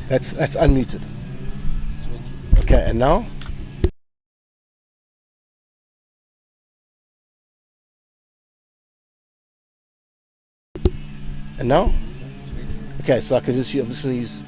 That's unmuted. Okay, and now? And now? Okay, so I'm just going to use...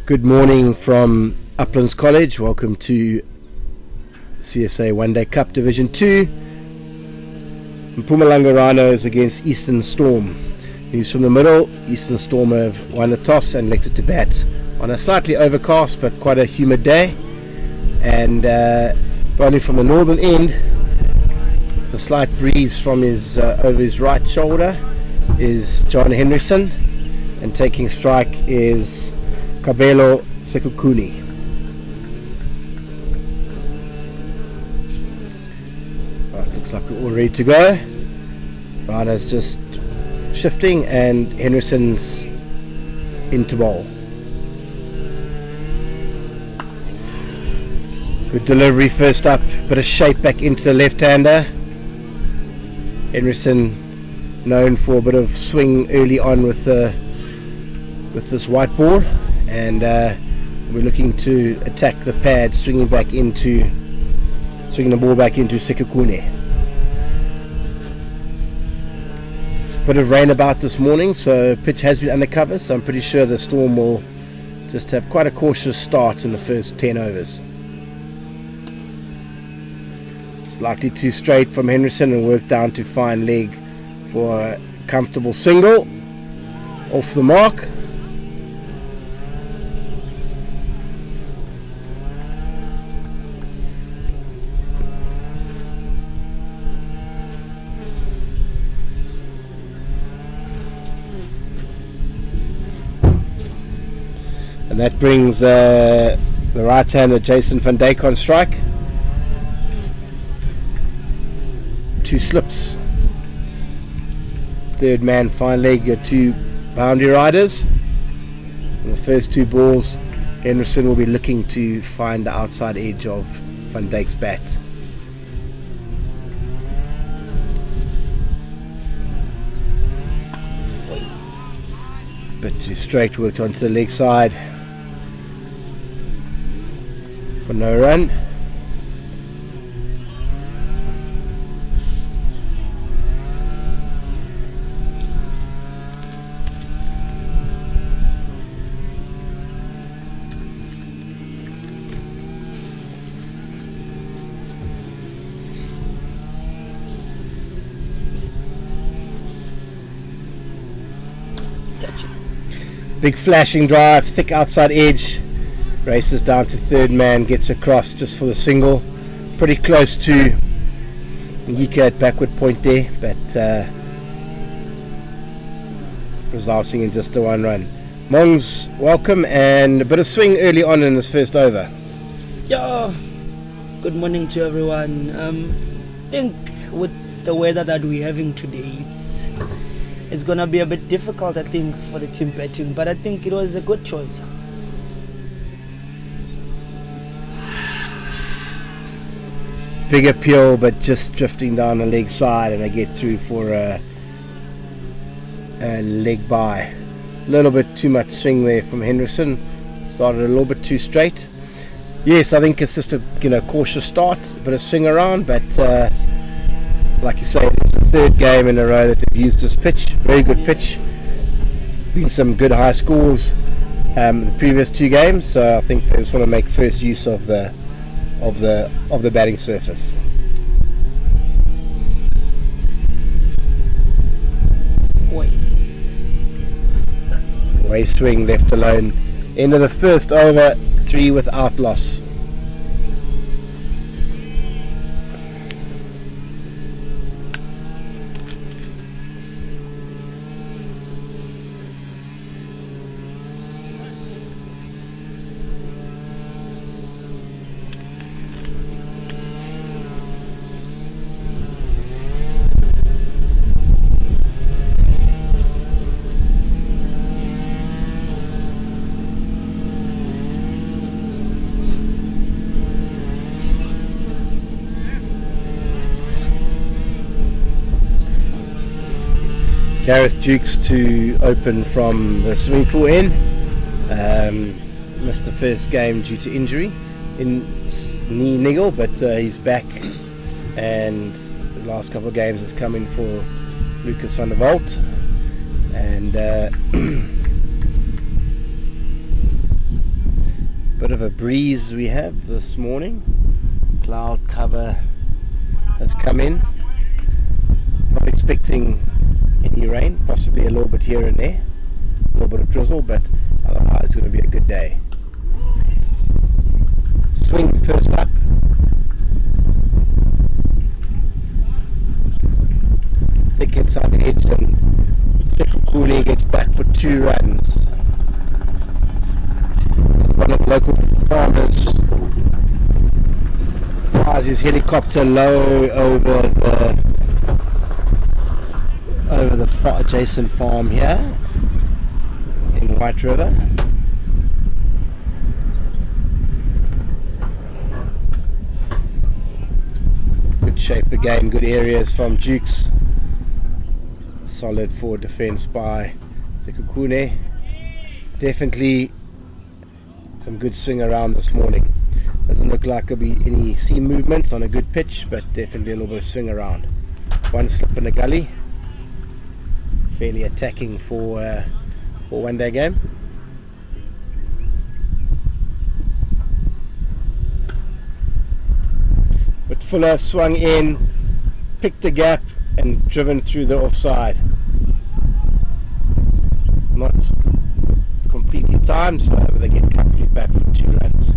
Good morning from Uplands College. Welcome to CSA One Day Cup Division 2. Mpumalanga Rhinos against Eastern Storm. News from the middle. Eastern Storm have won the toss and elected to bat on a slightly overcast but quite a humid day. And bowling from the northern end, with a slight breeze from his over his right shoulder, is John Henriksen, and taking strike is Kabelo Sekukuni. Right, looks like we're all ready to go. Rhinos just shifting and Henriksen's into bowl. Good delivery first up, bit of shape back into the left-hander. Henriksen known for a bit of swing early on with this white ball, and We're looking to attack the pad, swinging the ball back into Sekhukhune. Bit of rain about this morning, so pitch has been undercover, so I'm pretty sure the Storm will just have quite a cautious start in the first 10 overs. Slightly too straight from Henderson and work down to fine leg for a comfortable single off the mark. And that brings the right-hander Jason van Dijk on strike. 2 slips. Third man, fine leg, your 2 boundary riders. And the first 2 balls, Henderson will be looking to find the outside edge of Van Dijk's bat. Bit too straight, worked onto the leg side for no run. Big flashing drive, thick outside edge, races down to third man, gets across just for the single. Pretty close to Ngika at backward point there, but resulting in just a 1 run. Mongs, welcome, and a bit of swing early on in his first over. Yeah, good morning to everyone. I think with the weather that we're having today, it's gonna be a bit difficult, I think, for the team batting, but I think it was a good choice. Big appeal, but just drifting down the leg side, and they get through for a leg by. A little bit too much swing there from Henderson. Started a little bit too straight. Yes, I think it's just a cautious start, a bit of swing around, but like you say, it's the 3rd game in a row that they've used this pitch. Very good pitch. Been some good high scores the previous 2 games, so I think they just want to make first use of the batting surface. Way swing left alone. End of the first over, 3 without loss. Gareth Jukes to open from the swimming pool end. Missed the first game due to injury in knee niggle, but he's back, and the last couple of games has come in for Lucas van der Walt. And bit of a breeze we have this morning. Cloud cover has come in. Not expecting any rain, possibly a little bit here and there, a little bit of drizzle, but otherwise it's going to be a good day. Swing first up. Thick inside the edge, and Sekhukhune gets back for 2 runs. One of the local farmers flies his helicopter low over the adjacent farm here in White River. Good shape again, good areas from Jukes. Solid forward defense by Sekhukhune. Definitely some good swing around this morning. Doesn't look like there'll be any seam movements on a good pitch, but definitely a little bit of swing around. One slip in the gully. Fairly attacking for one day game. But Fuller swung in, picked the gap and driven through the offside. Not completely timed, so they get comfortably back for 2 runs.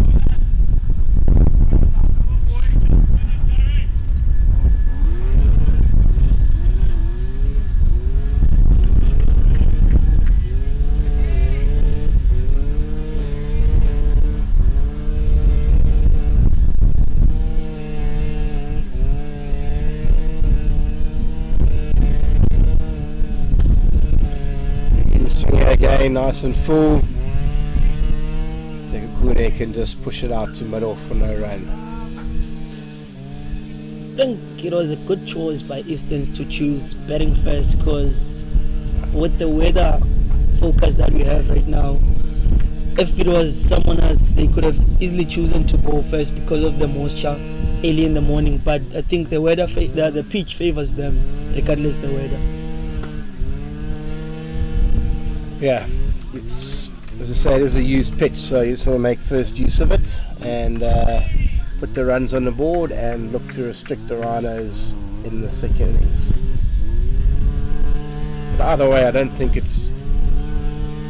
Again, nice and full. Sekune can just push it out to middle for no run. I think it was a good choice by Easterns to choose batting first, because with the weather focus that we have right now, if it was someone else, they could have easily chosen to bowl first because of the moisture early in the morning. But I think the weather, the pitch favors them regardless the weather. Yeah, it's, as I say, it is a used pitch, so you just want to make first use of it and put the runs on the board and look to restrict the Rhinos in the second innings. But either way, I don't think it's,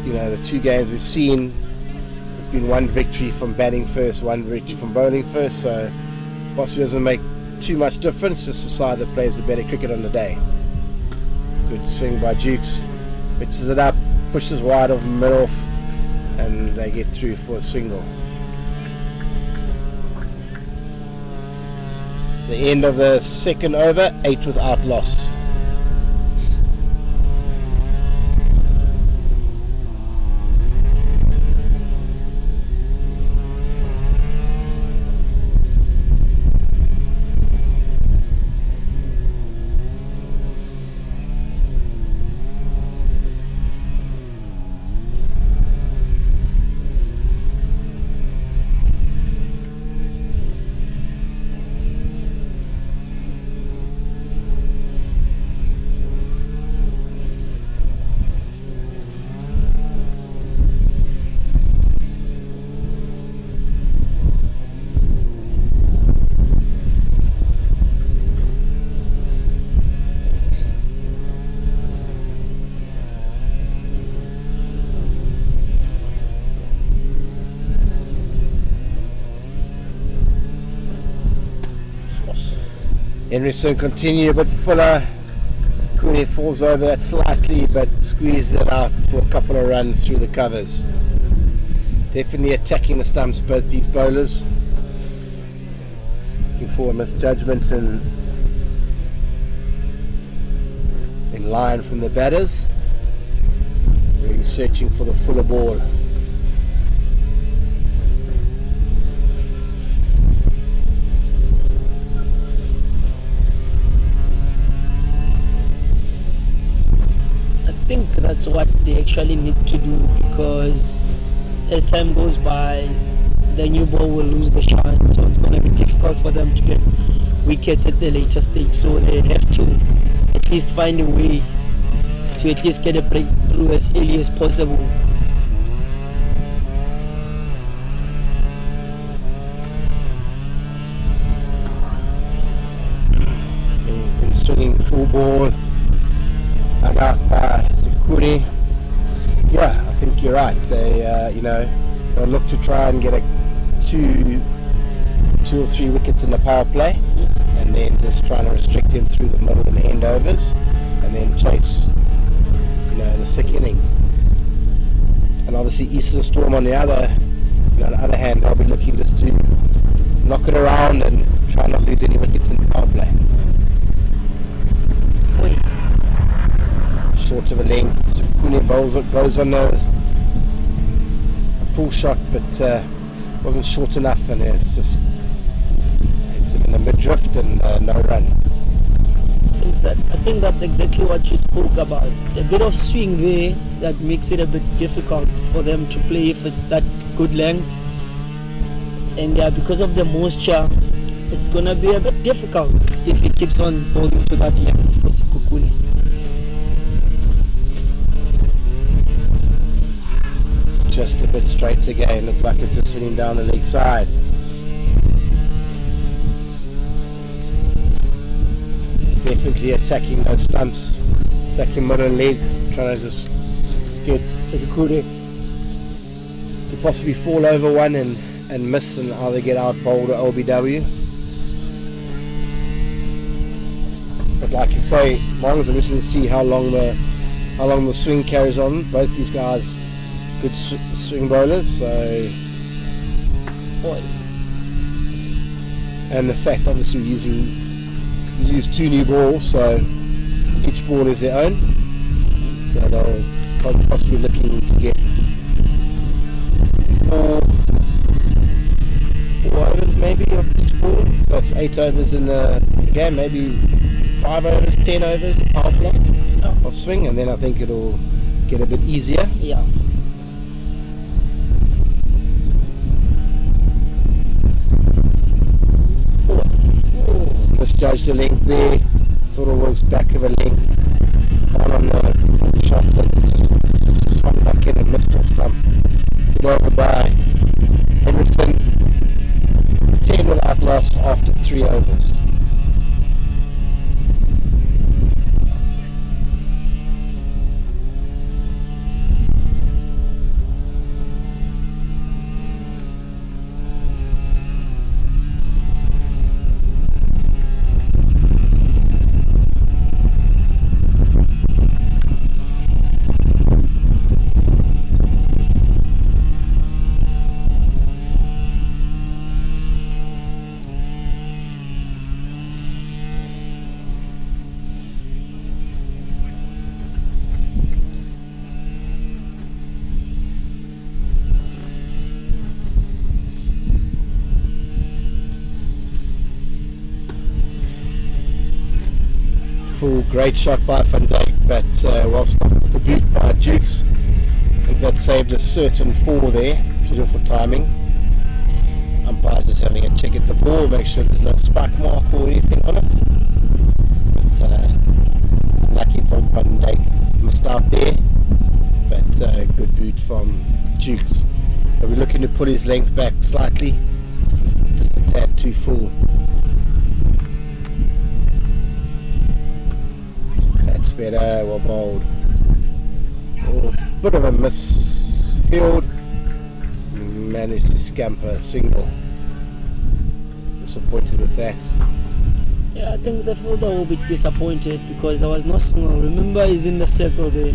the 2 games we've seen, it's been 1 victory from batting first, 1 victory from bowling first, so possibly doesn't make too much difference, just the side that plays the better cricket on the day. Good swing by Jukes, pitches it up, pushes wide of middle off, and they get through for a single. It's the end of the second over, 8 without loss. Henryson continue, but Fuller Cooney falls over that slightly, but squeezes it out for a couple of runs through the covers. Definitely attacking the stumps, both these bowlers. Looking for misjudgments in line from the batters. Really searching for the Fuller ball. I think that's what they actually need to do, because as time goes by, the new ball will lose the shine, so it's going to be difficult for them to get wickets at the later stage. So they have to at least find a way to at least get a breakthrough as early as possible. Been swinging full ball. I got Sekune. Yeah, I think you're right. They, they'll look to try and get 2 or 3 wickets in the power play, and then just trying to restrict them through the middle and the end overs, and then chase, the second innings. And obviously Eastern Storm on the other hand, they'll be looking just to knock it around and try not to lose any wickets in the power play. Short of a length, Kune goes on a pull shot, but wasn't short enough, and it's in the mid-drift and no run. I think that's exactly what you spoke about. A bit of swing there that makes it a bit difficult for them to play if it's that good length. and because of the moisture, it's gonna be a bit difficult if he keeps on bowling to that length for Sekhukhune. Just a bit straight again. Looks like it's just swinging down the leg side. Definitely attacking those stumps, attacking middle leg, trying to just get Sekhukhune to possibly fall over one and miss and either get out bowled or LBW. But like you say, Mongs, I'm interested to see how long the swing carries on. Both these guys good swing bowlers, so and the fact obviously use 2 new balls, so each ball is their own, so they'll possibly looking to get 4 overs maybe of each ball, so that's 8 overs in the game, maybe 5 overs, 10 overs, the power play of swing, and then I think it'll get a bit easier. Yeah. Misjudged the length there, thought it was back of a length, on the shot that just swung back in and missed off stump. Get over by Henderson, 10 without loss after 3 overs. Full great shot by Van Dijk, but well stopped with the boot by Jukes. I think that saved a certain 4 there. Beautiful timing. Umpire just having a check at the ball, make sure there's no spike mark or anything on it. But lucky from Van Dijk, missed out there, but good boot from Jukes. So we're looking to put his length back slightly, just a tad too full. That's better, well bowled. Oh, bit of a misfield. Managed to scamper a single. Disappointed with that. Yeah, I think the fielder will be disappointed because there was no single. Remember, he's in the circle there.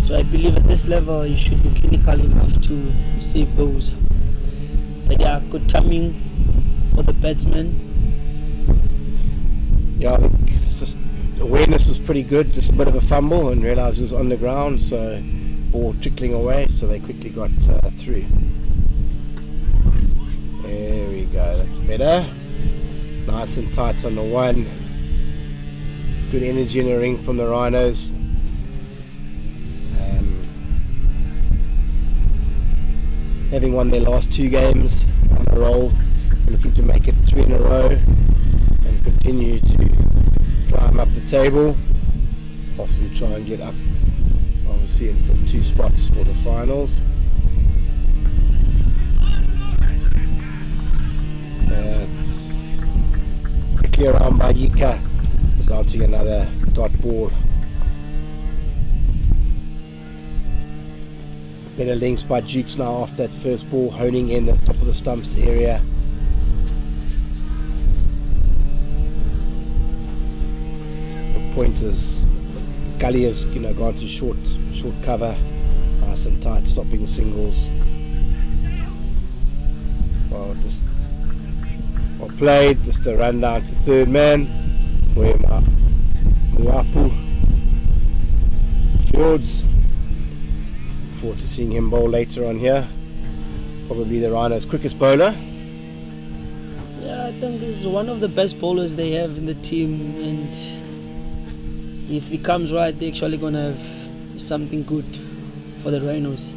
So I believe at this level he should be clinical enough to save those. But yeah, good timing for the batsman. Yeah, I think it's just awareness was pretty good, just a bit of a fumble and realised it was on the ground, so ball trickling away, so they quickly got through. There we go, that's better. Nice and tight on the one. Good energy in the ring from the Rhinos. Having won their last 2 games on a roll, looking to make it 3 in a row and continue to climb up the table, possibly try and get up obviously into 2 spots for the finals. That's quickly around by Yika, resulting in another dot ball. Better links by Jukes now after that first ball, honing in the top of the stumps area. The pointers, gully has gone to short cover, nice and tight, stopping the singles. Well played, just a run down to third man, where Mwapu Fields. Forward to seeing him bowl later on here. Probably the Rhinos' quickest bowler. Yeah, I think he's one of the best bowlers they have in the team, and if he comes right, they're actually gonna have something good for the Rhinos.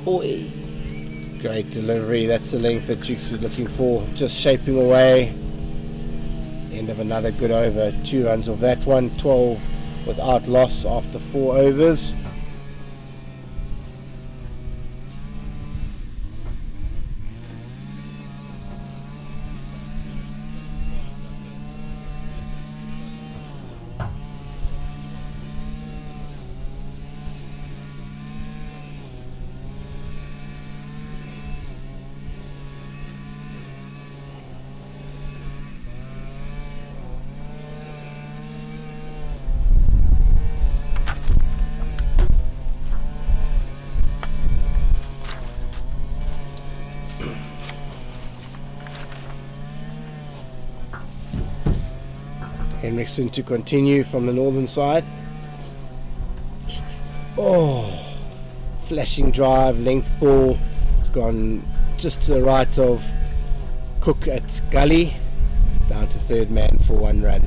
4A. Great delivery. That's the length that Jukes is looking for. Just shaping away. End of another good over. 2 runs off that one. 12 without loss after 4 overs. Henriksen to continue from the northern side. Oh, flashing drive, length ball. It's gone just to the right of Cook at gully. Down to third man for 1 run.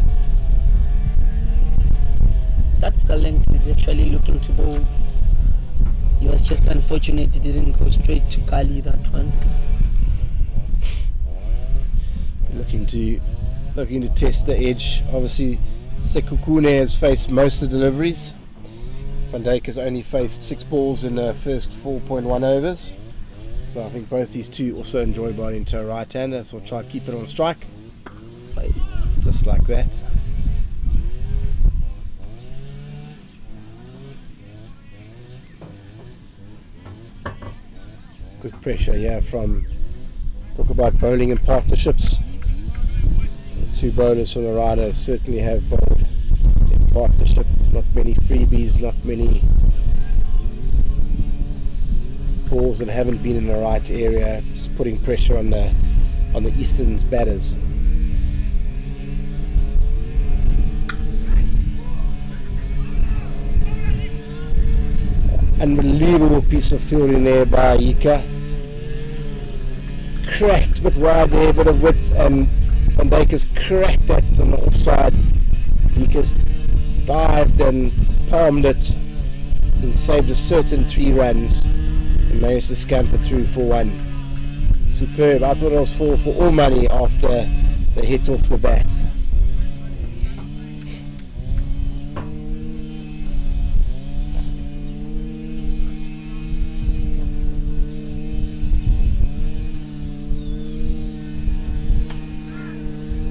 That's the length he's actually looking to bowl. He was just unfortunate he didn't go straight to gully, that one. Looking to test the edge. Obviously, Sekukune has faced most of the deliveries. Van Dijk has only faced 6 balls in the first 4.1 overs. So I think both these two also enjoy bowling to a right-hander, so we'll try to keep it on strike. Just like that. Good pressure here from, talk about bowling in partnerships. The 2 bowlers from the Rhinos certainly have bowled in partnership. Not many freebies, not many balls that haven't been in the right area, just putting pressure on the Eastern's batters. Unbelievable piece of fielding there by Ika. Cracked, but wide there, bit of width, and Van Dijk has cracked that on the offside. Ika's dived and palmed it and saved a certain 3 runs and managed to scamper through for 1. Superb. I thought it was for all money after the hit off the bat.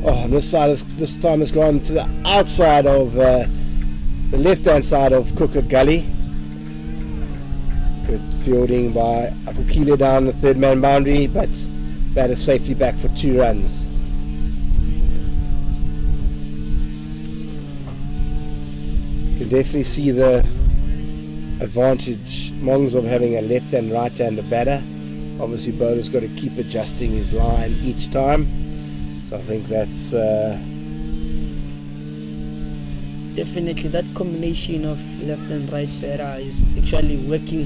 Oh, this time has gone to the outside of the left-hand side of Cook at gully. Good fielding by Apukile down the third man boundary, but batter safely back for 2 runs. You can definitely see the advantage Mongs of having a left and right-hander batter. Obviously, bowler's got to keep adjusting his line each time. So I think that's definitely that combination of left and right batter is actually working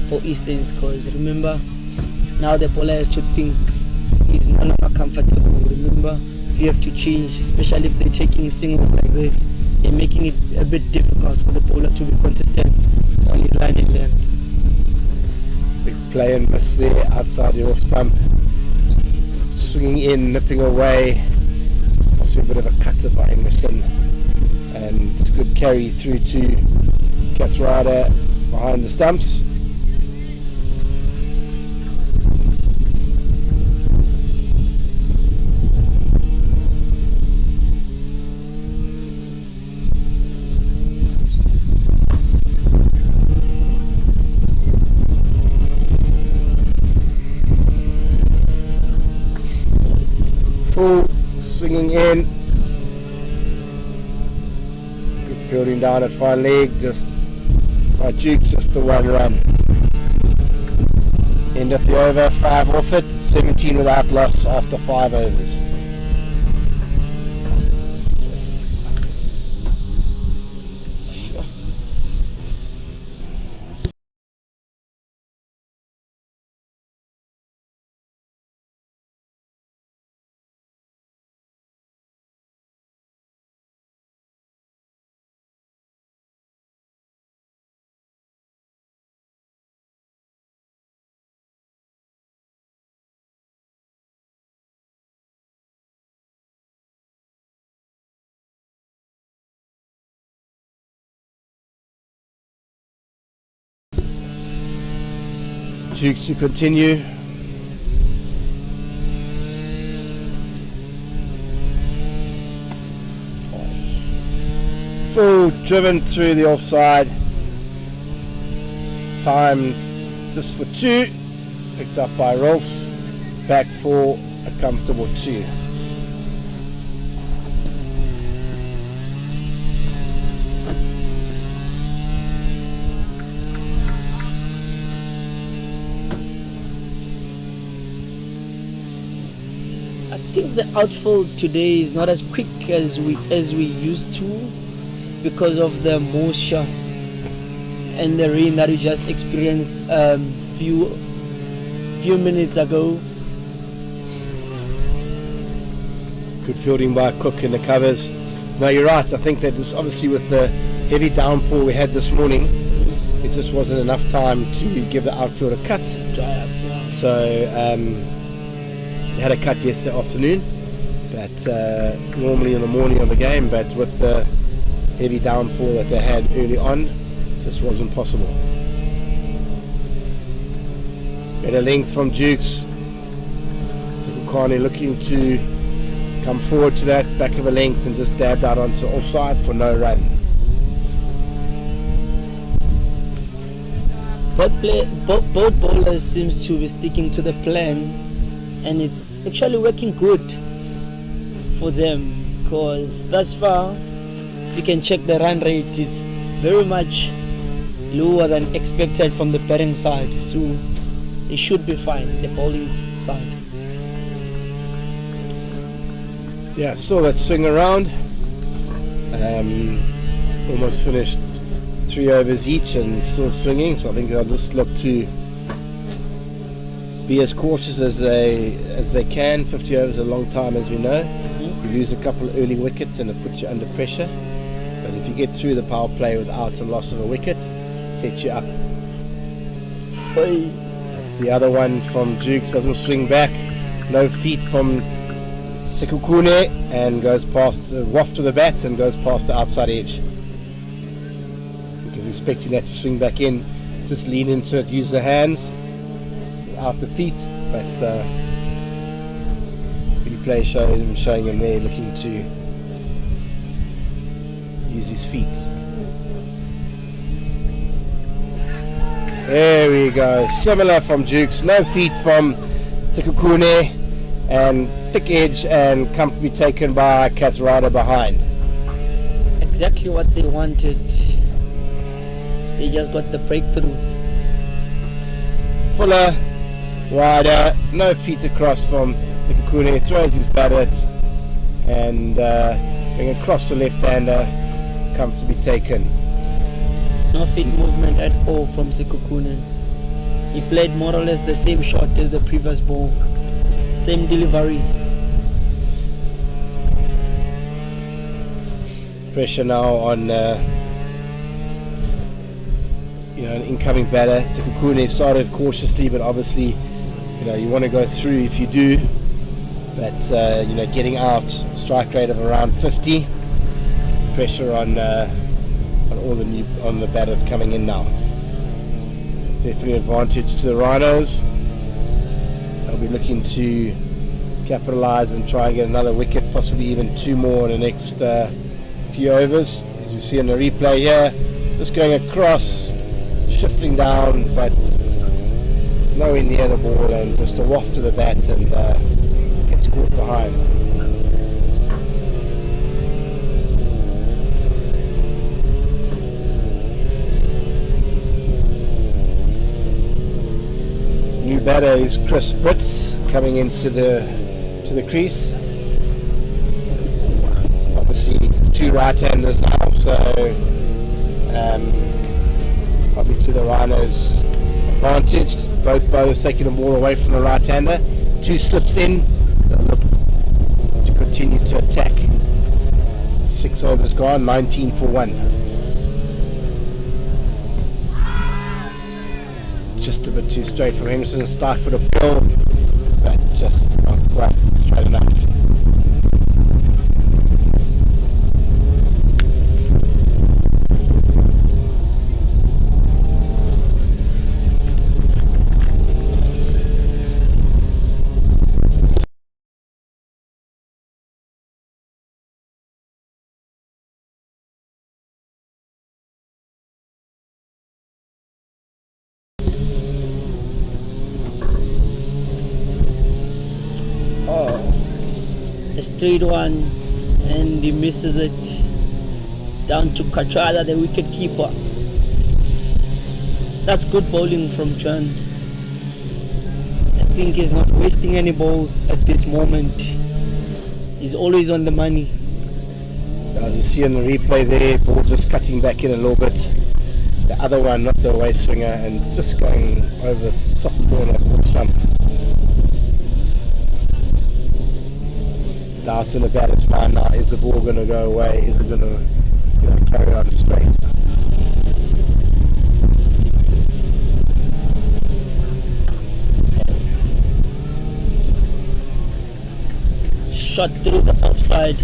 for Easterns, because remember, now the bowler has to think. He's no longer comfortable. Remember, if you have to change, especially if they're taking singles like this, they're making it a bit difficult for the bowler to be consistent on his line and length. Big play and miss there outside the off stump. Swinging in, nipping away. Also a bit of a cutter by Emerson, and good carry through to Kathrada behind the stumps. Full swinging in, good fielding down at fine leg, just by Jukes, just the 1 run. End of the over, 5 off it, 17 without loss after 5 overs. Jukes to continue. Full driven through the offside. Time just for 2. Picked up by Rolfs. Back for a comfortable 2. I think the outfield today is not as quick as we used to because of the moisture and the rain that we just experienced few minutes ago. Good fielding by Cook in the covers. No, you're right. I think that this, obviously with the heavy downpour we had this morning, it just wasn't enough time to give the outfield a cut. Dry up, yeah. So they had a cut yesterday afternoon, but normally in the morning of the game, but with the heavy downpour that they had early on, just wasn't possible. Better length from Jukes. Zukukane looking to come forward to that back of a length and just dabbed out onto offside for no run. Both bowlers seems to be sticking to the plan, and it's actually working good for them, because thus far, if you can check the run rate, it's very much lower than expected from the batting side, so they should be fine, the bowling side. Yeah, so let's swing around. Almost finished 3 overs each and still swinging, so I think I'll just look to be as cautious as they can. 50 overs is a long time, as we know. You lose a couple of early wickets and it puts you under pressure, but if you get through the power play without a loss of a wicket, sets you up. That's the other one from Jukes, doesn't swing back, no feet from Sekukune, and goes past, waft to the bat and goes past the outside edge. Because expecting that to swing back in, just lean into it, use the hands, out the feet, but replay showing him there looking to use his feet. There we go, similar from Jukes, no feet from Sekukune, and thick edge and comfortably taken by Katharada behind. Exactly what they wanted. They just got the breakthrough. Fuller, wider, no feet across from Sekukune, throws his bat at, and going across the left-hander, comfortably taken. No feet movement at all from Sekukune. He played more or less the same shot as the previous ball. Same delivery. Pressure now on an incoming batter. Sekukune started cautiously, but obviously you want to go through if you do. But getting out, strike rate of around 50. Pressure on the batters coming in now. Definitely advantage to the Rhinos. They'll be looking to capitalise and try and get another wicket, possibly even 2 more in the next few overs. As we see in the replay here, just going across, shifting down, but nowhere near the ball, and just a waft to the bat and gets caught behind. New batter is Chris Brits coming into the crease. Obviously 2 right-handers now, so probably to the Rhinos' advantage. Both bowlers taking the ball away from the right-hander. 2 slips in, they'll look to continue to attack. 6 overs gone, 19 for 1. Just a bit too straight from Henderson, stifled a bill, but just not quite straight enough. straight one, and he misses it down to Kachada, the wicket keeper. That's good bowling from John. I think he's not wasting any balls at this moment. He's always on the money. As you see on the replay there, ball just cutting back in a little bit. The other one, not the away swinger, and just going over the top corner of the stump. Doubt in the batter's mind now, is the ball going to go away? Is it going to carry on straight? Shot through the offside.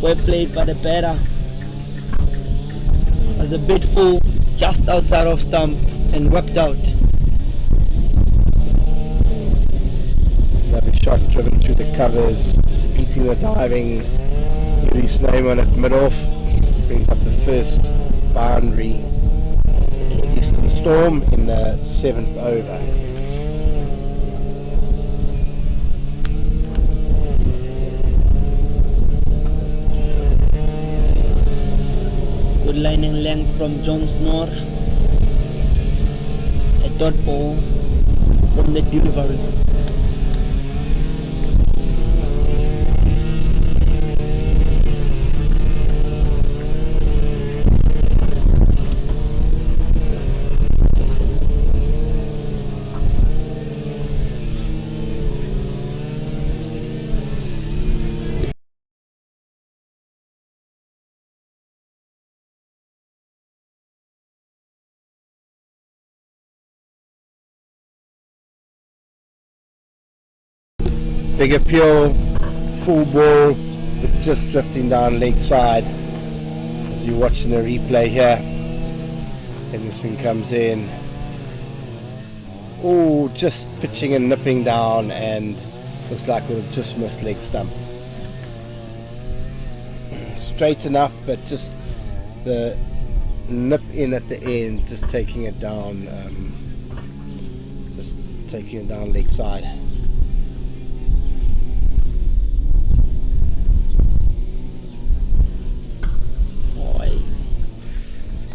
Well played by the batter. Was a bit full, just outside of stump, and worked out. Another shot driven through the covers, beating the diving Louis Snowman at mid-off. Brings up the first boundary for Eastern Storm in the 7th over. Good line and length from John Snor. A dot ball from the delivery. Big appeal, full ball, but just drifting down leg side. As you're watching the replay here, Henderson comes in. Oh, just pitching and nipping down, and looks like it would just miss leg stump. Straight enough, but just the nip in at the end, just taking it down, leg side.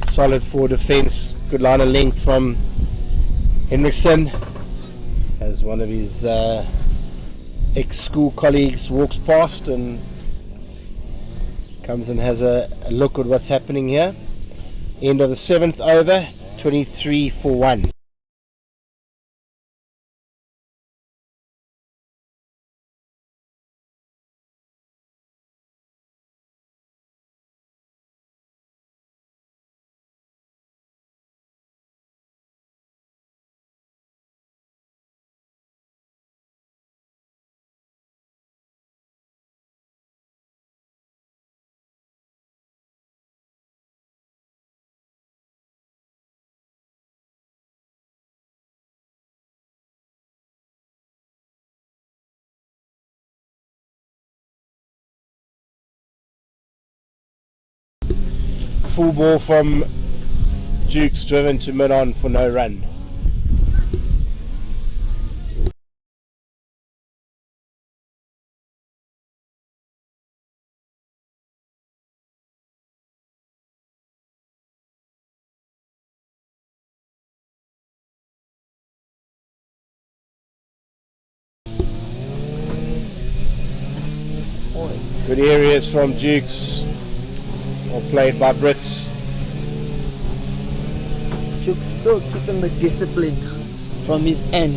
Solid forward defence, good line of length from Henriksen as one of his ex-school colleagues walks past and comes and has a look at what's happening here. End of the 7th over, 23 for 1. Full ball from Jukes, driven to mid-on for no run. Good areas from Jukes. All played by Brits. Jukes still keeping the discipline from his end,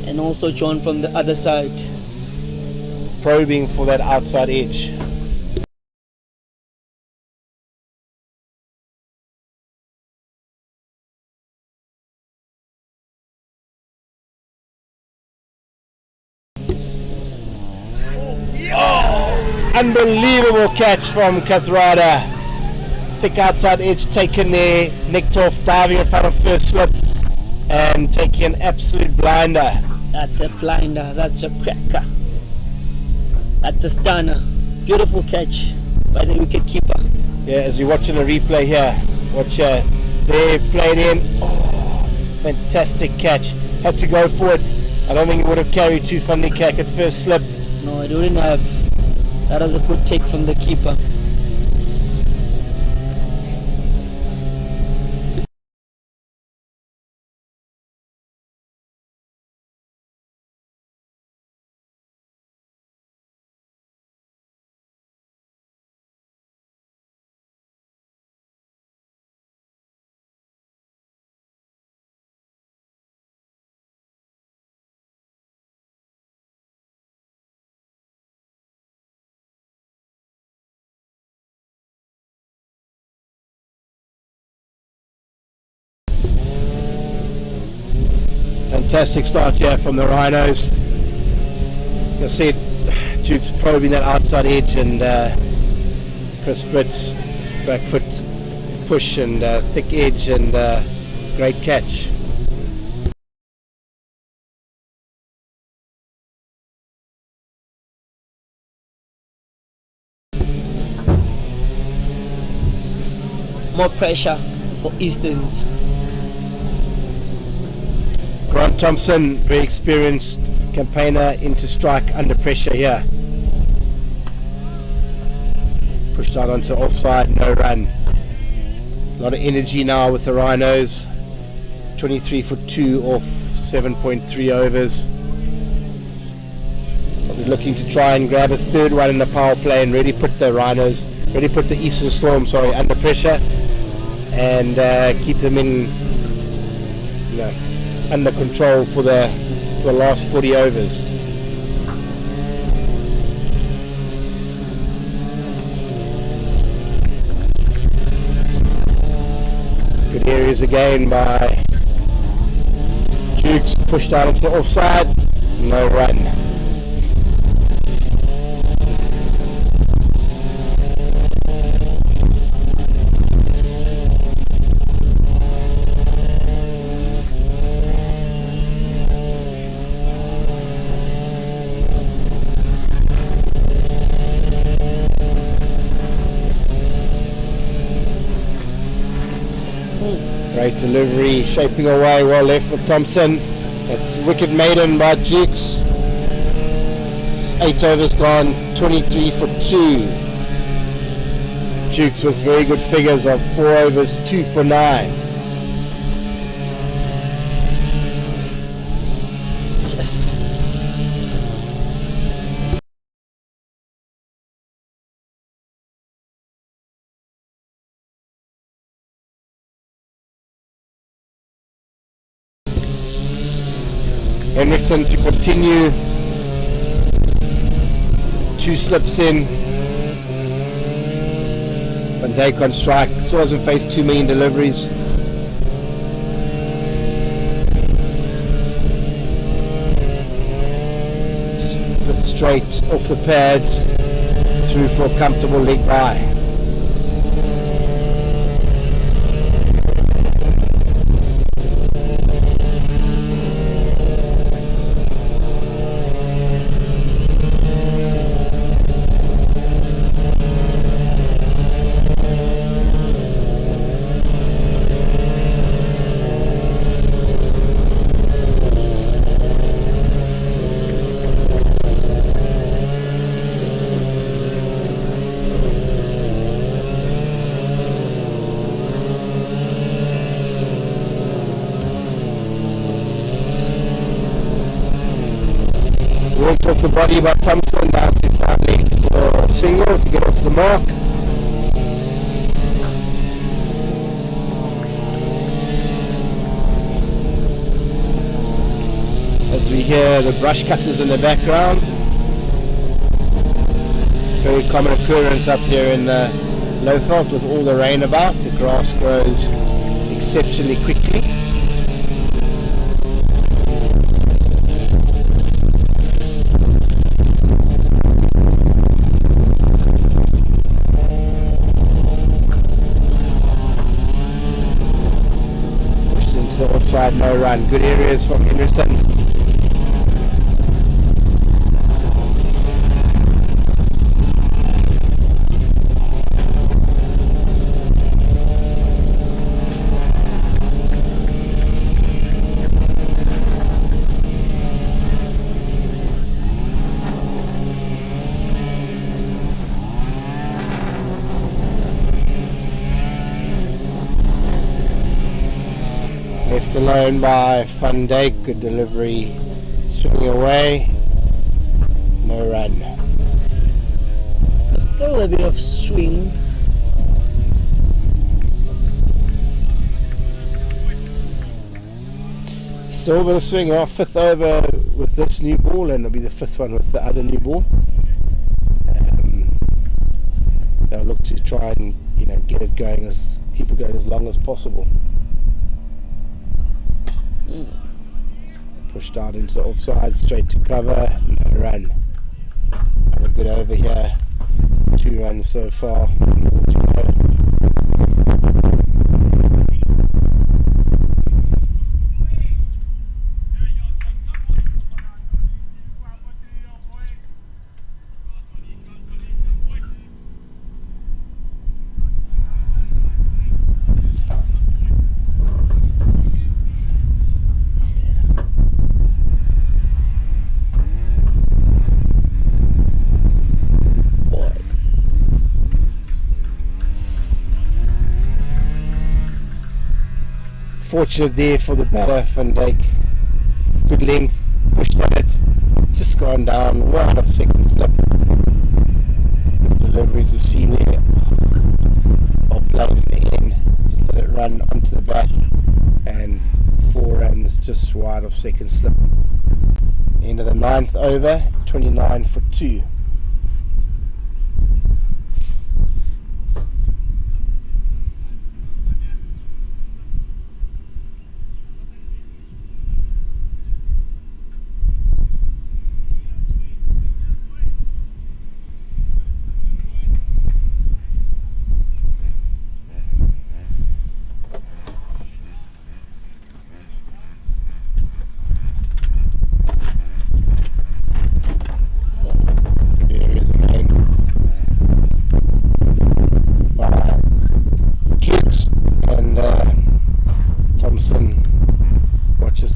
and also John from the other side. Probing for that outside edge. Unbelievable catch from Kathrada. Thick outside edge taken there, nicked off, diving in front of first slip and taking an absolute blinder. That's a blinder, that's a cracker. That's a stunner. Beautiful catch by the wicket keeper. Yeah, as you're watching the replay here, watch there, played in. Oh, fantastic catch. Had to go for it. I don't think he would have carried too funny cack at first slip. No, I didn't have. That was a good take from the keeper. Fantastic start here from the Rhinos. I see Jukes probing that outside edge, and Chris Britt's back foot push and thick edge, and great catch. More pressure for Easterns. Grant Thompson, very experienced campaigner, into strike under pressure here. Pushed out onto offside, no run. A lot of energy now with the Rhinos. 23 for 2 off 7.3 overs. We're looking to try and grab a third one in the power play and really put the Rhinos, really put the Eastern Storm, under pressure, and keep them in, under control for the last 40 overs. Good areas again by Jukes, pushed out into the offside, no run. Great delivery, shaping away, well left for Thompson. It's wicket maiden by Jukes. 8 overs gone, 23 for 2. Jukes with very good figures of 4 overs, 2 for 9. Yes. Henriksen to continue. 2 slips in. Van Dijk on strike. Still hasn't faced too many deliveries. But straight off the pads. Through for a comfortable leg bye. Worked off the body by Thompson, bouncing finally for a single to get off the mark. As we hear the brush cutters in the background. Very common occurrence up here in Lowveld with all the rain about. The grass grows exceptionally quickly. Offside, no run. Good areas from Henderson. alone by Van Dijk. Good delivery, swinging away, no run. There's still a bit of swing. Still a bit of swing. Our fifth over with this new ball, and it'll be the fifth one with the other new ball. They'll look to try and get it going, keep it going as long as possible. Pushed out into the offside, straight to cover, no run. Have a good over here. 2 runs so far. Fortunate there for the batter, Van Dijk. Good length, pushed at it, just gone down, well out of second slip. Good deliveries to see there. Uplands in the end, just let it run onto the bat, and 4 runs just wide of second slip. End of the 9th over, 29 for 2.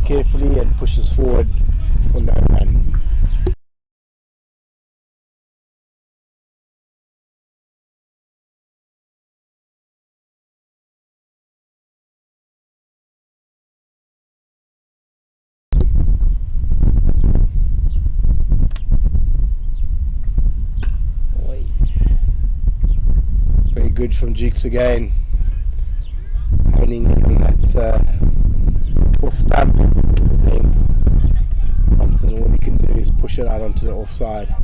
Carefully and pushes forward for no run. Very good from Jukes again, honing in on that full stump. Thompson, all he can do is push it out onto the offside.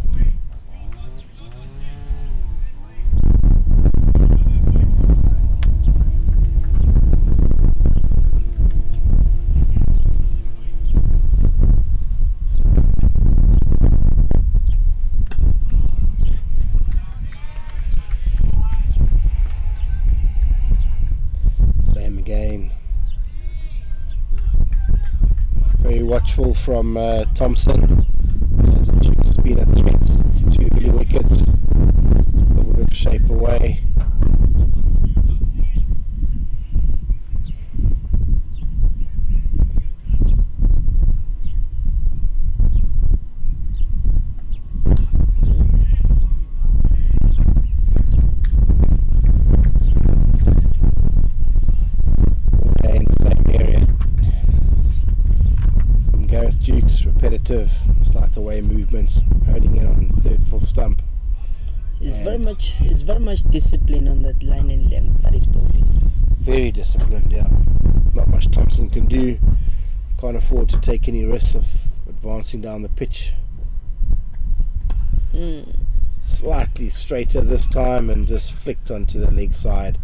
Same again. Very watchful from Thompson. As Jukes has been a threat to 2 early wickets. A bit of shape away. Gareth Jukes, repetitive, slight away movements, holding it on third full stump. He's very much disciplined on that line and length that he's bowling. Very disciplined, yeah. Not much Thompson can do. Can't afford to take any risks of advancing down the pitch. Slightly straighter this time and just flicked onto the leg side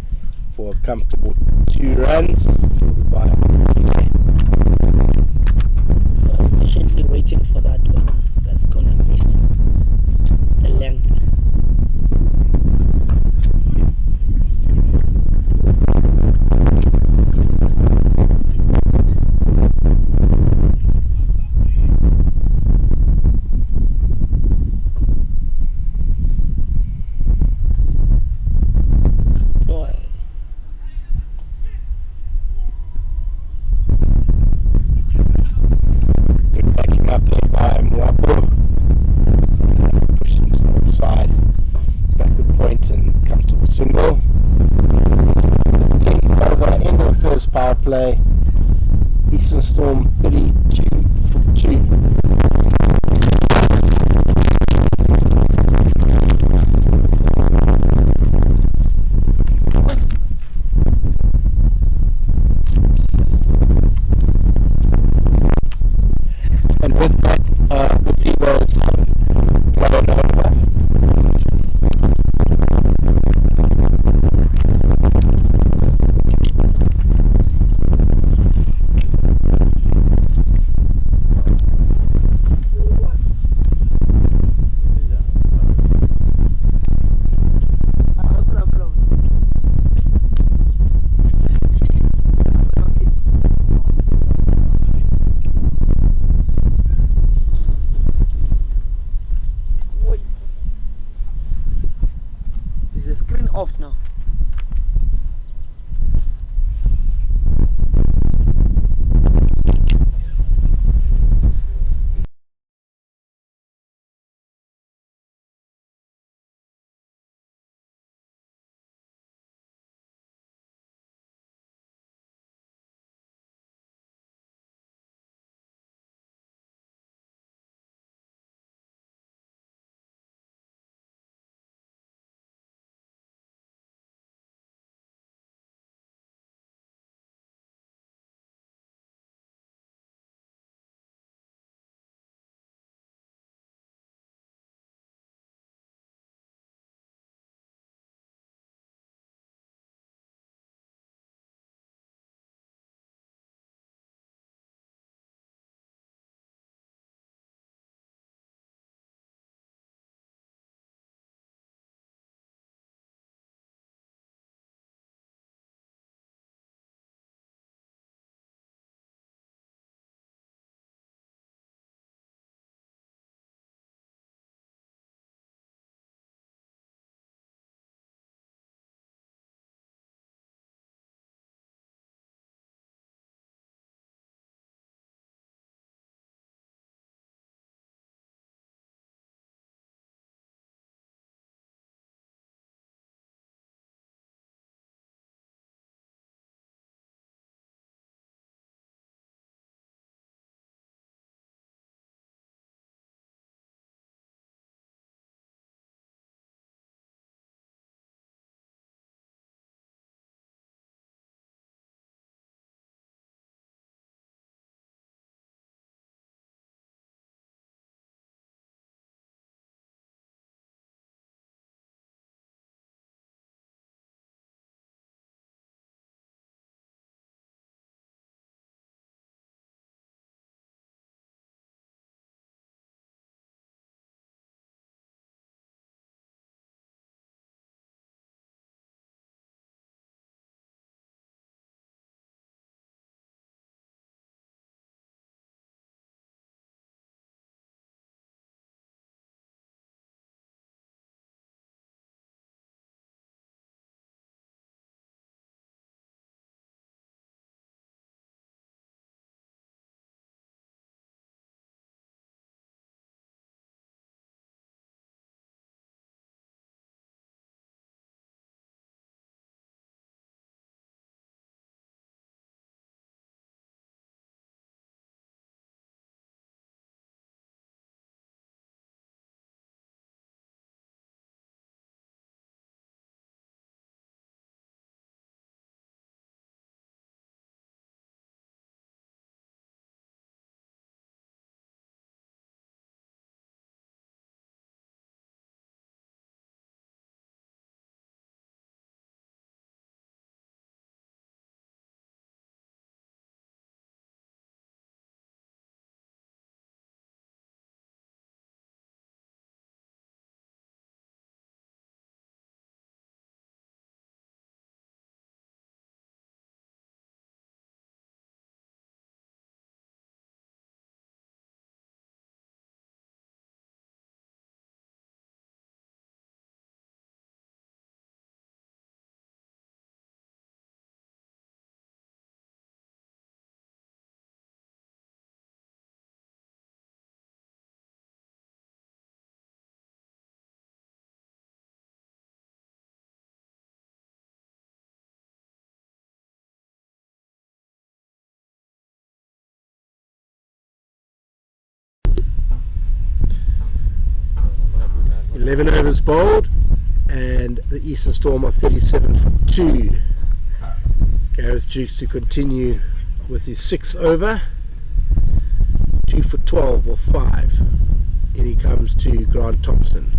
for a comfortable 2 runs. By Patiently waiting for that one. That's gonna miss the length. screen off now. Eleven overs bowled, and the Eastern Storm are 37 for 2. Gareth Jukes to continue with his 6th over, 2 for 12 or 5. In he comes to Grant Thompson.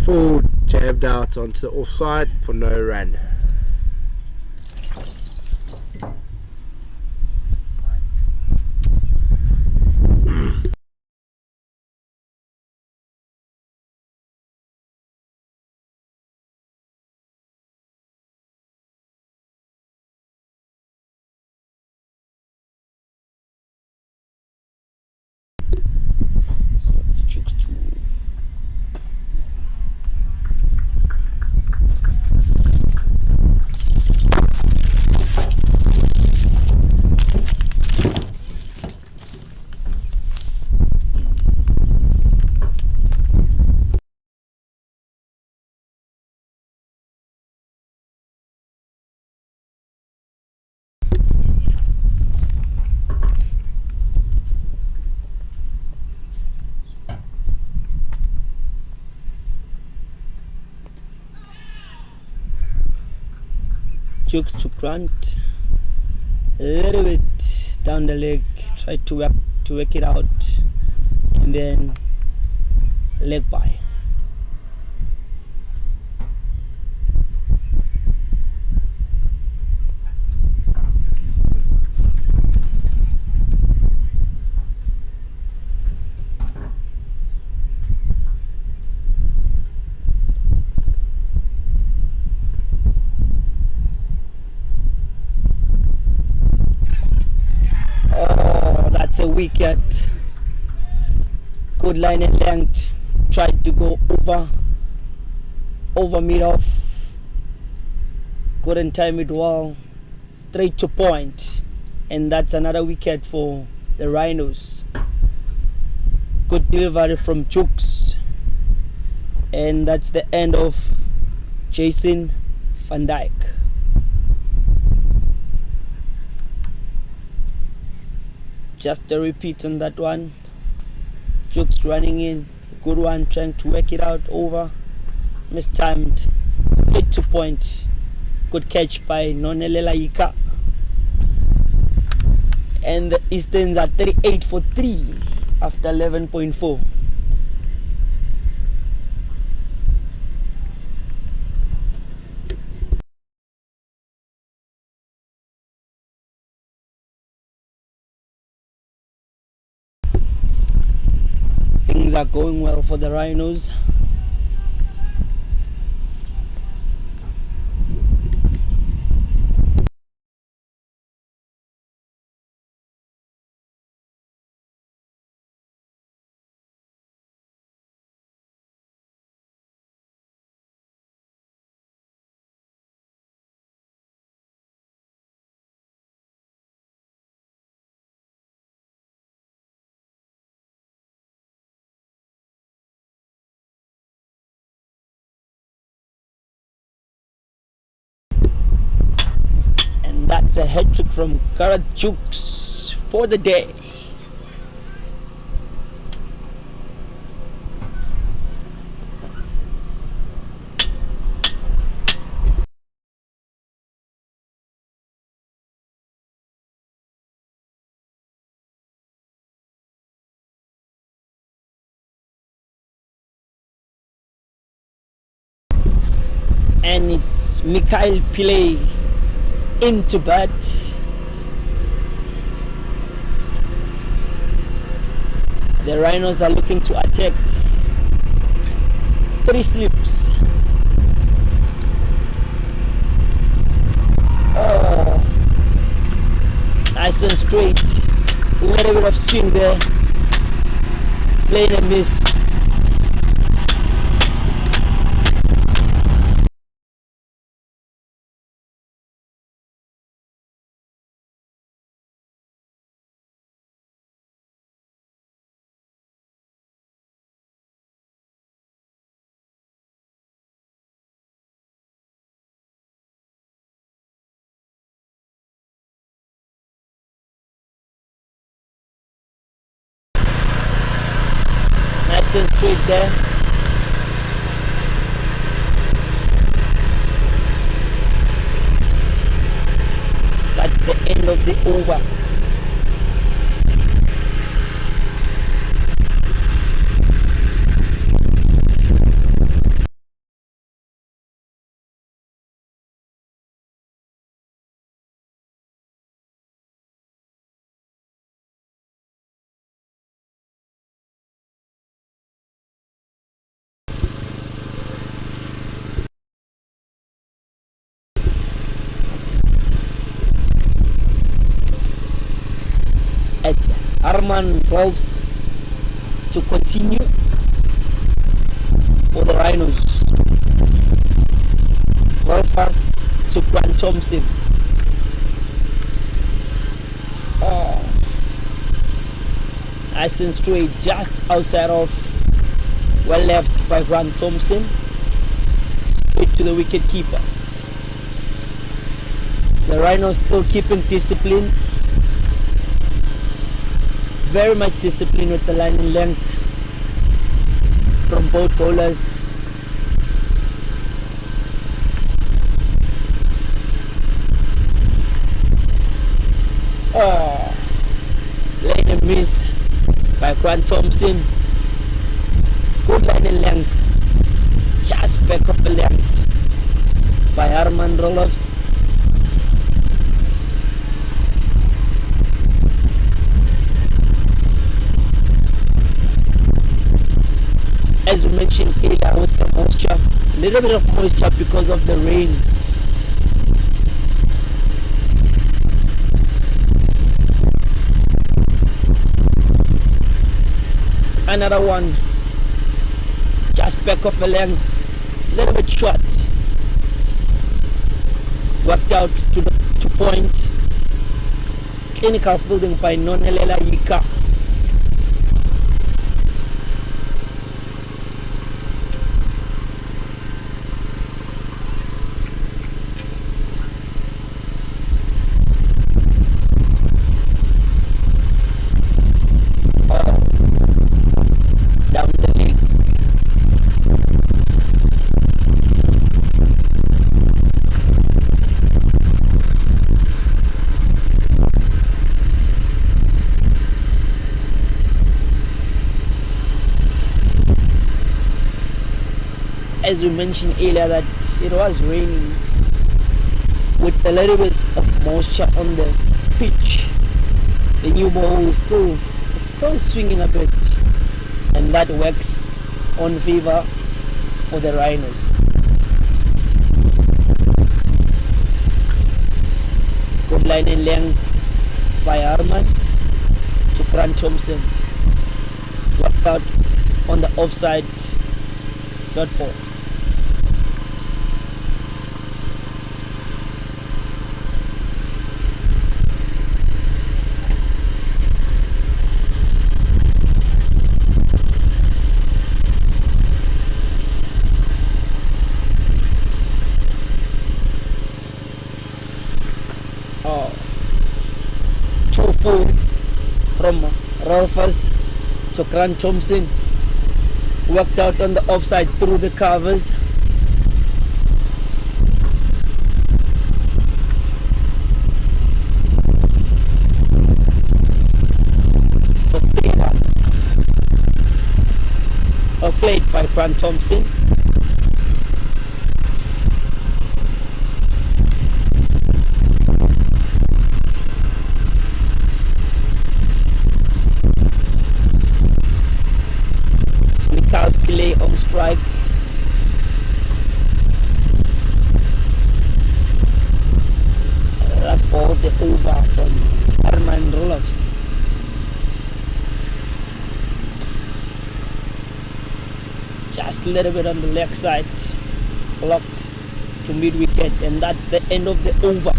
Full jammed out onto the offside for no run. Jukes to Grant, a little bit down the leg, tried to work it out, and then leg by. Oh, that's a wicket. Good line and length. Tried to go over mid off. Couldn't time it well. Straight to point. And that's another wicket for the Rhinos. Good delivery from Jukes. And that's the end of Jason Van Dyke. Just a repeat on that one. Jukes running in, good one, trying to work it out over, mistimed, straight to point. Good catch by Nonelela Ika. And the Easterns are 38 for 3 after 11.4. Things are going well for the Rhinos. That's a hat trick from Gareth Jukes for the day. And it's Mikhail Pillay into bat. The Rhinos are looking to attack. 3 slips. Oh, nice and straight. A little bit of swing there. Playing a miss. Nice and straight there. That's the end of the over. Arman Rolfs to continue for the Rhinos. Rolfs to Grant Thompson. Oh, nice and straight, just outside of, well left by Grant Thompson. Straight to the wicket keeper. The Rhinos still keeping discipline. Very much discipline with the line and length from both bowlers. Oh, line and miss by Grant Thompson. Good line and length. Just back of the length by Armand Roloffs. As we mentioned earlier with the moisture, a little bit of moisture because of the rain. Another one, just back of the length, a little bit short. Worked out to point. Clinical fielding by Nonelela Yika. As we mentioned earlier that it was raining with a little bit of moisture on the pitch. The new ball is still swinging a bit, and that works on favor for the Rhinos. Good line and length by Armand to Grant Thompson. Worked out on the offside dot ball. From Rolfers to Grant Thompson. Worked out on the offside through the covers. For 3 runs. Played by Grant Thompson. Play on strike. That's all the over from Armand Roloffs. Just a little bit on the leg side, blocked to mid-wicket, and that's the end of the over.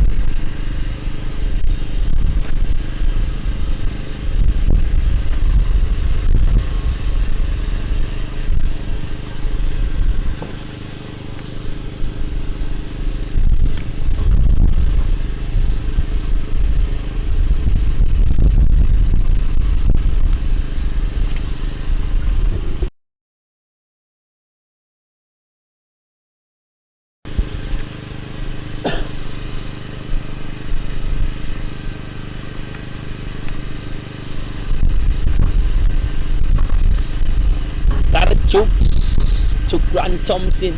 Gareth Jukes to Grant Thompson.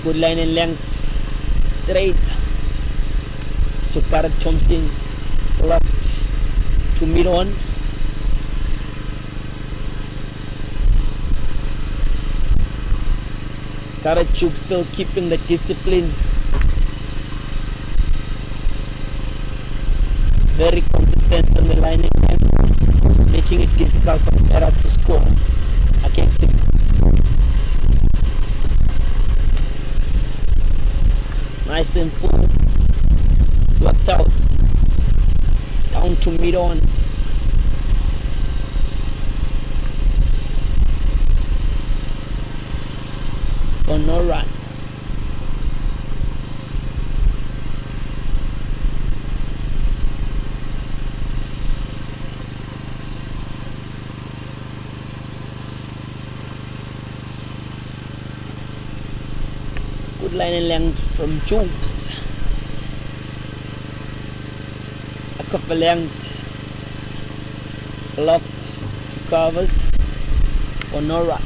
Good line and length, straight to Gareth Thompson, locked to mid on. Gareth Jukes still keeping the discipline. Very consistent on the line and making it difficult for the batters to score against him. Nice and full. Worked out. Down to mid on. For no run. line and length from Jukes. A couple length blocked to covers for no run.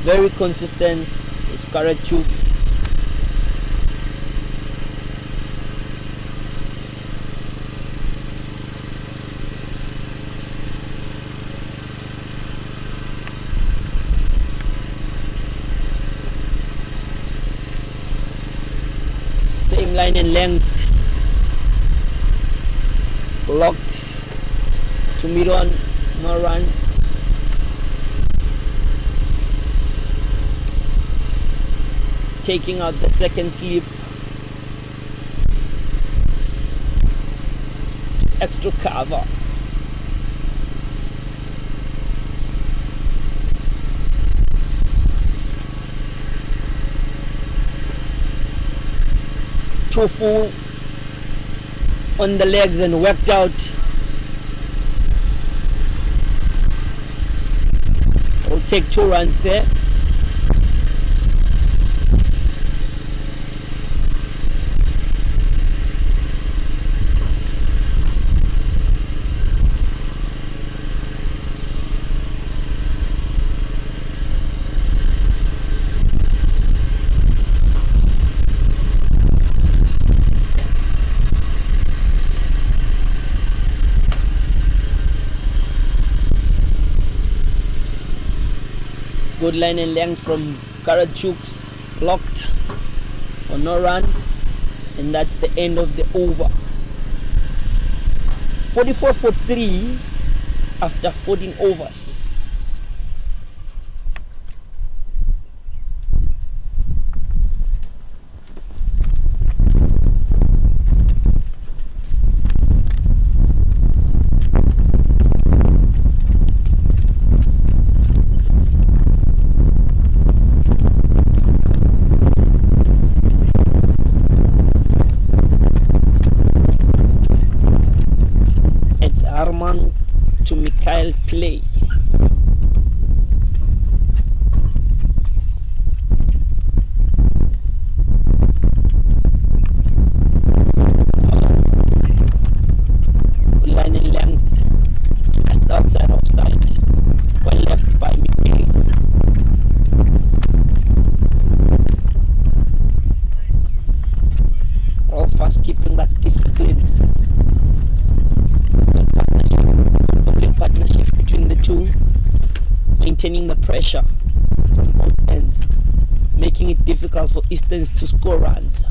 Very consistent is Gareth Jukes. Same line and length, blocked to mid on, no run. Taking out the second slip, extra cover. Too full on the legs and worked out. We'll take 2 runs there. Good line and length from Gareth Jukes, blocked for no run, and that's the end of the over. 44 for 3 after 14 overs. To Mikhail play. Line and length, just outside offside, well left by Mikhail. All fast keeping that discipline. Partnership between the two, maintaining the pressure from both ends, making it difficult for Easterns to score runs.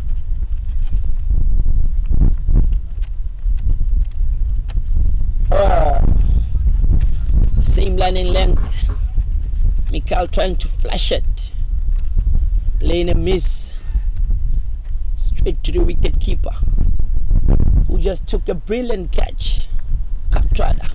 Same line and length. Mikhail trying to flash it, laying a miss straight to the wicket keeper, who just took a brilliant catch. Katrada.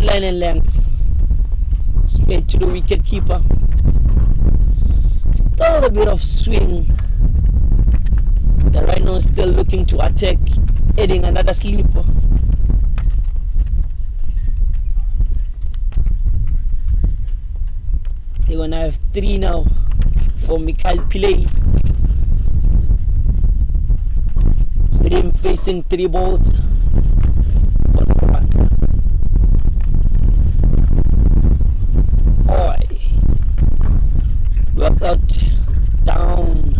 Line and length straight to the wicket keeper. Still a bit of swing. The Rhinos still looking to attack, adding another sleeper. They're gonna have 3 now for Mikhail Pillay. With him facing 3 balls. Worked out down.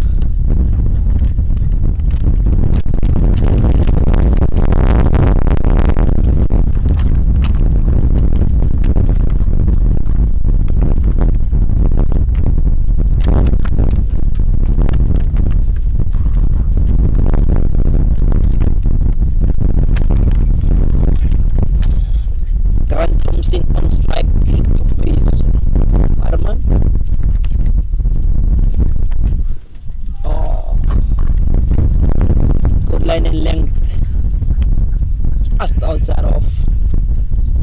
just outside of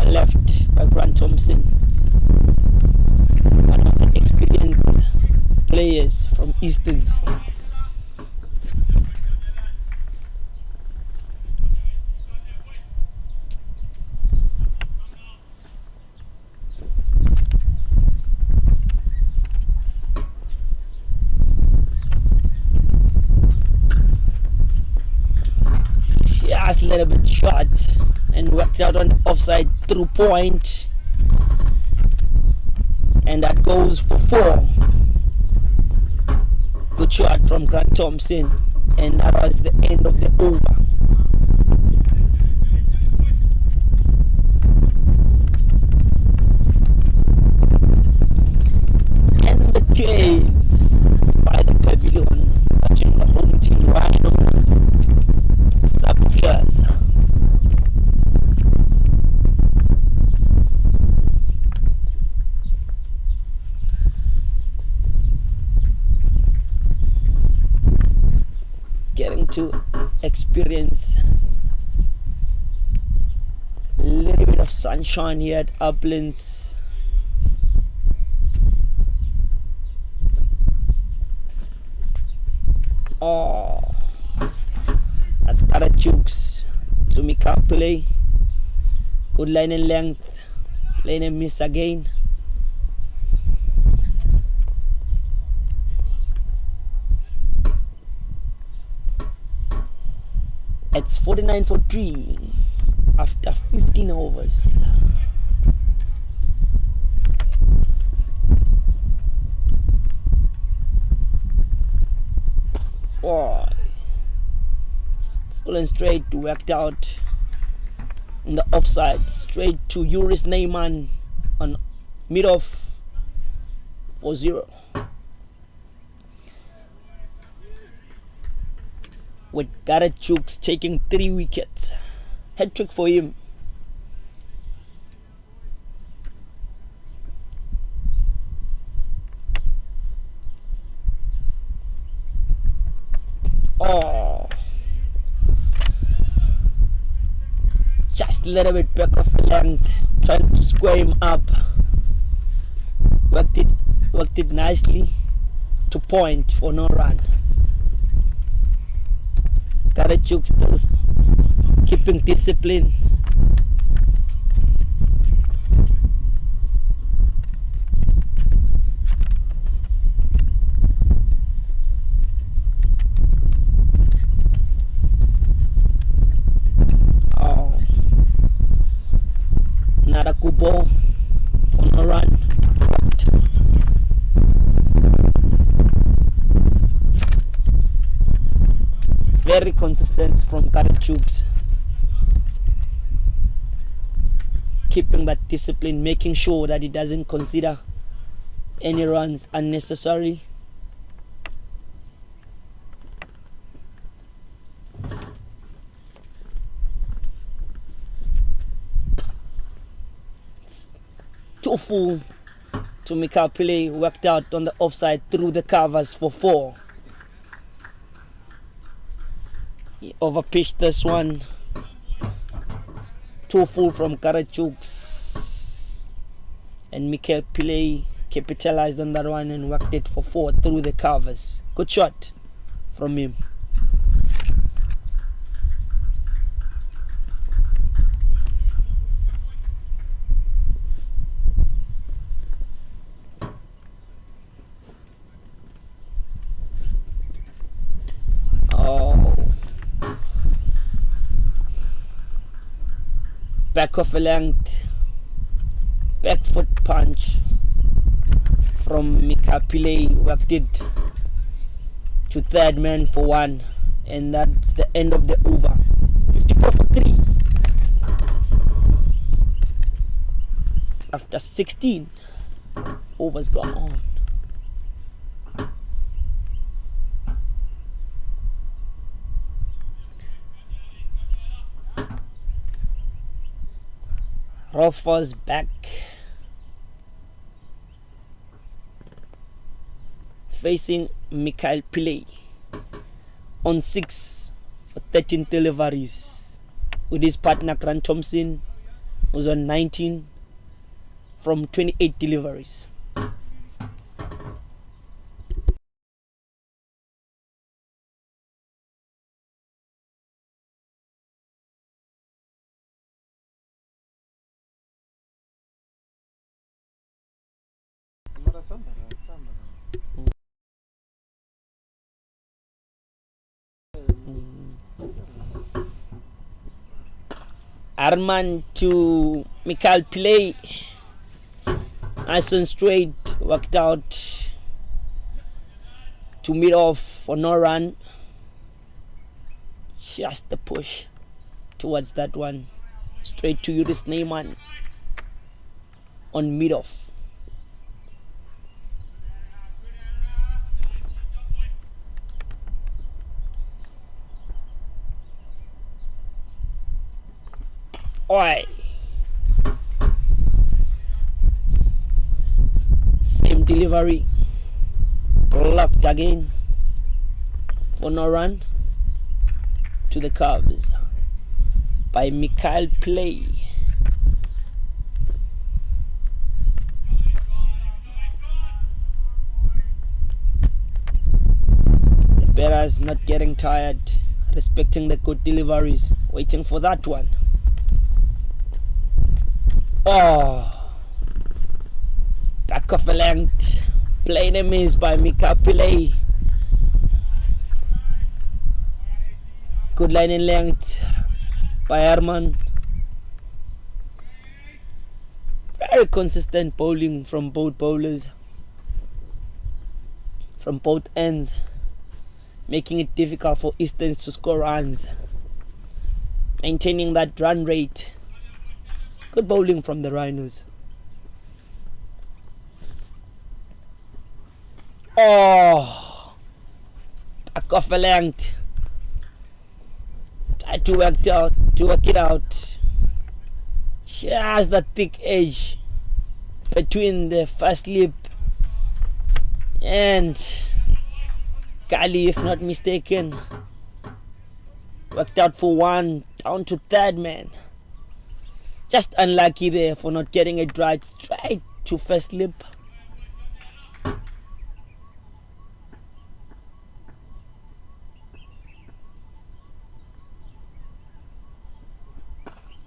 left by Grant Thompson. One of the experienced players from Easterns. Just a little bit short and worked out on the offside through point, and that goes for 4. Good shot from Grant Thompson, and that was the end of the over. And the case by the pavilion, watching the home team Rhinos saboteurs. Getting to experience a little bit of sunshine here at Uplands. Oh, that's Gareth Jukes to Mpumalanga. Good line and length. Lane and miss again. It's 49 for 3 after 15 overs. Oh, full and straight, worked out in the offside, straight to Yuris Neyman on mid-off for 0. With Gareth Jukes taking 3 wickets. Hat-trick for him. Oh, just a little bit back of length, trying to square him up. Worked it nicely to point for no run. Gareth Jukes still keeping discipline. Oh, not a good ball for no run. Very consistent from Gareth Jukes, keeping that discipline, making sure that he doesn't consider any runs unnecessary. Too full to Mpumalanga, worked out on the offside through the covers for 4. He overpitched this one. Too full from Gareth Jukes, and Mpumalanga capitalized on that one and worked it for 4 through the covers. Good shot from him. Back of a length, back foot punch from Mpumalanga, worked it to third man for 1, and that's the end of the over. 54 for 3 after 16 overs gone on. Rolfers back, facing Mpumalanga on 6 for 13 deliveries. with his partner Grant Thompson, who's on 19 from 28 deliveries. Arman to Mikael Play. Nice and straight, worked out to mid off for no run. Just the push towards that one. Straight to Yuris Neyman on mid off. Oi. Same delivery. Blocked again for no run to the Cubs by Mikael Play. The batter's not getting tired, respecting the good deliveries, waiting for that one. Oh, back of the length, plain a miss by Mikael Play. Good line in length by Arman. Very consistent bowling from both bowlers, from both ends, making it difficult for Easterns to score runs, maintaining that run rate. Good bowling from the Rhinos. Oh, back off the length. Try to work it out. Just the thick edge between the first lip and Kali, if not mistaken. Worked out for one, down to third man. Just unlucky there for not getting it right, straight to first lip.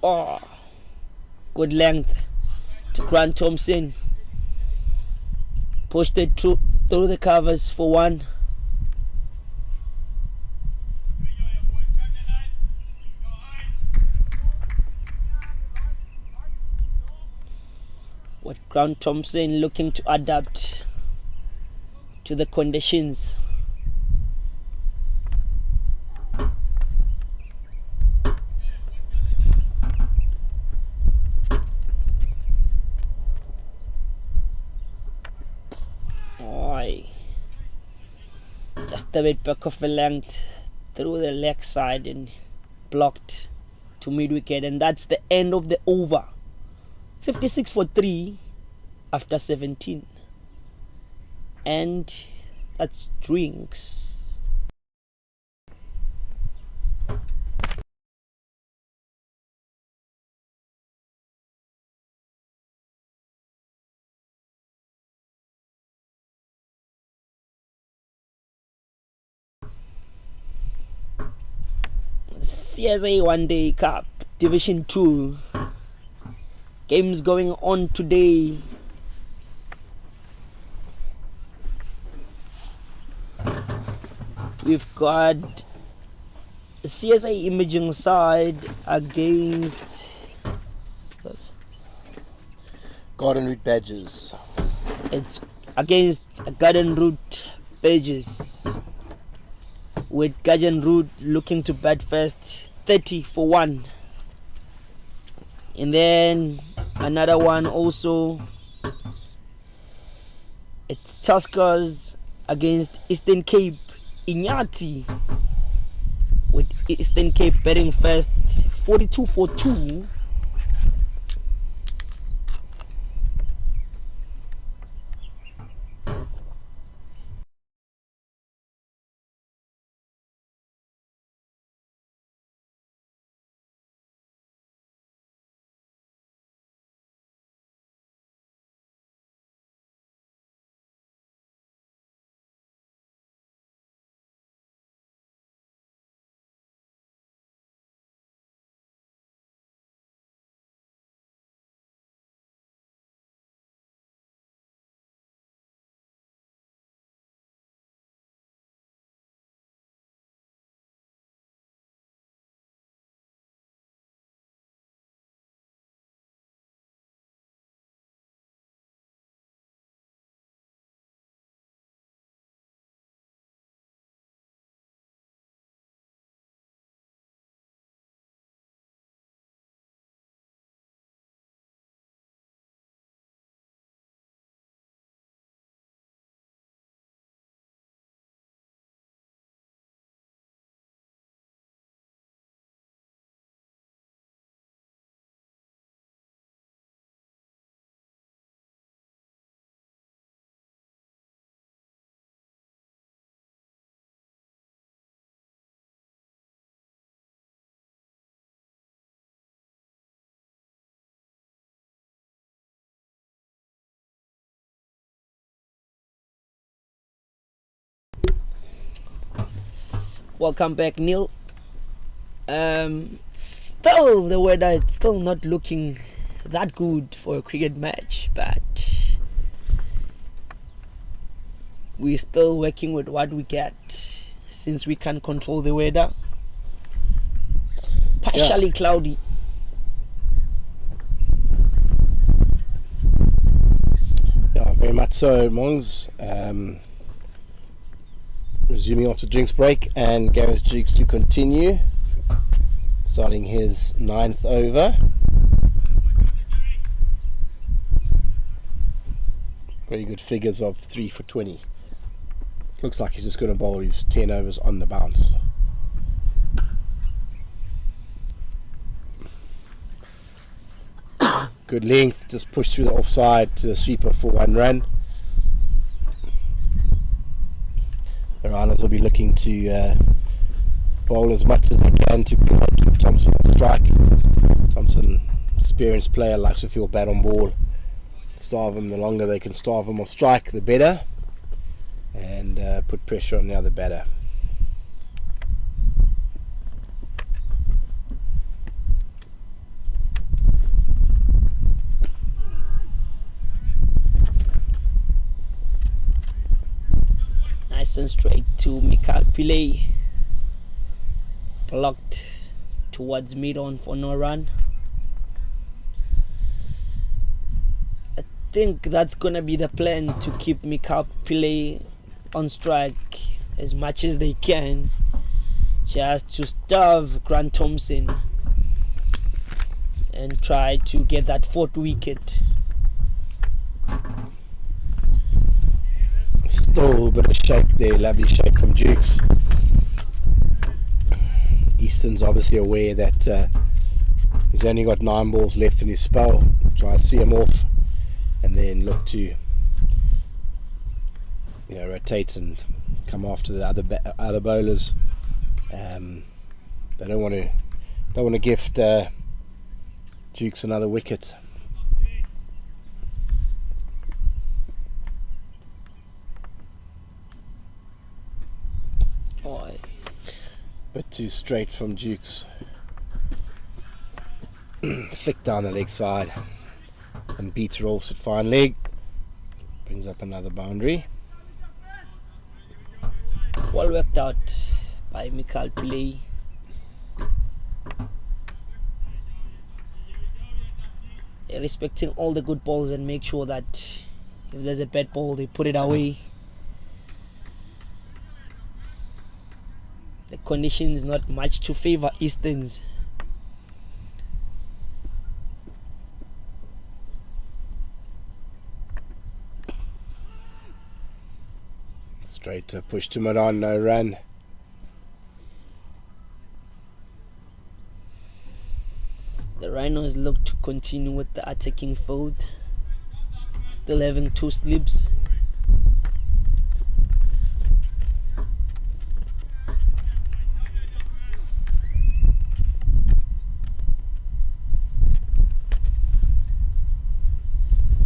Oh, good length to Grant Thompson. Pushed it through the covers for one. What Grant Thompson looking to adapt to the conditions. Just a bit back of the length through the leg side and blocked to mid wicket, and that's the end of the over. 56 for 3 after 17, and that's drinks. CSA One Day Cup Division 2 games going on today. We've got CSA Imaging side against Garden Route Badgers. It's against Garden Route Badgers, with Garden Route looking to bat first, 30 for 1. And then another one also, it's Tuskers against Eastern Cape Inyati, with Eastern Cape batting first, 42 for 2. Welcome back, Neil. Still the weather, it's still not looking that good for a cricket match, but we're still working with what we get since we can control the weather. Partially cloudy. Yeah, very much so, Mongs. Resuming after drinks break, and Gareth Jukes to continue, starting his 9th over. Very good figures of 3 for 20. Looks like he's just going to bowl his 10 overs on the bounce. Good length, just pushed through the offside to the sweeper for 1 run. The Rhinos will be looking to bowl as much as they can to keep Thompson on strike. Thompson, experienced player, likes to feel bad on ball. Starve him, the longer they can starve him off strike, the better. And put pressure on the other batter. Nice and straight to Mikhail Pillay. Blocked towards mid-on for no run. I think that's gonna be the plan, to keep Mikhail Pillay on strike as much as they can, just to starve Grant Thompson and try to get that 4th wicket. Still a bit of shape there, lovely shape from Jukes. Easton's obviously aware that he's only got 9 balls left in his spell. Try to see him off and then look to rotate and come after the other bowlers. They don't want to gift Jukes another wicket. Bit too straight from Jukes. Flick down the leg side and beats Rolfs at fine leg. Brings up another boundary. Well worked out by Mikhail Pillay. Respecting all the good balls and make sure that if there's a bad ball, they put it away. The conditions not much to favor Easterns. Straight to push to mid-on, no run. The Rhinos look to continue with the attacking field, still having 2 slips.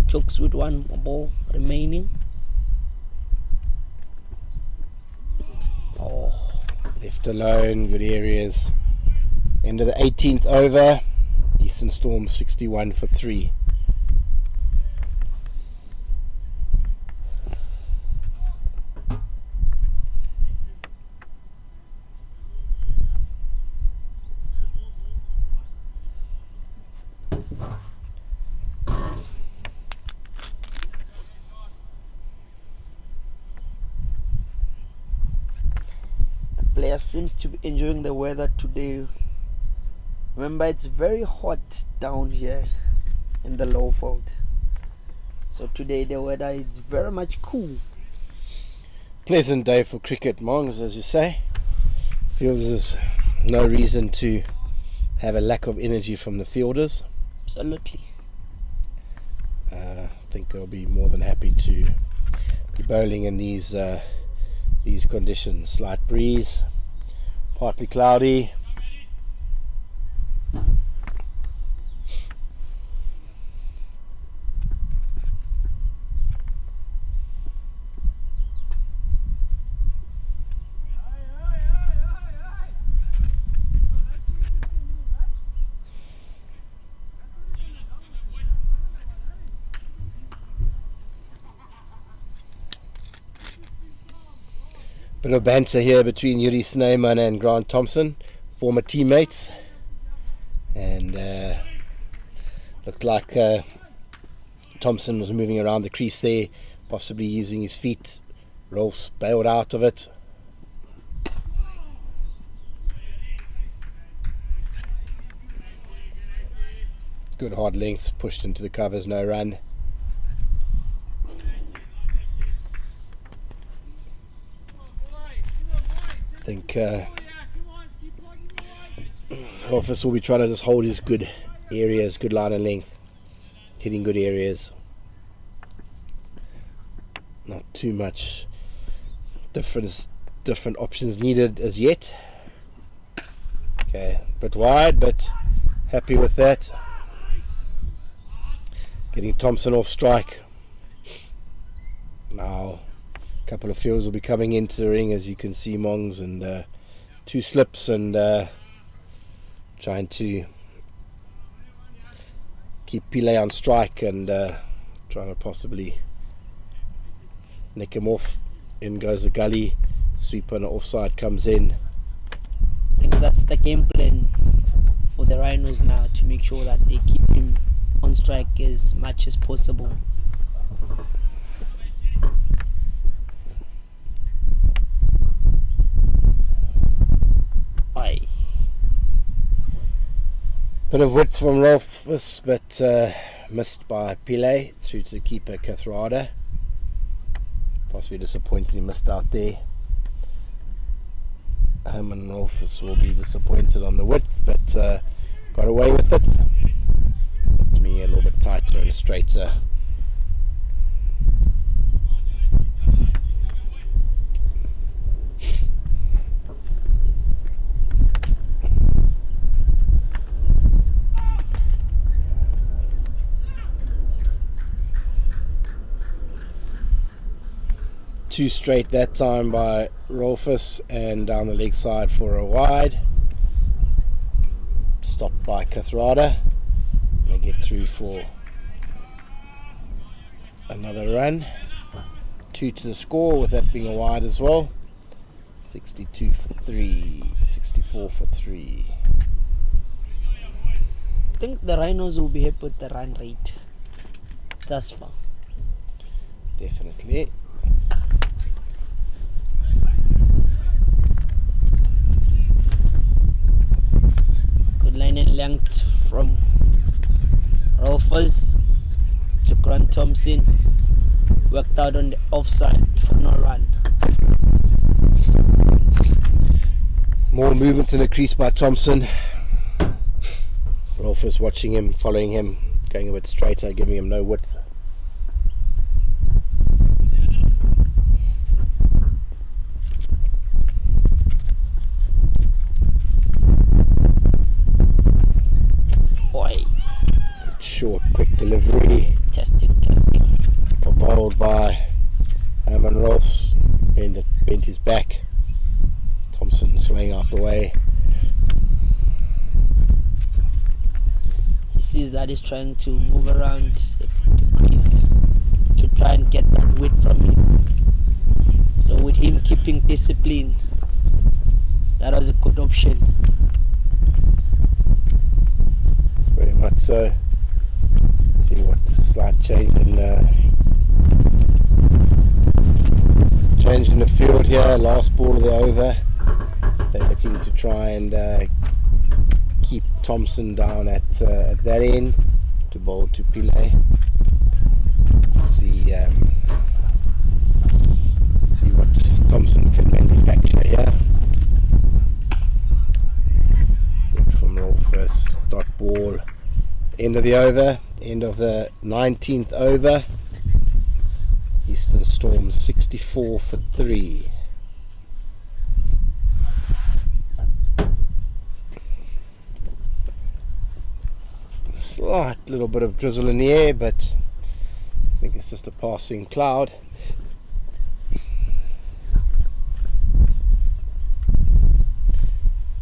Jukes with 1 ball remaining. Left alone, good areas. End of the 18th over. Eastern Storm 61 for 3. Player seems to be enjoying the weather today. Remember, it's very hot down here in the low field, so today the weather is very much cool. Pleasant day for cricket, Mongs, as you say. Feels there's no reason to have a lack of energy from the fielders. Absolutely. I think they'll be more than happy to be bowling in these conditions. Slight breeze, partly cloudy. Bit of banter here between Yuri Snyman and Grant Thompson, former teammates, and looked like Thompson was moving around the crease there, possibly using his feet. Rolfs bailed out of it. Good hard lengths, pushed into the covers, no run. I think Rolfs will be trying to just hold his good areas, good line and length, hitting good areas. Not too much different options needed as yet. Okay, a bit wide, but happy with that. Getting Thompson off strike. Now a couple of fields will be coming into the ring, as you can see, Mongs, and 2 slips, and trying to keep Pile on strike and trying to possibly nick him off. In goes the gully, sweep on the offside comes in. I think that's the game plan for the Rhinos now, to make sure that they keep him on strike as much as possible. Aye. Bit of width from Rolfs, but missed by Pile through to the keeper Kathrada. Possibly disappointed he missed out there. Herman Rolfs will be disappointed on the width, but got away with it. To me, a little bit tighter and straighter. Too straight that time by Rolfs, and down the leg side for a wide. Stopped by Kathrada. They get through for another run. 2 to the score, with that being a wide as well. 62 for 3, 64 for 3. I think the Rhinos will be happy with the run rate thus far. Definitely. Good line and length from Rolfs to Grant Thompson. Worked out on the offside for no run. More movement in the crease by Thompson. Rolfs watching him, following him, going a bit straighter, giving him no width. Short, quick delivery. Testing. Bowled by Herman Rolfs. Bent his back. Thompson swaying out the way. He sees that he's trying to move around the crease to try and get that width from him. So with him keeping discipline, that was a good option. Very much so. See what slight change in the field here. Last ball of the over. They're looking to try and keep Thompson down at that end to bowl to Pile. See what Thompson can manufacture here. From Rolfs, dot ball. End of the over, end of the 19th over. Eastern Storm 64 for 3. Slight little bit of drizzle in the air, but I think it's just a passing cloud.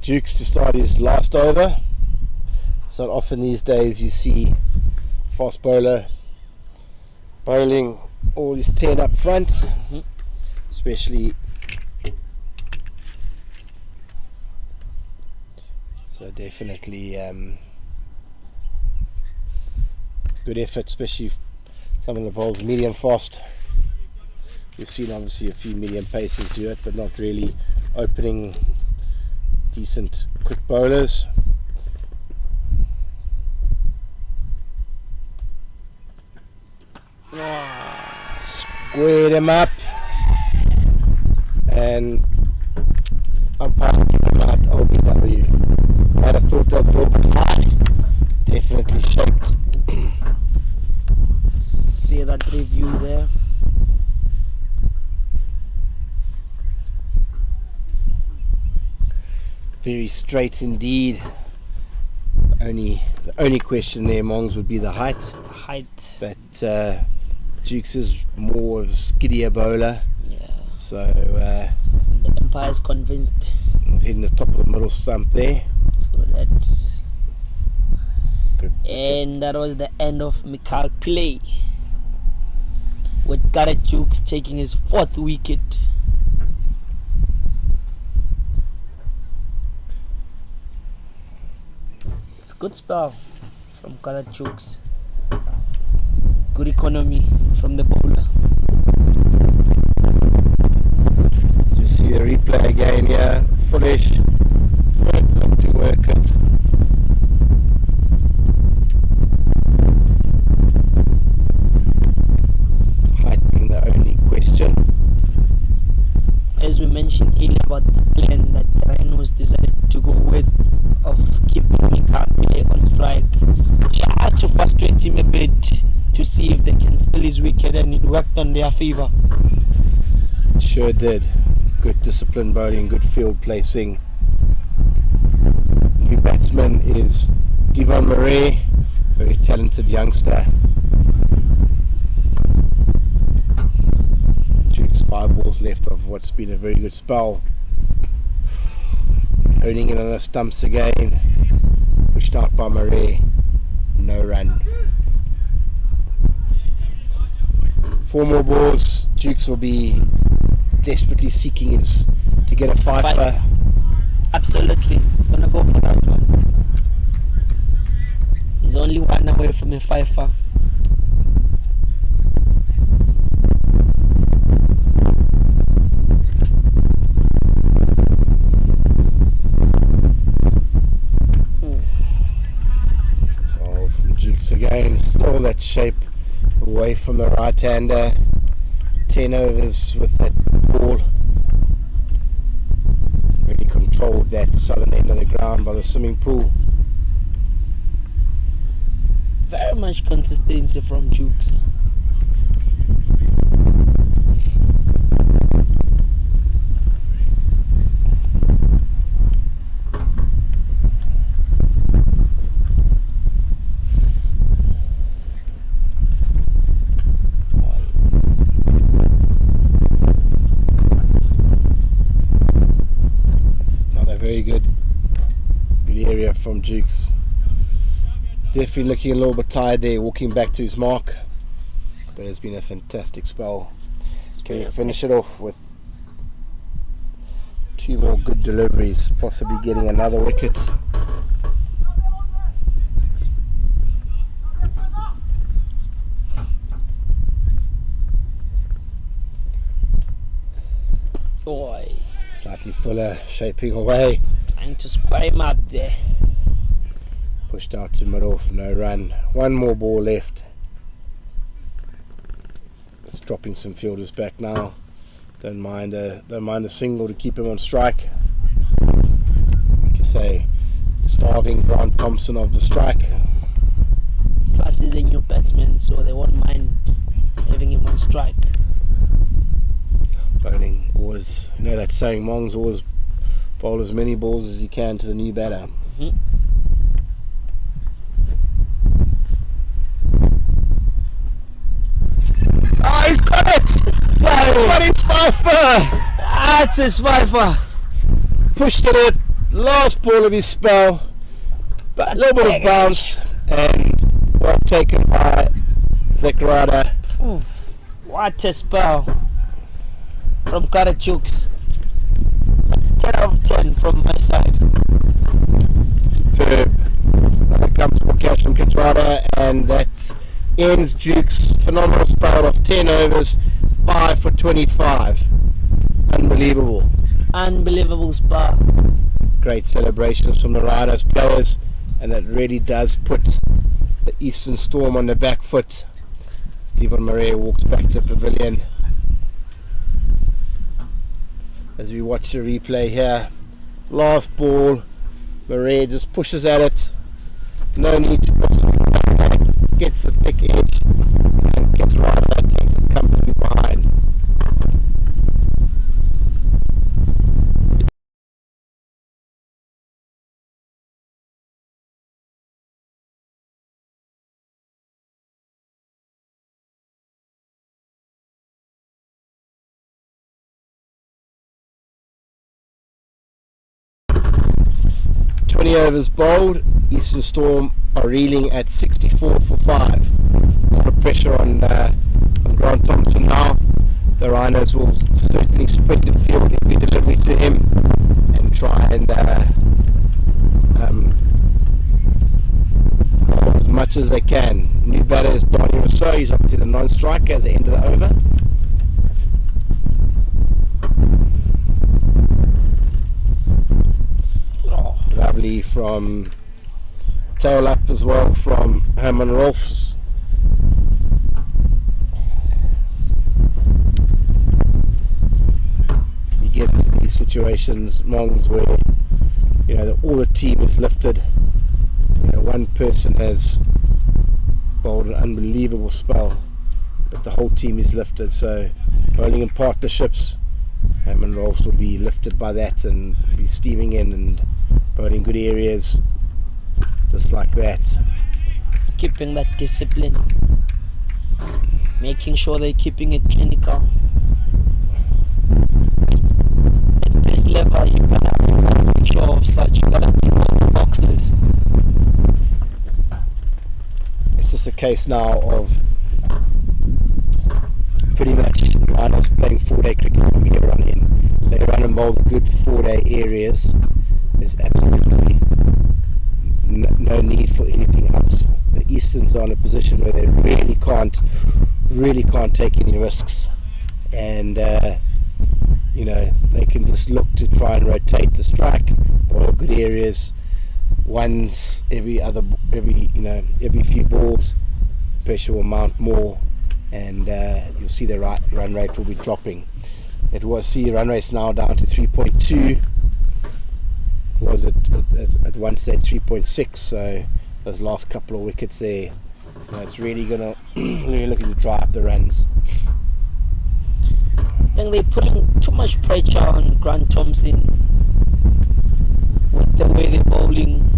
Jukes to start his last over. It's not often these days you see fast bowler bowling all his 10 up front, especially So definitely good effort, especially some of the bowls medium fast. We've seen obviously a few medium pacers do it, but not really opening decent quick bowlers. Squared him up, and umpire came out LBW. I'd have thought that was a little bit high. Definitely shaped. See that review there. Very straight indeed. The only question there, Mongs, would be the height. The height. But Jukes is more of a skiddier bowler. Yeah. So the umpire's convinced. he's hitting the top of the middle stump there. So that. Good. And that was the end of Mikal play, with Gareth Jukes taking his 4th wicket. It's a good spell from Gareth Jukes. Good economy from the bowler. So you see the replay again here. Foolish. Not to work it. Height being the only question. As we mentioned earlier about the plan that the Rhinos decided to go with, of keeping Mikal on strike, just to frustrate him a bit, to see if they can steal his wicket, and it worked on their favour. Sure did. Good disciplined bowling, good field placing. New batsman is Devon Murray, very talented youngster. Jukes 5 balls left of what's been a very good spell. Owning it on the stumps again. Pushed out by Murray. No run. 4 more balls. Jukes will be desperately seeking to get a fifer. Absolutely, he's gonna go for that one. He's only 1 away from a fifer. Oh, from Jukes again. Still that shape away from the right-hander. 10 overs with that ball. Really controlled that southern end of the ground by the swimming pool. Very much consistency from Jukes. Very good area from Jukes. Definitely looking a little bit tired there, walking back to his mark, but it's been a fantastic spell. Can you finish it off with 2 more good deliveries, possibly getting another wicket? Boy, Slightly fuller, shaping away. trying to square him up there. Pushed out to mid off, no run. 1 more ball left. It's dropping some fielders back now. Don't mind a single to keep him on strike. Like you say, starving Grant Thompson of the strike. Plus he's a new batsman, so they won't mind having him on strike. Bowling always, you know that saying, Mongs, always bowl as many balls as you can to the new batter. Mm-hmm. Oh, he's got it! He's got his fifer! That's his fifer. Pushed it in, last ball of his spell, but a little bit of bounce, and well taken by Zachariah. What a spell from Gareth Jukes. That's 10 out of 10 from my side. superb. Comes for Cashman Katrada, and that ends Jukes' phenomenal spell of 10 overs, 5 for 25. Unbelievable. Unbelievable spar. Great celebrations from the Rhinos players, and that really does put the Eastern Storm on the back foot. Stephen Murray walks back to pavilion as we watch the replay here. Last ball, Murray just pushes at it. No need to possibly that. Gets the thick edge and gets right out, takes it comfortably behind. Overs bowled. Eastern Storm are reeling at 64 for 5. A lot of pressure on Grant Thompson now. The Rhinos will certainly spread the field every delivery to him and try and bowl as much as they can. New batter is Donnie Rousseau. He's obviously the non-striker at the end of the over. Lovely from tail up as well from Herman Rolfs. You get into these situations, Mongs, where all the team is lifted. One person has bowled an unbelievable spell, but the whole team is lifted. So bowling in partnerships, Herman Rolfs will be lifted by that and be steaming in and bowling good areas just like that. Keeping that discipline, making sure they're keeping it clinical. At this level, you gotta make sure of such. You gotta tick all the boxes. It's just a case now of pretty much the Rhinos playing 4-day cricket from here on in. They run and bowl the good 4-day areas. There's absolutely no need for anything else. The Easterns are in a position where they really can't take any risks, and they can just look to try and rotate the strike or good areas once every few balls. Pressure will mount more, and you'll see the run rate will be dropping. The run rate's now down to 3.2. Was at one stage 3.6, so those last couple of wickets there, it's really looking to dry up the runs. I think they're putting too much pressure on Grant Thompson with the way they're bowling,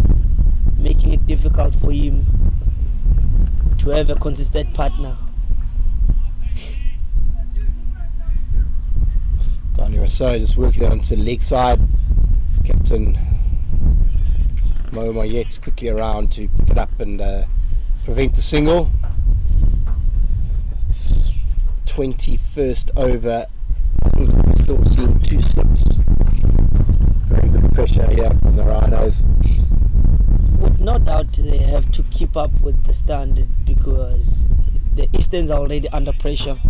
making it difficult for him to have a consistent partner. Donnie Rousseau just working onto the leg side. Captain Mo Mayet's quickly around to pick it up and prevent the single. It's 21st over. We're still seeing 2 slips. Very good pressure here from the Rhinos. With no doubt they have to keep up with the standard because the Easterns are already under pressure.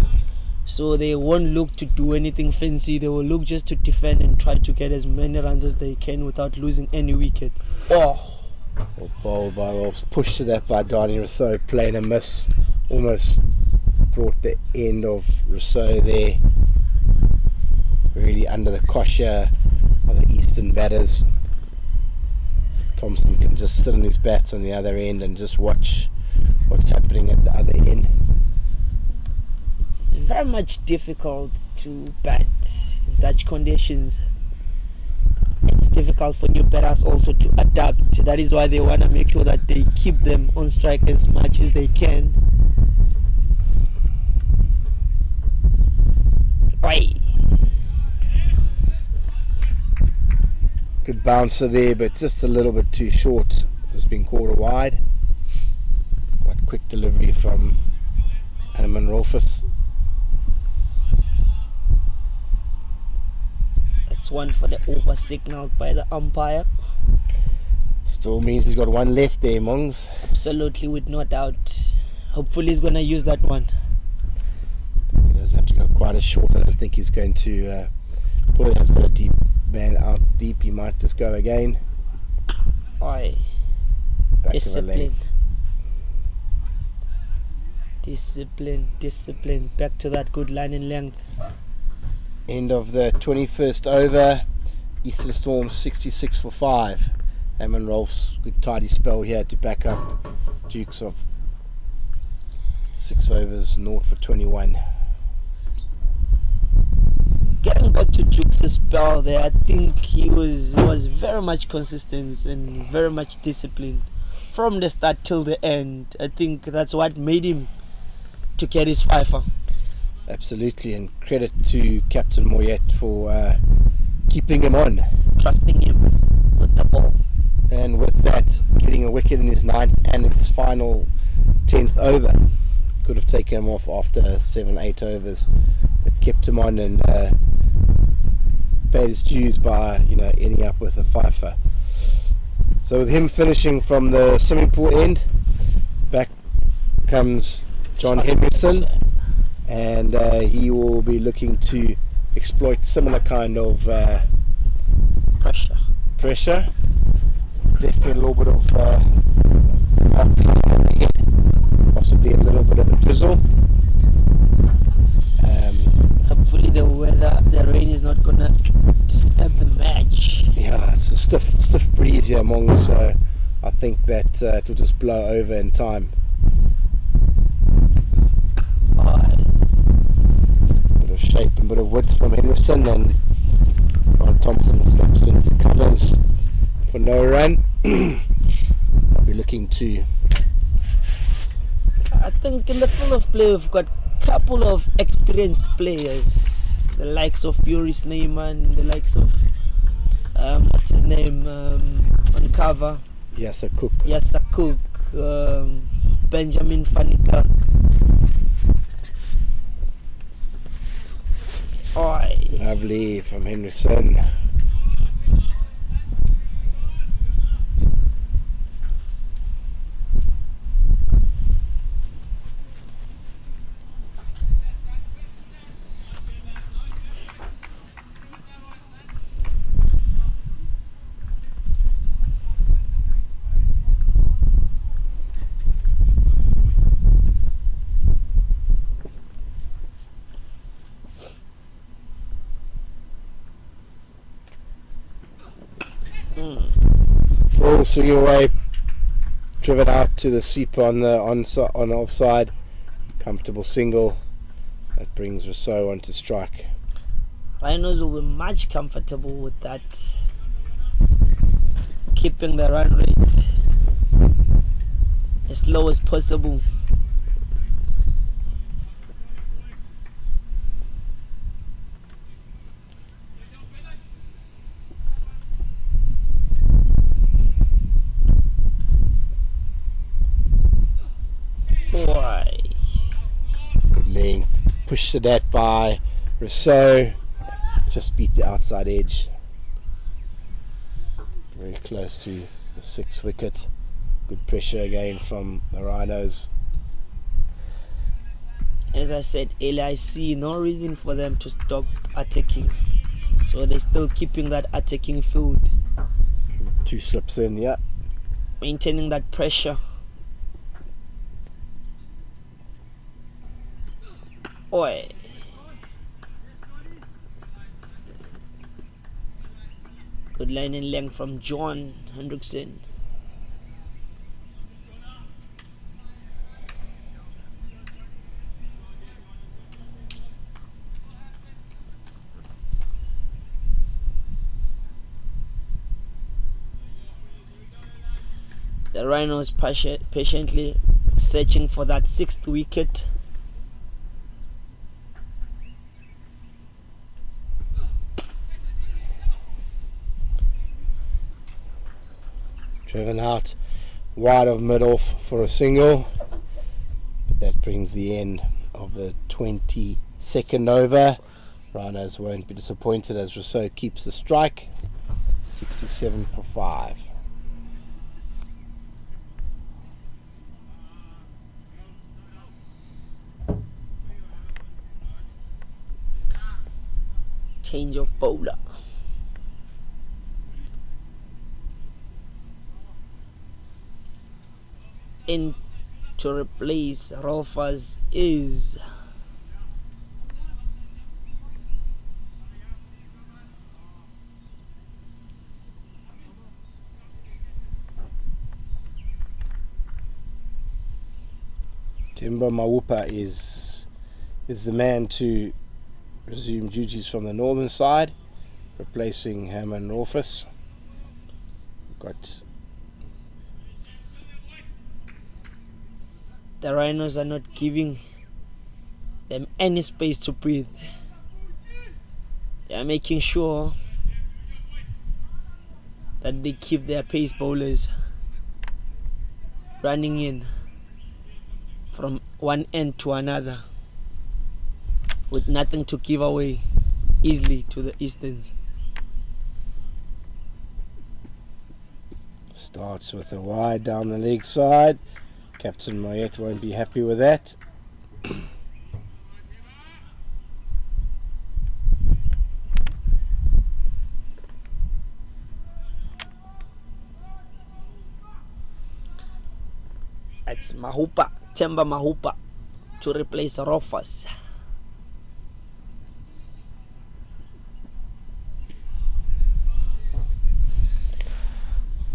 So they won't look to do anything fancy. They will look just to defend and try to get as many runs as they can without losing any wicket. Well bowled by Wolves, pushed to that by Donnie Rousseau, playing a miss. Almost brought the end of Rousseau there. Really under the kosher of the Eastern batters. Thompson can just sit on his bats on the other end and just watch what's happening at the other end. It's very much difficult to bat in such conditions. It's difficult for new batters also to adapt. That is why they want to make sure that they keep them on strike as much as they can. Right. Good bouncer there, but just a little bit too short. It's been caught wide. Quite quick delivery from Herman Rolfs. That's one for the over signaled by the umpire. Still means he's got one left there, Mongs. Absolutely, with no doubt. Hopefully he's going to use that one. He doesn't have to go quite as short. I don't think he's going to. Probably has got a deep man out deep. He might just go again. Oi. Back of the length. Discipline. Back to that good line in length. End of the 21st over. Eastern Storm 66 for 5. Eamon Rolf's good tidy spell here to back up Jukes of 6 overs, 0 for 21. Getting back to Jukes' spell there, I think he was very much consistent and very much disciplined from the start till the end. I think that's what made him to get his fifer. Absolutely, and credit to Captain Moyet for keeping him on. Trusting him with the ball. And with that, getting a wicket in his 9th and his final 10th over. Could have taken him off after 7-8 overs, but kept him on and paid his dues by ending up with a fifer. So with him finishing from the swimming pool end, back comes John Henderson, and he will be looking to exploit similar kind of pressure. Definitely a little bit of possibly a little bit of a drizzle. Hopefully the rain is not gonna disturb the match. Yeah, it's a stiff breeze here among, so I think that it will just blow over in time. Bit of shape and bit of width from Henderson, and Ron Thompson slaps it into covers for no run. I'll be looking to. I think in the field of play we've got a couple of experienced players, the likes of Fury Sneyman, the likes of what's his name on cover. Yasa Cook, Benjamin Fanika. Lovely from Henderson. Full swing away, driven out to the sweeper on the offside. Comfortable single that brings Rousseau onto strike. Rhinos will be much comfortable with that, keeping the run rate as low as possible. Good length, pushed to that by Rousseau, just beat the outside edge. Very close to the 6th wicket. Good pressure again from the Rhinos. As I said earlier, I see no reason for them to stop attacking, so they're still keeping that attacking field. 2 slips in, yeah. Maintaining that pressure. Oi. Good line in length from John Hendrickson. The Rhinos patiently searching for that 6th wicket. Driven out wide of mid-off for a single. But that brings the end of the 22nd over. Rhinos won't be disappointed as Rousseau keeps the strike. 67 for 5. Change of bowler. In to replace Rolfers is Timba Mawupa is the man to resume duties from the northern side, replacing Herman Rolfers. Got the Rhinos are not giving them any space to breathe. They are making sure that they keep their pace bowlers running in from one end to another with nothing to give away easily to the Easterns. starts with a wide down the leg side. Captain Mayet won't be happy with that. It's Mahupa, Temba Mahupa, to replace Rofas.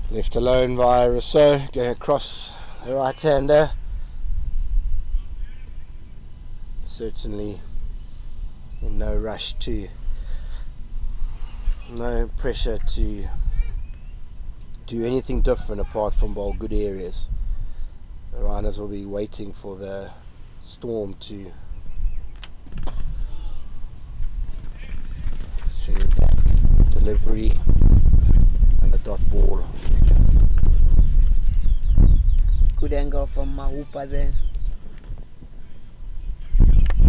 Left alone by Rousseau, going across the right-hander. Certainly in no rush to, no pressure to do anything different apart from bowl good areas. The Rhinos will be waiting for the Storm to swing it back, delivery, and the dot ball. Good angle from Mahupa there.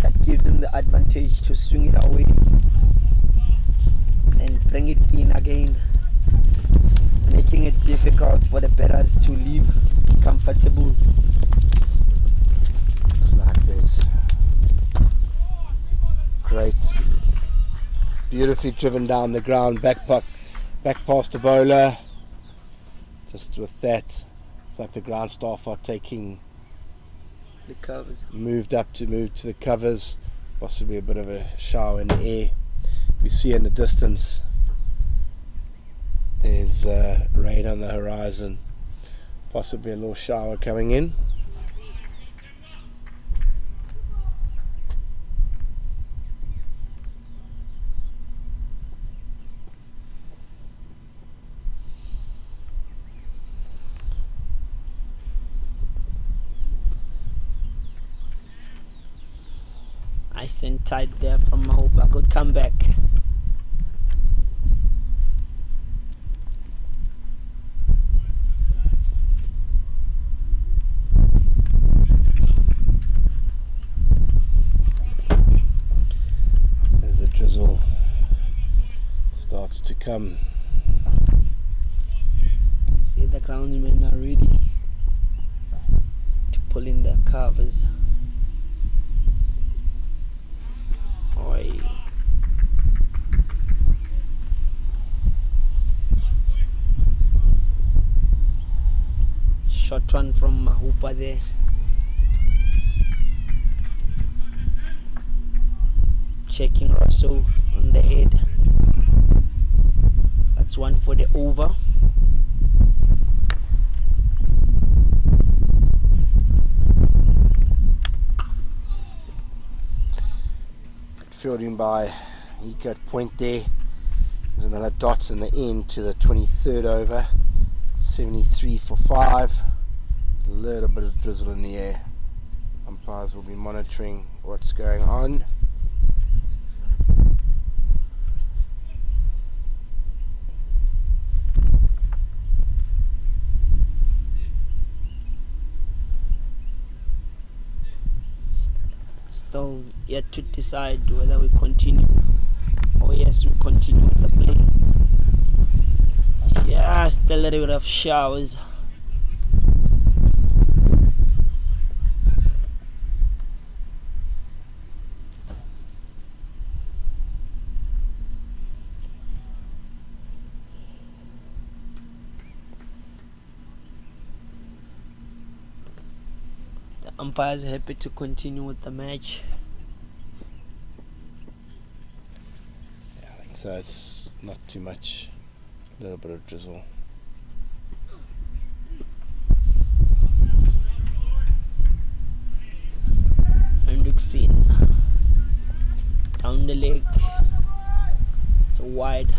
That gives him the advantage to swing it away and bring it in again, making it difficult for the batters to leave comfortable. Looks like there's great, beautifully driven down the ground, back past the bowler. Just with that, it's like the ground staff are taking The covers. move to the covers, possibly a bit of a shower in the air. We see in the distance there's rain on the horizon, possibly a little shower coming in. Nice and tight there from Mahupa. Good comeback. As the drizzle starts to come. See, the groundsmen are ready to pull in their covers. Oi. Short one from Mahupa there. Checking Russell on the head. That's one for the over. Fielding by Ika at point there. There's another dot in the end to the 23rd over. 73 for 5. A little bit of drizzle in the air. Umpires will be monitoring what's going on. Still yet to decide whether we continue. Oh yes, we continue with the play. Just a little bit of showers. umpires are happy to continue with the match. Yeah, I think so. It's not too much. A little bit of drizzle. Hendrickson down the leg. It's a wide.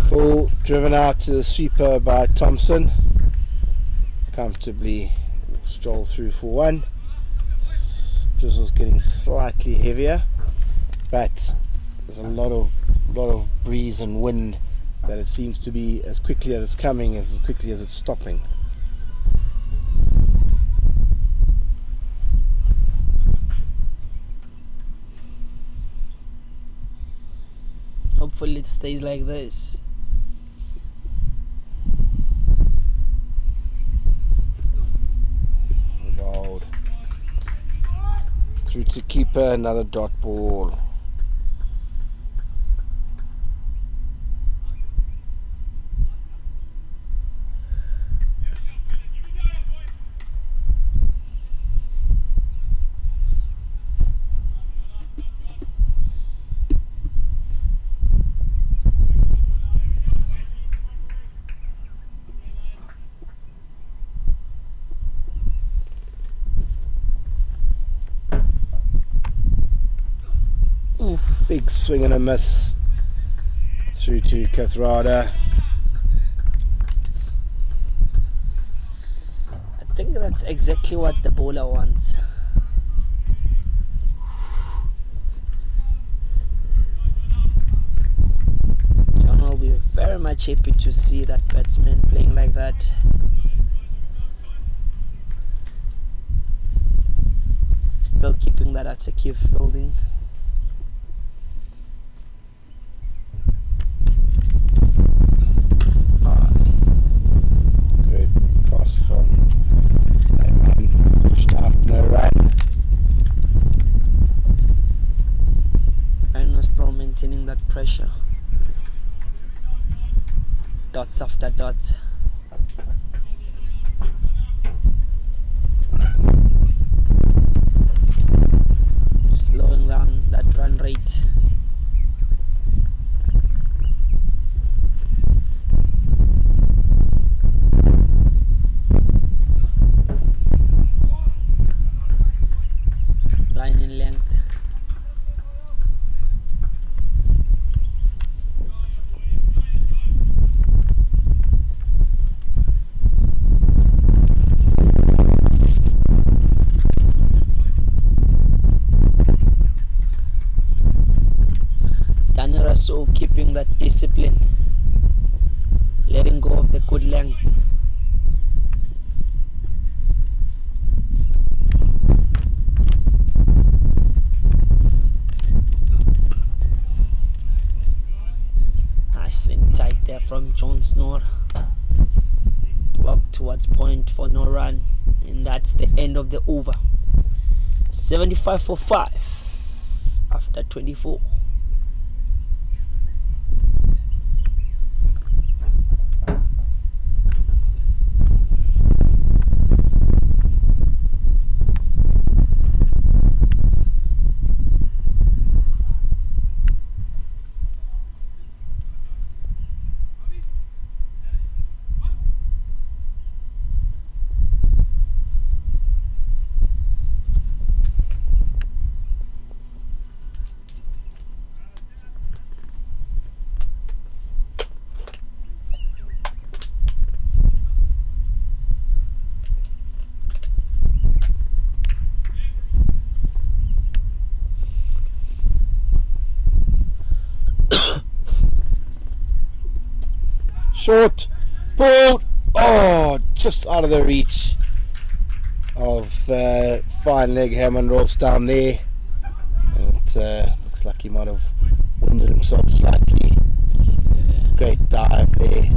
Full driven out to the sweeper by Thompson. Comfortably stroll through for one. Drizzle's getting slightly heavier, but there's a lot of breeze and wind that it seems to be as quickly as it's coming as quickly as it's stopping. Hopefully it stays like this. Bowled through to keeper, another dot ball. Big swing and a miss through to Kathrada. I think that's exactly what the bowler wants. John will be very much happy to see that batsman playing like that. Still keeping that attacking fielding. No run. Rhinos still maintaining that pressure. Dots after dots. Slowing down that run rate. Line in length. Daniel Russell keeping that discipline, letting go of the good length. Nice and tight there from John Snore. Walk towards point for no run, and that's the end of the over. 75 for 5 after 24. Short, pulled, oh, just out of the reach of fine leg Hammond rolls down there. And it looks like he might have winded himself slightly. Great dive there.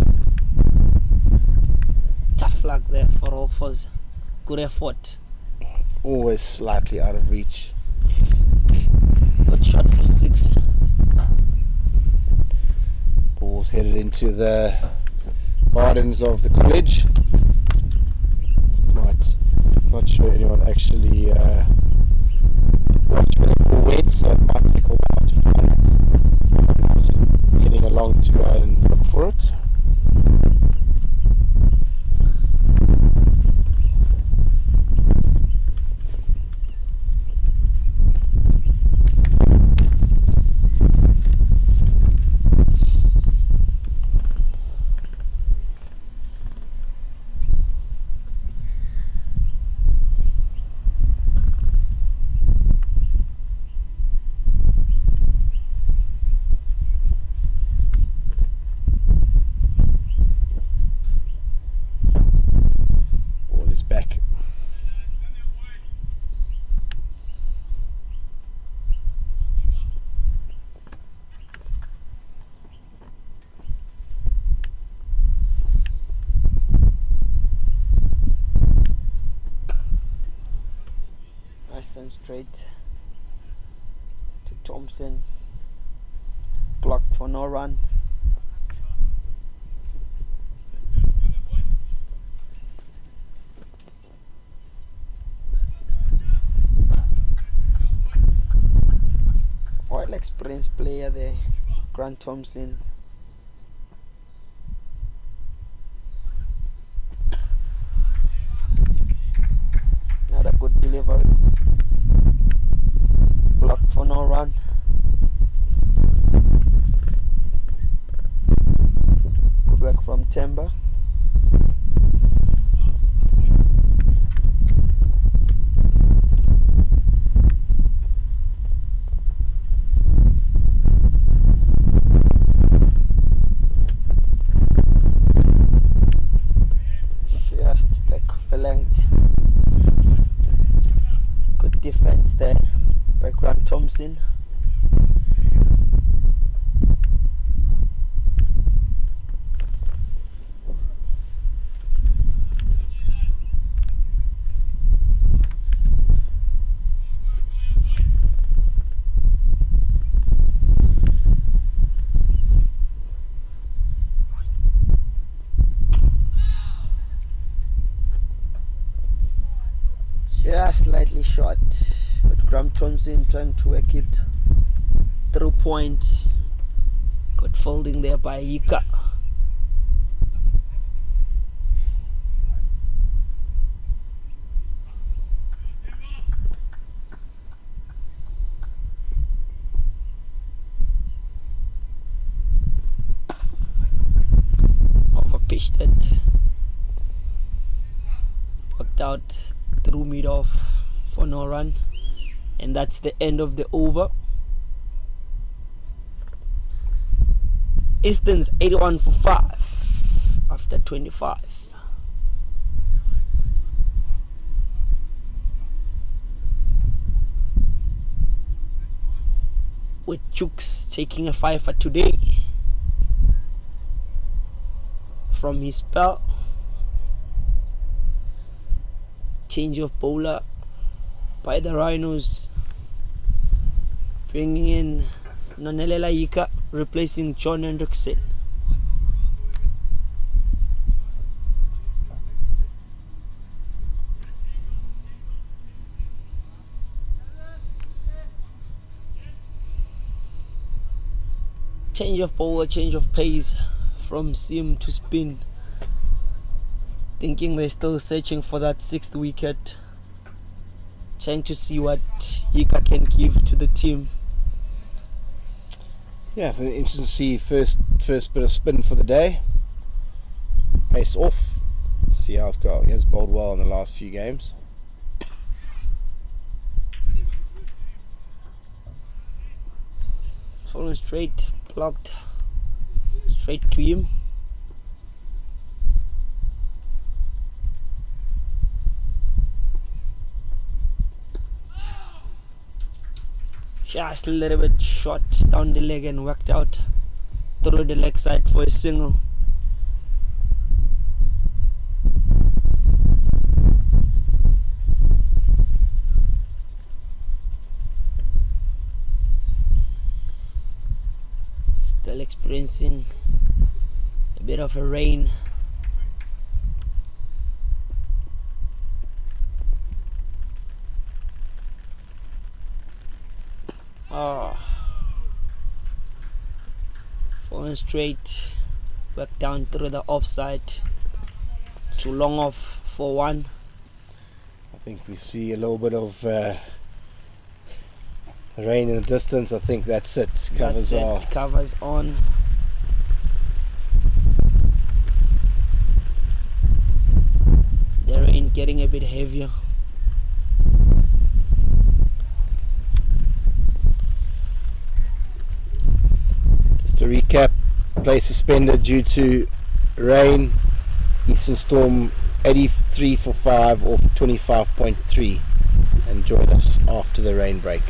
Tough luck there for Rolfos. Good effort. Always slightly out of reach. Good shot for 6. Ball's headed into the gardens of the college. Not sure anyone actually watched where the ball went, so it might take a while to find it. I was heading along to go and look for it. Back. Nice and straight to Thompson. Blocked for no run. Well experienced player there, Grant Thompson. Not a good delivery. Blocked for no run. Good work from Temba. Good defense there by Grant Thompson. Just slightly short, but Graham Thompson trying to work it through point. Good folding there by Yika. Overpitched it. Worked out. Threw mid off for no run, and that's the end of the over. Eastern's 81 for 5 after 25. With Jukes taking a 5 for today from his spell. Change of bowler by the Rhinos, bringing in Nonelela Yika, replacing John Hendrickson. Change of bowler, change of pace from seam to spin. Thinking they're still searching for that 6th wicket, trying to see what Yika can give to the team. Yeah, it's interesting to see first bit of spin for the day. Pace off. Let's see how it's going. He has bowled well in the last few games. Falling straight, blocked, straight to him. Just a little bit short down the leg and worked out through the leg side for a single. Still experiencing a bit of a rain. Falling straight back down through the offside. Too long off for one. I think we see a little bit of rain in the distance. I think that's it. Covers are. Covers on. The rain getting a bit heavier. Just to recap, play suspended due to rain. Eastern Storm 83 for 5 off 25.3, and join us after the rain break.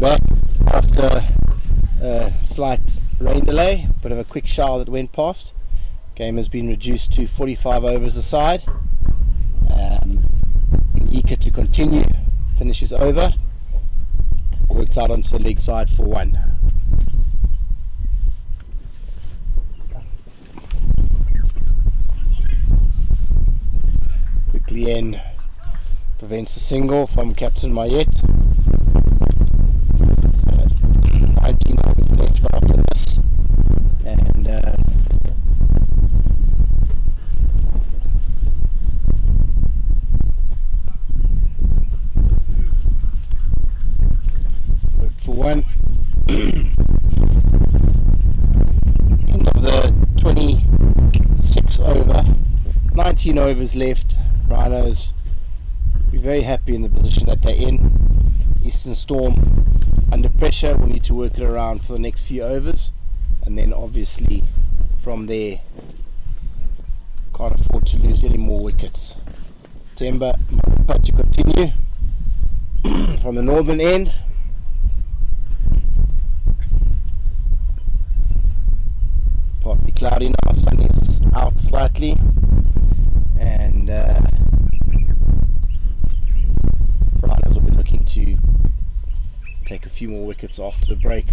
back after a slight rain delay, bit of a quick shower that went past. Game has been reduced to 45 overs aside. Eager to continue, finishes over, worked out onto the leg side for 1. Quickly in, prevents a single from Captain Mayet. So 19 overs left after this, and worked for 1. End of the 26 over, 19 overs left. Rhinos be very happy in the position that they're in. Eastern Storm under pressure, will need to work it around for the next few overs, and then obviously from there can't afford to lose any more wickets. Temba to continue from the northern end. Partly cloudy now, sun is out slightly, and Rhinos will be looking to take a few more wickets after the break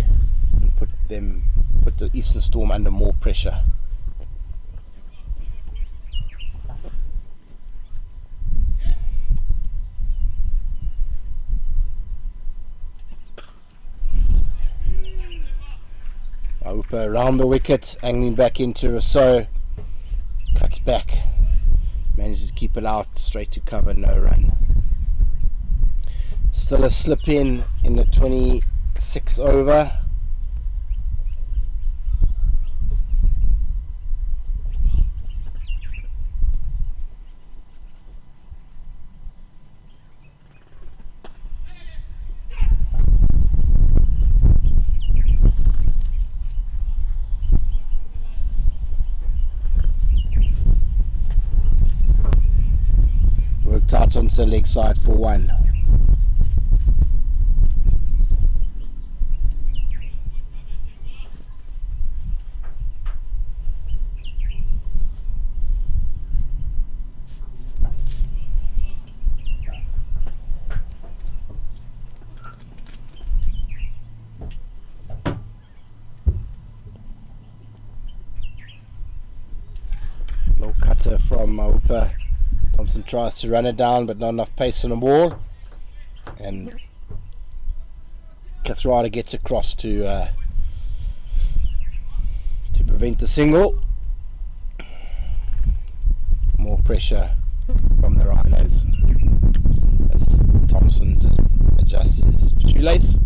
and put the Eastern Storm under more pressure. Aupa around the wicket, angling back into Rousseau, cuts back, manages to keep it out, straight to cover, no run. Still a slip in the 26 over. Worked out onto the leg side for 1. Low cutter from Aupa. Thompson tries to run it down, but not enough pace on the ball, and Kathrada gets across to prevent the single. More pressure from the Rhinos as Thompson just adjusts his shoelace.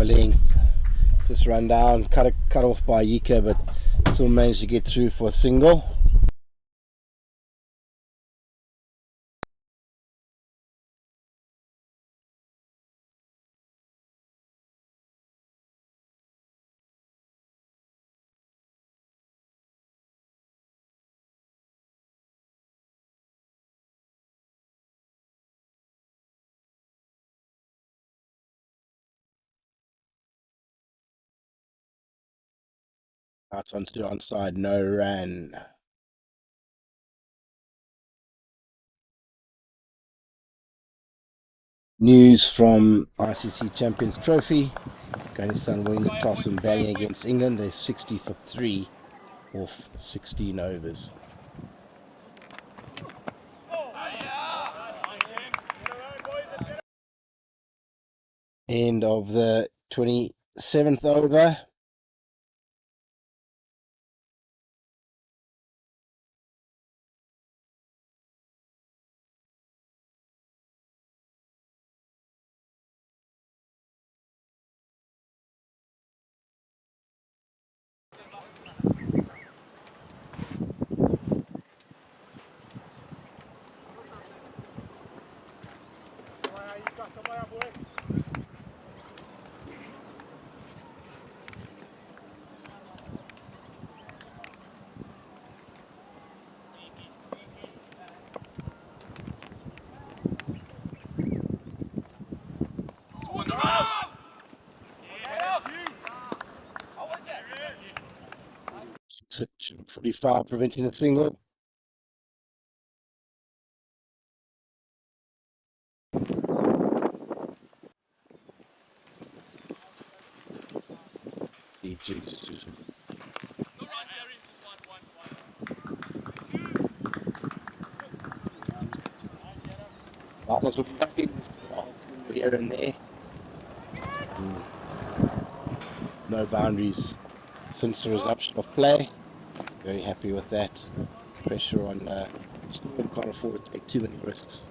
Length, just run down, cut off by Yika, but still managed to get through for a single. Out onto the onside, no ran. News from ICC Champions Trophy. Afghanistan winning the toss and batting against England. They're 60 for 3 off 16 overs. End of the 27th over. 45 preventing a single. Jukes. Rhinos will be happy with here and there. No boundaries since the resumption of play. Very happy with that. Pressure on Storm, can't afford to take too many risks.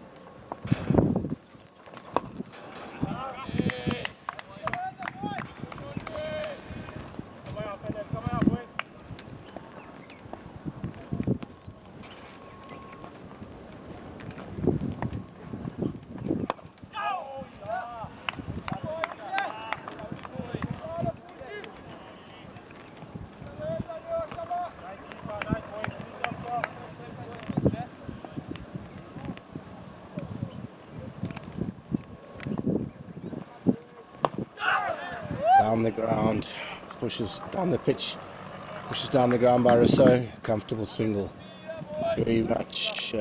Down the ground, pushes down the pitch, pushes down the ground by Rousseau, comfortable single. Very much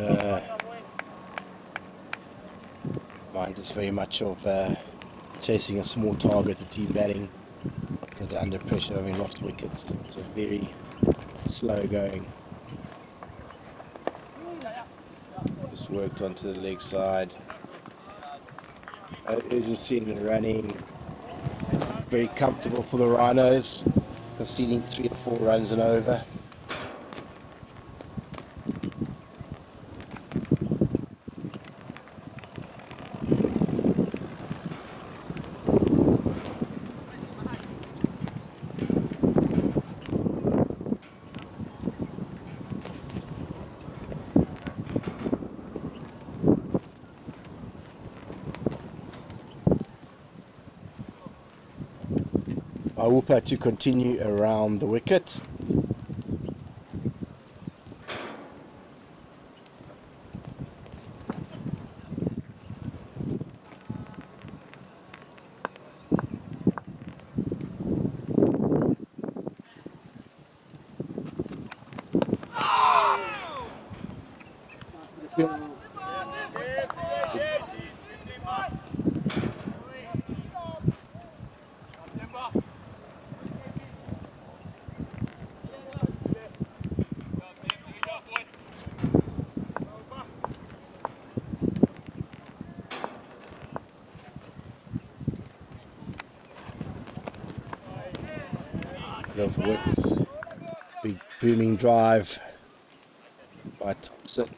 mind is very much of chasing a small target, the team batting, because they're under pressure, having lost wickets. It's a very slow going. Just worked onto the leg side. Urgency in the running. Very comfortable for the Rhinos, conceding 3 or 4 runs and over. Mpumalanga to continue around the wicket. Of width, big booming drive by Thompson,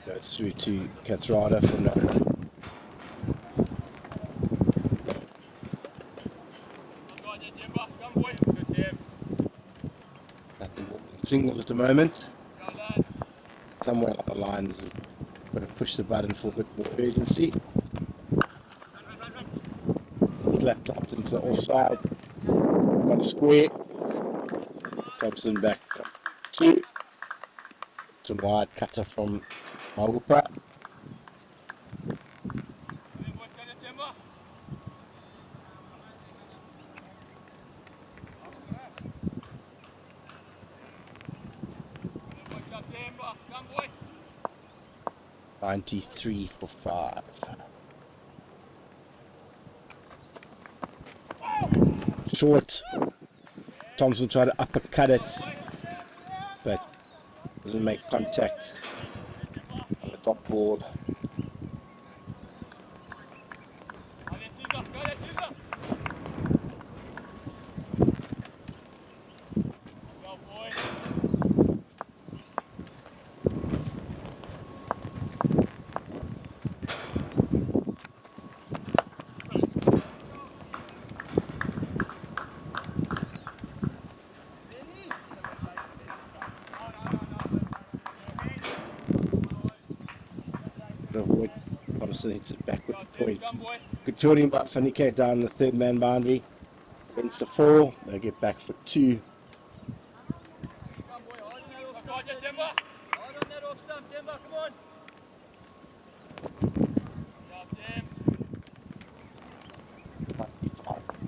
goes through to Kathrada for no run. Nothing more than singles at the moment. Somewhere along the lines, got to push the button for a bit more urgency. Slapped up into the offside. One square. Thompson back 2. It's a wide cutter from Mpumalanga. .93 for 5. Short. Thompson tried to uppercut it, but doesn't make contact on the top board. Thompson hits it backward point. Good fielding by Fanike down the 3rd man boundary. Wins the 4. They get back for 2.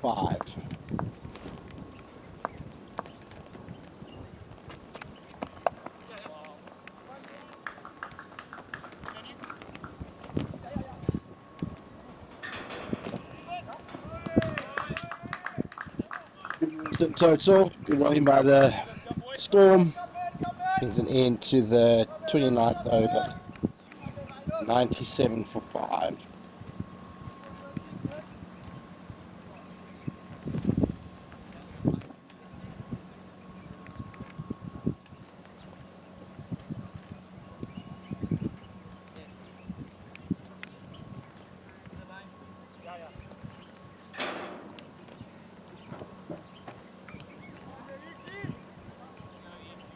Five. In total, running by the Storm, brings an end to the 29th over, 97 for 5.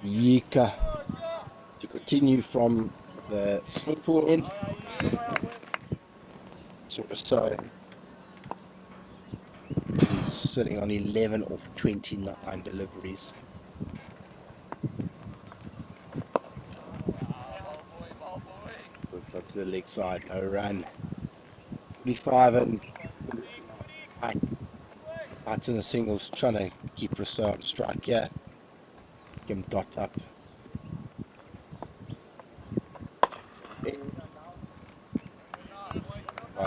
Yika to continue from the swimming pool in. So he's sitting on 11 of 29 deliveries. Moved up to the leg side, no run. 45 and height in the singles, trying to keep Rousseau on strike. Yeah, get him dot up.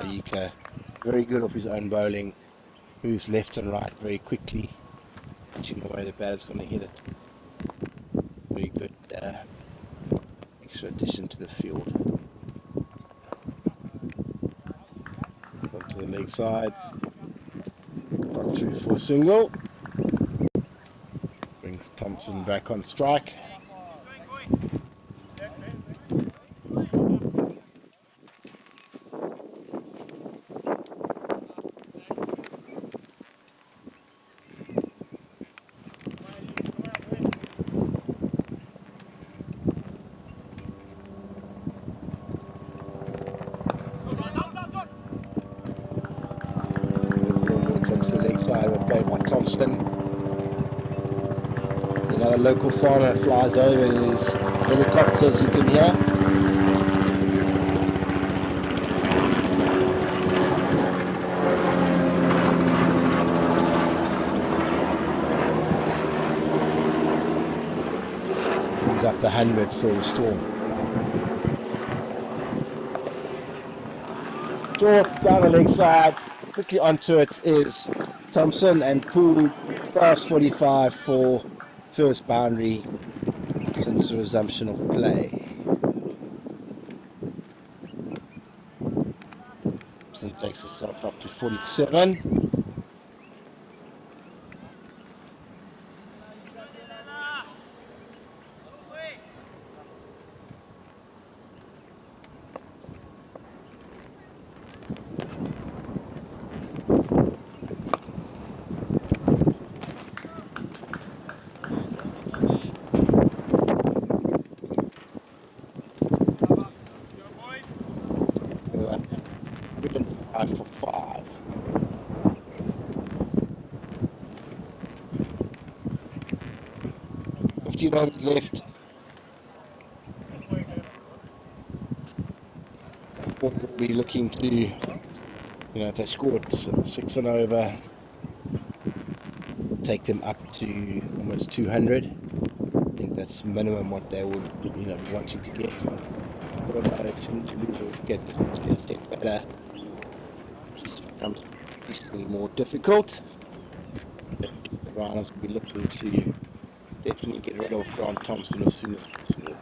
Yika, very good off his own bowling. Moves left and right very quickly, watching the way the batter's going to hit it. Very good extra addition to the field. Up to the leg side, got through for a single. Brings Thompson back on strike. Played by Thompson. Another local farmer flies over in his helicopter, as you can hear. Brings up the 100 for the Storm. Short down the leg side, quickly onto it is Thompson, and Poole fast 45 for first boundary since the resumption of play. Thompson takes himself up to 47. For 5. Overs left. We'll be looking to, if they scored 6 and over, we'll take them up to almost 200. I think that's minimum what they would, be wanting to get. To lose or get a step better. It becomes increasingly more difficult. The Rhinos will be looking to definitely get rid of Grant Thompson as soon as possible.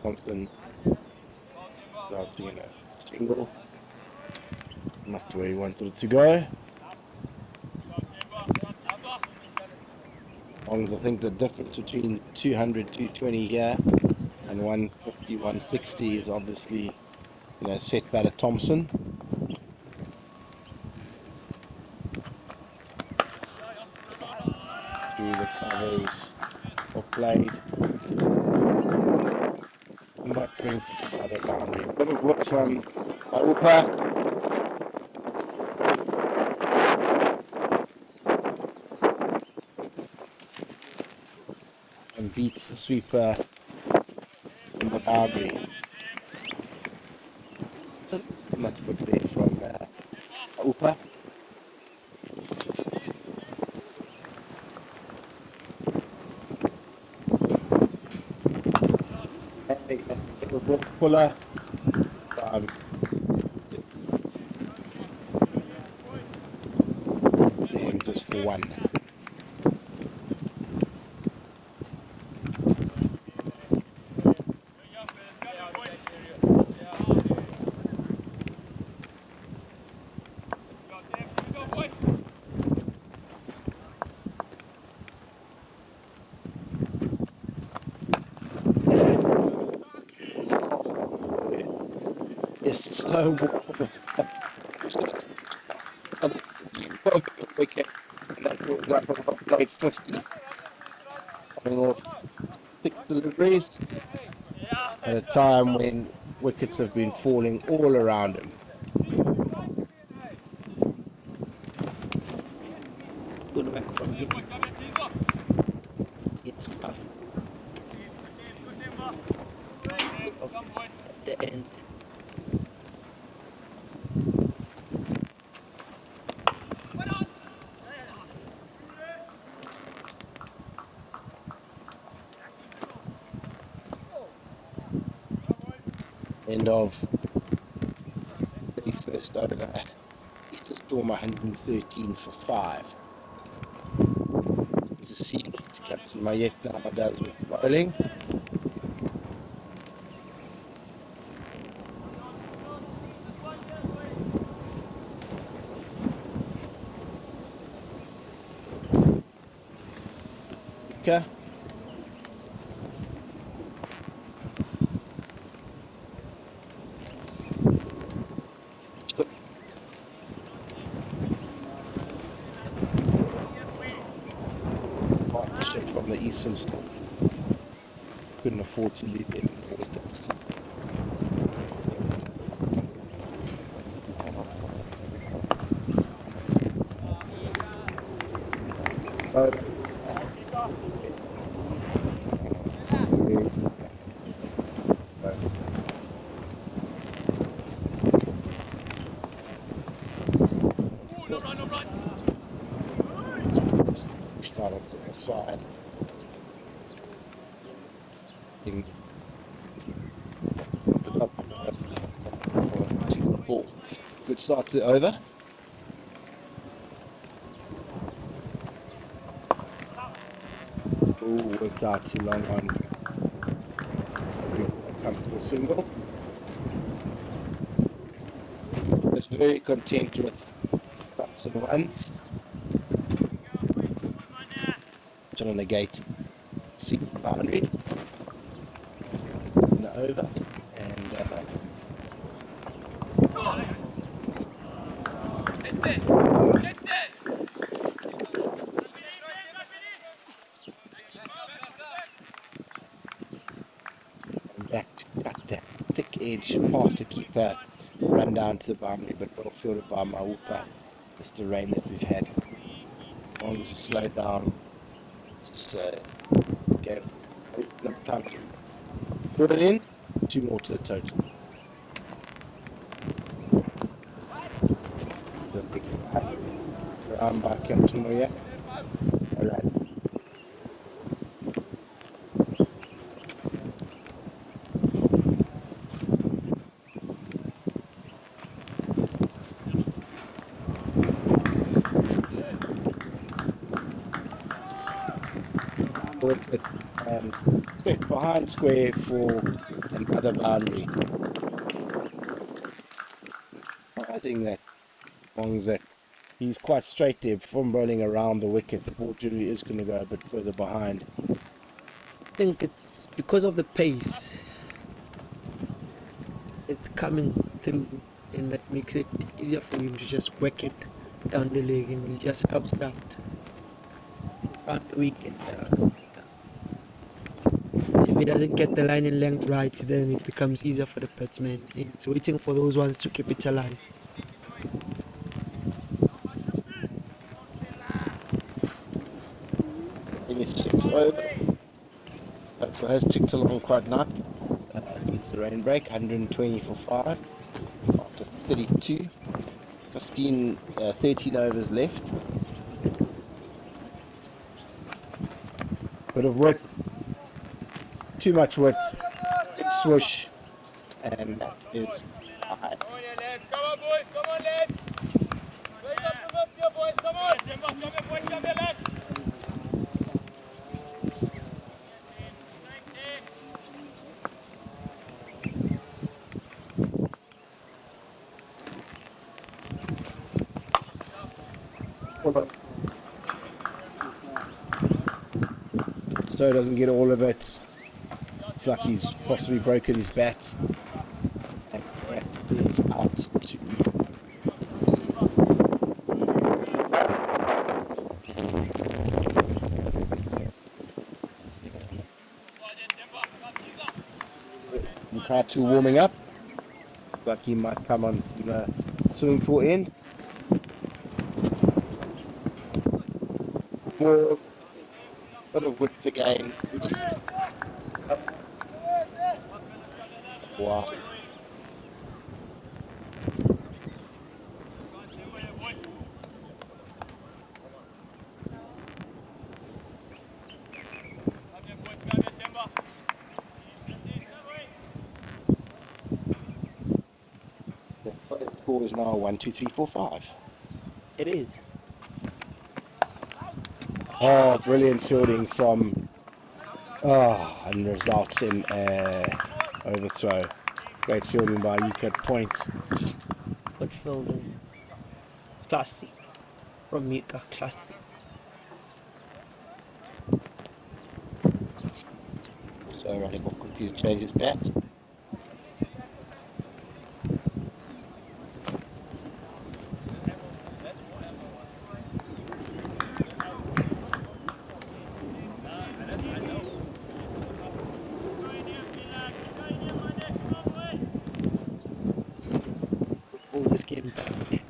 Thompson, single, not where he wanted it to go. Long as I think the difference between 200, 220 here and 150, 160 is obviously, set batter Thompson. Through the covers of played. Might bring the other boundary. Bit of work from Upa. beats the sweeper in the boundary. Too much good there from Upa. It was Fuller. Just for one. Yes, slow wicket. And that was up about play 50. Coming off 6 deliveries at a time when wickets have been falling all around him. Good work from him. It's tough. At the end. End of the first over. It's a Storm 113 for 5. There's a series. Captain Mayek now does with bowling. Okay. Partnership from the Eastern Storm. Couldn't afford to leave any wickets. Start on the side. Good start to the over. Ooh, worked out too long on a comfortable single. Just very content with bats and ones. Trying to negate single boundary. And over. And back to cut that thick edge past the keeper, run down to the boundary, but well fielded by Maupa. It's the rain that we've had. Long to slow down. Just get enough time to put it in. 2 more to the total. The big flag. Around by Captain Moya. Alright. Straight behind square for another boundary. I think that Wong's that he's quite straight there from rolling around the wicket. The ball generally is going to go a bit further behind. I think it's because of the pace. It's coming through, and that makes it easier for him to just whack it down the leg, and he just helps that around the wicket. If he doesn't get the line and length right, then it becomes easier for the batsman. It's waiting for those ones to capitalize. It's 6 over. Total has ticked along quite nice since the rain break. 120 for 5 after 32. 13 overs left. Bit of width, too much width, big swoosh, and that is 5. Come on, yeah, lads. Come on, boys. Come on, lads. Move up here, boys. Come on. Come here, boys. Come here, lads. So doesn't get all of it. It's like he's possibly broken his bat. And that is out to Mkatu warming up. Like he might come on the swimming pool end. More bit of width again. Just wow. The score is now 1, 2, 3, 4, 5. It is. Oh, brilliant fielding from and results in overthrow. Great fielding by Yuka at point. Good fielding. Classy. From Mika, classy. So running off computer changes bat. All this game back.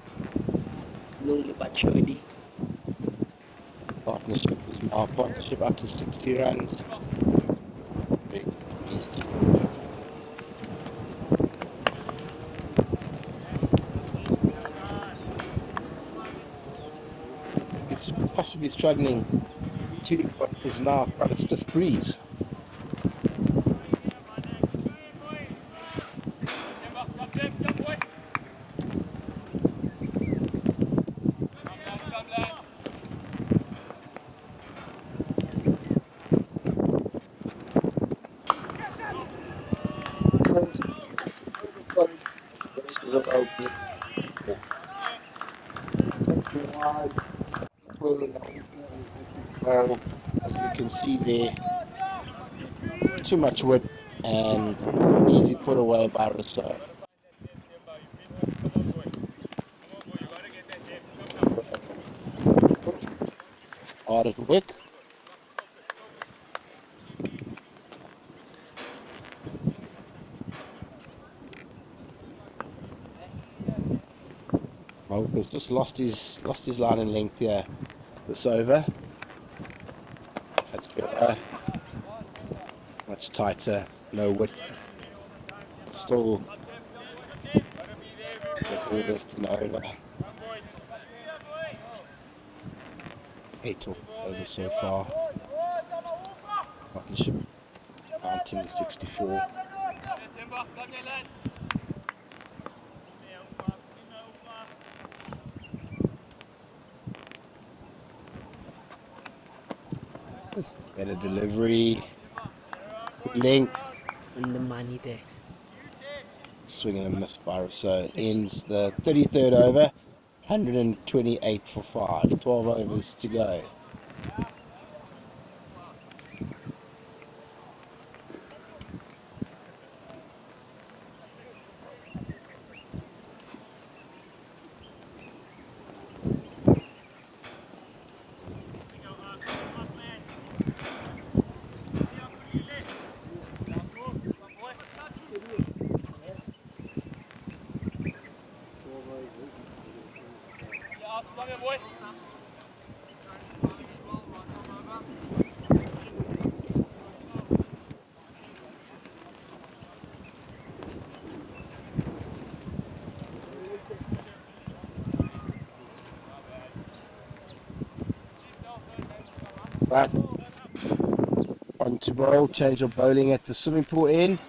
Slowly but surely. Partnership is now partnership up to 60 runs. Big easy. It's possibly struggling to what is now quite a stiff breeze. Well, as we can see there, too much width and easy put away by Rousseau. Hard at work. Well, he's just lost his line in length here. This over. That's better. Much tighter, no width. Still with all left and over. 8 off over so far. Partnership counting 64. Better delivery, good length, And the money there. swing and a miss by Rousseau. Ends the 33rd over, 128 for 5, 12 overs to go. Right. On to bowl, change of bowling at the swimming pool end.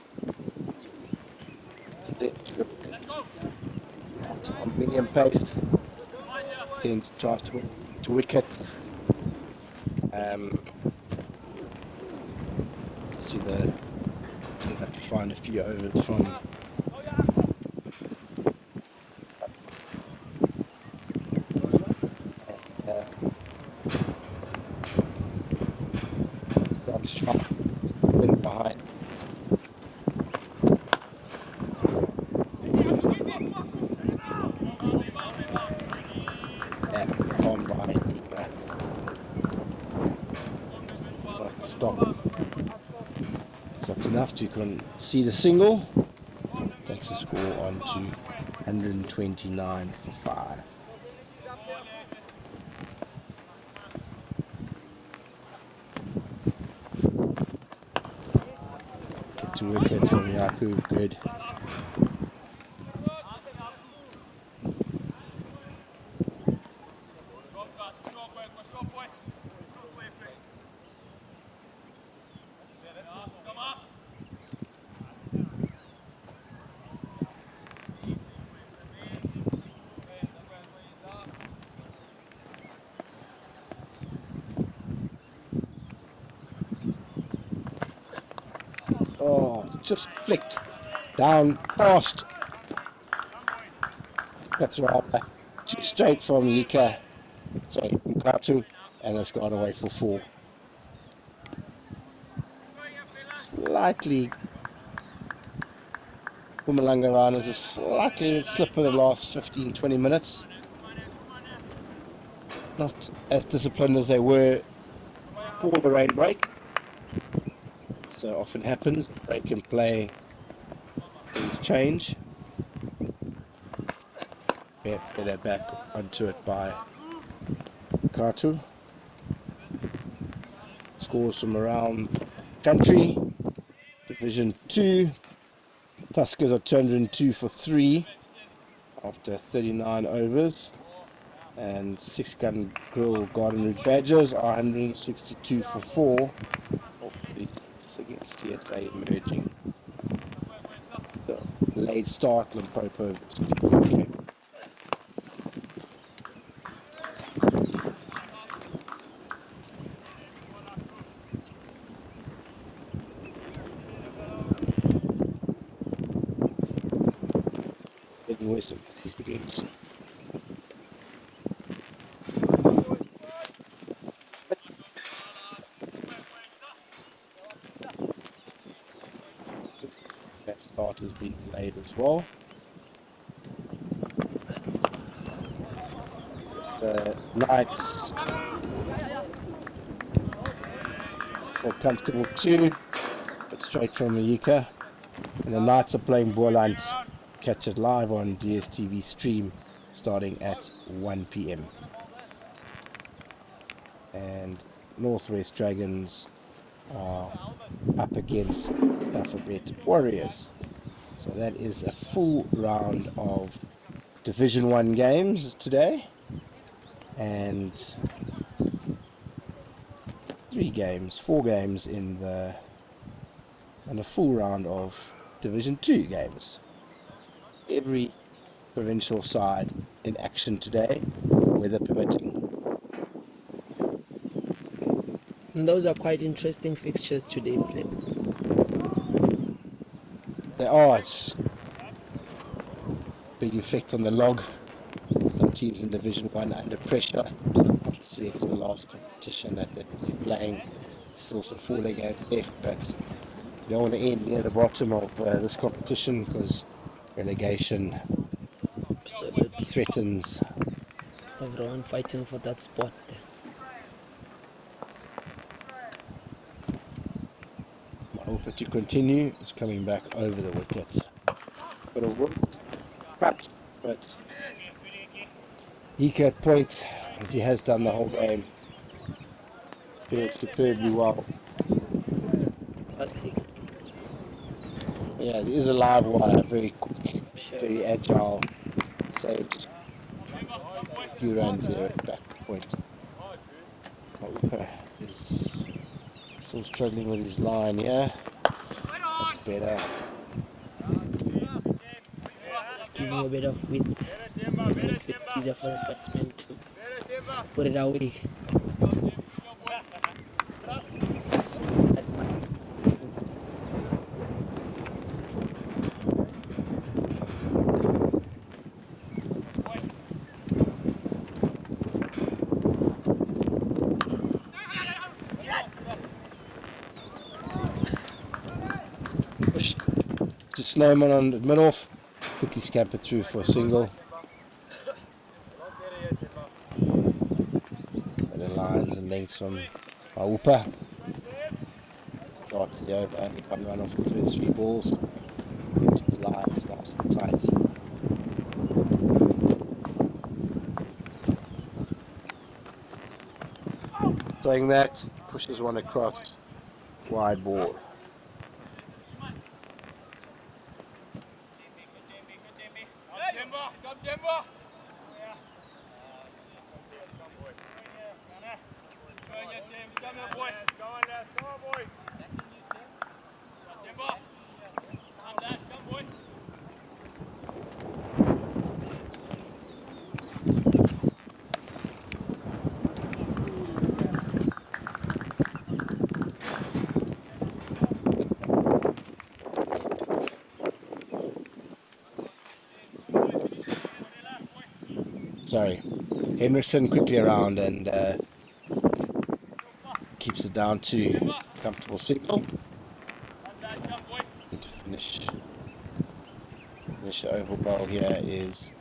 On medium pace. Tends tries to wicket. See the have to find a few overs from starts sharp wind behind. On by stop. It's not enough to concede a single. Takes the score on to 129 for 5. Get to wicket from Yaku, good. Oh, it's just flicked down past. That's right. Straight from Yika. Sorry, Mkatu, and it's gone away for 4. Slightly, Mpumalanga Rhinos a slightly slip in the last 15-20 minutes. Not as disciplined as they were for the rain break. So often happens, break and play, things change. Better back onto it by Mkatu. Scores from around country. Division 2. Tuskers are 202 for 3 after 39 overs. And 6-gun grill Garden Route Badgers are 162 for 4 of 36 against CSA emerging. The late start Limpopo versus Wisdom is the gates. That start has been delayed as well. The Knights are comfortable too, but straight from Yika. And the Knights are playing ball hunt. Catch it live on DSTV stream starting at 1 PM. And Northwest Dragons are up against Alphabet Warriors. So that is a full round of Division 1 games today. And 4 games in and a full round of Division 2 games. Every provincial side in action today, weather permitting. And those are quite interesting fixtures today, Flip. They are. It's big effect on the log. Some teams in Division 1 under pressure. So obviously it's the last competition that they're playing. There's still some 4-leg games left, but you don't want to end near the bottom of this competition because relegation Absolutely. threatens. Everyone fighting for that spot there. I hope that you continue. It's coming back over the wicket. Bit of work, but Ika at point, as he has done the whole game, fields superbly well. Fantastic. Yeah, he is a live wire, very quick, Sure. very agile. So just a few runs there at back point. is still struggling with his line, yeah? That's better. Just giving a bit of width. Makes it easier for the batsman to put it away. That might Push to Snowman on the mid-off. Quickly scamper through for a single. Better lines and lengths from Maupa. Starts the over, only one run off the first 3 balls. His line is nice and tight. Saying that, pushes one across, wide ball. Sorry, Henderson quickly around and keeps it down to comfortable single. Need to finish the oval bowl here is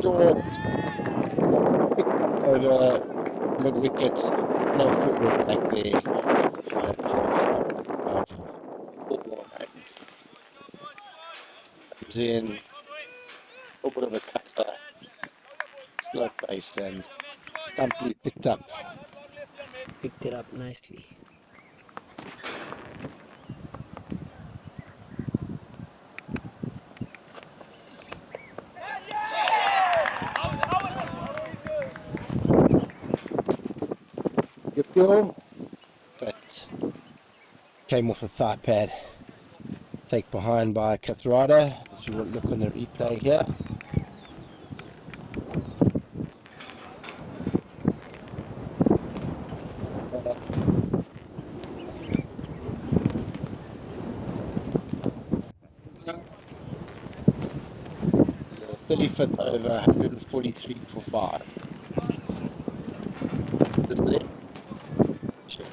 short, picked up over mid-wicket, no footwork back there. Comes in, a little bit of a cutter, slow pace, and comfortably picked picked it up nicely. Good goal, but came off a thigh pad. Take behind by Kathrada, as you will look on the replay here. The 35th over, 143 for 5. Is there? Sure.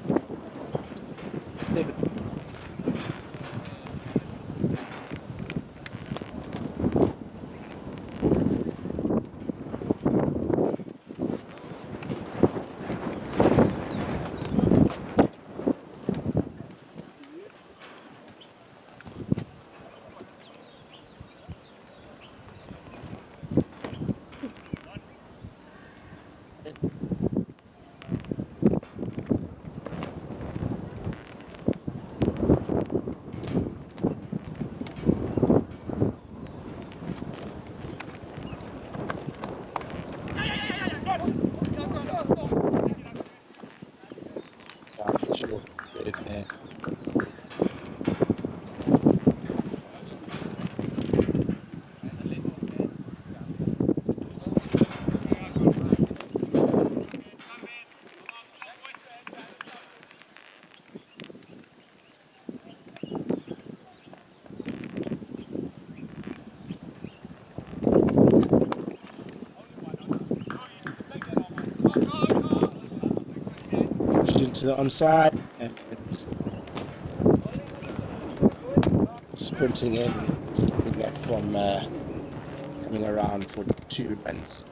To the onside and sprinting in, stopping that from coming around for 2 runs.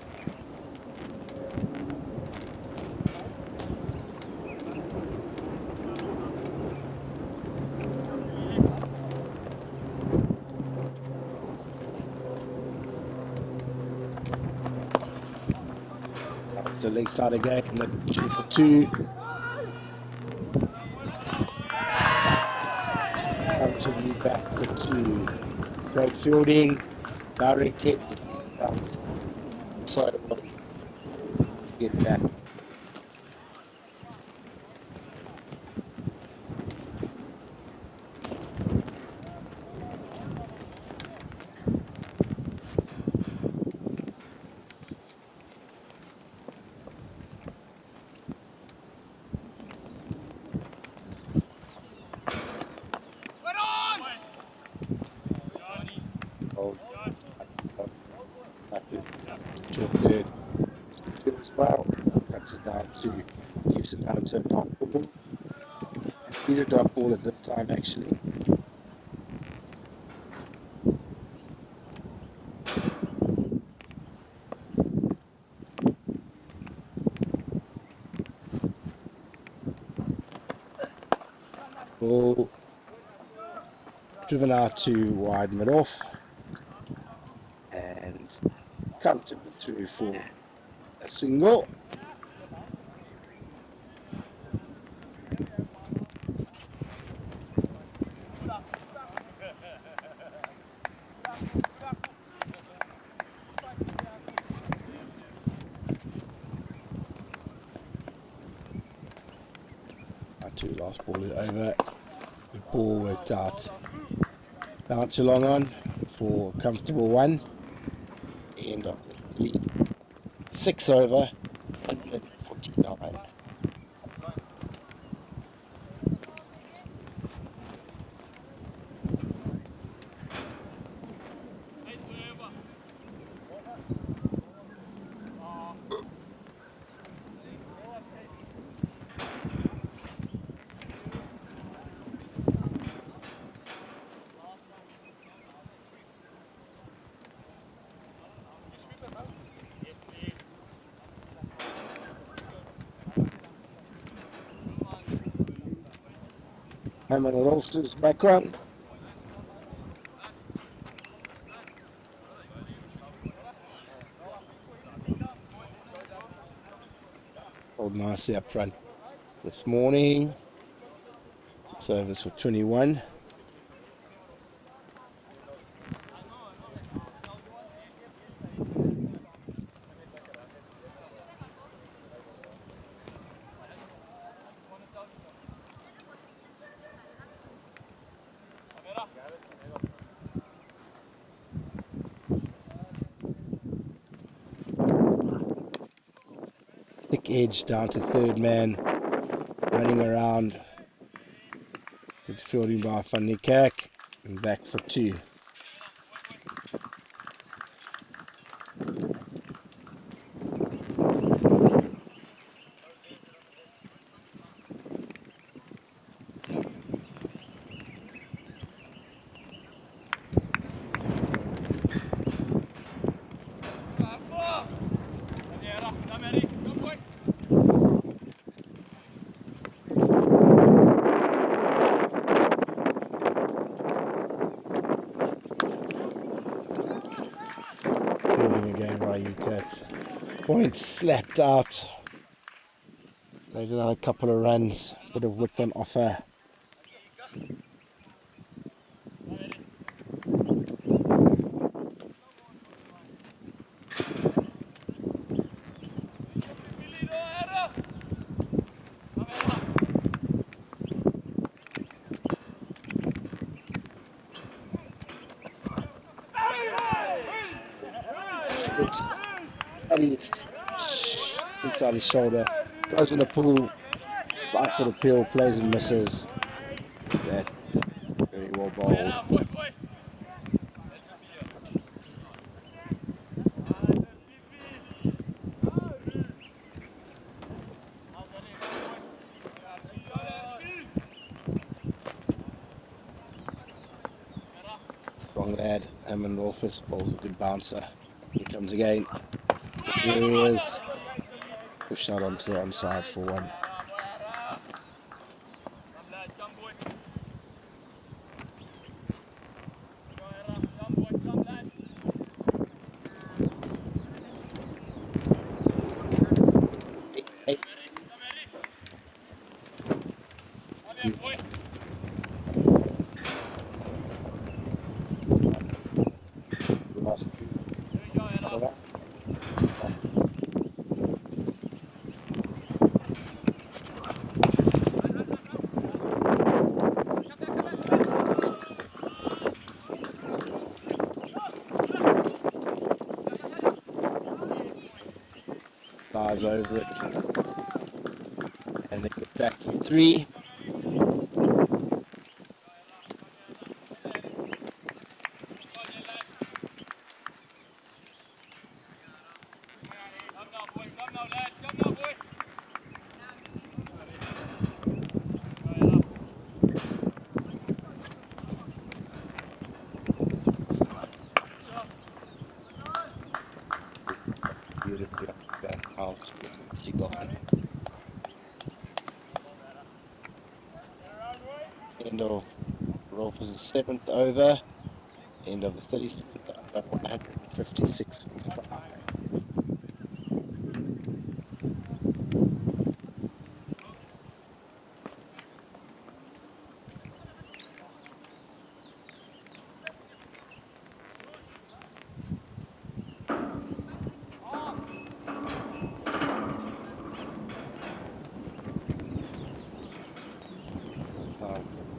So leg side again, looking for 2. Actually back for 2. Great fielding, directed, but get back. Oh, back to short third. Good as well. Cuts it down to, keeps it down to a dot ball. Need a dot ball at this time actually. Ball driven out to wide mid off and comfortably through for a single. Our two last ball is over. The ball worked out not too long on for a comfortable one. End of the 6 over 149. Hammer and Ulster's back on. Hold nicely up front this morning. 6 overs for 21. Thick edge down to third man, running around. Good fielding by Van Niekerk and back for 2. Again by Ucat. Point slapped out. They did a couple of runs, bit of width on offer. Inside his shoulder, goes in the pool, stifled appeal, plays and misses. That very well bowled. Strong lad, Hammond Wolfus bowls a good bouncer. Here comes again. Here he is. Pushed out onto the onside for 1. drives over it, and they get back for 3. Beautifully up that house with she gone. End of Rolf's 7th over. End of the 37th over. 156 for 5.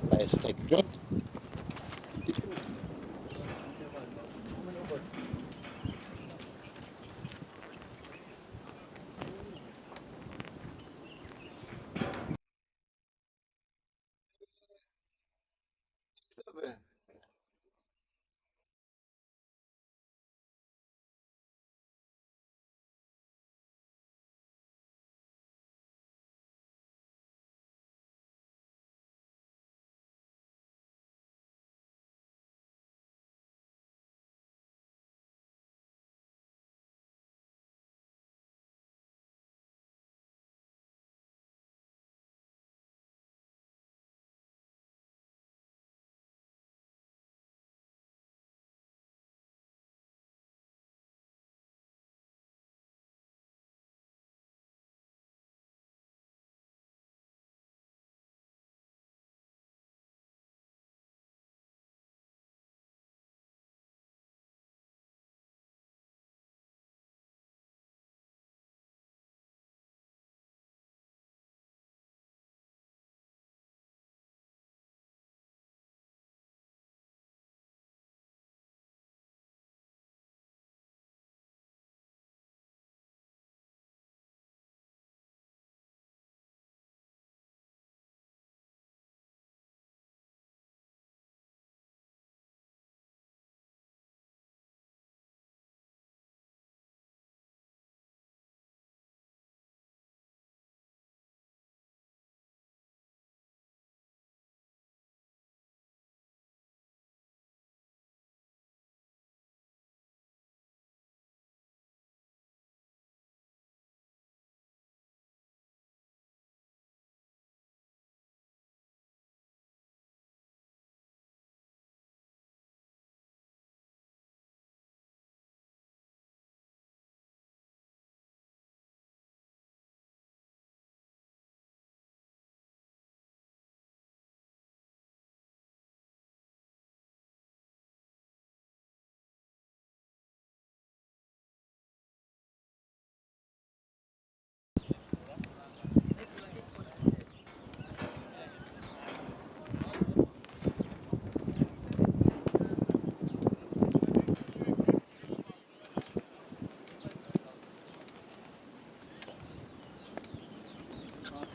Players take a drink.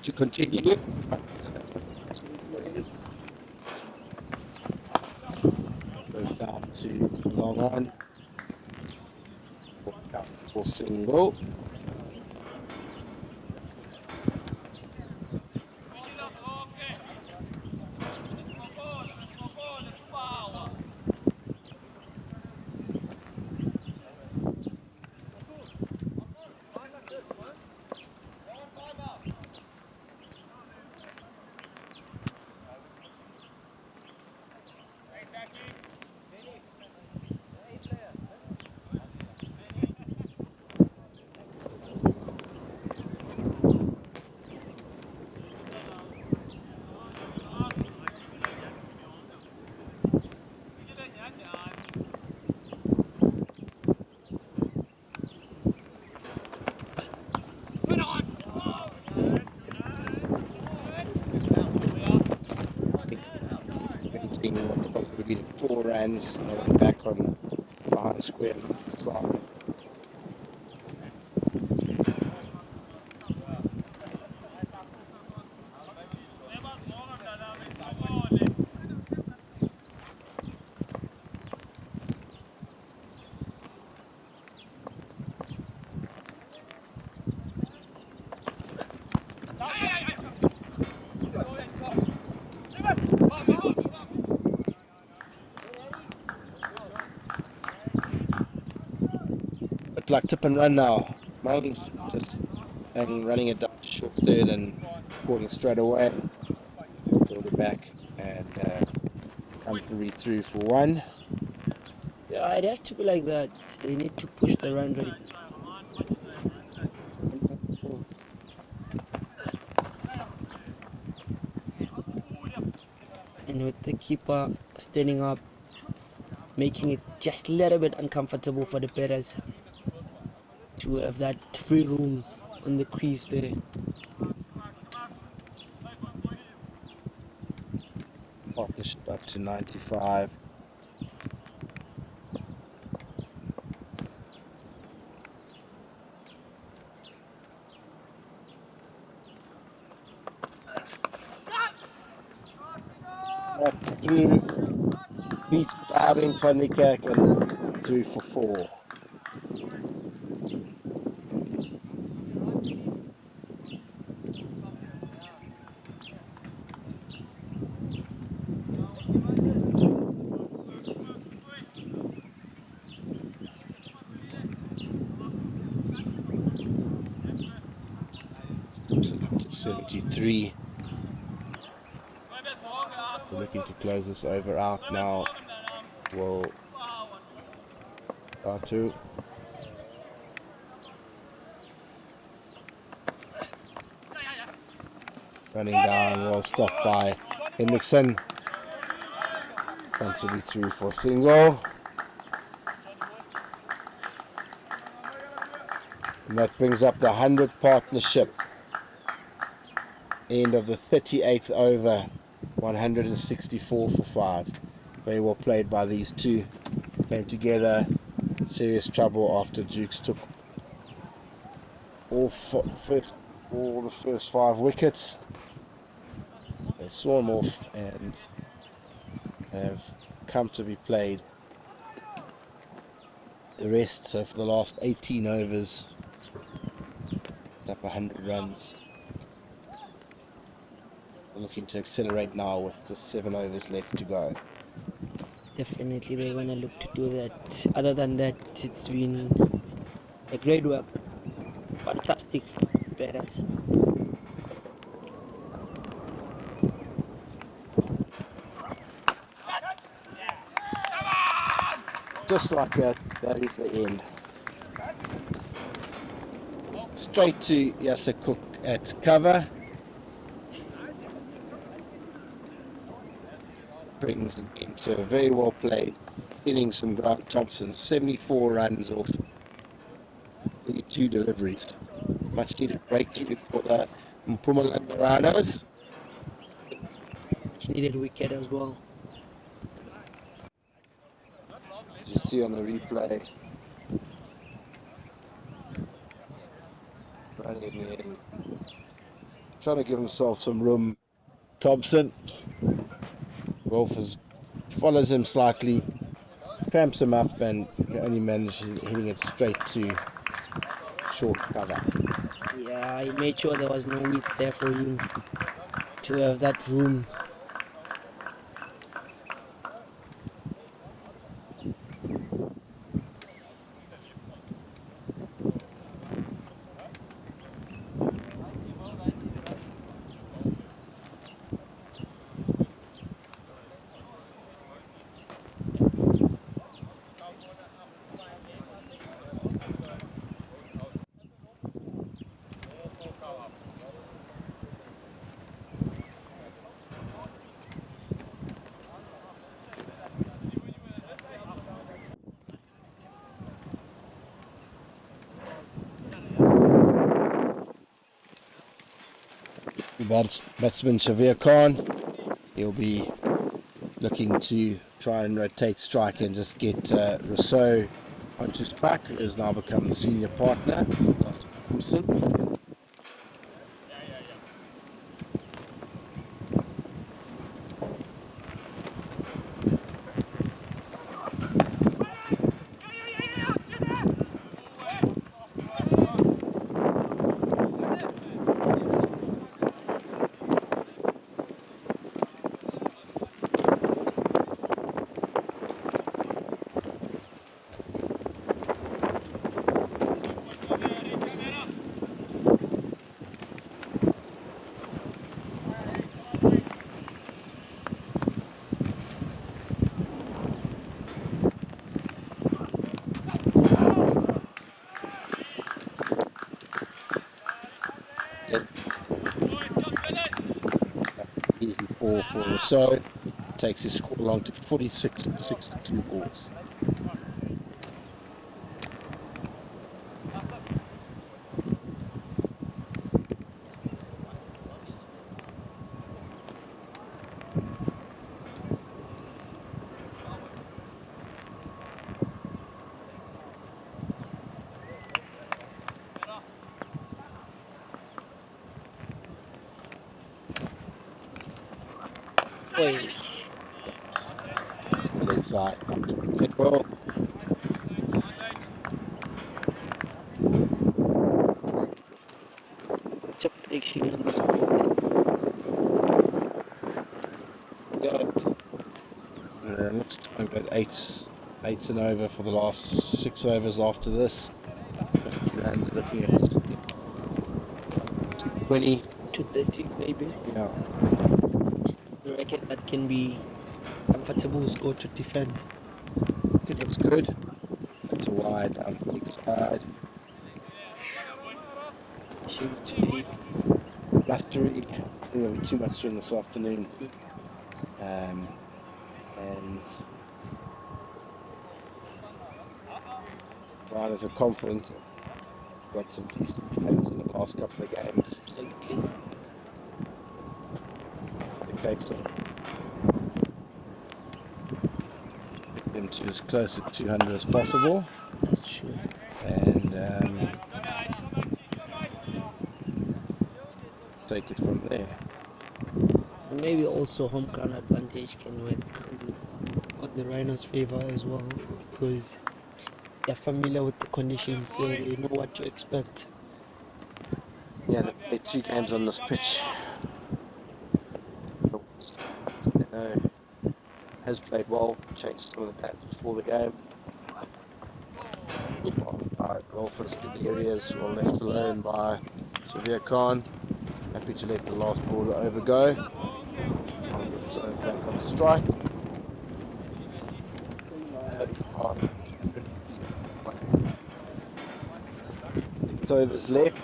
To continue. Goes out to long on. For single. Anything what probably be the 4 runs back on behind square side. looks like tip and run now. Mailing's just running it down to short third and calling straight away. Build it back and comfortably through for one. Yeah, it has to be like that. They need to push the run rate. And with the keeper standing up, making it just a little bit uncomfortable for the batters to have that free room on the crease there. Partnership up to 95. Back through, beats diving van die Kerk and through for four. Up to 73. We're looking to close this over out now. We'll start to. Running down, well stopped by Hendrickson. Comfortably through for single. And that brings up the 100 partnership. End of the 38th over. 164 for 5. Very well played by these two. Came together. Serious trouble after Jukes took all the first 5 wickets. They saw him off and have comfortably played the rest. So for the last 18 overs, up 100 runs. We're looking to accelerate now with just 7 overs left to go. Definitely they're going to look to do that. Other than that, it's been a great work. Fantastic batters. Just like that, that is the end. Straight to Yasser Cook at cover. Brings them into a very well played innings from Grant Thompson. 74 runs off 2 deliveries. Much needed breakthrough for the Mpumalanga Rhinos. Needed wicket as well. As you see on the replay, running in, trying to give himself some room. Thompson, Wolfers follows him slightly, cramps him up, and only manages hitting it straight to short cover. Yeah, he made sure there was no need there for him to have that room. Batsman Shavir Khan, he'll be looking to try and rotate strike and just get Rousseau onto strike, who has now become the senior partner. so. Takes his score along to 46-62 balls. Wait. Inside. Well, What's your prediction on this? looks to go eight and over for the last 6 overs after this. And looking at 20. To 30 maybe. Yeah. I reckon that can be comfortable score to defend. It looks good. That's a wide on the big side. She's today. Blustery. I think there'll be too much during this afternoon. And Rhinos are confident. Got some decent players in the last couple of games. Absolutely. The case of get them to as close to 200 as possible. That's true. And take it from there. And maybe also home ground advantage can work on the Rhinos' favor as well, because they're familiar with the conditions, so they know what to expect. Yeah, they played 2 games on this pitch. Has played well, changed some of the bats before the game. Golfers good areas were left alone by Severe Khan. Happy to let the last ball over go. So back on strike. Overs left.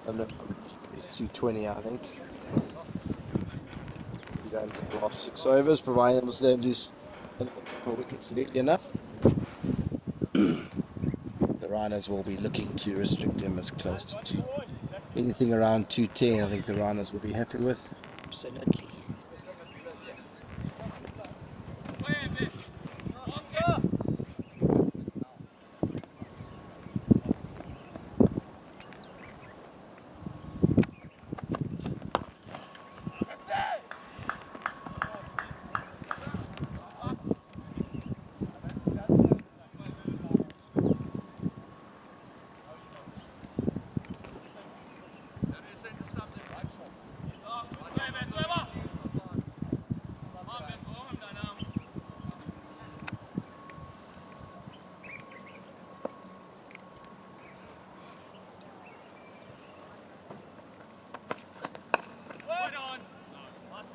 And it's 220, I think. Down to the last 6 overs, providing they don't lose wickets neatly enough. The Rhinos will be looking to restrict him as close to anything around 210. I think the Rhinos will be happy with. Absolutely.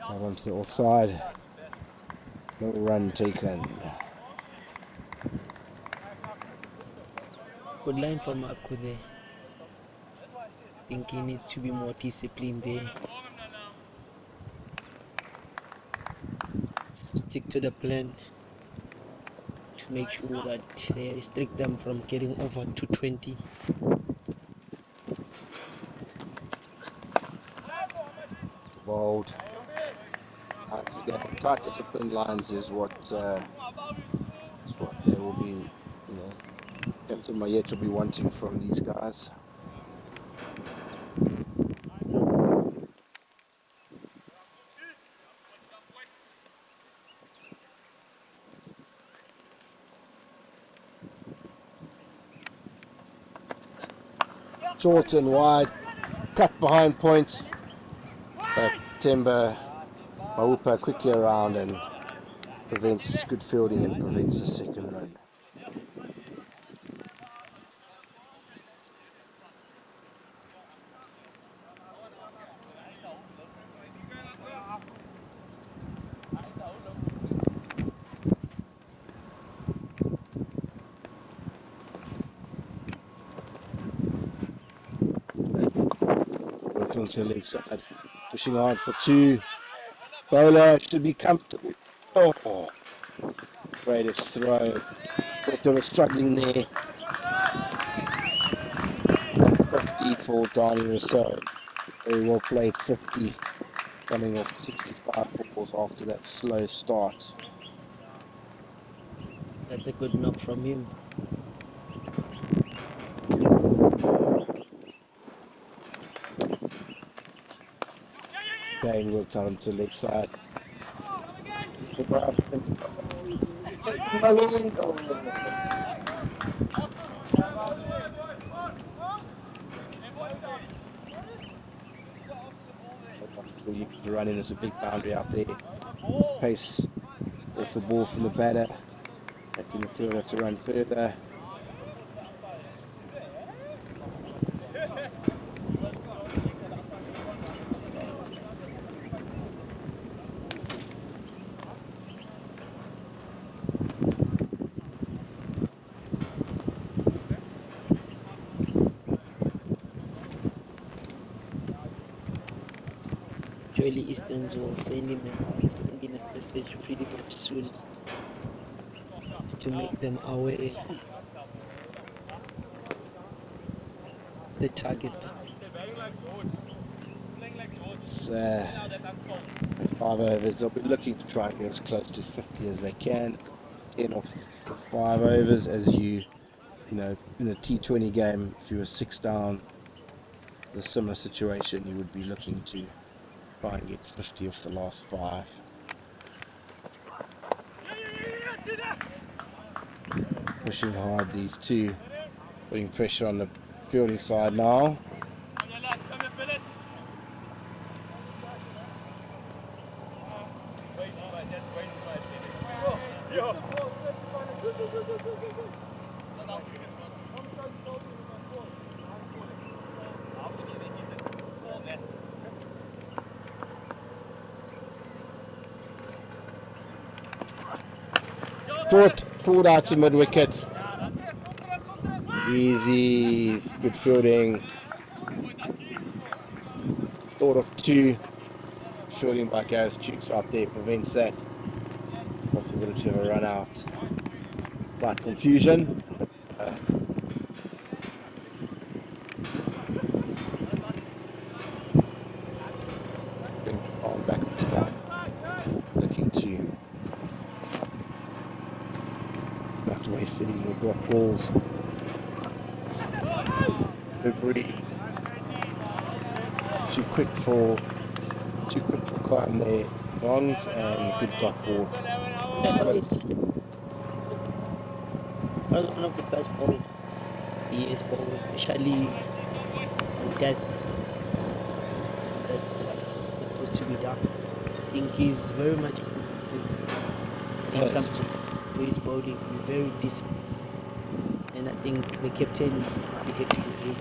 Out onto the offside. No run taken. Good line from Aku there. I think he needs to be more disciplined there. Stick to the plan to make sure that they restrict them from getting over 220. Bold. Tight discipline lines is what they will be, Captain Mayet will be wanting from these guys. Short and wide, cut behind point, but Temba Maupa quickly around and prevents good fielding and prevents the second run. Working to the leg side, pushing hard for 2, Bowler should be comfortable. Oh, greatest throw. Thought they were struggling there. 50 for Donnie Rousseau. Very well played 50, coming off 65 balls after that slow start. That's a good knock from him. Kane worked out onto the leg side. You can run in, there's a big boundary out there. Pace off the ball from the batter, making the fielder to run further. Surely Easterns will send in a message pretty much soon, is to make them aware the target. It's 5 overs. They'll be looking to try and get as close to 50 as they can. 10 or 5 overs, as you know, in a T20 game, if you were 6 down, the similar situation, you would be looking to try and get 50 off the last 5. Pushing hard, these two, putting pressure on the fielding side now. Pulled out to mid-wicket. Easy, good fielding. Thought of 2. Fielding by Gareth Jukes out there prevents that possibility of a run out. Slight confusion. Bring the ball back on strike. Looking to not waste any more drop balls. Delivery too quick for cutting their runs, and good dot ball. One of the best balls he is ball, especially that that's what's supposed to be done. I think he's very much consistent when it comes to his bowling. He's very decent, and I think the captain getting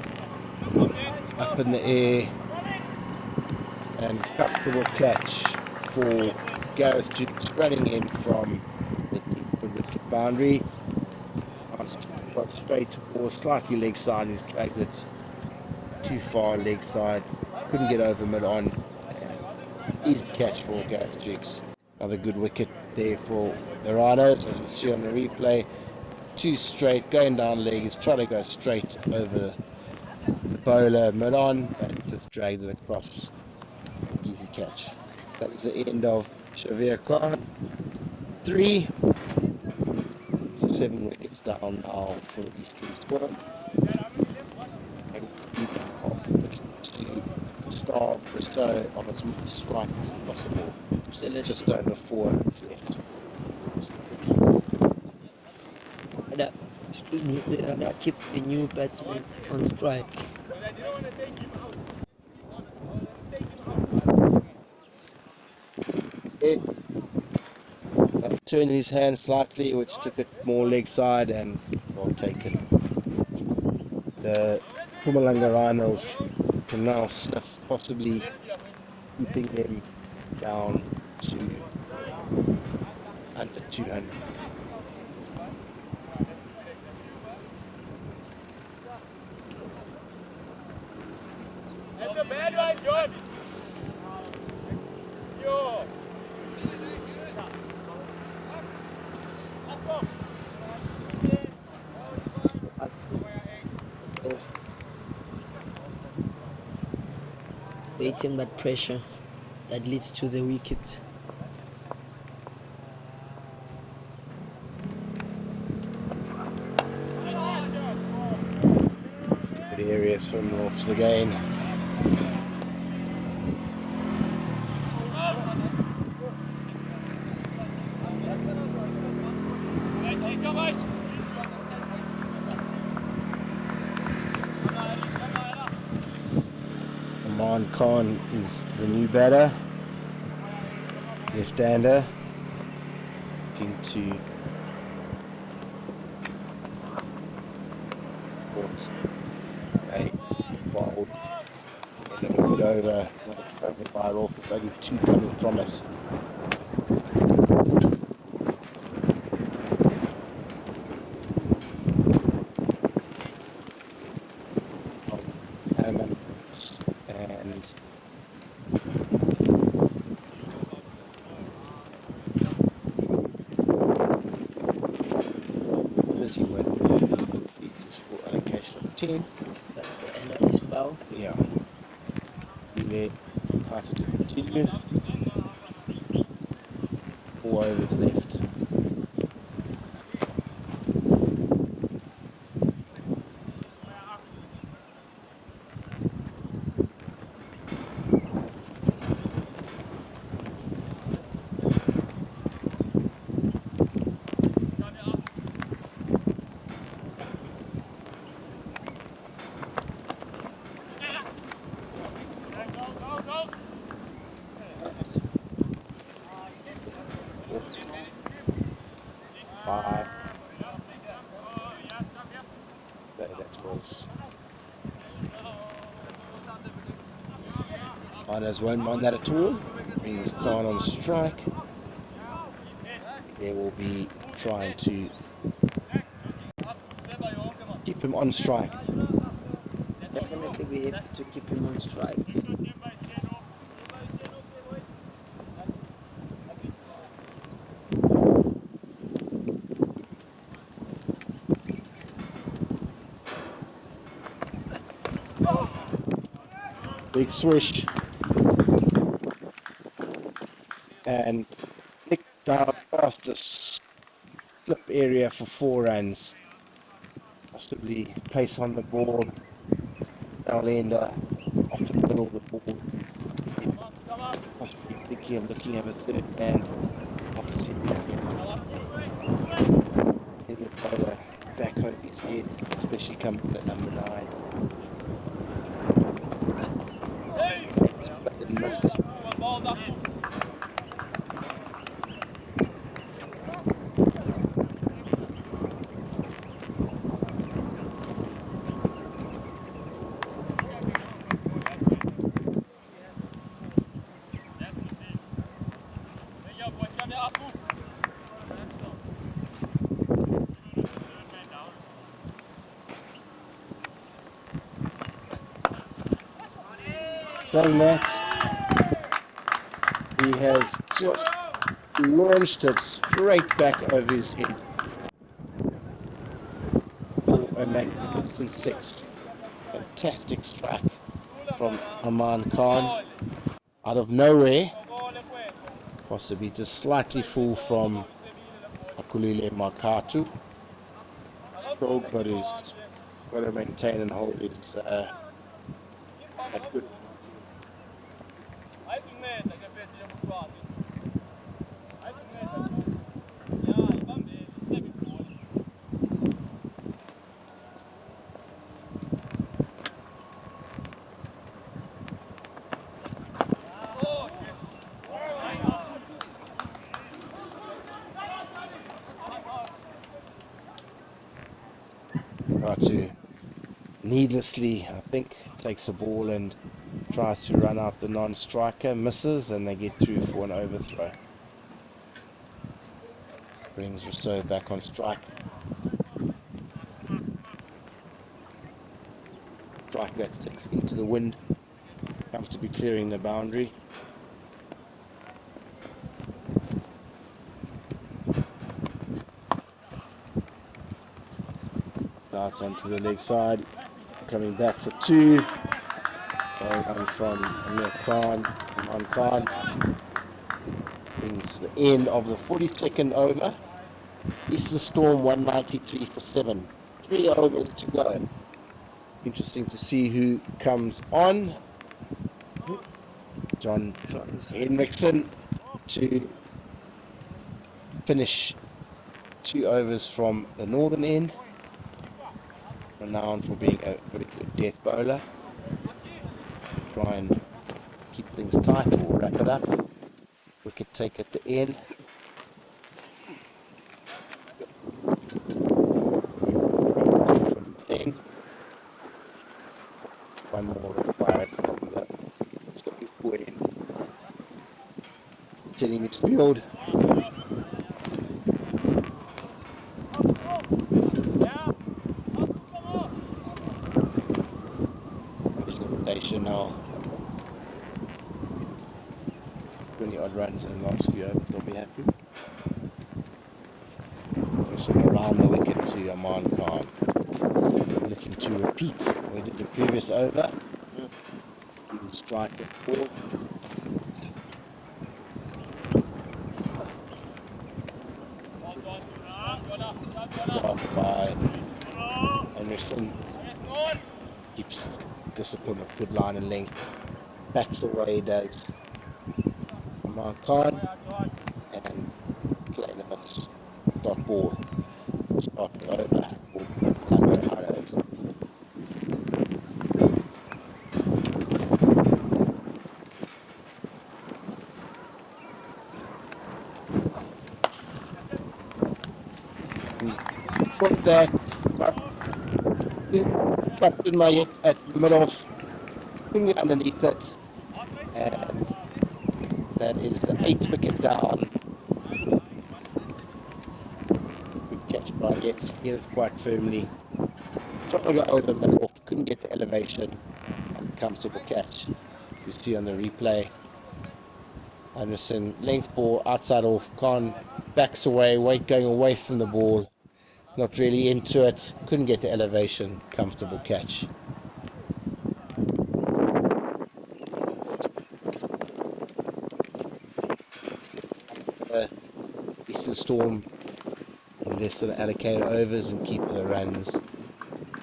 up in the air and comfortable catch for Gareth Jukes, running in from the deep wicket boundary. Got straight or slightly leg side, he's dragged it too far leg side, couldn't get over mid on. Easy catch for Gareth Jukes. Another good wicket there for the Rhinos, as we see on the replay. Too straight, going down leg, he's trying to go straight over the bowler mid on, but just dragged it across. Easy catch. That is the end of Shavir Khan. 3. 7 wickets down now for the Eastern Storm. And looking to starve Rousseau on as much strike as possible. So there's just over 4 overs left. Keep the new batsman on strike. Turned his hand slightly, which took it more leg side, and well taken. The Mpumalanga Rhinos can now sniff, possibly keeping them down to under 200. That's a bad one, John. Yo. creating that pressure that leads to the wicket. Good areas from off the gain. Aman Khan is the new batter, left-hander, looking to put a wild and a good over, fire off. There's only 2 coming from it. And busy with just for allocation of 10. That's the end of his bow. Yeah. Relay Carter to continue. 4 overs left. Five. That was. Miners won't mind that at all. Brings Khan on strike. They will be trying to keep him on strike. Definitely be able to keep him on strike. Big swish. And Nick down past the slip area for 4 runs. Possibly pace on the ball. Tail-ender off in the middle of the ball. Possibly thinking of looking at a third man. Obviously, in the bowler back over his head, especially coming at number 9. But didn't miss. From that, he has just launched it straight back over his head for a magnificent 6. Fantastic strike from Aman Khan out of nowhere, possibly just slightly full from Akulile Makatu. Still got to maintain and hold his a good. To needlessly, I think, takes a ball and tries to run out the non-striker, misses, and they get through for an overthrow. Brings Rousseau back on strike. Strike that sticks into the wind, comfortably clearing the boundary. Starts onto the leg side, coming back for 2. Well run from Amir Khan. Imran Khan brings the end of the 42nd over. Eastern Storm 193 for 7. 3 overs to go. Interesting to see who comes on. John Henriksen to finish 2 overs from the northern end. Renowned for being a very good death bowler. Try and keep things tight or wrap it up. Wicket take at the end. One more required from the stopping point. Telling his field. There's limitation now. 20 odd runs in the last few overs, they'll be happy. Around the wicket to Aman Khan. Looking to repeat what he did the previous over. Even strike at full. Start by Anderson. Keeps discipline of good line and length. Bats away does Aman Khan. And play the bats. Dot ball. Start over. Put that Captain Mayet at the middle of finger underneath it, and that is the 8th wicket down. Good catch by Yates, hit it quite firmly. Trying to go over the middle, couldn't get the elevation, and comfortable catch. You see on the replay. Anderson, length ball, outside off, Khan backs away, weight going away from the ball. Not really into it, couldn't get the elevation, comfortable catch. Eastern Storm invest in the allocated overs and keep the runs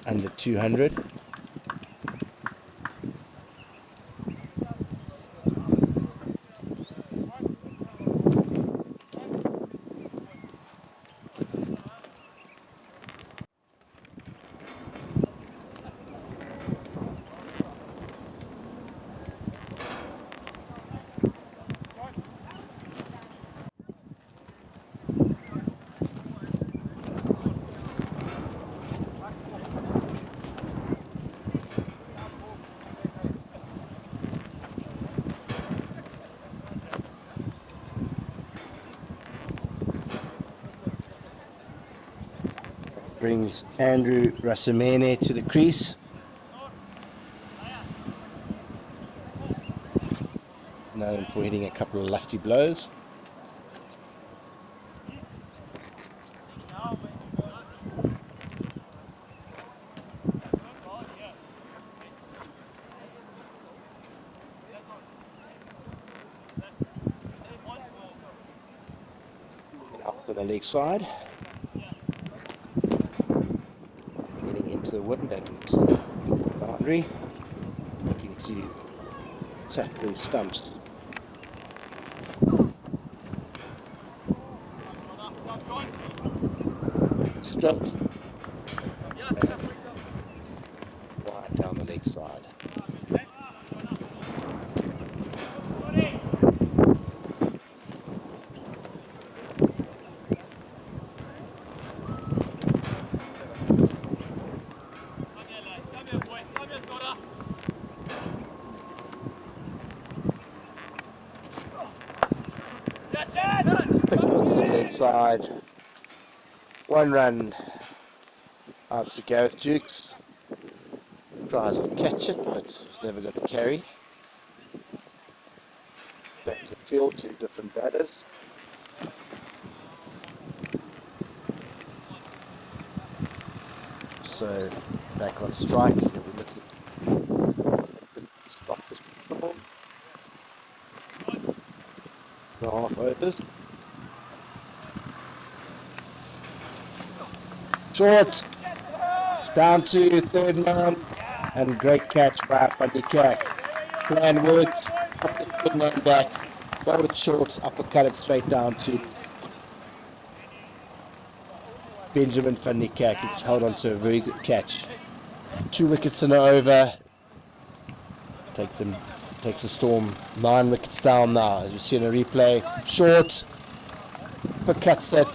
under 200. Brings Andrew Rasamene to the crease. Known for hitting a couple of lusty blows. Up to the leg side. The wind and boundary, looking to tap the stumps. Strokes wide down the leg side. Side, 1 run out to Gareth Jukes. Tries to catch it, but it's never going to carry. Back to the field, 2 different batters. So back on strike, he'll be looking at the stop overs. Short, down to third man, and great catch by Van der Kerk. Plan worked, up the third man back, got it short, uppercut it straight down to Benjamin Van der Kerk, which held on to a very good catch. 2 wickets in the over, takes the Storm 9 wickets down now, as we see in a replay. Short, uppercuts it,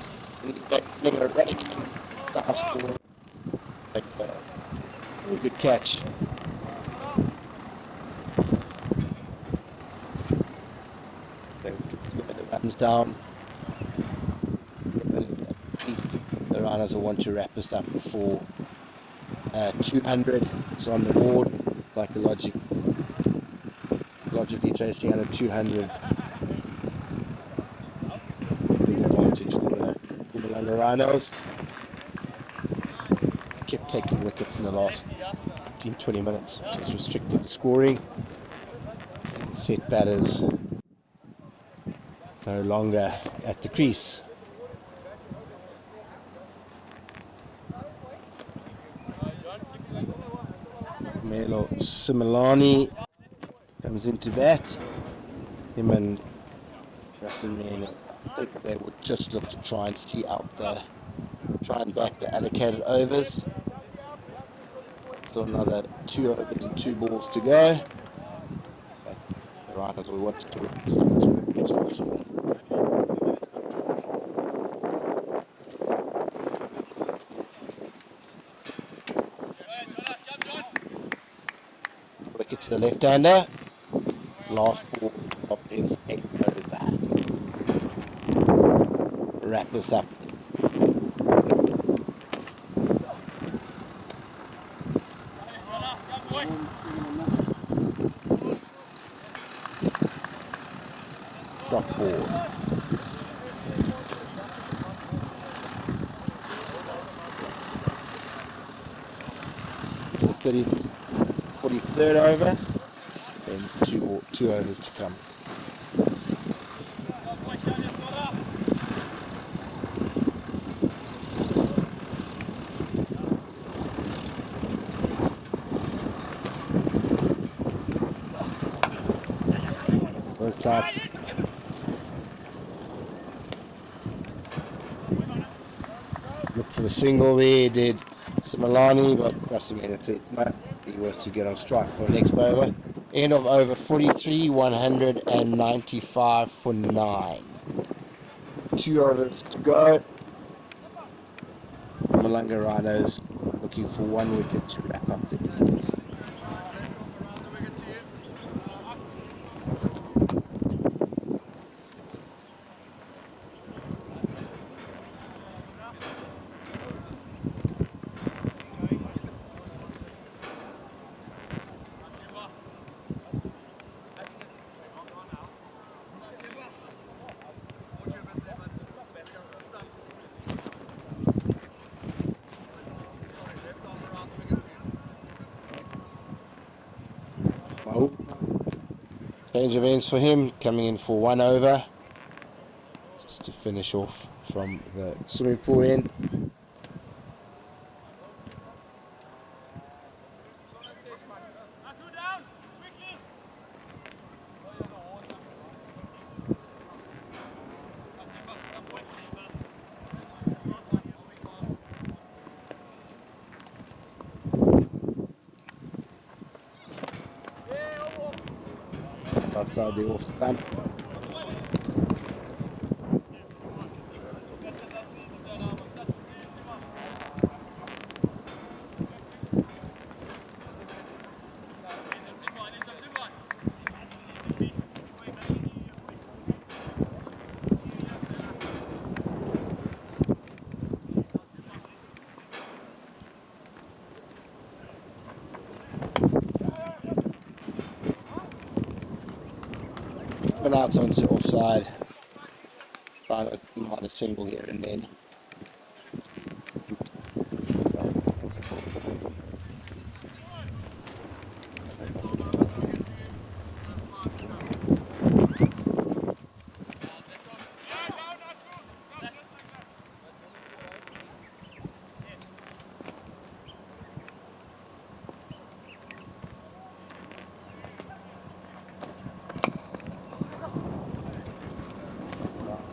very good catch. The runs down. The Rhinos will want to wrap this up before 200 is on the board. Logically chasing under 200. Big advantage for the Mpumalanga Rhinos. Kept taking wickets in the last 15-20 minutes, which has restricted scoring. Set batters no longer at the crease. Melo Similani comes into bat. Him and Russell, I think they would just look to try and see out try and back the allocated overs. Still another 2 overs and 2 balls to go. But the Rhinos will want to win as much as possible. Wicket to the left-hander. Last ball is 8 over. Wrap this up. Drop ball. To the 43rd over, and two overs to come. Both types. Look for the single there, did Similani, but that's it. He was to get on strike for the next over. End of over 43, 195 for 9. 2 overs to go. Mpumalanga Rhinos looking for 1 wicket to wrap up the innings. Change of ends for him, coming in for 1 over, just to finish off from the swimming pool end. Outside the off stump. Out onto offside, trying to find a single here and then.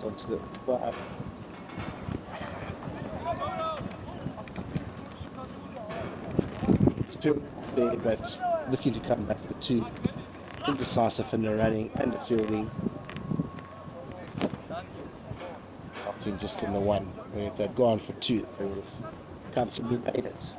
onto the 5. Still there, but looking to come back for 2. Indecisive in the running and the fielding. Opting just in the 1. If they'd gone for 2, they would have comfortably made it.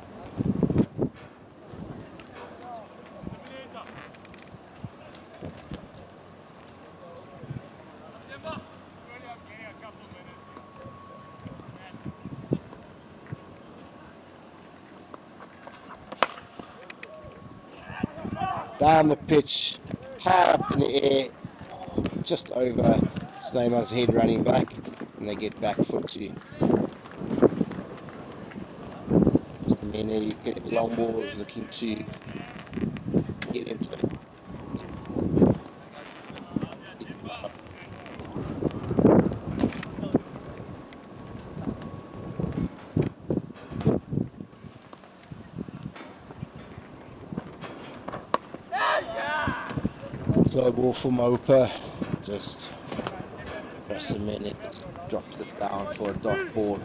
Down the pitch, high up in the air, just over Snowman's head running back, and they get back for 2. And then you get long balls looking to get into it. Slow ball from Mopa, just press a minute, drops it down for a dot ball.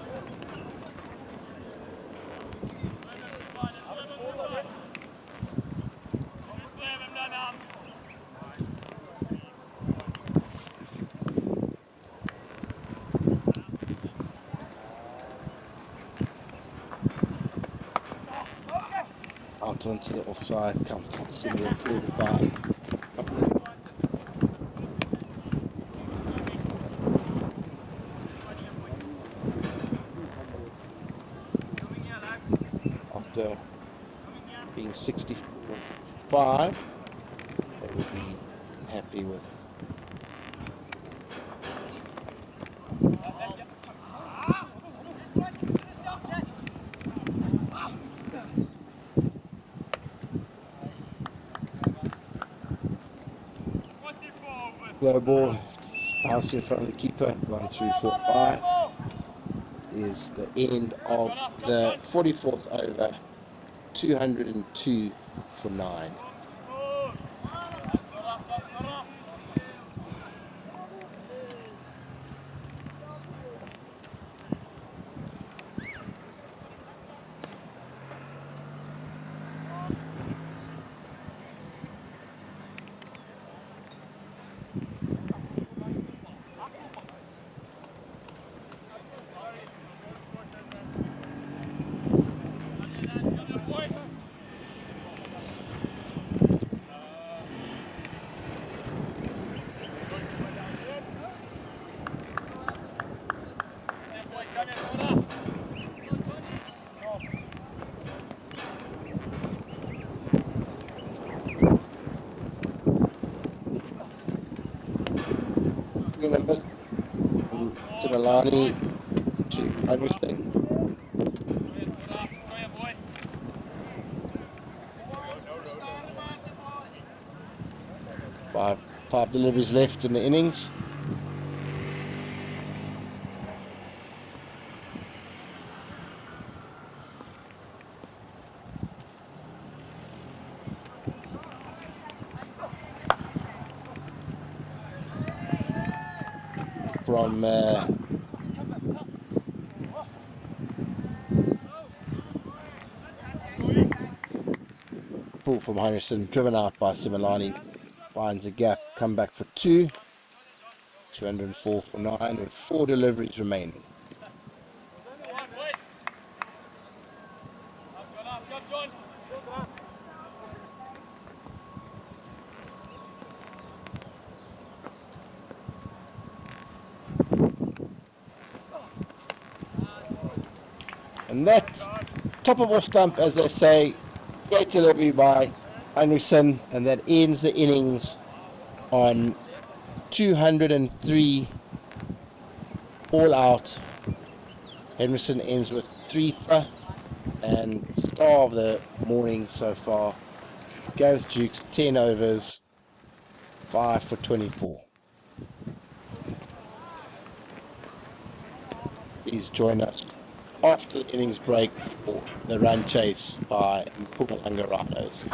Out onto the offside, comes to the 45. After being 65, they will be happy with. Low ball, bouncing in front of the keeper, 1 through 4-5 is the end of the 44th over, 202 for 9. Mpumalanga to everything. 5 deliveries left in the innings. From pull from Henderson, driven out by Similani, finds a gap, come back for 2, 204 for 9 with 4 deliveries remaining. And that's top of our stump, as they say. Great delivery by Henderson, and that ends the innings on 203 all out. Henderson ends with 3 for, and star of the morning so far, Gareth Jukes, 10 overs, 5 for 24. Please join us after the innings break for the run chase by Mpumalanga Rhinos.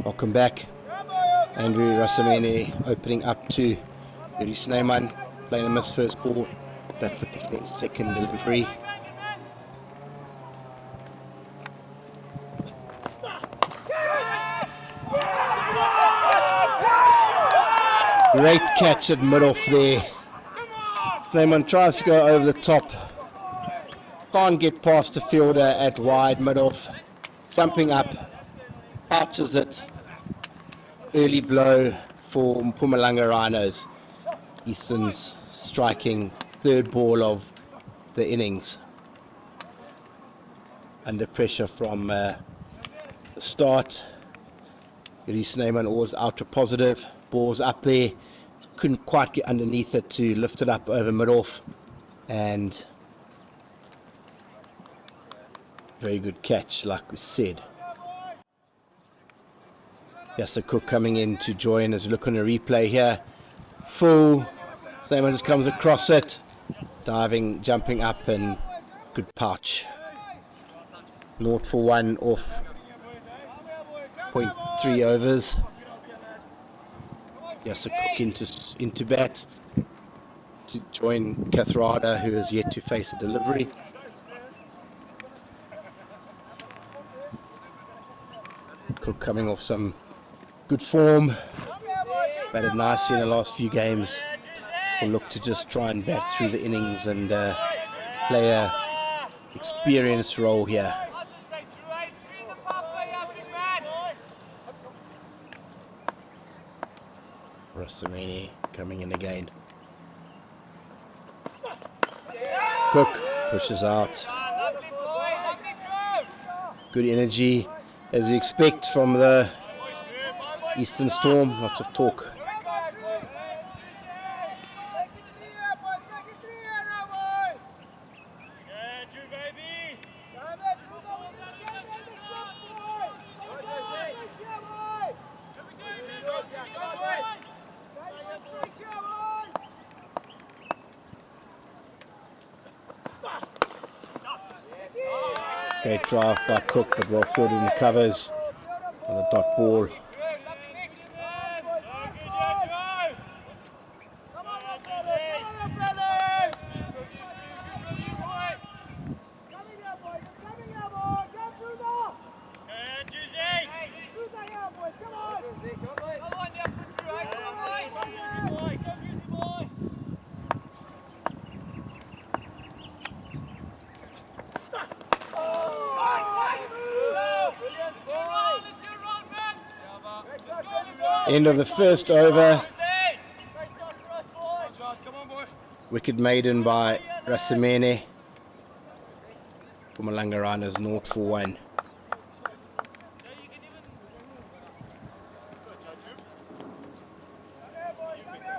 Welcome back. Andrew Rasamene opening up to Yuri Snyman, playing a miss first ball, back for the second delivery. Great catch at mid-off there. Snyman tries to go over the top, can't get past the fielder at wide mid-off, jumping up, pouches it. Early blow for Mpumalanga Rhinos. Eastern's striking third ball of the innings. Under pressure from the start. Yuri Snyman always ultra positive. Balls up there. Couldn't quite get underneath it to lift it up over mid-off. And very good catch, like we said. Yasser Cook coming in to join as we look on a replay here. Full. Snyman just comes across it. Diving, jumping up, and good pouch. 0 for 1 off 0.3 overs. Yasser Cook into bat to join Kathrada, who has yet to face a delivery. Cook coming off some good form, batted nicely in the last few games. Will look to just try and bat through the innings and play a experienced role here. Rasamene coming in again. Cook pushes out. Good energy as you expect from the Eastern Storm, lots of talk. Great drive by Cook, but well fielded in the covers on the dot ball. End of the first over. Wicket maiden by Rasamene. Mpumalanga Rhinos 0 for 1.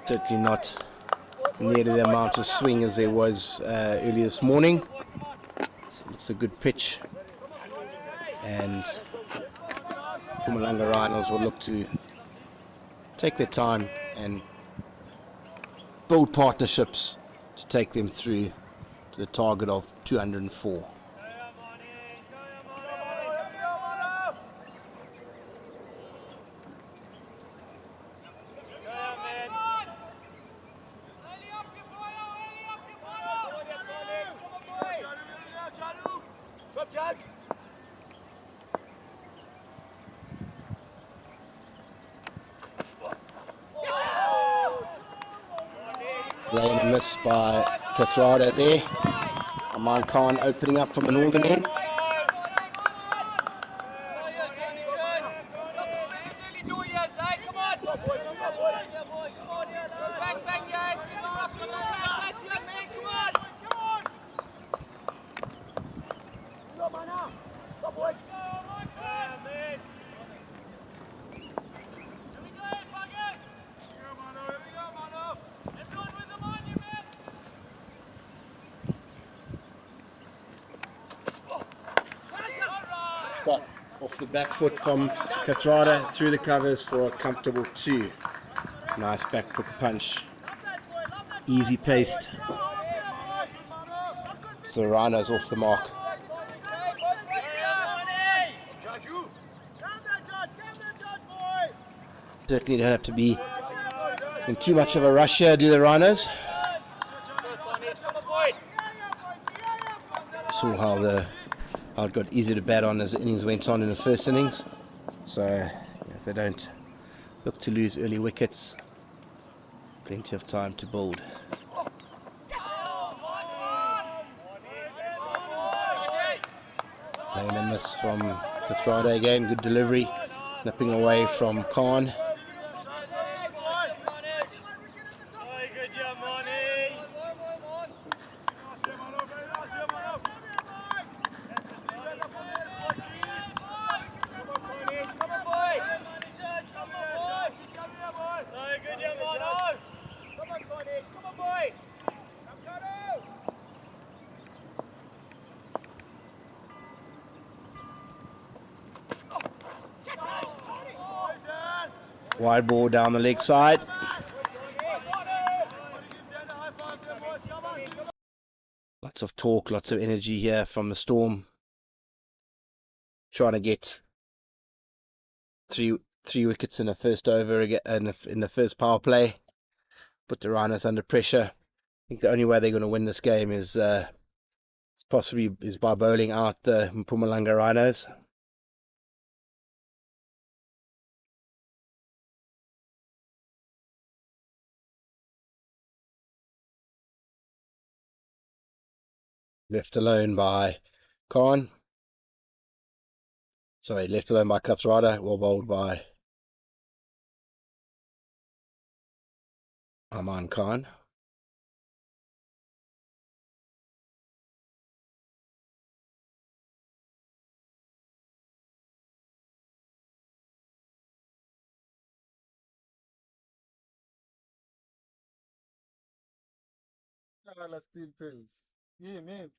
Certainly not near the amount of swing as there was early this morning. It's a good pitch, and Mpumalanga Rhinos will look to take their time and build partnerships to take them through to the target of 204. Playing a miss by Kathrada there. Aman Khan opening up from the northern end. back foot from Kathrada through the covers for a comfortable 2. Nice back foot punch. Easy paced. So Rhinos off the mark. Certainly don't have to be in too much of a rush here, do the Rhinos. Saw how it got easier to bat on as the innings went on in the first innings. So if they don't look to lose early wickets, plenty of time to build. Playing a miss from Kathrada again. Good delivery, nipping away from Khan. Wide ball down the leg side. Lots of talk, lots of energy here from the Storm. Trying to get three wickets in the first over again, in the first power play. Put the Rhinos under pressure. I think the only way they're going to win this game is possibly by bowling out the Mpumalanga Rhinos. Left alone by Khan. Sorry, left alone by Kathrada. Well bowled by Aman Khan. Still pays. Yeah, man.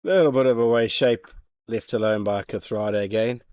Little bit of a way shape, left alone by Kathrada again.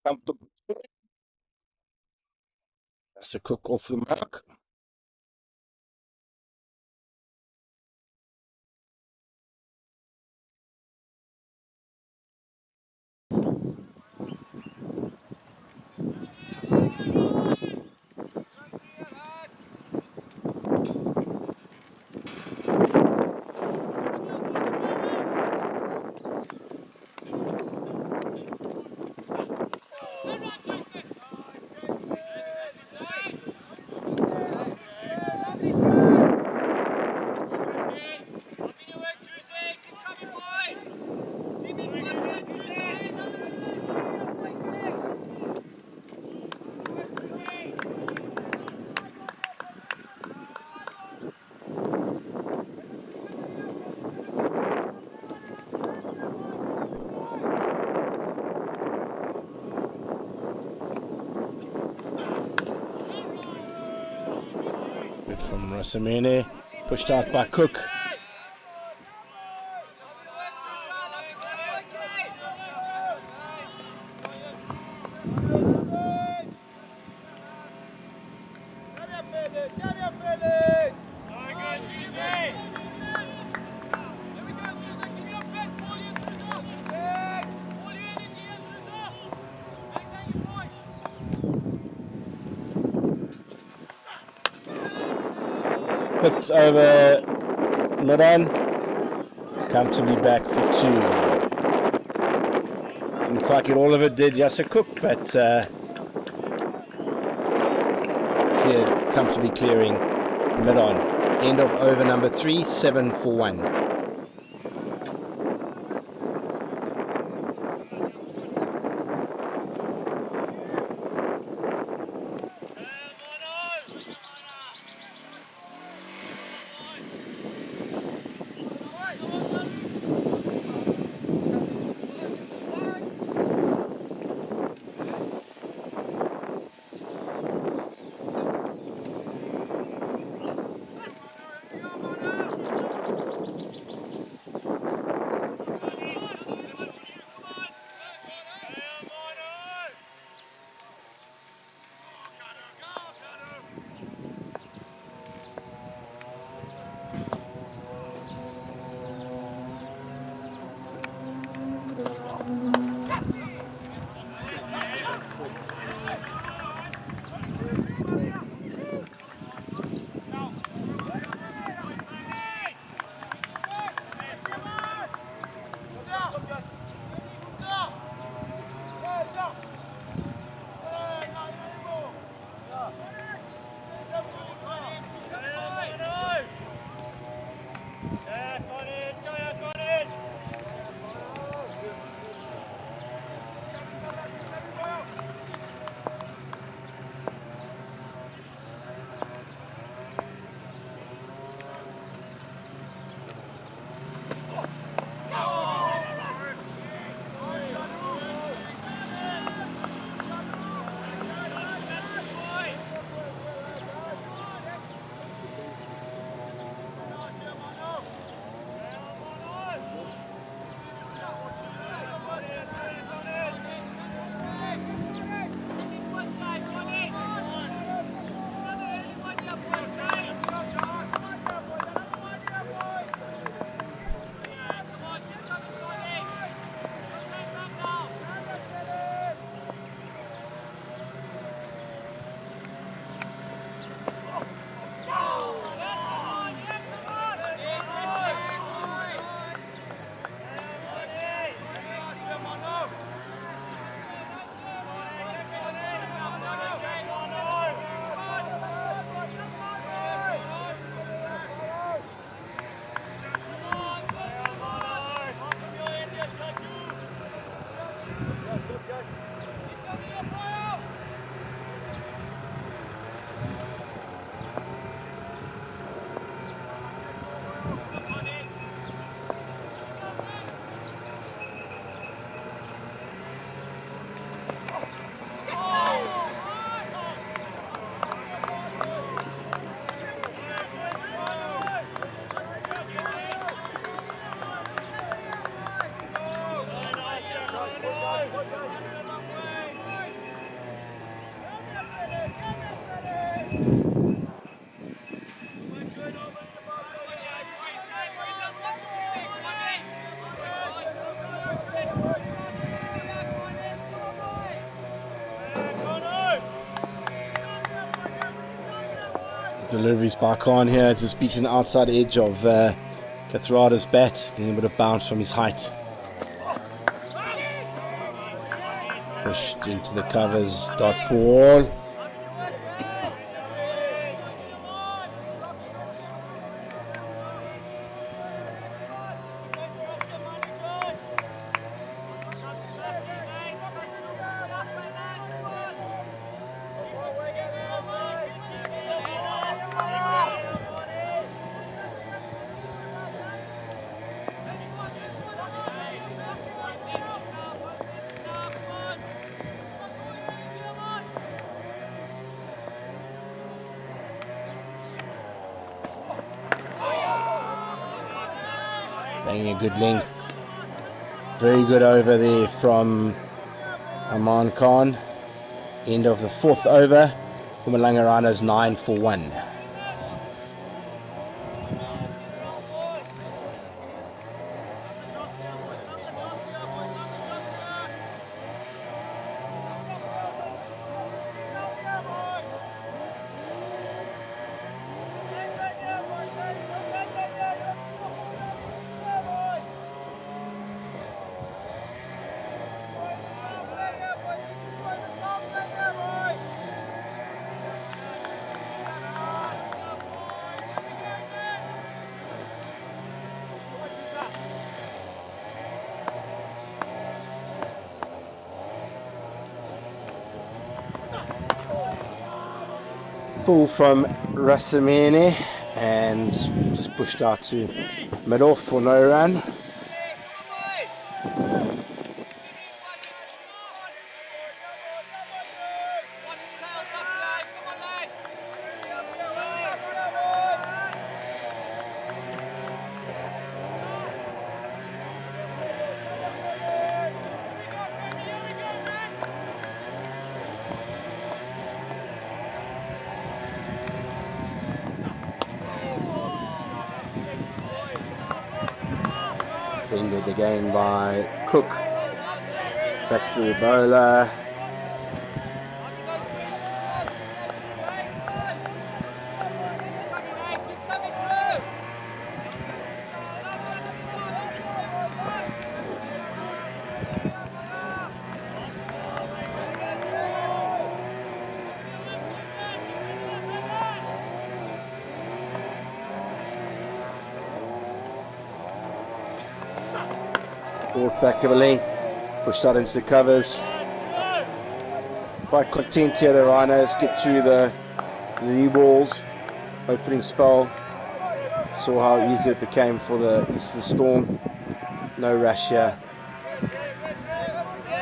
Comfortable. That's a Cook off the mark. Good from Rasamene, pushed out by Cook. Flipped over mid-on, comfortably back for 2. Didn't quite get all of it, did Yasser Cook, but comfortably clearing mid-on. End of over number 3, 7 for 1. Deliveries by Khan here, just beating the outside edge of Kathrada's bat, getting a bit of bounce from his height. Pushed into the covers, dot ball. Playing a good length. Very good over there from Aman Khan. End of the 4th over. Mpumalanga Rhinos 9 for 1. Pull from Rasamene and just pushed out to middle for no run. Ended again by Cook. Back to the bowler. Brought back of a length, pushed out into the covers. Quite content here, the Rhinos get through the new balls. Opening spell, saw how easy it became for the Eastern Storm. No rush here.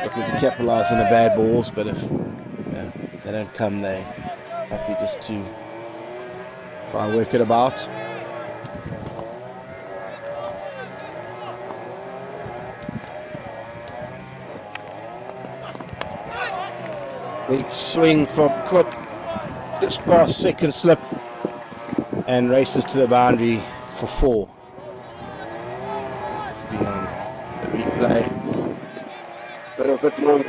Looking to capitalise on the bad balls, but if they don't come, they happy just to try and work it about. Big swing from Cook, just past second slip, and races to the boundary for 4. To be on the replay. Bit of good long,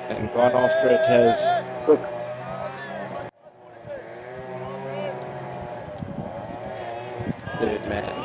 and gone after it has Cook. Third man.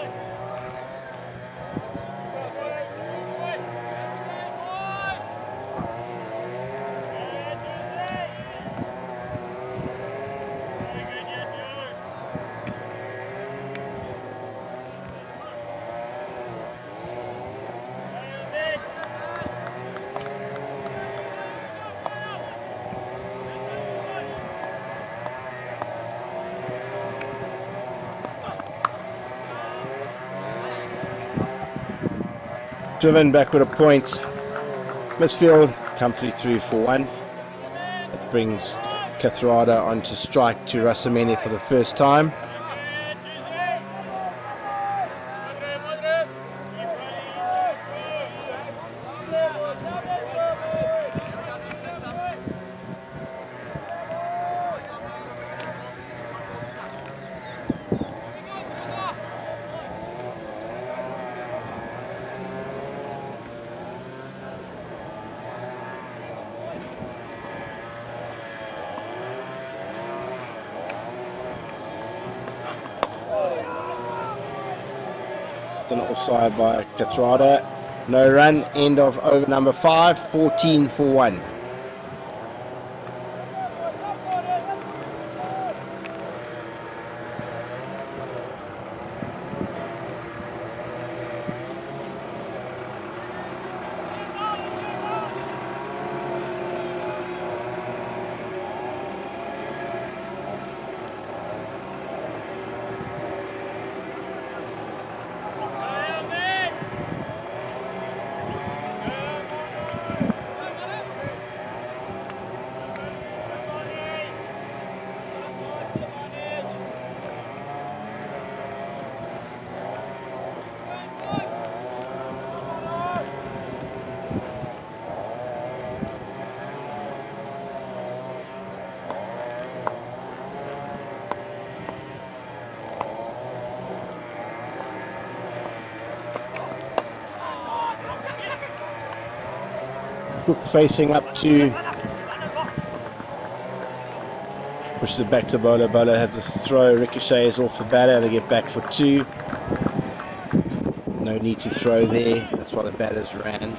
Driven back with a point. Misfield comfortably through for 1. It brings Kathrada onto strike to Rasamene for the first time. Then offside by Kathrada. No run. End of over number 5. 14 for 1. Cook facing up to pushes it back to Bowler. Bowler has this throw, ricochets off the batter. They get back for 2. No need to throw there. That's why the batters ran.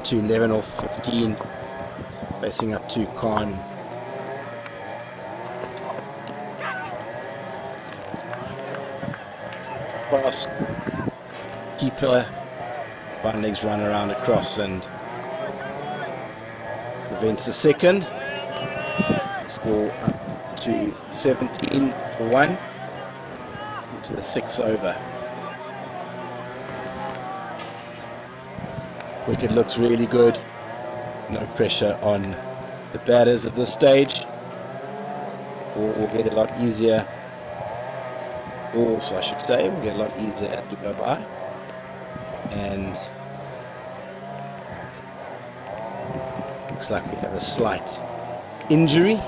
To 11 or 15, facing up to Khan. Cross, keeper, one legs run around across and prevents the second. Score up to 17 for 1 into the 6th over. Wicket looks really good. No pressure on the batters at this stage. Will get a lot easier. Also, I should say, will get a lot easier as we go by. And looks like we have a slight injury.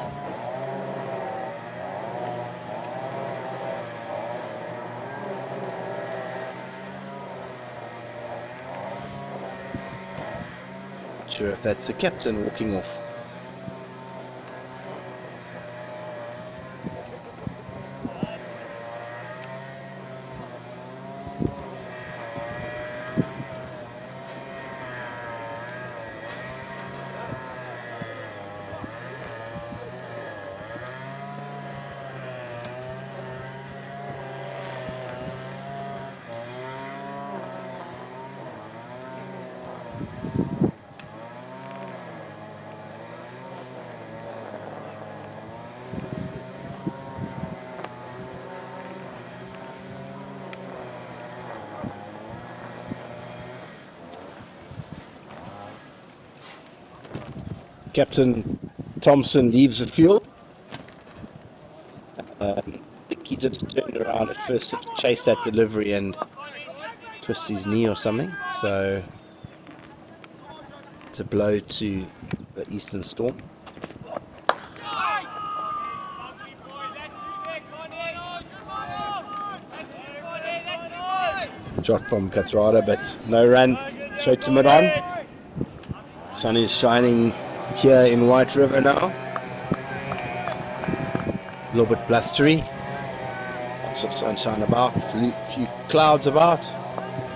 Sure if that's the captain walking off. Captain Thompson leaves the field. I think he just turned around at first to chase that delivery and twist his knee or something. So it's a blow to the Eastern Storm. Shot from Kathrada, but no run. Straight to mid-on. Sun is shining here in White River now. A little bit blustery. Lots of sunshine about. A few clouds about.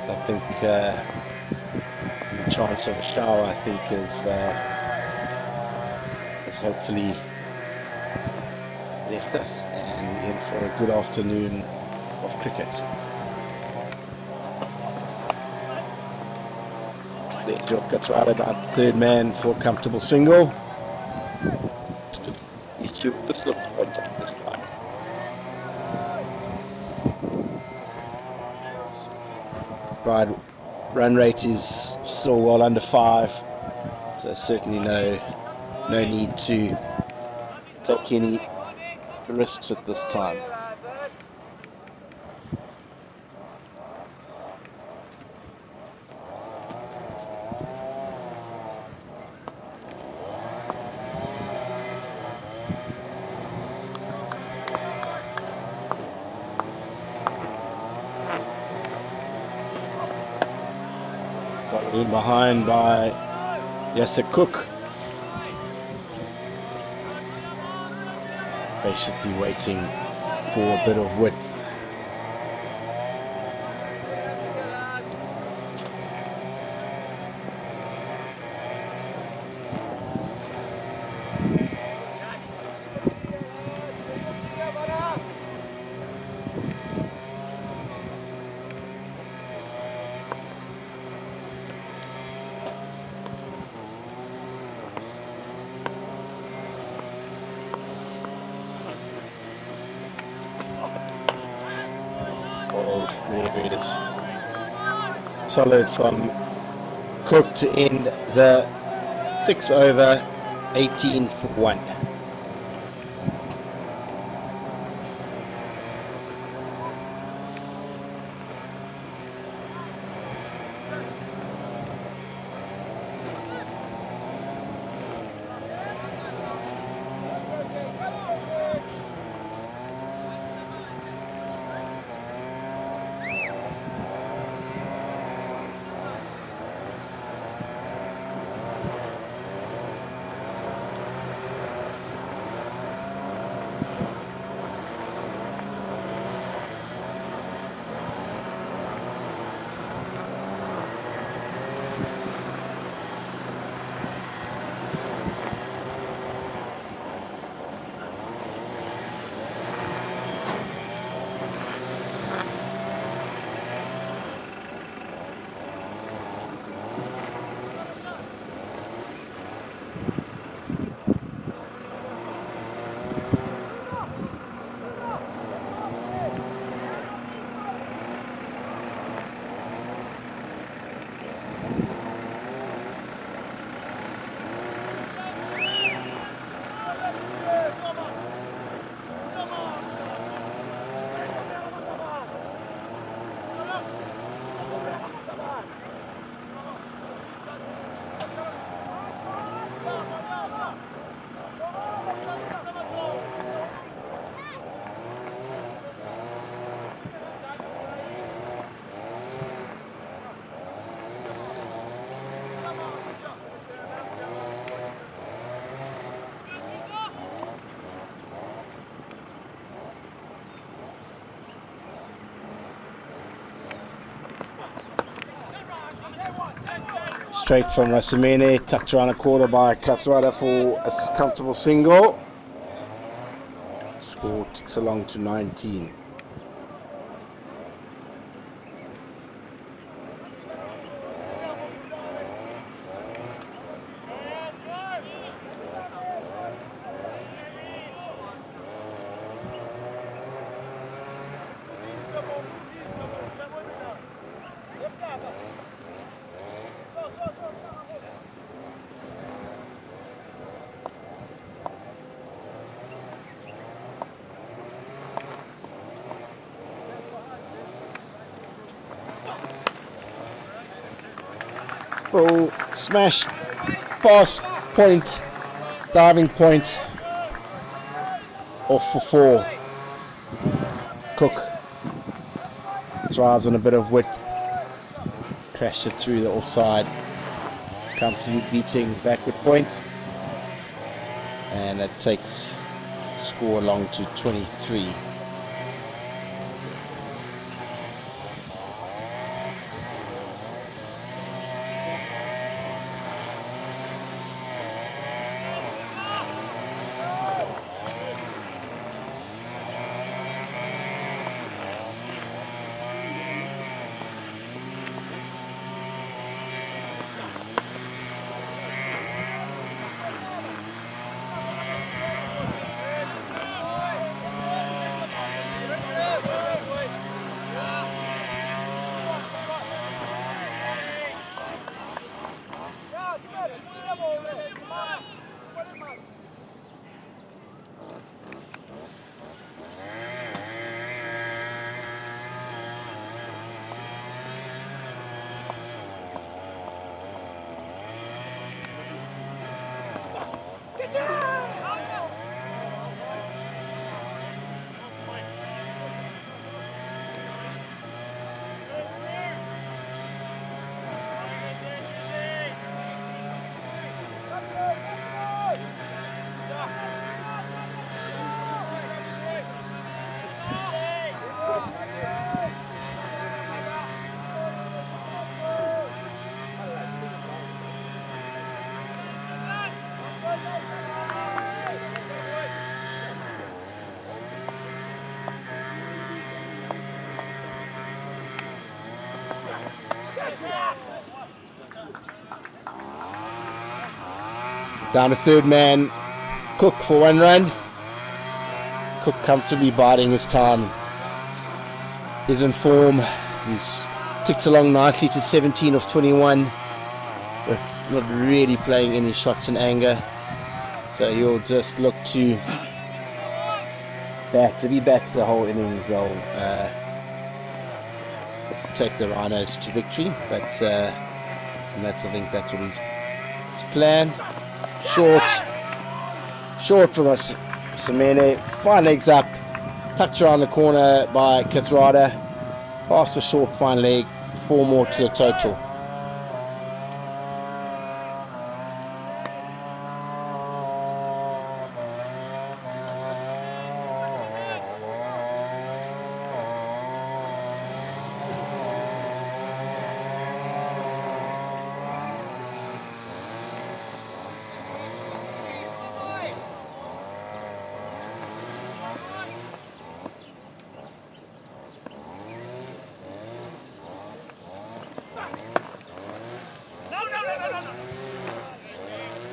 I think the chance of a shower, I think, is hopefully left us, and we're in for a good afternoon of cricket. Gets right about third man for a comfortable single. These two just look on top this time. Pride run rate is still well under 5, so certainly no need to take any risks at this time. Got in behind by Yasser Cook. Patiently waiting for a bit of width. Oh, there it is. Solid from Cook to end the 6 over, 18 for 1. Straight from Rasimene, tucked around a quarter by Kathrada for a comfortable single. Score ticks along to 19. Oh, smash, pass, point, diving point, off for 4. Cook thrives on a bit of width, crashed it through the offside, comfortably beating backward point, and that takes score along to 23. Down to third man, Cook for 1 run. Cook comfortably biding his time. Is in form. He's ticks along nicely to 17 of 21 with not really playing any shots in anger. So he'll just look to bat. If he bats the whole innings, they'll take the Rhinos to victory. But and I think that's what his plan. Short from us. Semene, 5 legs up, tucked around the corner by Kathrada. Past a short fine leg, 4 more to the total.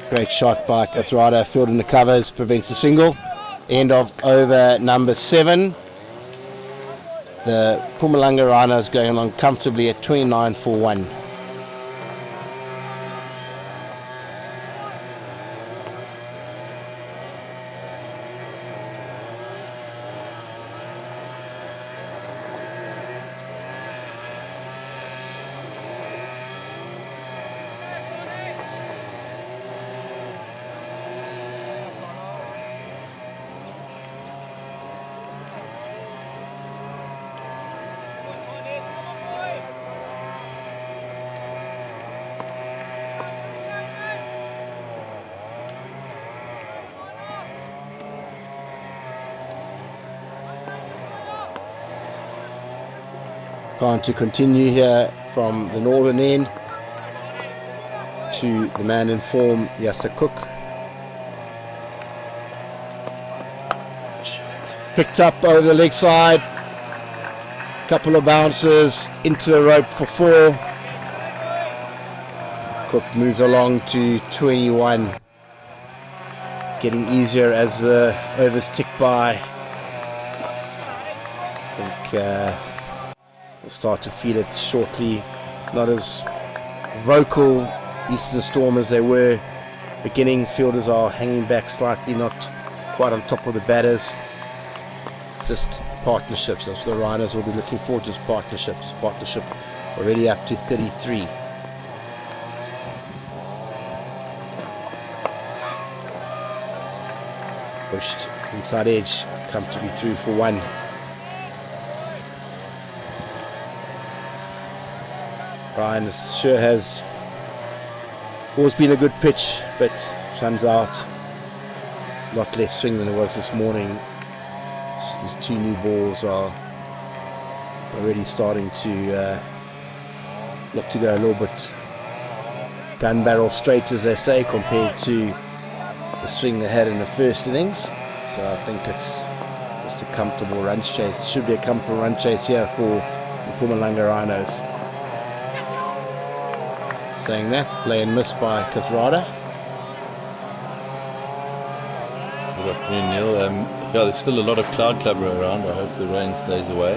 Great shot by Kathrada, fielding the covers, prevents the single. End of over number 7. The Mpumalanga Rhinos going along comfortably at 29 for 1. Going to continue here from the northern end to the man in form, Yasser Cook. Picked up over the leg side, couple of bounces into the rope for 4. Cook moves along to 21, getting easier as the overs tick by. I think we'll start to feel it shortly. Not as vocal Eastern Storm as they were beginning. Fielders are hanging back slightly, not quite on top of the batters. Just partnerships. That's what the Rhinos will be looking for, just partnerships. Partnership already up to 33. Pushed inside edge, comfortably through for 1. Ryan sure has always been a good pitch, but sun's out. A lot less swing than it was this morning. These 2 new balls are already starting to look to go a little bit gun barrel straight, as they say, compared to the swing they had in the first innings. So I think it's just a comfortable run chase. Should be a comfortable run chase here for the Mpumalanga Rhinos. Saying that, play and miss by Kathrada. Good afternoon, Neil. Yeah, there's still a lot of cloud cover around. I hope the rain stays away.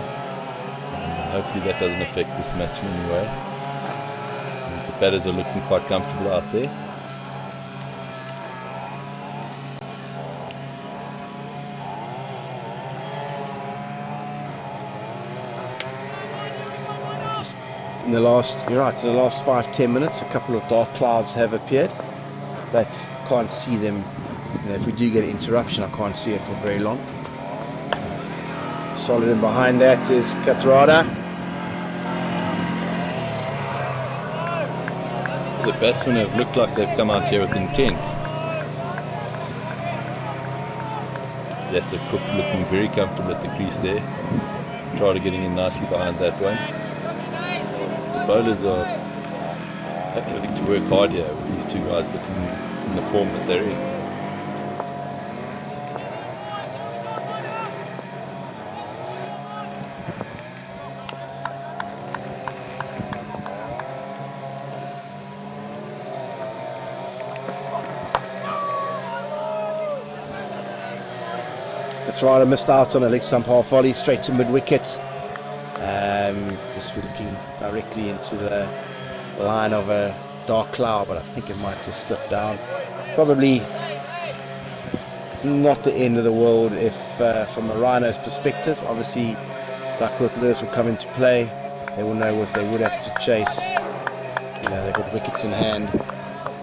Hopefully that doesn't affect this match in any way. The batters are looking quite comfortable out there. In the last 5-10 minutes, a couple of dark clouds have appeared, but can't see them. If we do get an interruption, I can't see it for very long. Solid in behind that is Kathrada. The batsmen have looked like they've come out here with intent. Yes, Cook looking very comfortable at the crease there. Trotter getting in nicely behind that one. The bowlers are having to work hard here with these 2 guys looking in the form that they're in. Katrada missed out on a leg stump half volley straight to mid-wicket. Just looking directly into the line of a dark cloud, but I think it might just slip down. Probably not the end of the world if from a Rhinos perspective. Obviously Duckworth Lewis will come into play. They will know what they would have to chase. You know, they've got wickets in hand,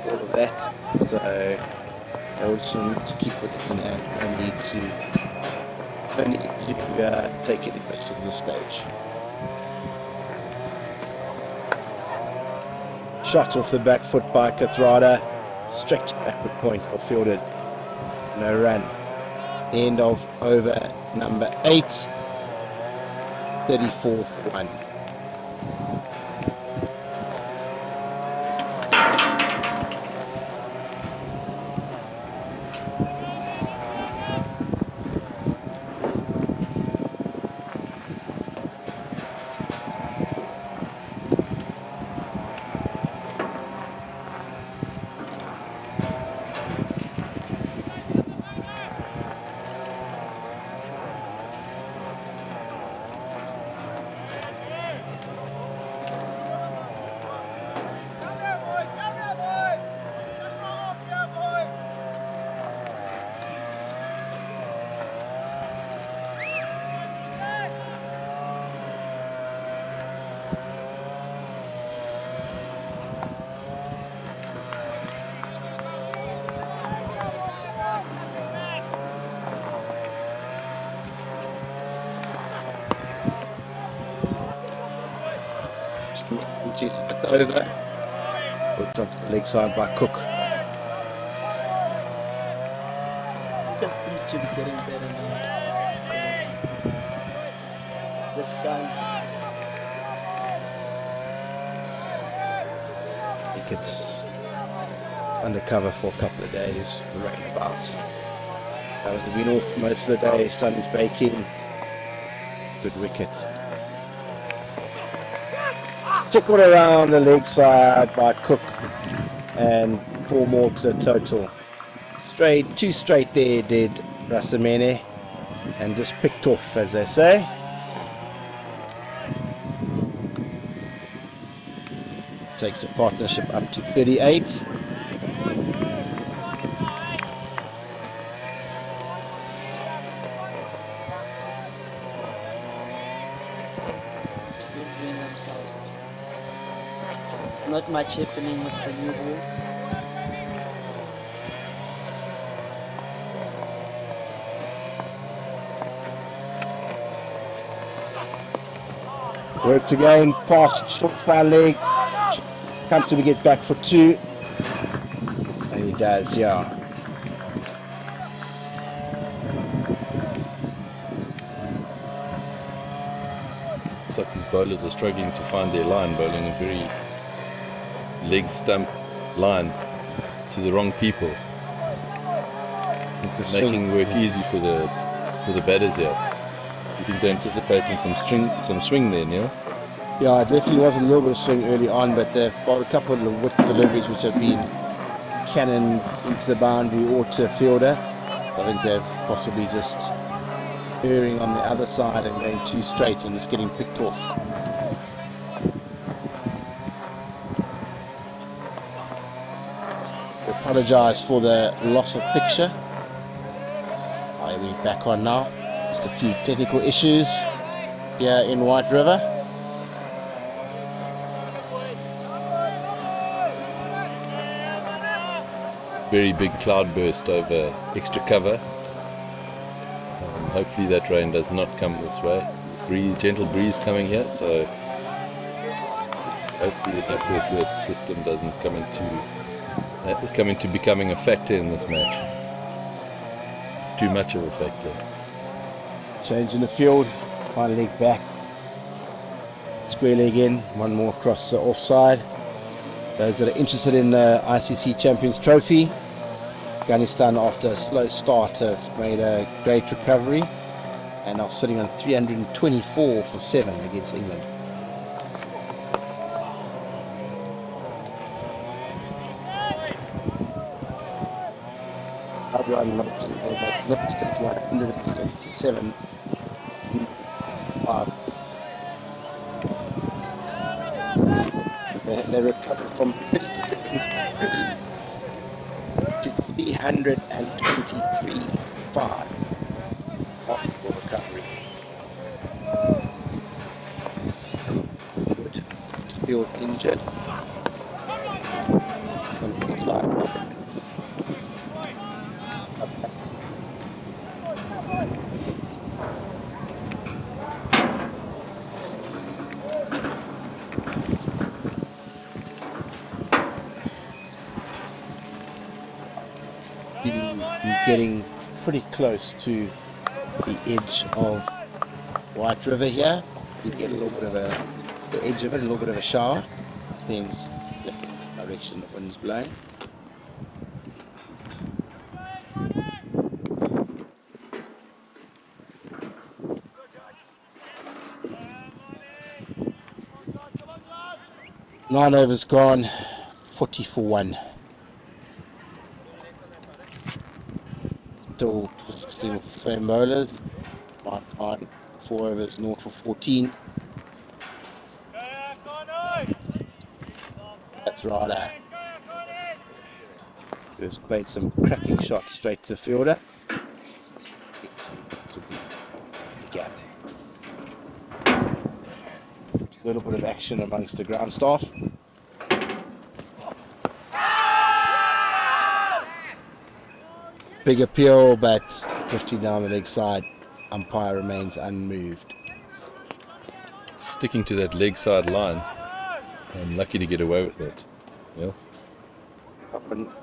all of that, so they also need to keep wickets in hand. They need to take it aggressive at this stage. Shot off the back foot by Kathrada, straight to backward point, or fielded. No run. End of over number 8. 34 for 1. Over. Put onto the leg side by Cook. That seems to be getting better now. The sun. I think it's undercover for a couple of days, rain about. That was the wind off most of the day, sun is baking. Good wicket. Tickled around the leg side by Cook, and 4 more to the total. Straight, 2 straight there did Rasamene, and just picked off, as they say. Takes the partnership up to 38. Not much happening with the new ball. Worked again, past short foul leg, comfortably get back for 2, and he does, yeah. Looks like these bowlers are struggling to find their line, bowling a very leg stump line to the wrong people, making work easy for the batters here. You think they're anticipating some swing there, Neil? Yeah, it definitely was a little bit of swing early on, but they've got a couple of width deliveries which have been cannoned into the boundary or to a fielder. I think they've possibly just erring on the other side and going too straight and just getting picked off. Apologise for the loss of picture. We're back on now. Just a few technical issues here in White River. Very big cloud burst over extra cover. Hopefully that rain does not come this way. Gentle breeze coming here, so hopefully the Duckworth Lewis system doesn't come into becoming a factor in this match. Too much of a factor. Change in the field, final leg back. Square leg in, 1 more across the offside. Those that are interested in the ICC Champions Trophy, Afghanistan after a slow start have made a great recovery and are sitting on 324 for 7 against England. everyone making a magnificent 177 5. They recovered from 37 to 323 5. Wonderful recovery. Good. Field injured. It's like be getting pretty close to the edge of White River here. You get a little bit of the edge of it, a little bit of a shower. Depends the direction the wind's blowing. Nine overs gone, 40 for 1. Still persisting with the same bowlers. Mark on 4 overs, 0 for 14. That's right. Just played some cracking shots straight to the fielder. Gap. A little bit of action amongst the ground staff. Big appeal, but drifting down the leg side. Umpire remains unmoved. Sticking to that leg side line. I'm lucky to get away with it. Yeah.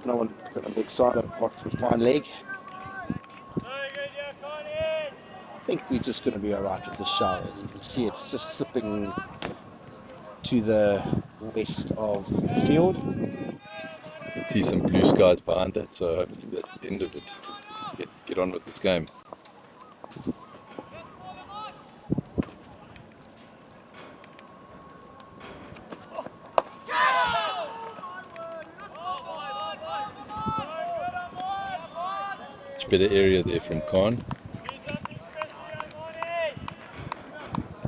No one puts it on the leg side apart from fine leg. I think we're just going to be alright with the shower. As you can see, it's just slipping to the west of the field. See some blue skies behind that, so hopefully that's the end of it. Get on with this game. Much better area there from Khan.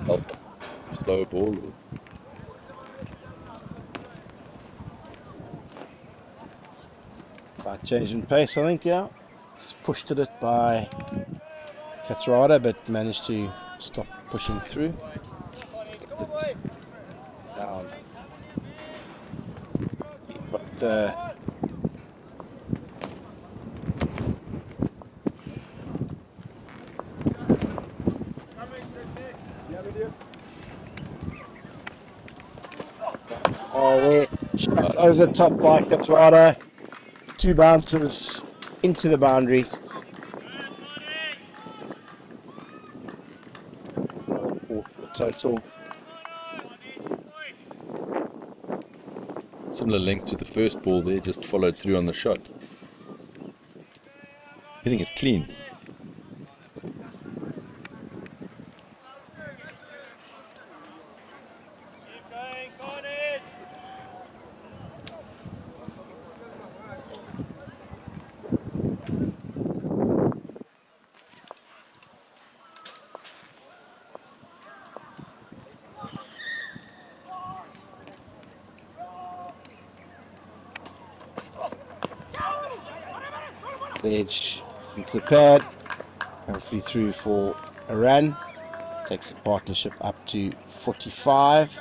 Help. Slow ball. By changing pace, I think, yeah. Just pushed at it by Kathrada, but managed to stop pushing through. Put it down. But shot over the top by Kathrada. 2 bounces into the boundary. Total. Similar length to the first ball there, just followed through on the shot. Hitting it clean. Edge into the pad, hopefully through for a run. Takes the partnership up to 45.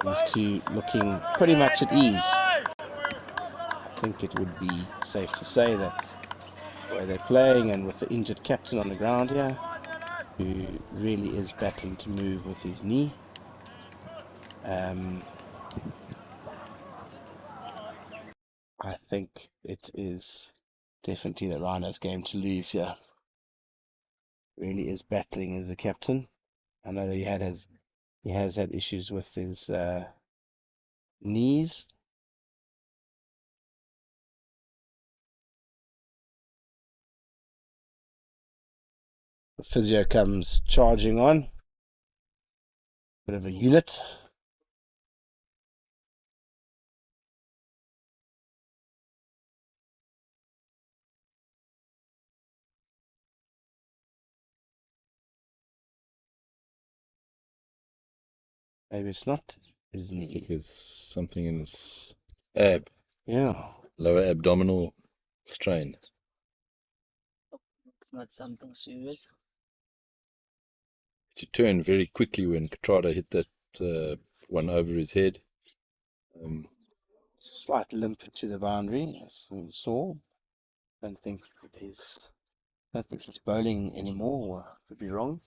These two looking pretty much at ease. I think it would be safe to say that the way they're playing, and with the injured captain on the ground here, who really is battling to move with his knee. I think it is definitely the Rhinos' game to lose here. Really is battling as a captain. I know that he has had issues with his knees. The physio comes charging on. Bit of a unit. Maybe it's not. I Isn't think he? there's something in his ab, Yeah. lower abdominal strain. It's not something serious. He turned very quickly when Katrada hit that one over his head. Slight limp to the boundary, as we saw. Don't think he's don't think he's bowling anymore. Could be wrong.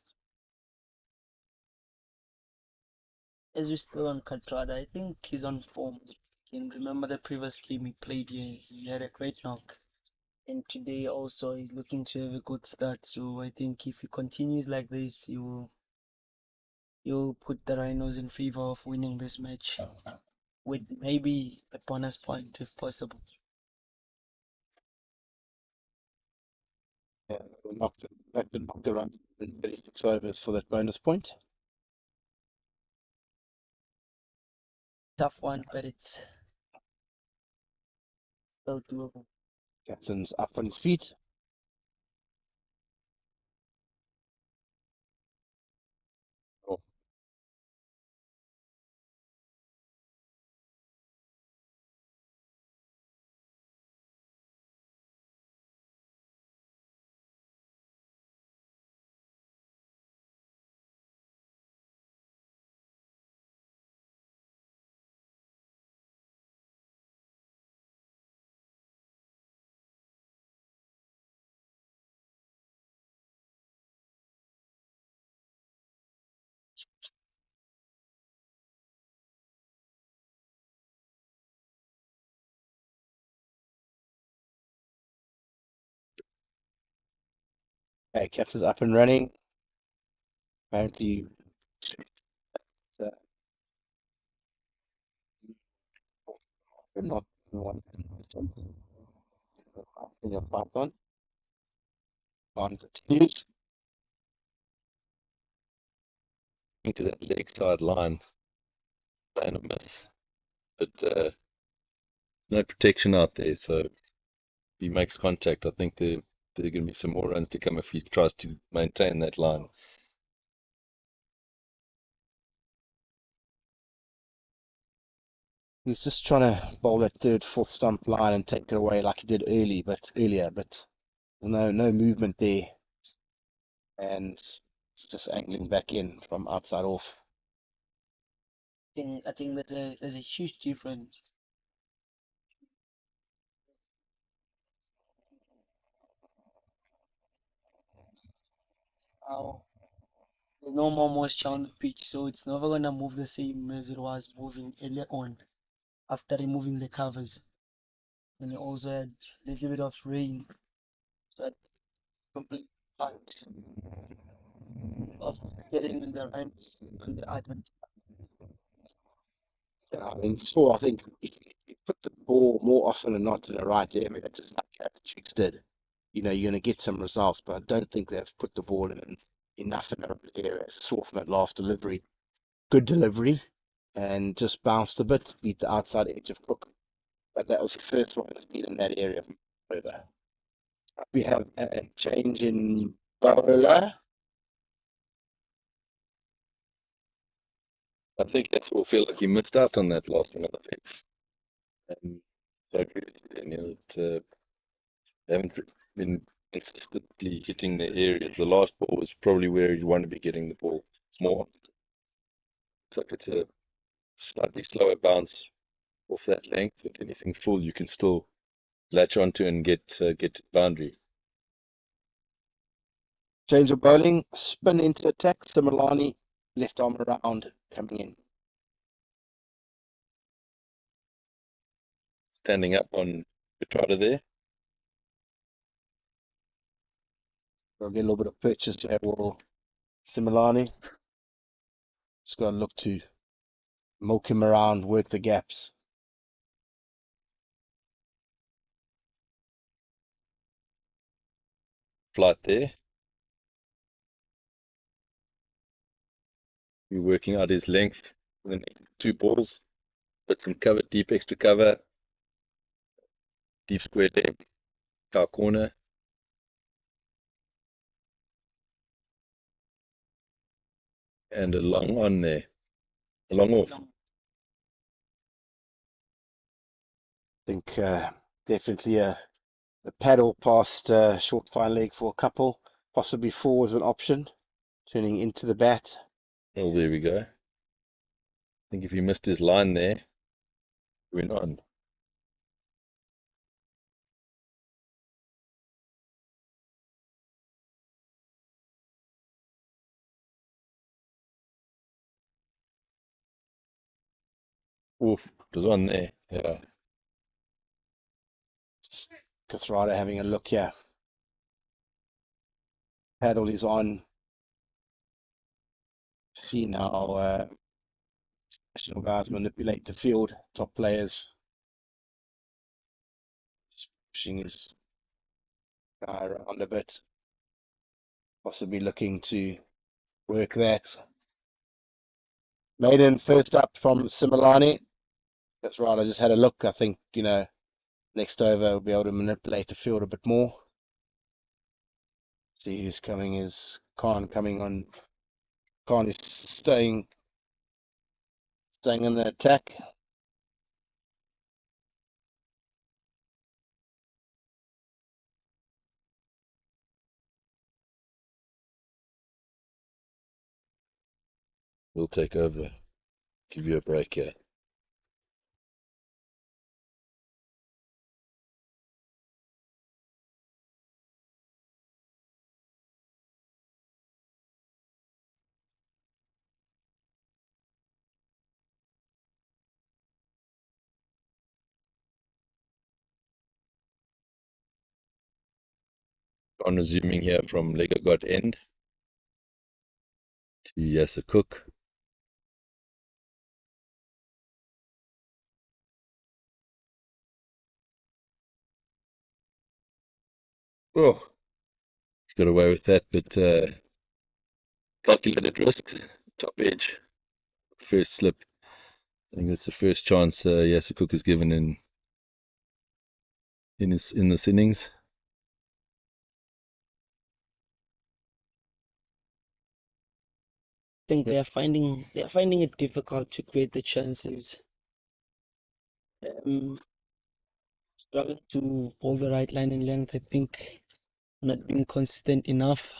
As we're still on Katrada, I think he's on form. You can remember the previous game he played here, he had a great knock. And today also he's looking to have a good start. So I think if he continues like this, he will put the Rhinos in favor of winning this match with maybe a bonus point if possible. Yeah, knocked the run in 36 overs for that bonus point. Tough one, but it's still doable. Captain's up on his feet. Oh, Okay, captain's up and running. Apparently, uh, not one something. In your python. On continues. into that leg side line, playing a miss. But no protection out there, so if he makes contact, I think there are going to be some more runs to come if he tries to maintain that line. He's just trying to bowl that third, fourth stump line and take it away like he did earlier, but no movement there, and it's just angling back in from outside off. I think there's a huge difference. How there's no more moisture on the pitch, so it's never gonna move the same as it was moving earlier on after removing the covers. And you also had a little bit of rain, so that complete part of getting the Rhinos on the advent. Yeah, I mean, so I think if you put the ball more often than not in the right area, just like Gareth Jukes did, you're going to get some results. But I don't think they've put the ball in enough in the right area. Saw from that last delivery, good delivery, and just bounced a bit, beat the outside edge of Cook. But that was the first one that's been in that area from over. We have a change in bowler. I think that's all feel like he missed out on that last one of the fence. So I agree with you, Daniel. They haven't been consistently hitting the areas. The last ball was probably where you want to be getting the ball more. It's like it's a slightly slower bounce off that length, but anything full you can still latch onto and get to the boundary. Change of bowling, spin into attack. Similani, left arm around, coming in. Standing up on Petrada there. We'll get a little bit of purchase here. Well, Similani. Just got to look to milk him around, work the gaps. Flight there. We're working out his length with the next two balls. Put some cover, deep extra cover, deep square leg, cow corner. And a long on there. Long off. I think definitely a paddle past short fine leg for a couple, possibly four was an option, turning into the bat. Oh, there we go. I think if he missed his line there, he went on. Oof, it was on there. Yeah. Kathrada having a look here. Paddle is on. See now national guards manipulate the field. Top players pushing his guy around a bit. Possibly looking to work that. Maiden first up from Similani. That's right, I just had a look. I think, next over we'll be able to manipulate the field a bit more. See who's coming is Khan coming on. Khan is staying in the attack. We'll take over. Give you a break here. On resuming here from Legagot end to Yasa Cook. Oh, got away with that, but calculated risks. Top edge, first slip. I think that's the first chance Yasa Cook has given in this innings. I think they're finding it difficult to create the chances. Struggling to hold the right line and length. I think not being consistent enough.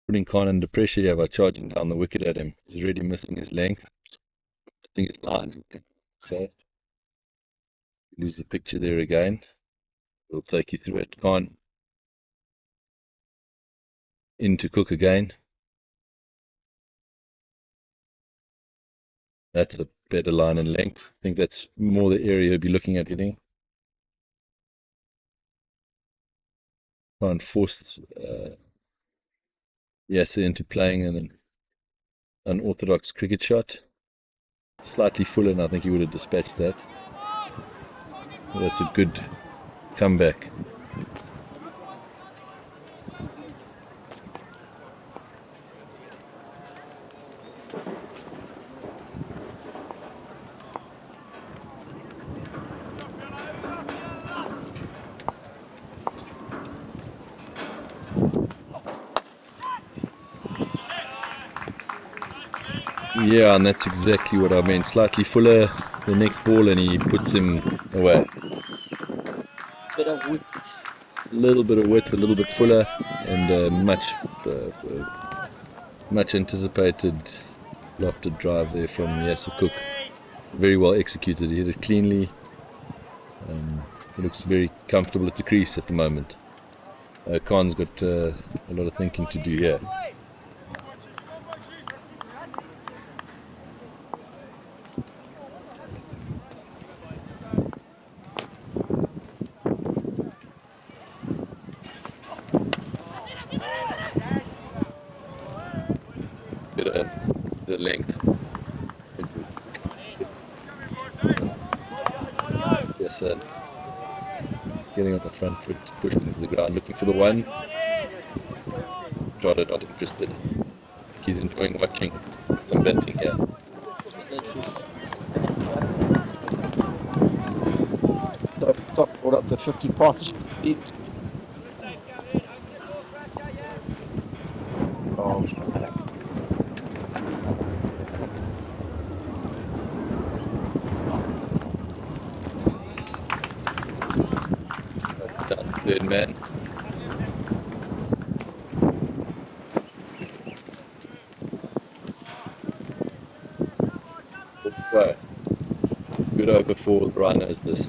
Putting Khan under pressure here by charging down the wicket at him. He's already missing his length. I think it's line. So lose the picture there again. We'll take you through it. Khan into Cook again. That's a better line and length. I think that's more the area he'll be looking at hitting. Try and force Yasa into playing an unorthodox cricket shot. Slightly fuller, and I think he would have dispatched that. But that's a good comeback. Yeah, and that's exactly what I meant. Slightly fuller the next ball, and he puts him away. Bit of width. A little bit of width, a little bit fuller, and much anticipated lofted drive there from Yasa Cook. Very well executed. He hit it cleanly. He looks very comfortable at the crease at the moment. Khan's got a lot of thinking to do here. The length. Yes, getting on the front foot, pushing into the ground, looking for the one. Jada not interested. He's enjoying watching some batting here. Top brought up the 50 partnership. Third man. Go. Good over for Rhinos this.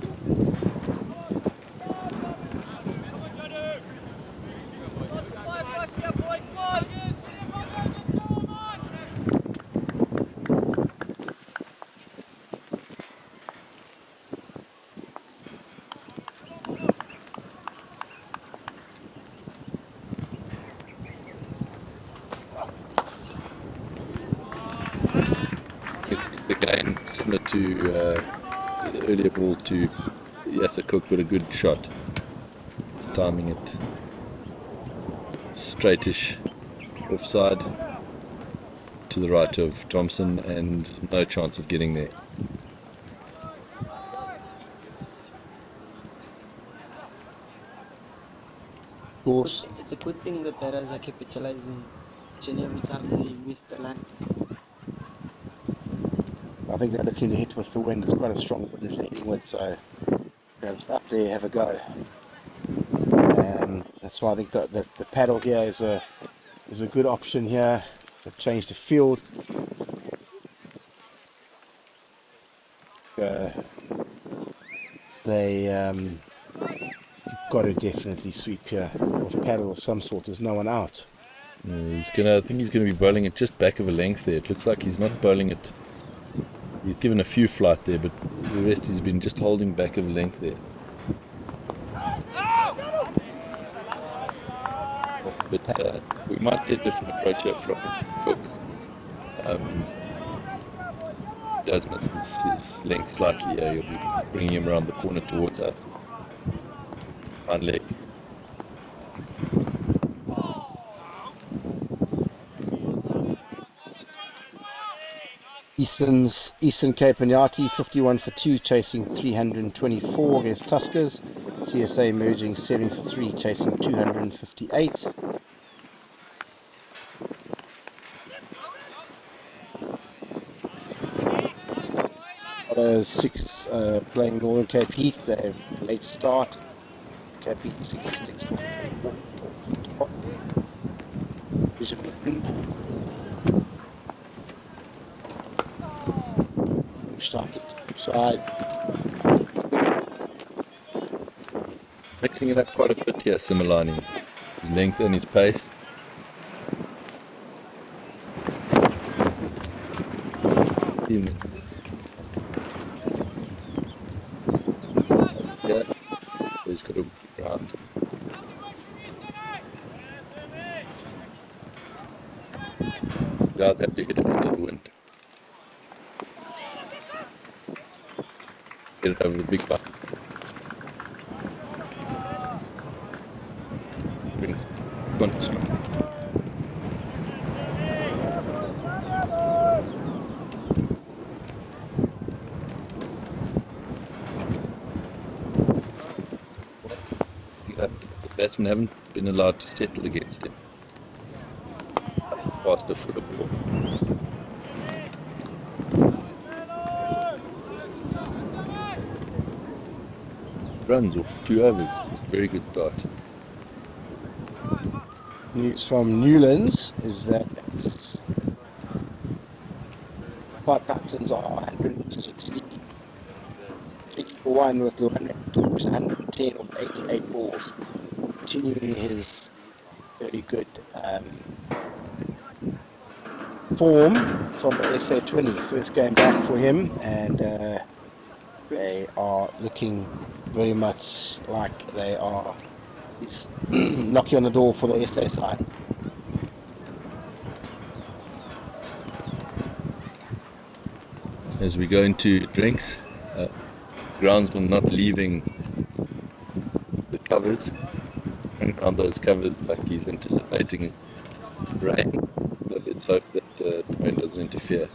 The game similar to the earlier ball to Yasser Cook, but a good shot. Just timing it straightish offside to the right of Thompson, and no chance of getting there. It's a good thing that batters are capitalizing each and every time they miss the line. I think they're looking to hit with the wind. It's quite a strong wind they're hitting with, so grabs up there, have a go. That's why I think that the paddle here is a good option here. They've changed the field. You've got to definitely sweep here off paddle of some sort. There's no one out. I think he's gonna be bowling it just back of a length there. It looks like he's not bowling it. He's given a few flight there, but the rest he's been just holding back of a length there. But we might see a different approach here from Cook. Does miss his length slightly here. He'll be bringing him around the corner towards us. One leg. Eastern Cape Inyati 51 for 2, chasing 324 against Tuskers. CSA merging 7 for 3, chasing 258. Others 6 playing Northern Cape Heath. They're late start. Cape Heath 66 for 4. Started side. Mixing it up quite a bit here, Similani. His length and his pace. Yeah, he's got a ground. Without that to get it into the wind. Get it over the big buck. Bring one to strike. The batsmen haven't been allowed to settle against him. Faster for the ball. Runs off 2 overs. It's a very good start. News from Newlands is that five captains are 160. 8 for 1 with the 110 or 88 balls. Continuing his very good form from the SA20. First game back for him, and they are looking very much like he's knocking on the door for the SA side. As we go into drinks, groundsman not leaving the covers, and on those covers like he's anticipating rain, but let's hope that rain doesn't interfere.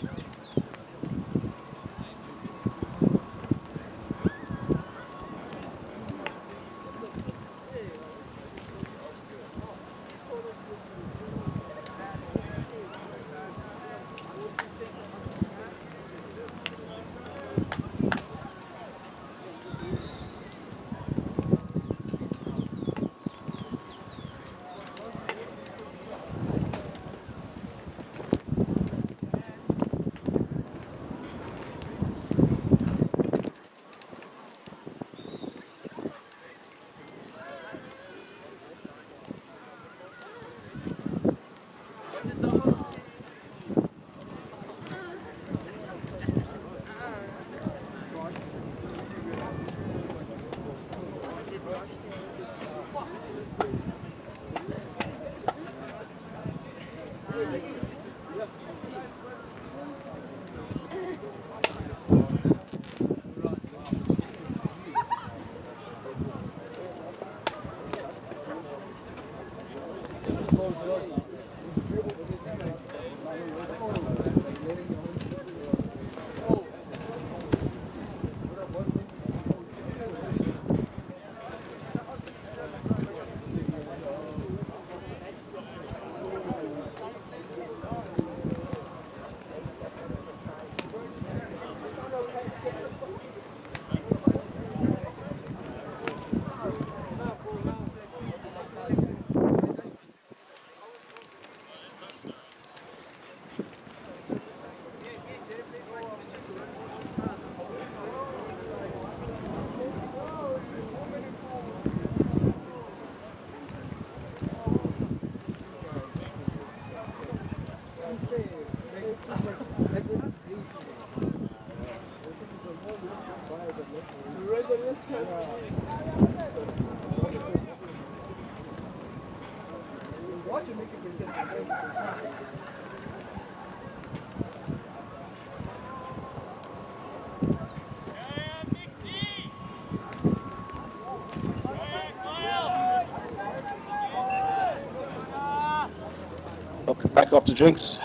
Welcome back after drinks.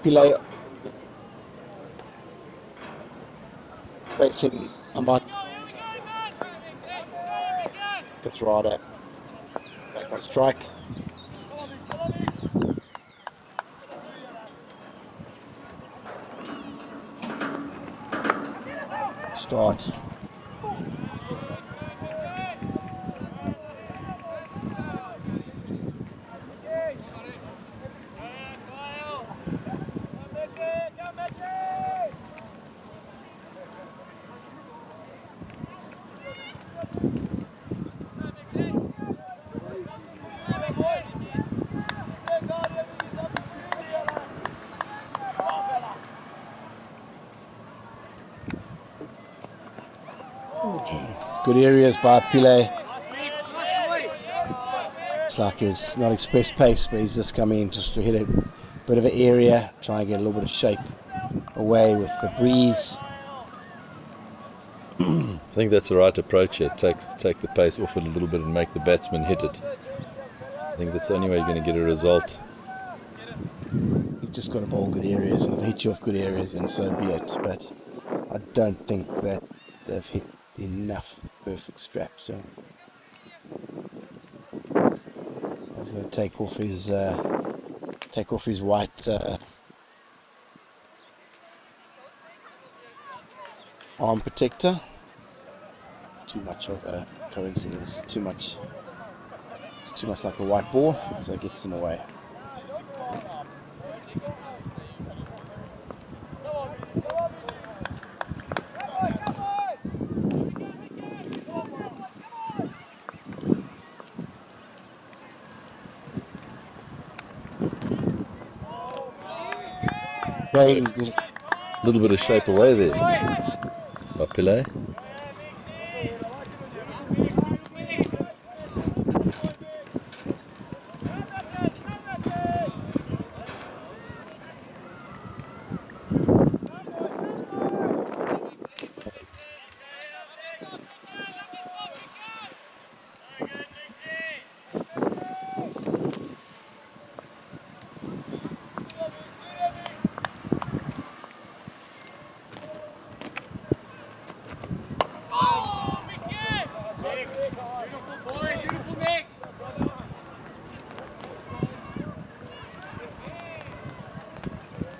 Pile facing Ahmad Kathrada. Back on strike. Start. Good areas by Pile. It's like he's not express pace, but he's just coming in just to hit a bit of an area, try and get a little bit of shape away with the breeze. I think that's the right approach here. Take the pace off it a little bit and make the batsman hit it. I think that's the only way you're going to get a result. You've just got to bowl good areas, and if they hit you off good areas, then so be it. But I don't think that they've hit enough perfect straps. So he's going to take off his white arm protector. Too much of a coincidence. Too much. It's too much like a white ball, so it gets in the way. A little bit of shape away there by Pillay.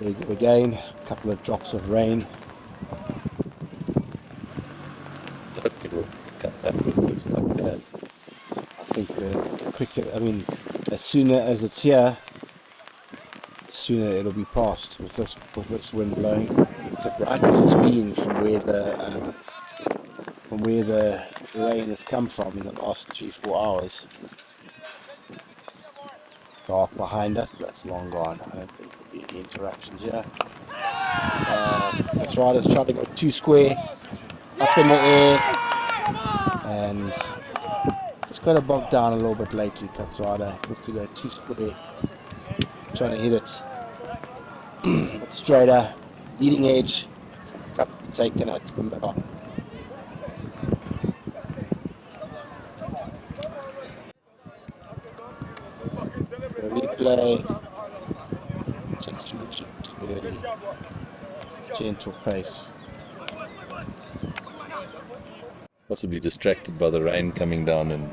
Very good again, a couple of drops of rain. People cut that with moves like that. I think the cricket, I mean, as soon as it's here, the sooner it'll be past with this wind blowing. It's the brightest it's been from where the rain has come from in the last 3-4 hours. Dark behind us, but that's long gone. I don't think there'll be any interruptions here. That's right, it's trying to go too square, up in the air, and just got to bog down a little bit lately. Katswada has to go too square, trying to hit it straighter, leading edge, taking it to the middle. Replay, just really gentle pace. Possibly distracted by the rain coming down and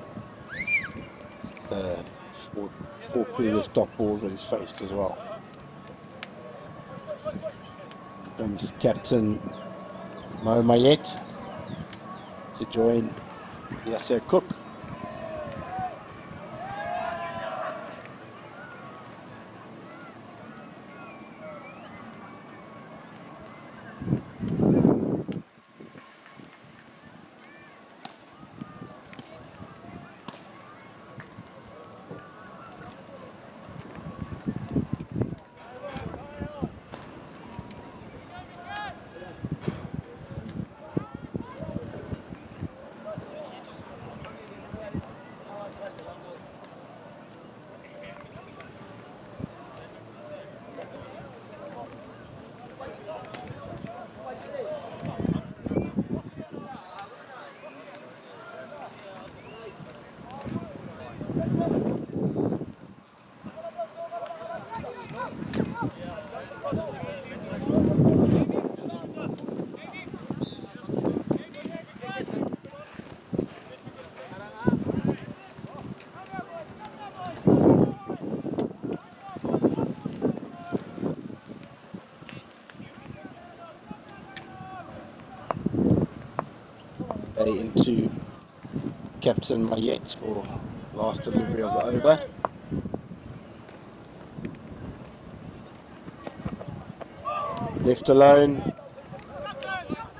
Four previous dot balls that he's faced as well. Comes Captain Mo Mayet to join Yasser Cook. play into Captain Mayet for last delivery of the over. Left alone,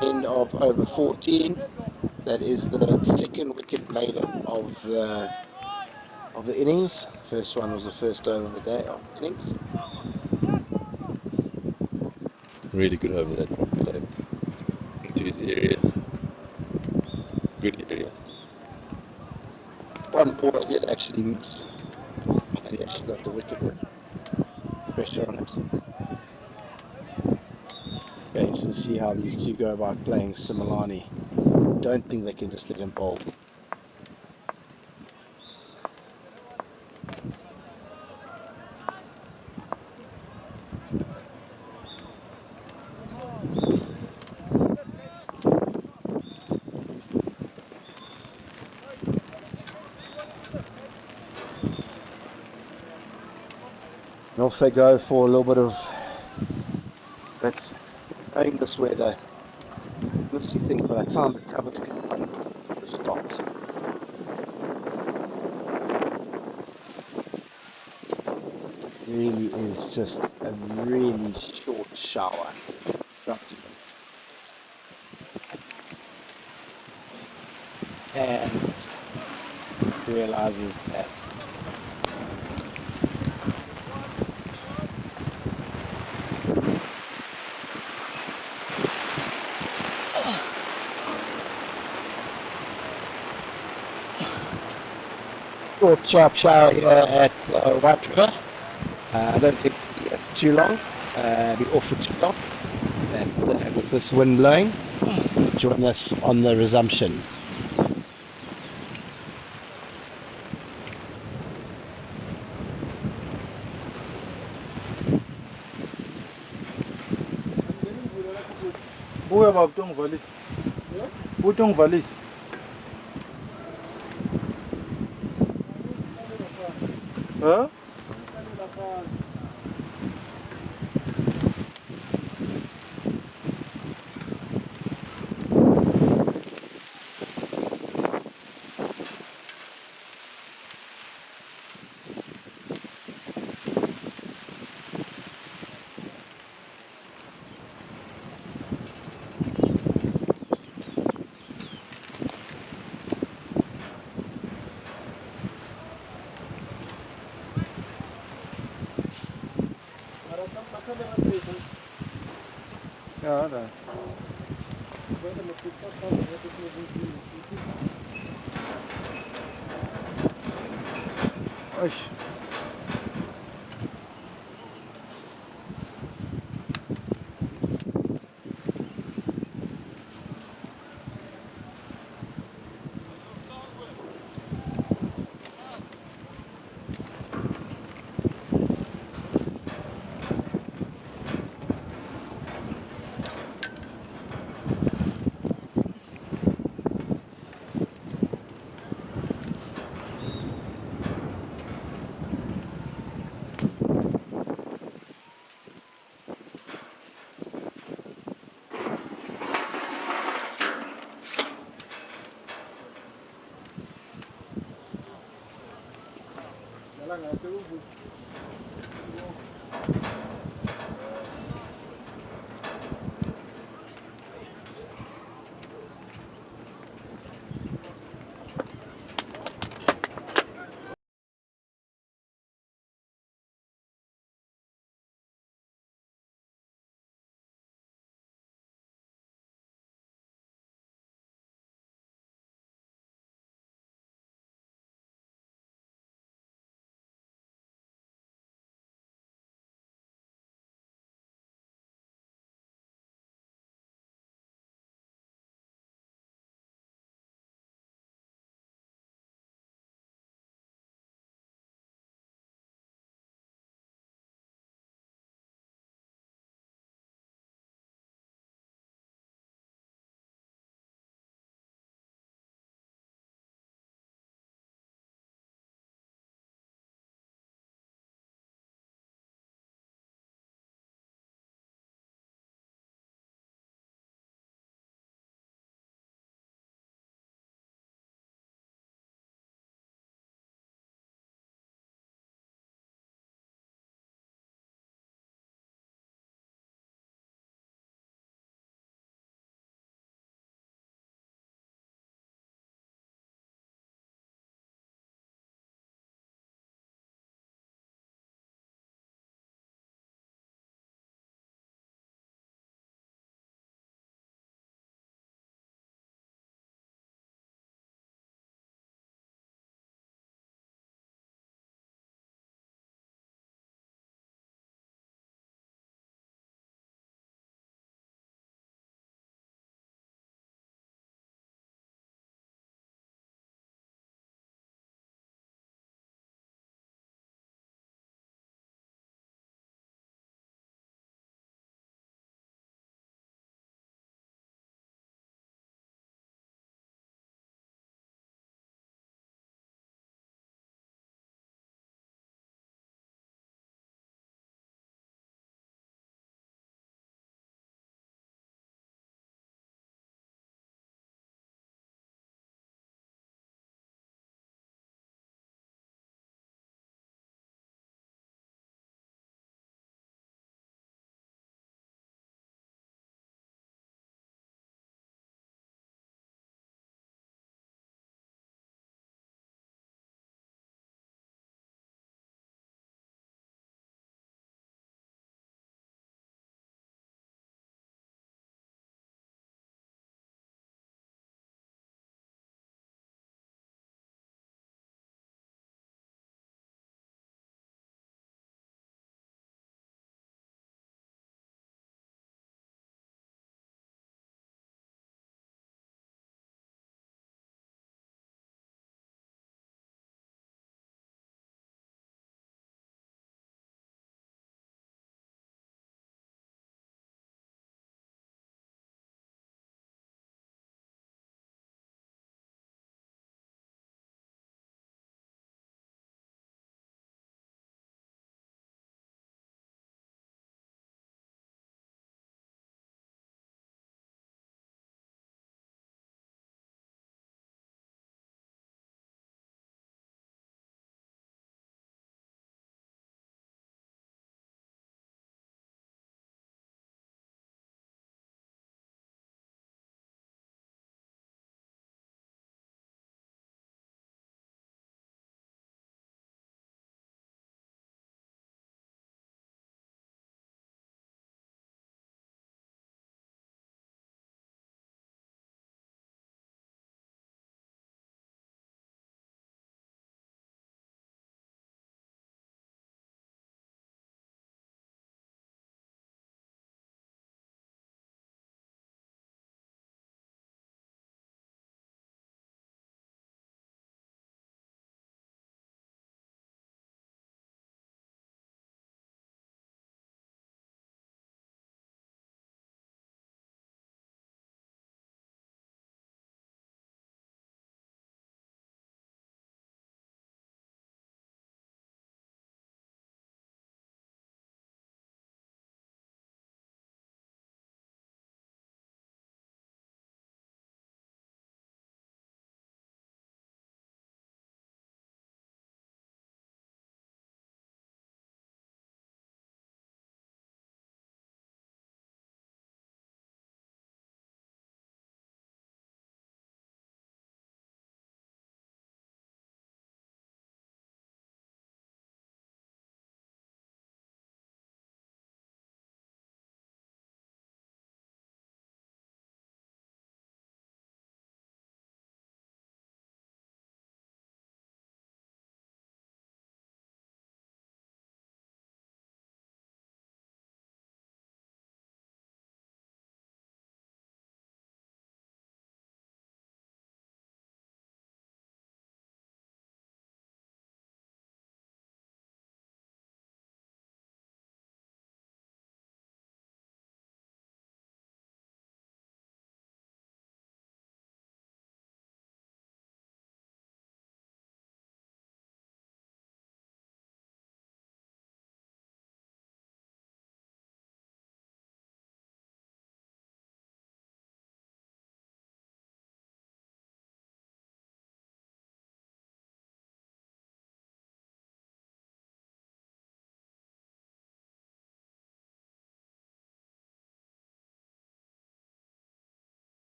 end of over 14. That is the second wicket laden of the innings. First one was the first over of the day of the innings. Really good over that one. Played into his areas. Good areas. One ball did actually miss. And he actually got the wicket with pressure on it. Going to see how these two go about playing Similani. Don't think they can just let him bowl. And off they go for a little bit of, let's knowing this weather. Let's see, think by the time the covers come on, it stopped. Really is just a really short shower. And realizes that short sharp shower here at White River. I don't think it'll be too long, be off for too long. And with this wind blowing, join us on the resumption. Buya ba butong valis? Butong valis. Huh? Ja, da. Oish.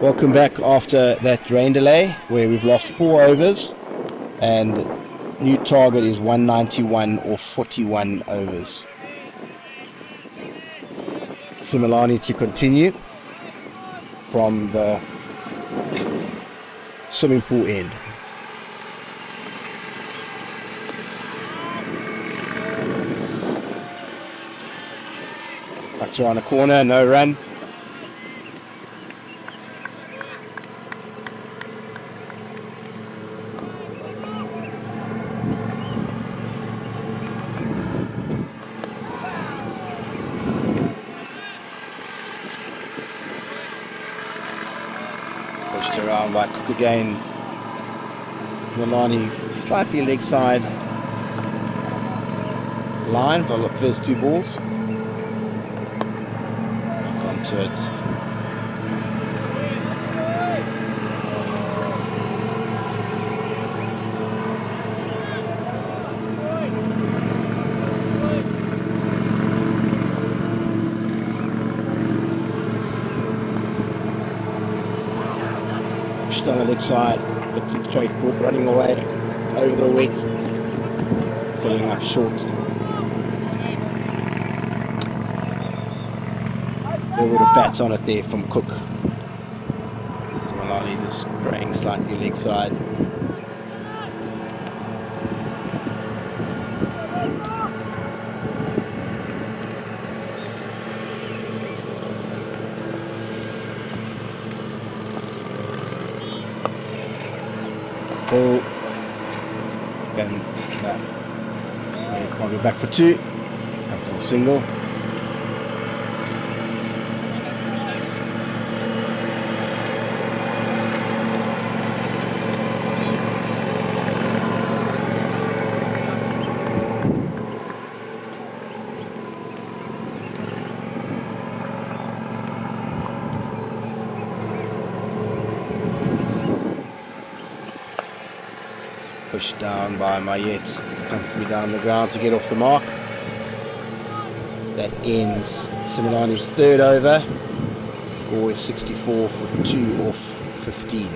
Welcome back after that rain delay where we've lost 4 overs and new target is 191 or 41 overs. Similani to continue from the swimming pool end. Back around the corner, no run. Pushed around by Cook again. Milani slightly leg side line for the first 2 balls. Back onto it. Pushed on the leg side. Looked at straight ball running away over the wet, pulling up short. There would have bats on it there from Cook. So Malani just spraying slightly leg side. Ball. Again, that. Can't go back for 2. Up to a single. Pushed down by Mayet, comfortably down the ground to get off the mark. That ends Similani's 3rd over. Score is 64 for 2 off 15.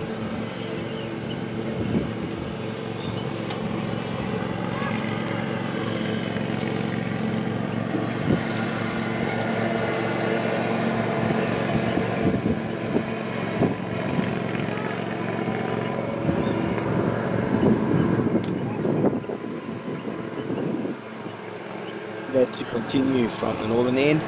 To continue from the northern end.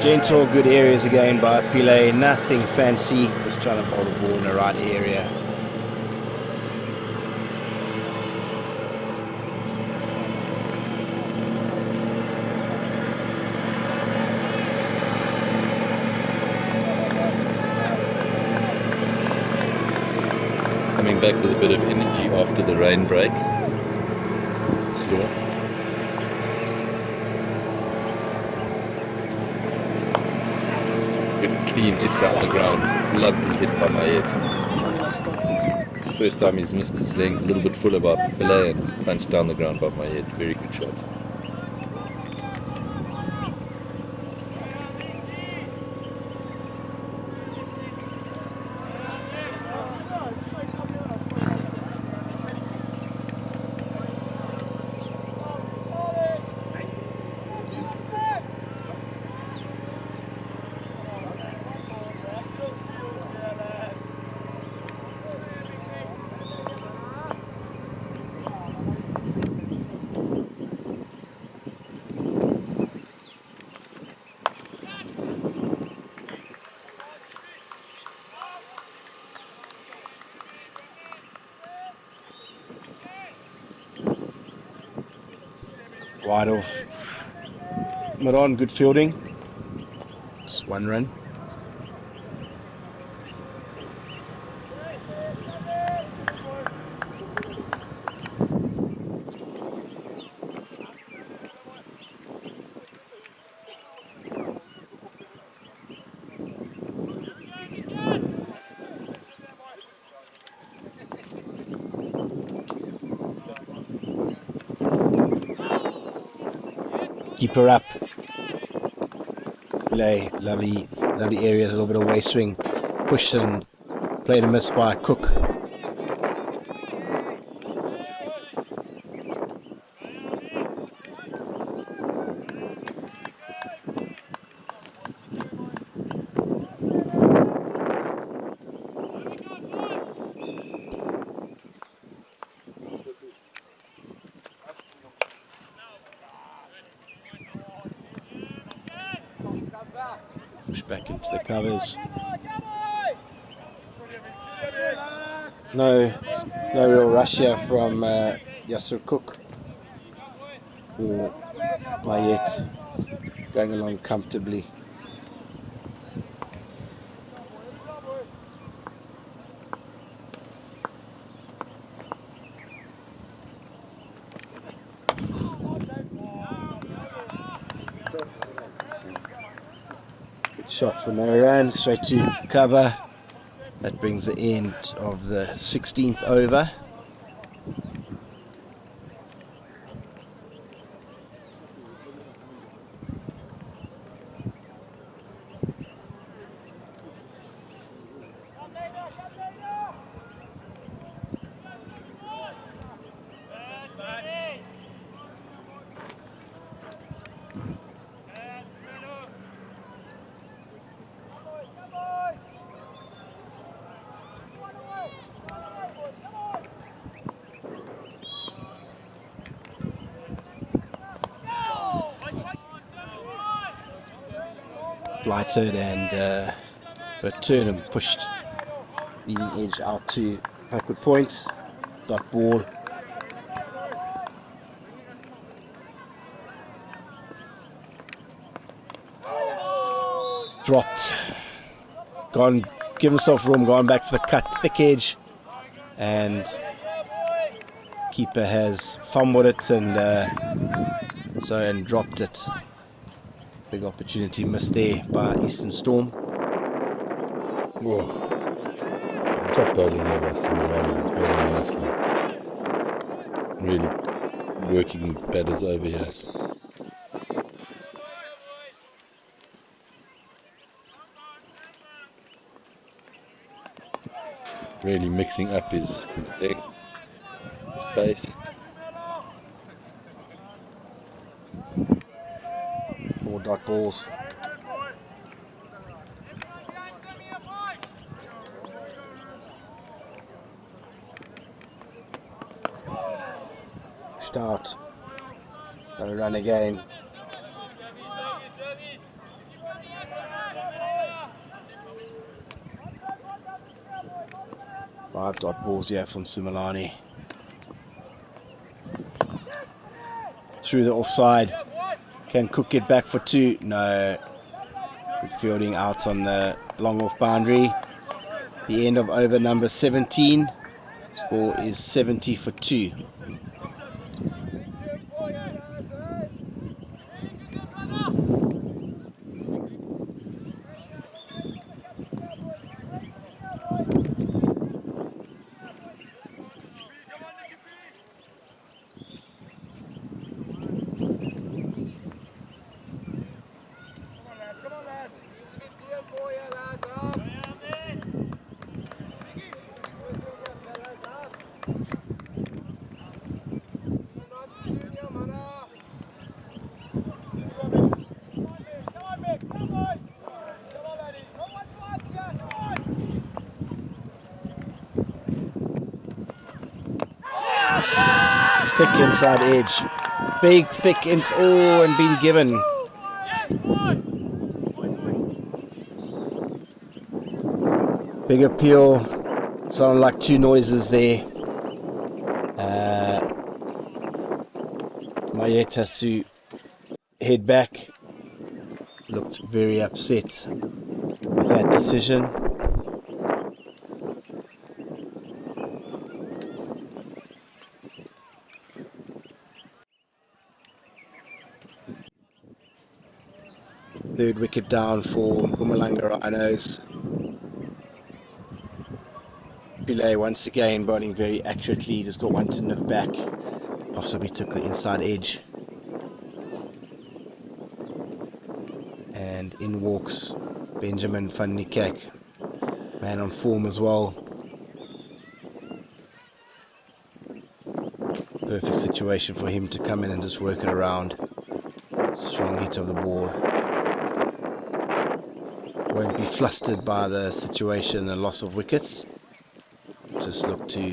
Gentle, good areas again by Pile, nothing fancy, just trying to bowl the ball in the right area. Coming back with a bit of energy after the rain break. Storm. Clean hit around the ground, lovely hit by my head. First time he's missed his length, a little bit full about Pele and punched down the ground by my head. Very good shot. Wide off. Maron, good fielding. Just 1 run. keep her up. Play, lovely area, a little bit of waist swing, push and played a miss by Cook. Push back into the covers. No real rush here from Yasser Cook or Mayet, going along comfortably. Good shot from Marianne, straight to cover. That brings the end of the 16th over. Flighted and return and pushed leading edge out to backward point. Dot ball. Dropped. Gone, given himself room, gone back for the cut, thick edge, and keeper has fumbled it and dropped it. Big opportunity missed there by Eastern Storm. Whoa. Top bowling here by Mpumalanga is bowling nicely. Really working batters over here. Really mixing up his length, his pace. More dot balls. Start. Gonna run again. Five dot balls here from Sumalani. Through the offside. Can Cook get back for two? No. Good fielding out on the long off boundary. The end of over number 17. Score is 70 for 2. Thick inside edge. Big, thick and been given. Big appeal. Sounded like two noises there. Mayet has to head back. Looked very upset with that decision. Third wicket down for Mpumalanga Rhinos. Pillay once again bowling very accurately, just got one to nip back, possibly took the inside edge. and in walks Benjamin van Niekerk, man on form as well. Perfect situation for him to come in and just work it around. Strong hit of the ball. Won't be flustered by the situation and loss of wickets. Just look to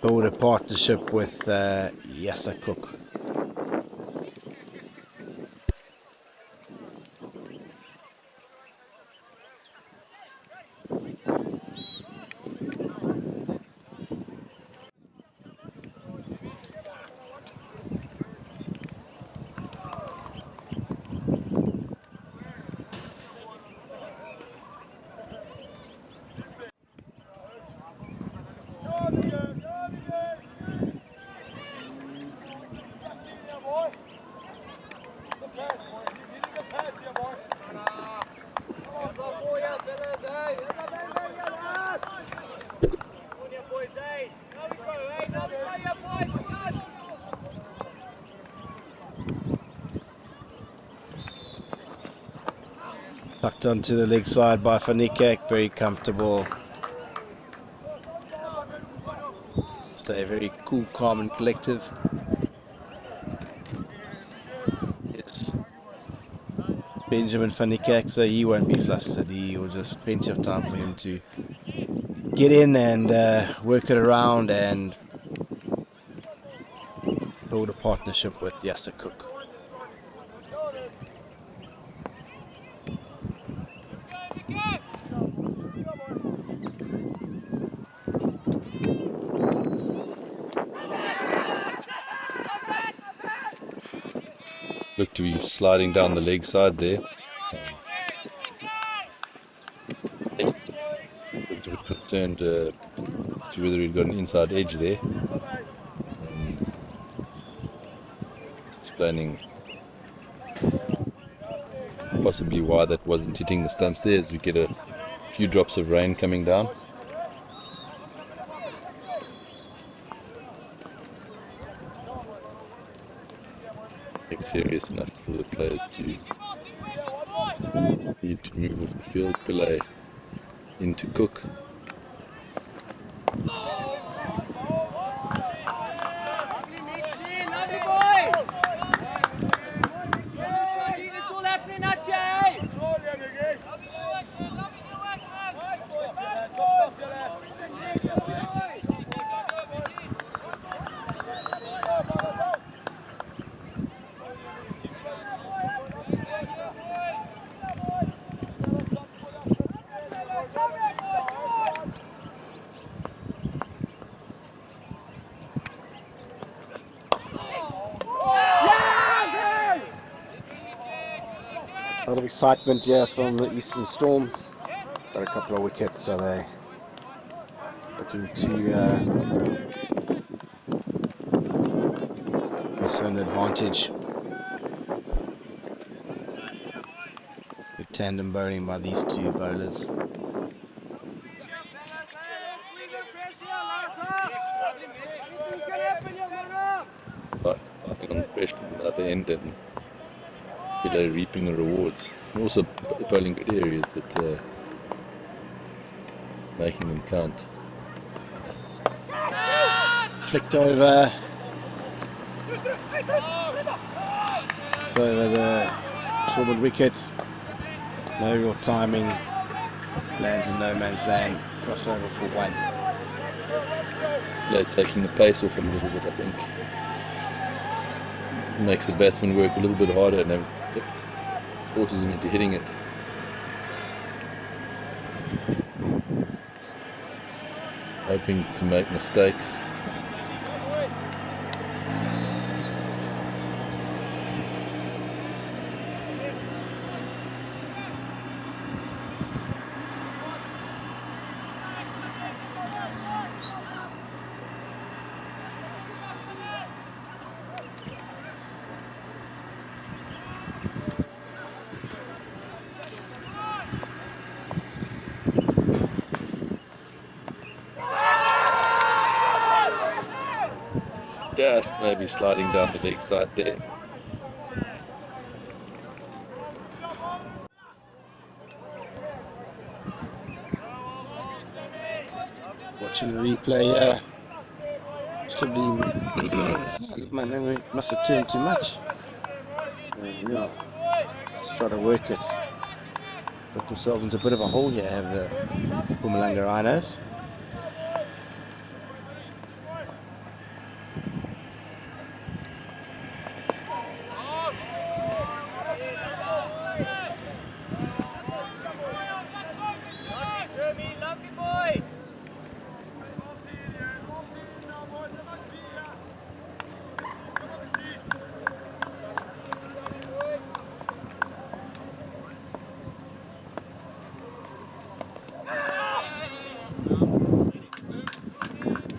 build a partnership with Yasser Cook. Tucked onto the leg side by Van Niekerk, very comfortable. Stay very cool, calm and collective. Yes. Benjamin van Niekerk, so he won't be flustered. He will just plenty of time for him to get in and work it around and build a partnership with Yasser Cook. Look to be sliding down the leg side there. Looked a bit concerned as to whether he'd got an inside edge there. It's explaining possibly why that wasn't hitting the stumps there, as we get a few drops of rain coming down. Serious enough for the players to need to move off the field. Pillay into Cook. A lot of excitement here from the Eastern Storm. Got a couple of wickets, so they're looking to press an advantage. Good tandem bowling by these two bowlers. But I think on the pressure at the end and reaping the rewards. And also bowling good areas, but making them count. Flicked over. Over the forward wicket. No real timing. Lands in no man's land. Crossover for one. Yeah, taking the pace off him a little bit, I think. Makes the batsman work a little bit harder and forces him into hitting it. Hoping to make mistakes. Just maybe sliding down the leg side there. Watching the replay here, possibly my memory must have turned too much. Yeah, just try to work it. Got themselves into a bit of a hole here, have the Mpumalanga Rhinos.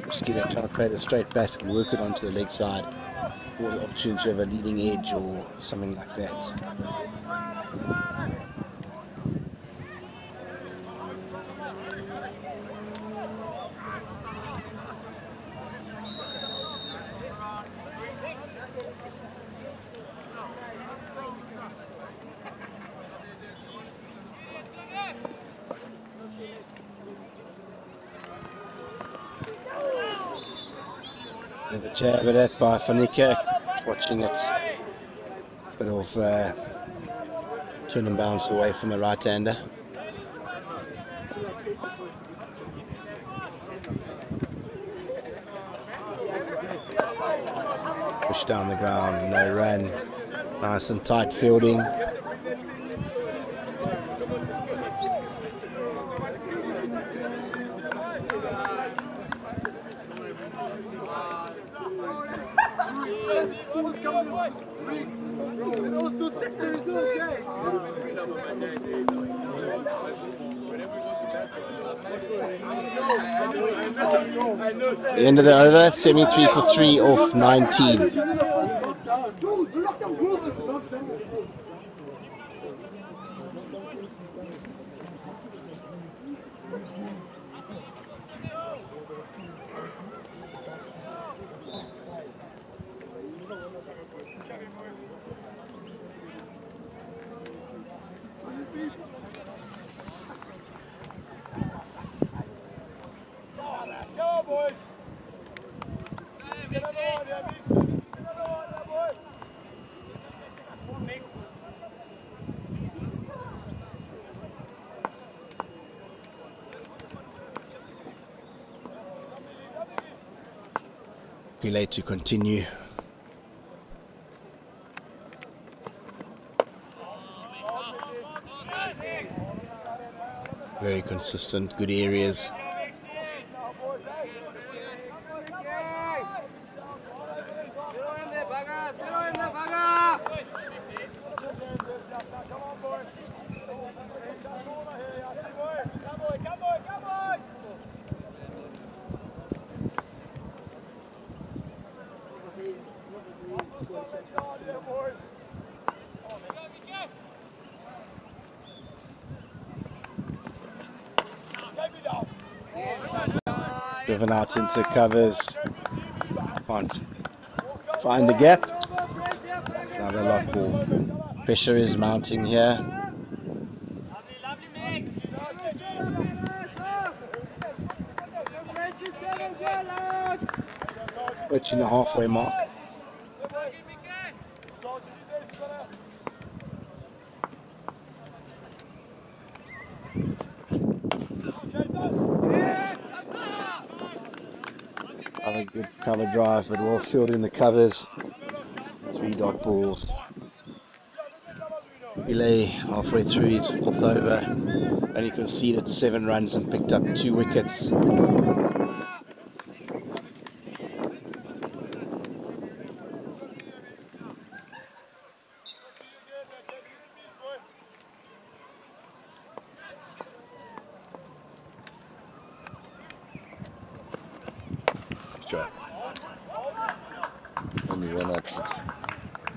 Risky, they're trying to play the straight bat and work it onto the leg side. Or the opportunity to have a leading edge or something like that. Another jab at that by Fanika, watching it. Bit of turn and bounce away from a right-hander. Push down the ground, no run. Nice and tight fielding. The end of the over, 73 for 3 off 19. Late to continue. Very consistent, good areas. Driven out into covers. Can't find the gap. Another lot ball. Pressure is mounting here. Reaching the halfway mark. Another good cover drive, but well filled in the covers. 3 dot balls. Relay halfway through his 4th over. Only conceded 7 runs and picked up 2 wickets. Sure. Only one up.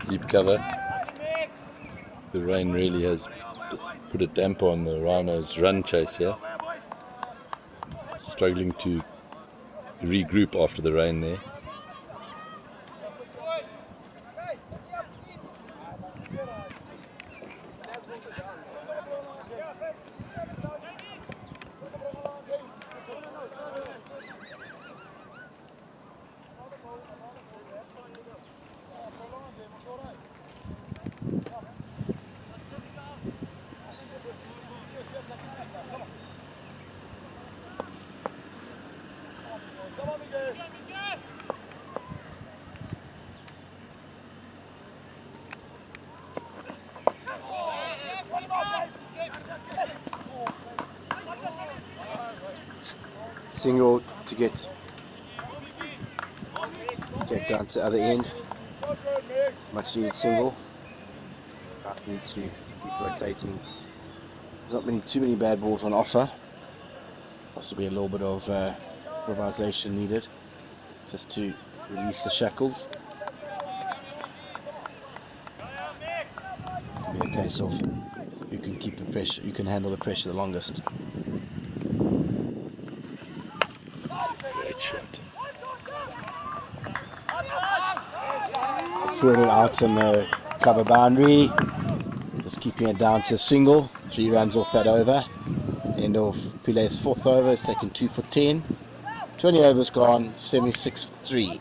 Deep cover. The rain really has put a damper on the Rhinos' run chase here. Struggling to regroup after the rain there. single to get down to the other end. Much needed single. I need to keep rotating. There's not too many bad balls on offer. Possibly a little bit of improvisation needed just to release the shackles. It can be a case of who can keep the pressure, who can handle the pressure the longest. That's a great shot. Fielded out on the cover boundary. Just keeping it down to a single. 3 runs off that over. End of Pile's 4th over. It's taken 2 for 10. 20 overs gone. 76 for 3.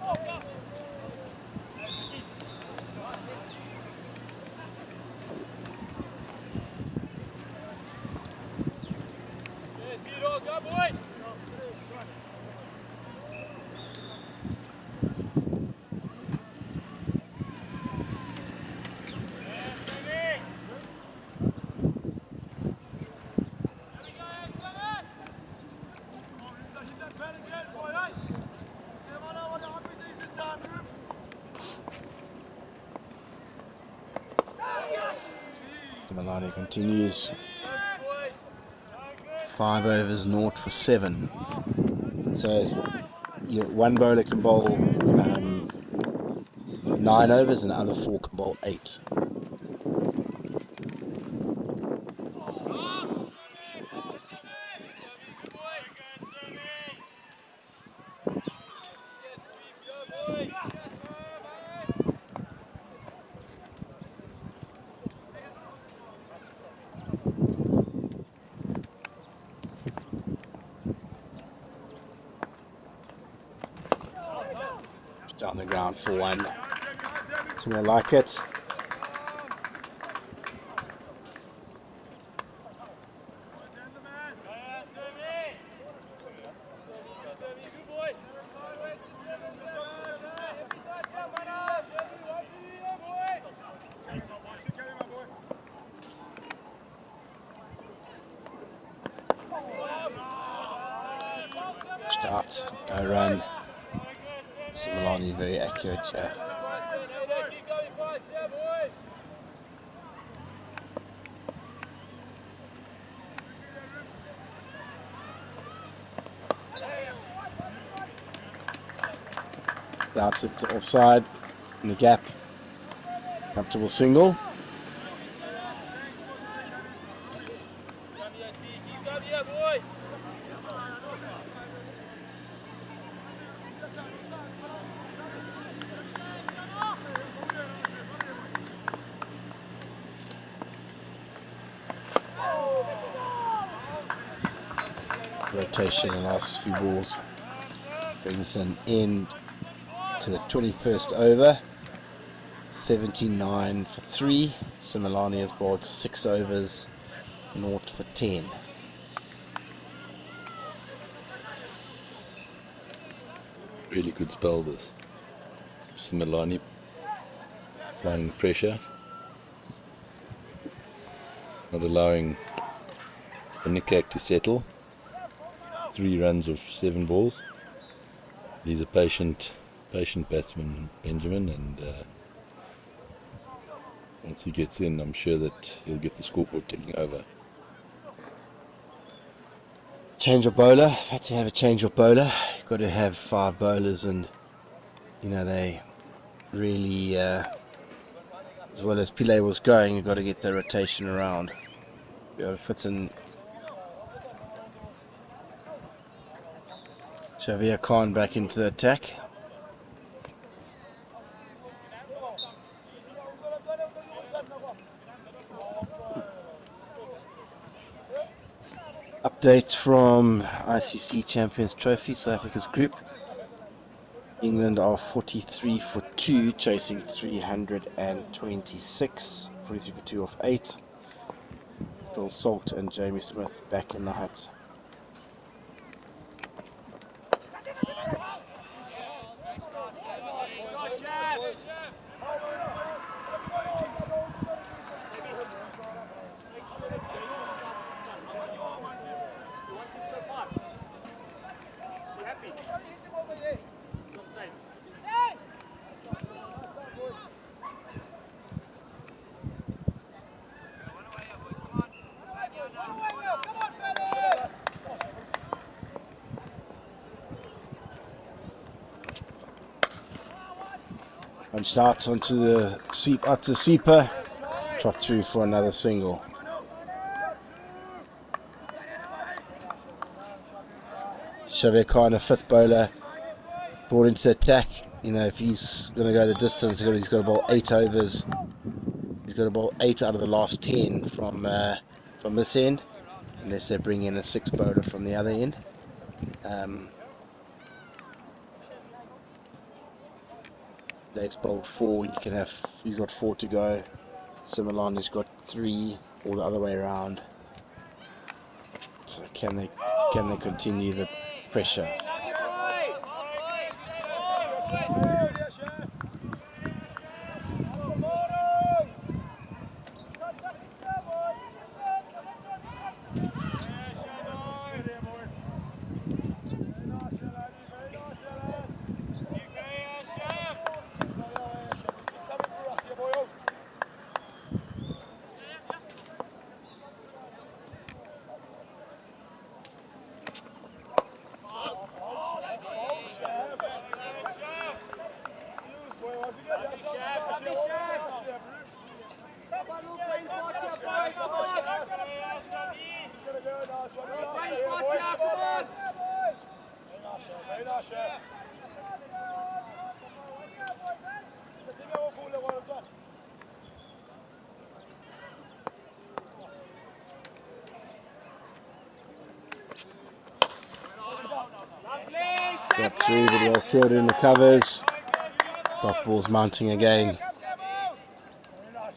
Mpumalanga continues. 5 overs, 0 for 7. So one bowler can bowl 9 overs and the other 4 can bowl 8. Down the ground for 1. Something like it. Start, no run. Mpumalanga very accurate here. That's it to offside in the gap. Comfortable single. Rotation in the last few balls brings an end to the 21st over. 79 for 3. Mpumalanga has bowled 6 overs, 0 for 10. Really good spell this. Mpumalanga applying pressure, not allowing the Nickak to settle. 3 runs of 7 balls. He's a patient batsman, Benjamin, and once he gets in, I'm sure that he'll get the scoreboard ticking over. Change of bowler. If had to have a change of bowler, you've got to have 5 bowlers, and they really, as well as Pile was going, you've got to get the rotation around. Be able to fit in Xavier Khan back into the attack. Update from ICC Champions Trophy, South Africa's group. England are 43 for 2, chasing 326. 43 for 2 off 8. Phil Salt and Jamie Smith back in the hut. Punched out onto the sweep, out to the sweeper, trot through for another single. Xavier Khan, a fifth bowler, brought into attack. You know, if he's going to go the distance, he's got to bowl 8 overs. He's got to bowl 8 out of the last 10 from this end, unless they bring in a 6 bowler from the other end. Late's bowled 4. He's got 4 to go. Similani's got 3, or the other way around. So can they continue the pressure? Got 3, but well fielded in the covers. Dot ball's mounting again.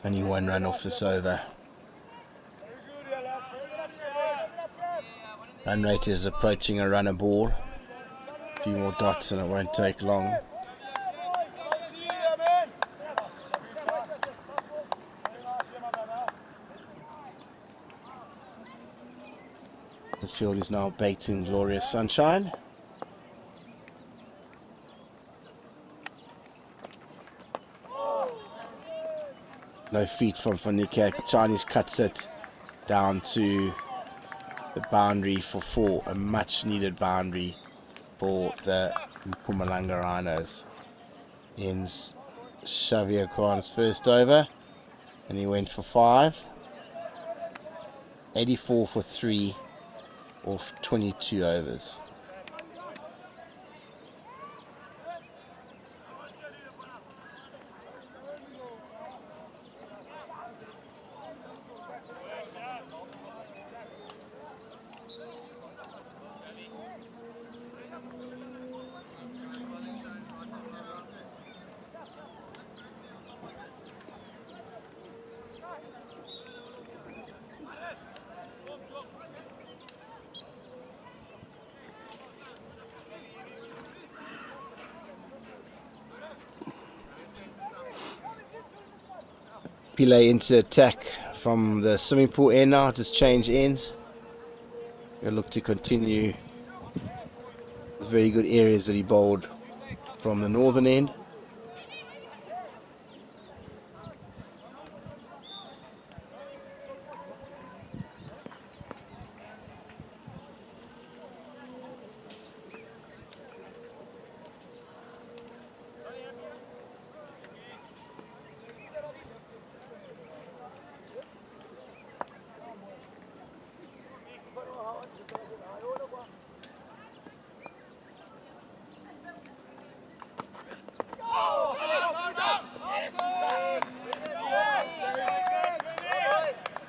Only 1 run off this over. Run rate is approaching a run a ball. A few more dots and it won't take long. The field is now baked in glorious sunshine. No feet from Fanika. Chinese cuts it down to the boundary for 4. A much needed boundary for the Mpumalanga Rhinos. Ends Xavier Khan's first over, and he went for 5. 84 for 3 off 22 overs. Pile into attack from the swimming pool end now, just change ends. He'll look to continue the very good areas that he bowled from the northern end.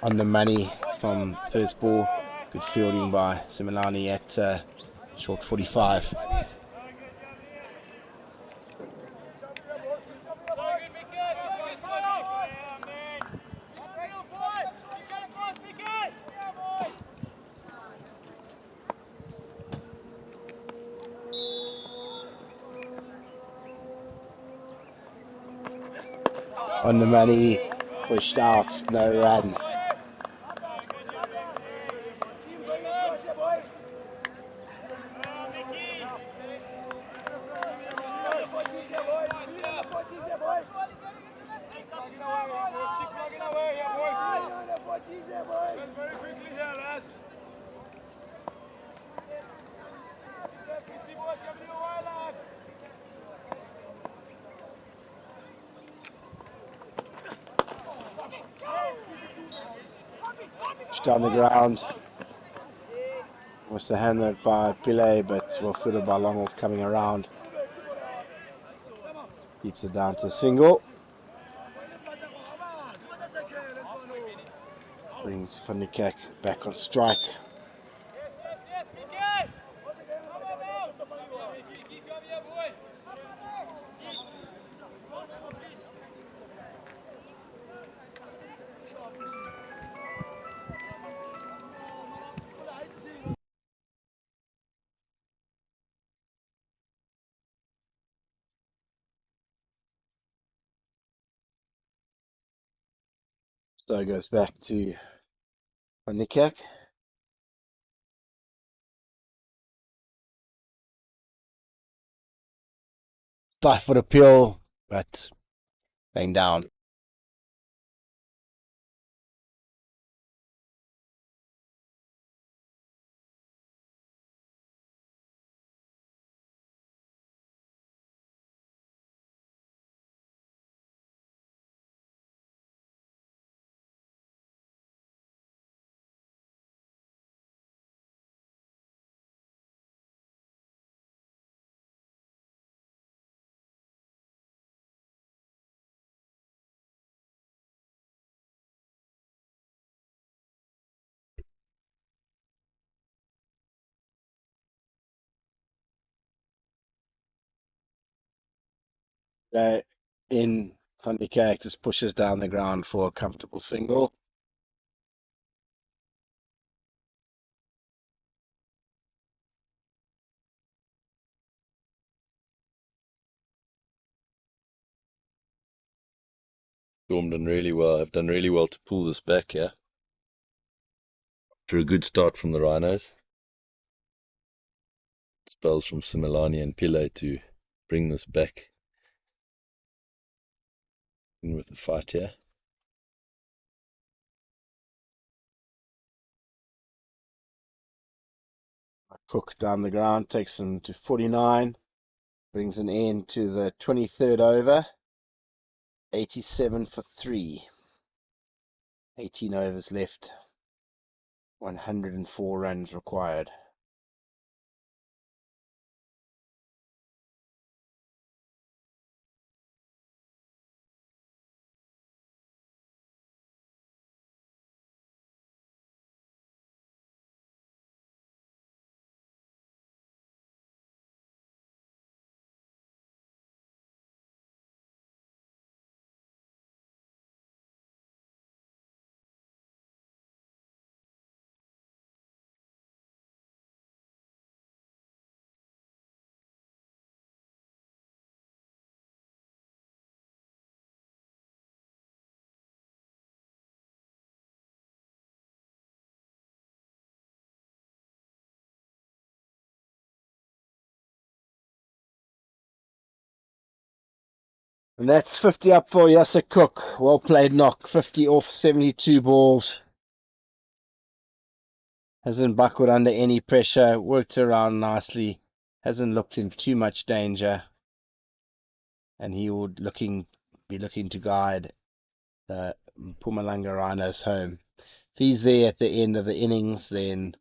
On the money from first ball. Good fielding by Similani at short 45. On the money, pushed out, no run. Push down the ground. Wants to hand that by Pillay, but well footed by Longwolf coming around. Keeps it down to a single. Brings Van der Kerk back on strike. So it goes back to Van der Kerk. Stifled appeal, but bang down. In Van der Kerk just pushes down the ground for a comfortable single. Storm done really well. Have done really well to pull this back here. After a good start from the Rhinos. Spells from Similani and Pillay to bring this back in with the fight here. Cook down the ground takes him to 49. Brings an end to the 23rd over. 87 for 3. 18 overs left. 104 runs required. And that's 50 up for Yasser Cook. Well played knock. 50 off 72 balls. Hasn't buckled under any pressure. Worked around nicely. Hasn't looked in too much danger. And he would be looking to guide the Mpumalanga Rhinos home. If he's there at the end of the innings, then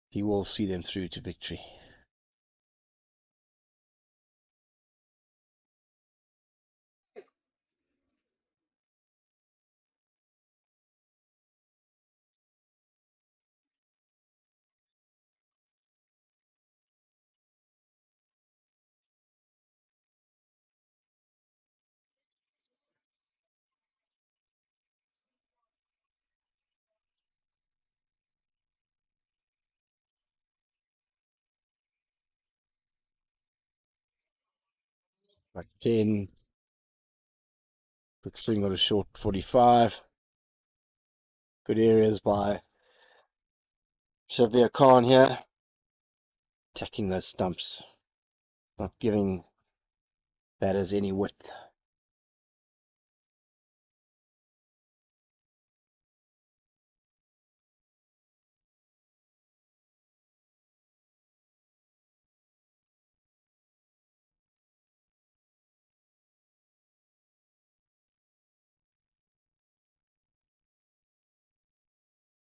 he will see them through to victory. Like 10. Quick swing on a short 45. Good areas by Shavir Khan here. Attacking those stumps. Not giving batters any width.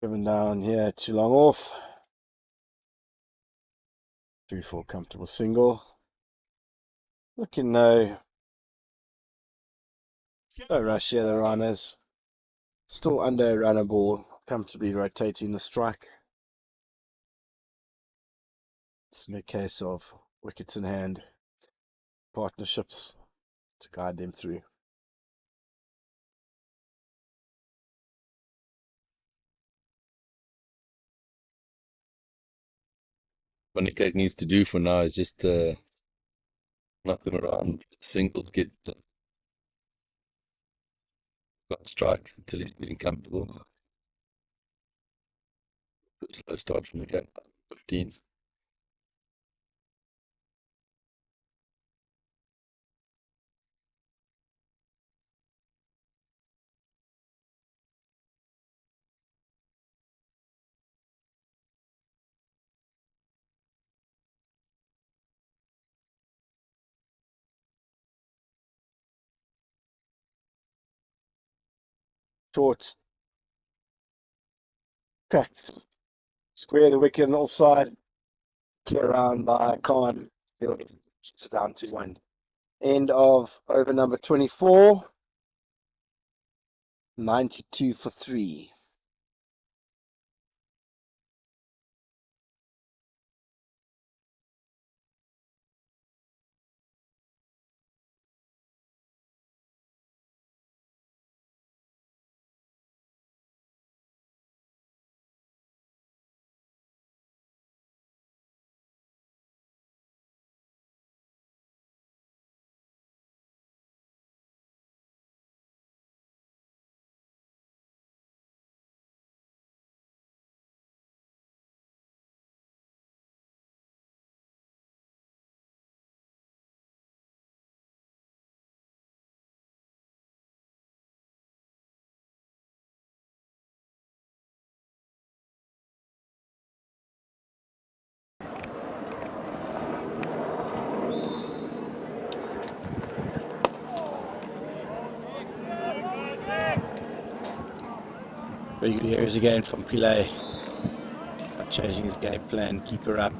Driven down here, too long off. 3-4 comfortable single. Looking no rush here, the Rhinos. Still under a runner ball, comfortably rotating the strike. It's in a case of wickets in hand, partnerships to guide them through. What Nick needs to do for now is just knock them around. Singles get got strike until he's getting comfortable. Slow start from the gate. 15. Short. Cracks. Square the wicket on offside. Clear around by Khan. It's down to 1. End of over number 24. 92 for 3. Very good areas again from Pillay. Not changing his game plan, keep her up.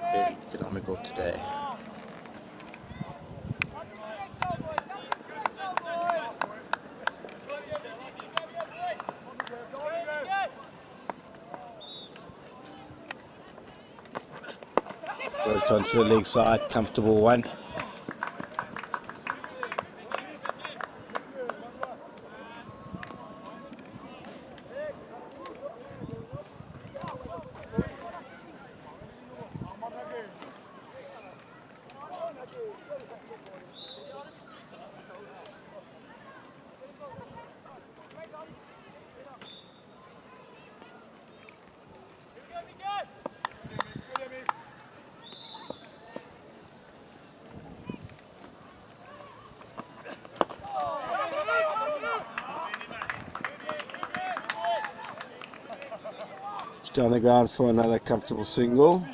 Very economical today. Worked onto the leg side, comfortable one. Down the ground for another comfortable single.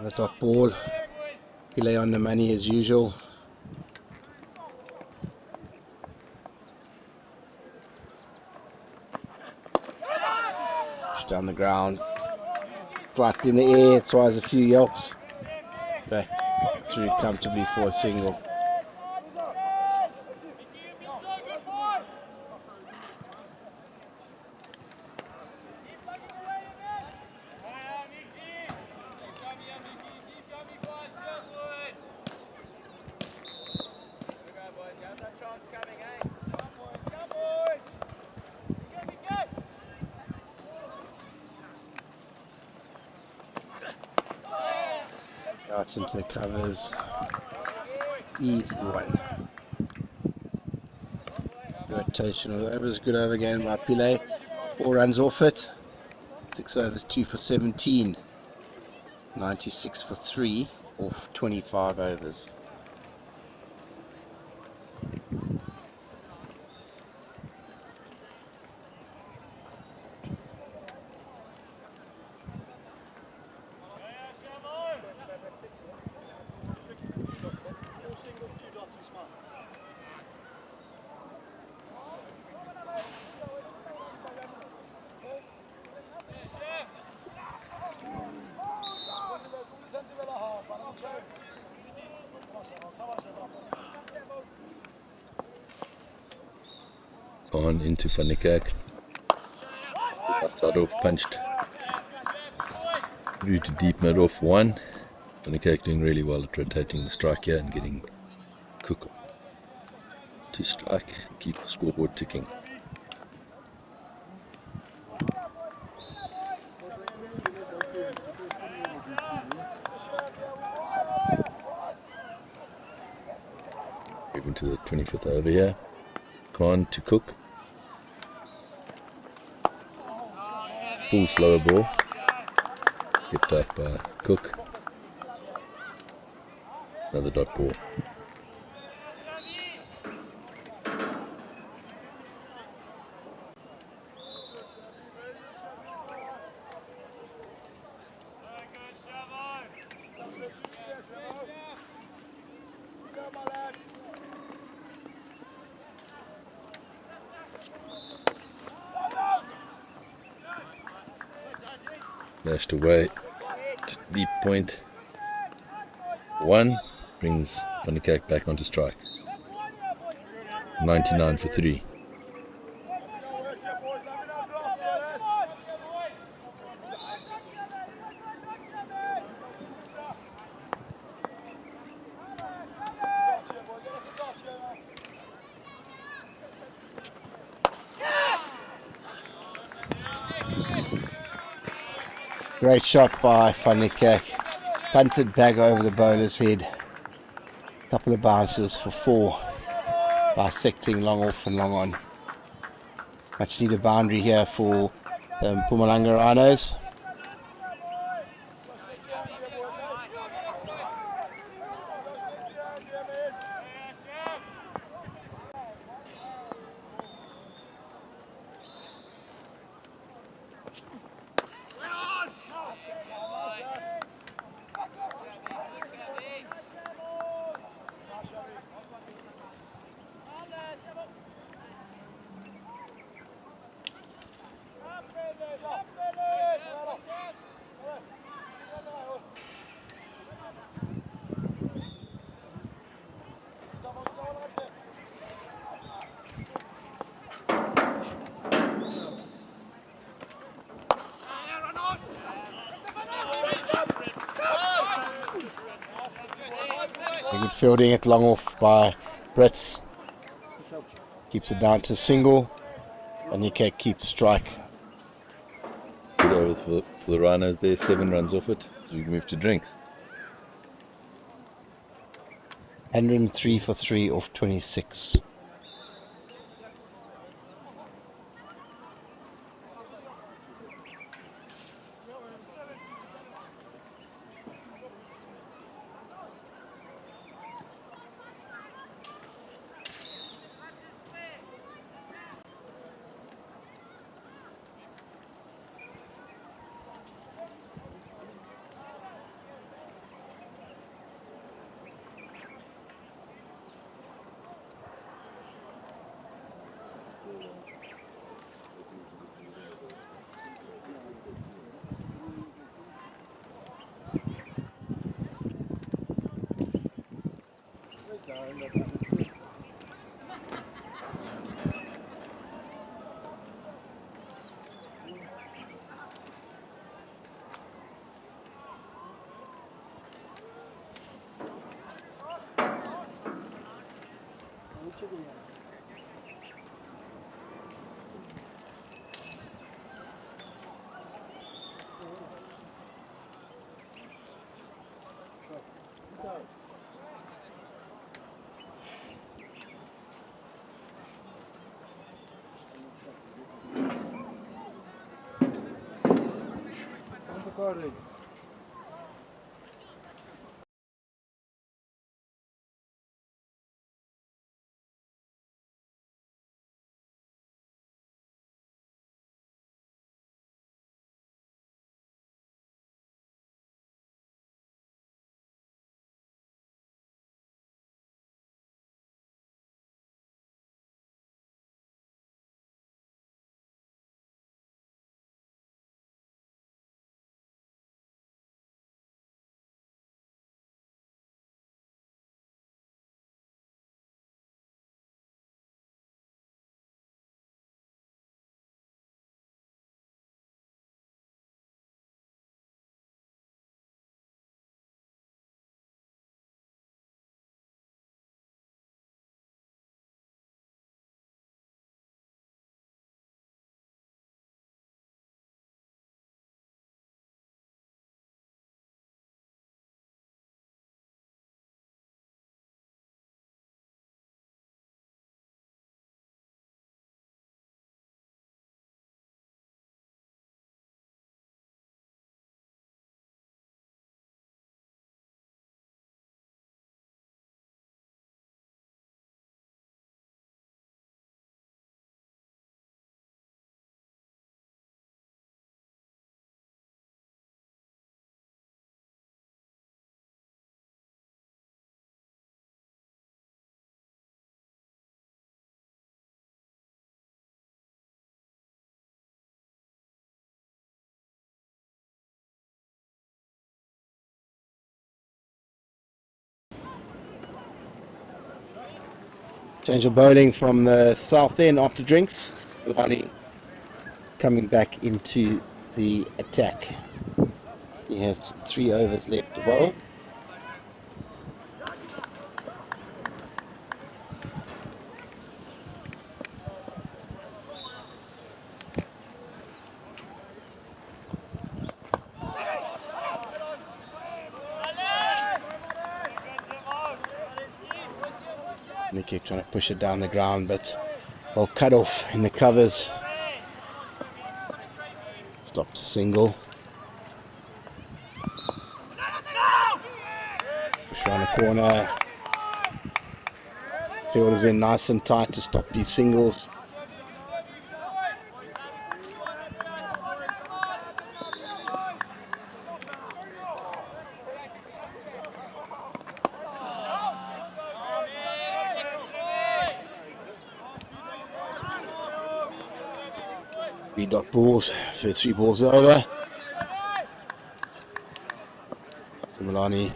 The top ball, Pillay on the money as usual. Push down the ground, slightly in the air, that's why there's a few yelps. Back through comfortably for a single. Cuts into the covers. Easy one. Rotation of the overs. Good over again by Pile. 4 runs off it. 6 overs, 2 for 17. 96 for 3 off 25 overs. On into Van Niekerk. Outside off, punched through to deep mid off 1. Van Niekerk doing really well at rotating the strike here and getting Cook to strike, keep the scoreboard ticking. Moving to the 25th over here. Khan to Cook. Full slower ball. Kept up by Cook. Another dot ball. Dashed away to deep point. 1 brings Van Niekerk back onto strike. 99 for 3. Great shot by Van Niekerk. Punted back over the bowler's head. Couple of bounces for 4. Bisecting long off and long on. Much needed boundary here for the Mpumalanga Rhinos. Good fielding it long off by Brits. Keeps it down to single. And Niekerk keeps strike. Good over for the Rhinos there. 7 runs off it. So we can move to drinks. 103 for 3 off 26. Correct. Change of bowling from the south end after drinks. Solani coming back into the attack. He has 3 overs left to bowl. Nicky trying to push it down the ground, but well cut off in the covers. Stopped a single. Push around the corner. Fielders in nice and tight to stop these singles. Dot balls for 3 balls over. Mpumalanga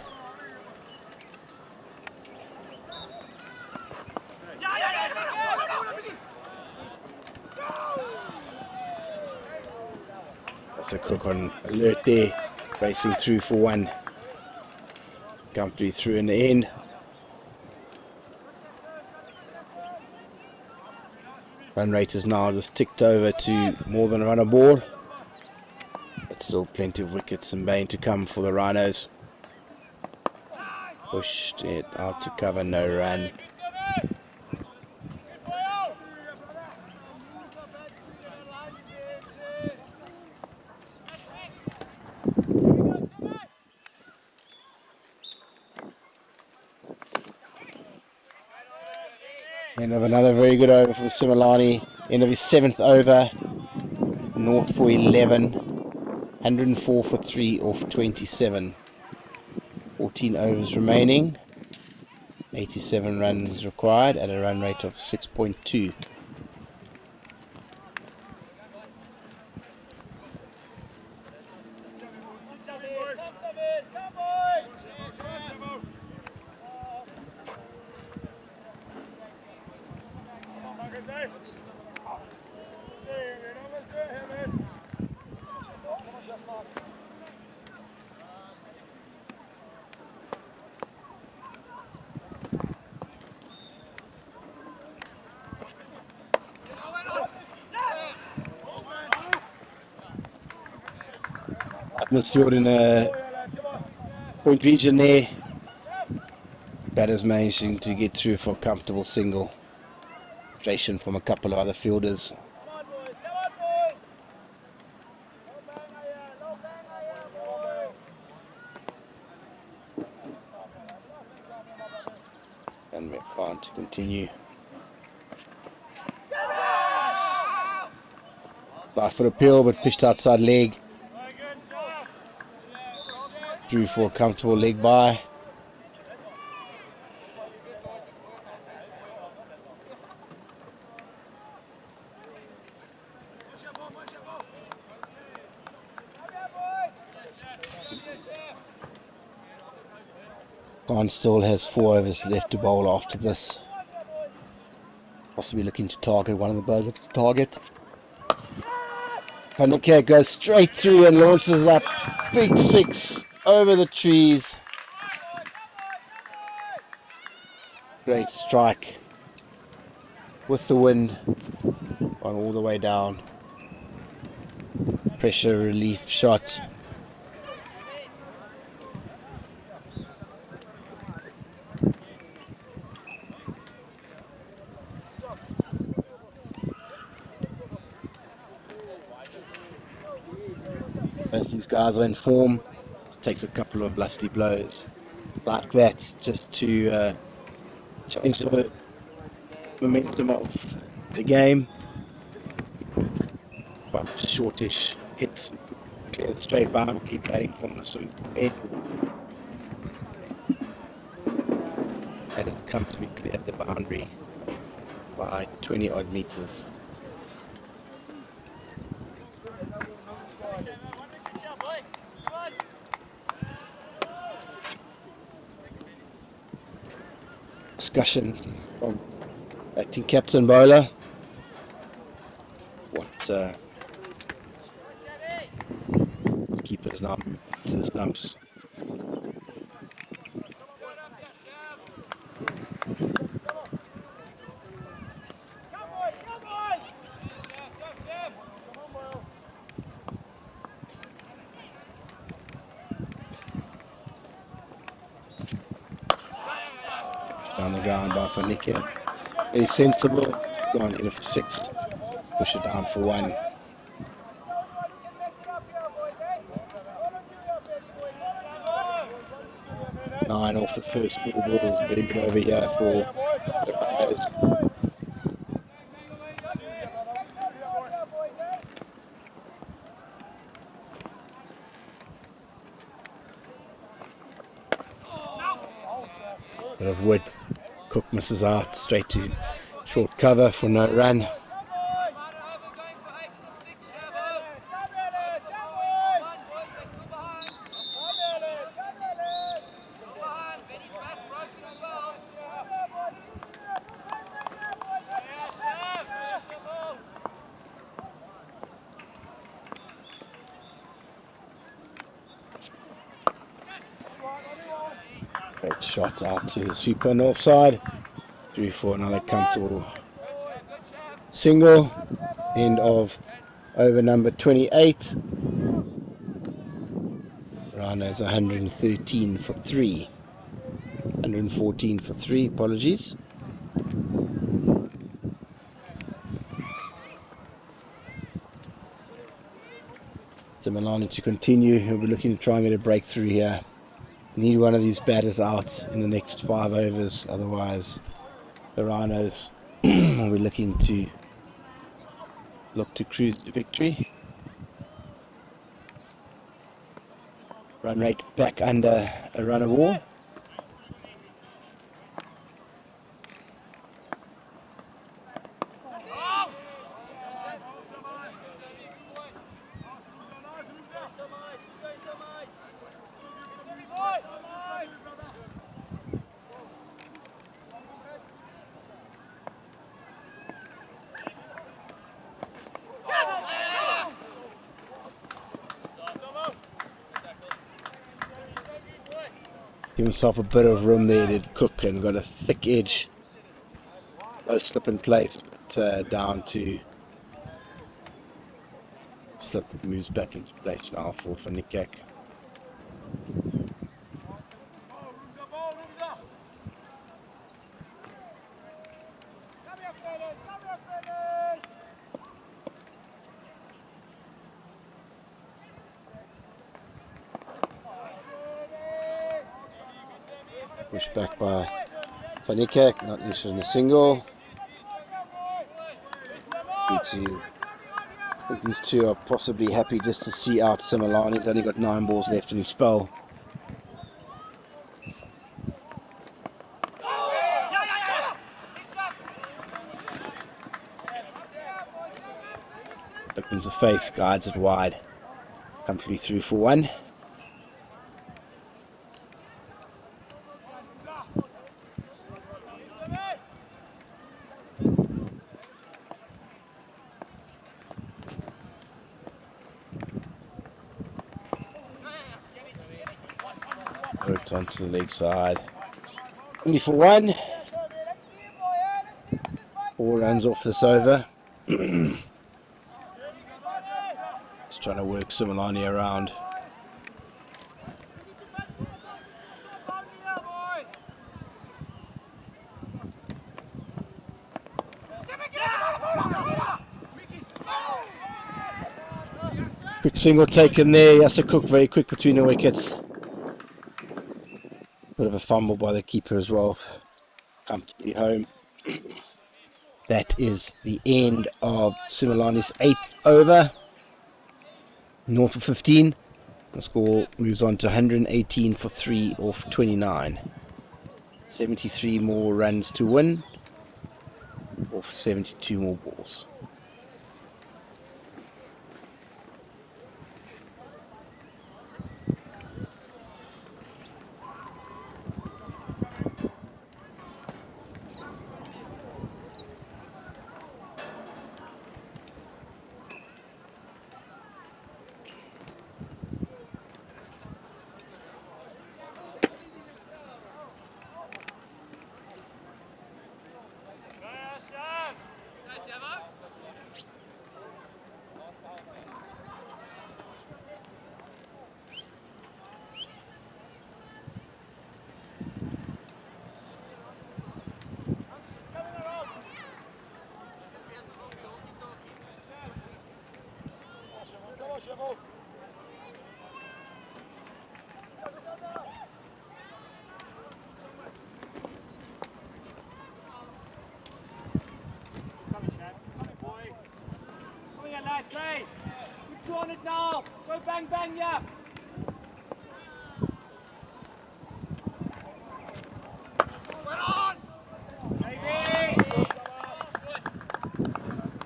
that's a Cook on alert there, racing through for 1. Comfortably through in the end. Run rate is now just ticked over to more than a run aboard. But still plenty of wickets and bane to come for the Rhinos. Pushed it out to cover, no run. End of another very good over from Mpumalanga. End of his 7th over. 0 for 11. 104 for 3 off 27. 14 overs remaining. 87 runs required at a run rate of 6.2. Field in a point region there. Batters managing to get through for a comfortable single. Frustration from a couple of other fielders. continue. 5-foot appeal, but pitched outside leg. Drew for a comfortable leg by. Khan still has 4 overs left to bowl after this. Possibly looking to target one of the bowlers to target. Panike goes straight through and launches that big 6 over the trees. Great strike with the wind on all the way down. Pressure relief shot. Both these guys are in form. It takes a couple of lusty blows like that just to change the momentum of the game. But shortish hit, clear the straight bound, keep batting from the swing head. And it comes to be clear at the boundary by 20 odd meters. Discussion from acting captain bowler. What keepers now to the stumps. Down the ground by Fanika. Very sensible. It's gone in for 6. Push it down for 1. Nine off the first 4 balls. Very good over here for the Rhinos. Bit of width. Cook misses out straight to short cover for no run. Great shot out to the super north side. Through for another comfortable single. End of over number 28. Rhinos 113 for 3. 114 for 3, apologies. So Milani to continue. He'll be looking to try and get a breakthrough here. Need one of these batters out in the next 5 overs, otherwise the Rhinos will be looking to cruise to victory. Run rate back under a run of war. Give himself a bit of room there, did Cook, and got a thick edge. No slip in place, but down to slip moves back into place now for Nikak. Pushed back by Panika, not issuing a single. I think these two are possibly happy just to see out Mpumalanga. He's only got 9 balls left in his spell. Opens the face, guides it wide. Comfortably through for 1. Worked onto the leg side. Only for 1. 4 runs off this over. Just trying to work Mpumalanga around. Quick single taken there. Yasser Cook very quick between the wickets. Bit of a fumble by the keeper as well. Comfortably home. That is the end of Mpumalanga's 8th over. North of 15. The score moves on to 118 for 3 off 29. 73 more runs to win off 72 more balls.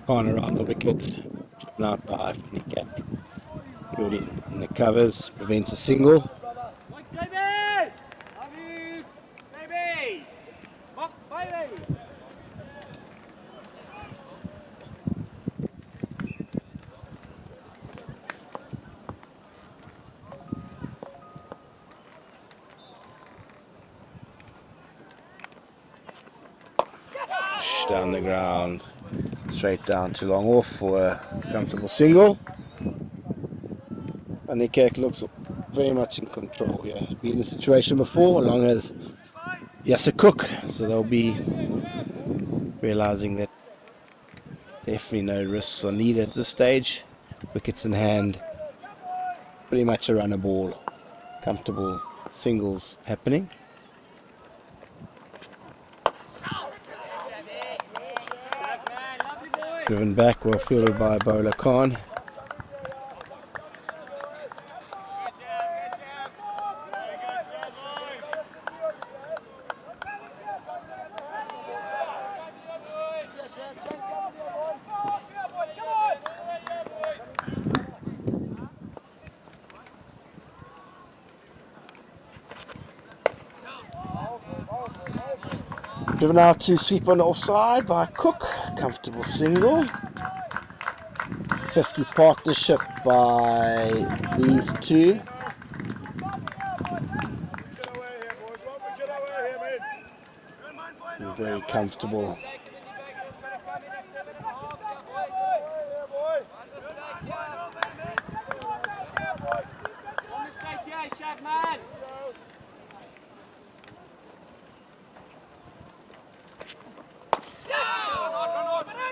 Gone around the wickets, driven out by Panika. Building in the covers, prevents a single. Down the ground, straight down to long off for a comfortable single. And Nikek looks very much in control here. He's been in the situation before, along as Yasser Cook, so they'll be realizing that definitely no risks are needed at this stage. Wickets in hand, pretty much a runner ball, comfortable singles happening. Driven back, well fielded by Bowler Khan. Driven out to sweep on the offside by Cook. Comfortable single. 50 partnership by these two. And very comfortable.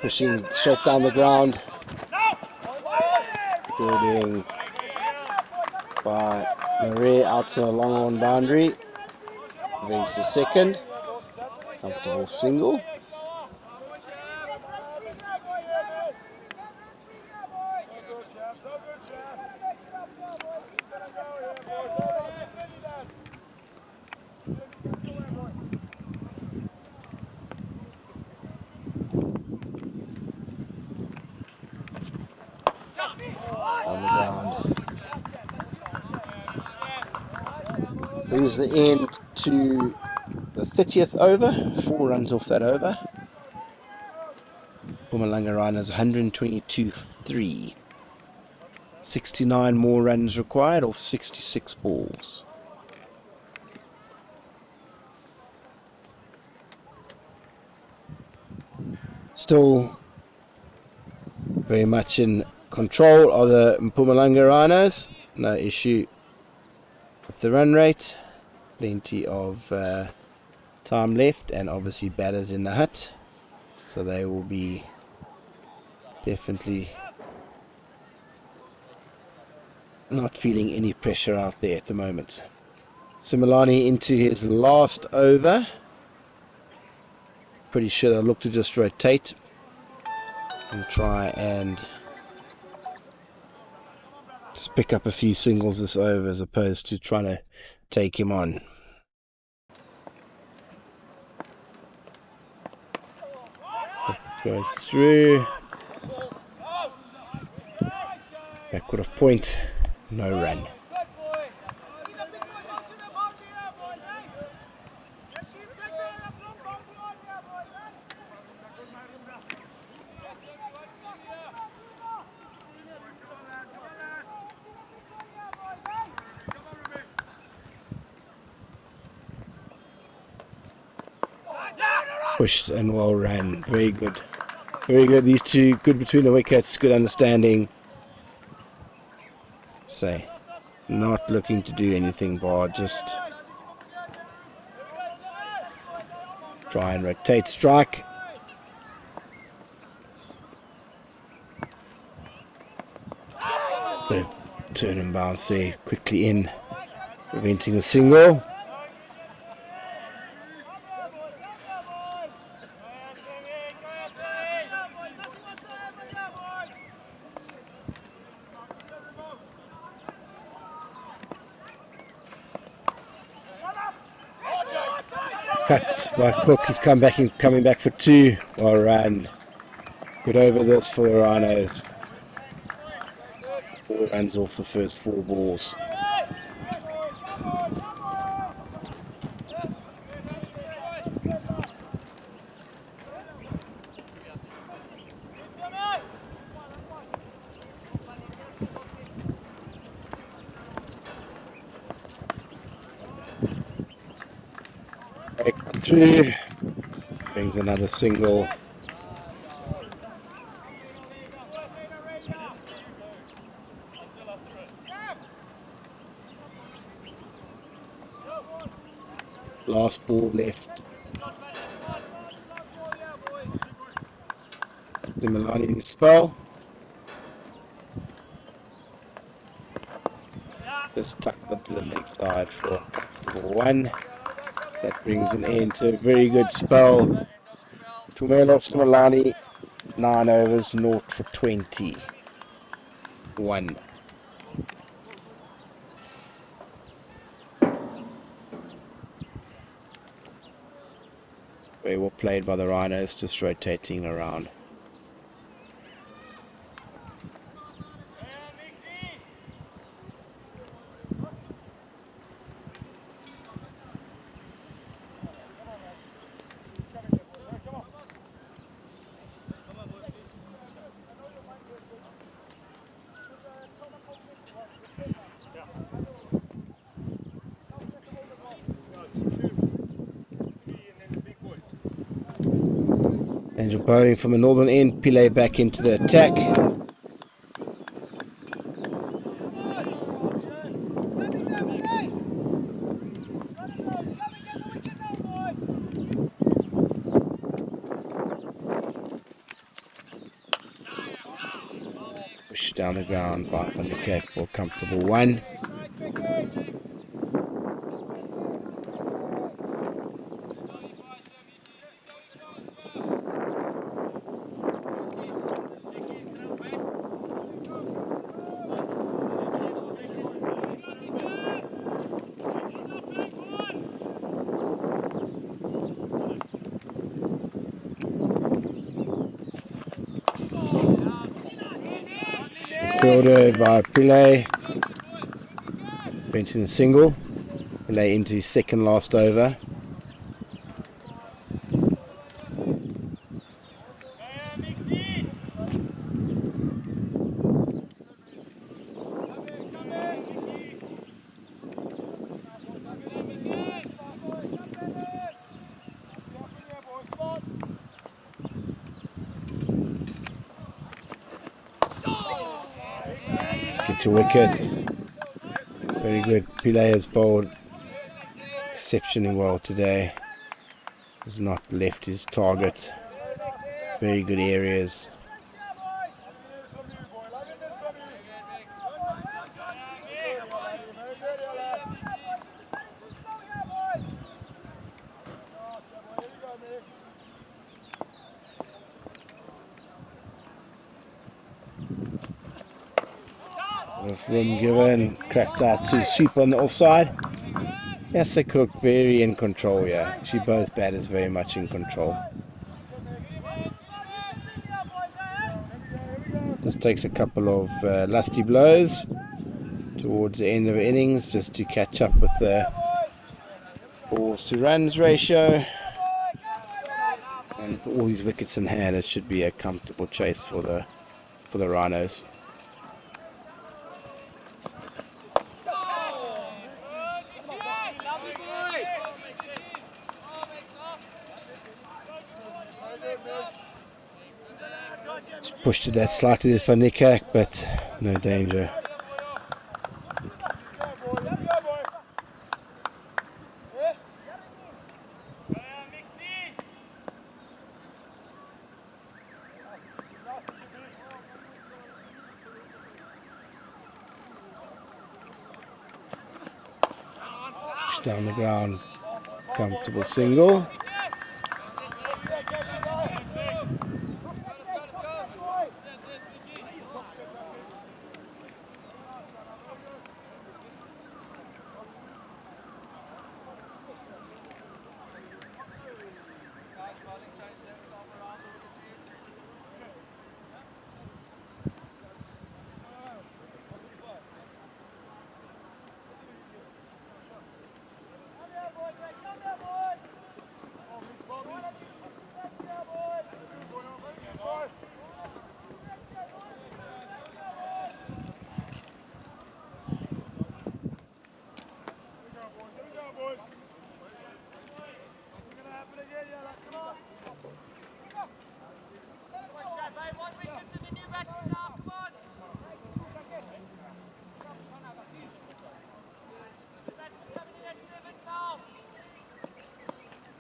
Pushing straight down the ground. Fielding by Marie out to the long on boundary. Brings the second. Comfortable single. On the ground. Brings the end to the 30th over. 4 runs off that over. Mpumalanga Rhinos 122-3. 69 more runs required off 66 balls. Still very much in control of the Mpumalanga Rhinos. No issue with the run rate. Plenty of time left, and obviously batters in the hut, so they will be definitely not feeling any pressure out there at the moment. Similani into his last over. Pretty sure they'll look to just rotate and try and just pick up a few singles this over as opposed to trying to take him on. Goes through. Backward of point. No run. Pushed and well ran. Very good. Very good. These two good between the wickets. Good understanding. Say, not looking to do anything bar, just try and rotate strike. Bit of turn and bounce there, quickly in, preventing the single. Cut by Cook, he's coming back for 2. Well run. Good over this for the Rhinos. 4 runs off the first 4 balls. Through, brings another single. Last ball left. Similani in the spell. Just tucked onto the leg side for a comfortable 1. That brings an end to a very good spell. Tumelo Similani, 9 overs, 0 for 20. 1. Very well played by the Rhinos, just rotating around. Angel bowling from the northern end, Pile back into the attack. Push down the ground by Van der Kerk for a comfortable 1. Fielded by Pillay. Benching a single. Pillay into his second last over. Get to wickets. Very good. Pillay has bowled exceptionally well today. Has not left his target. Very good areas. With room given, cracked out to sweep on the offside. Yasa Cook very in control here. Actually, both batters very much in control. Just takes a couple of lusty blows towards the end of the innings just to catch up with the balls to runs ratio. And with all these wickets in hand, it should be a comfortable chase for the Rhinos. Pushed to that slightly for Nikak, but no danger. Pushed down the ground, comfortable single.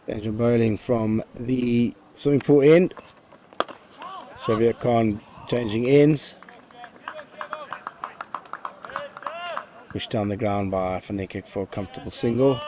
Danger bowling from the swimming pool end. Shavir Khan changing ends. Pushed down the ground by Fanekik for a comfortable single.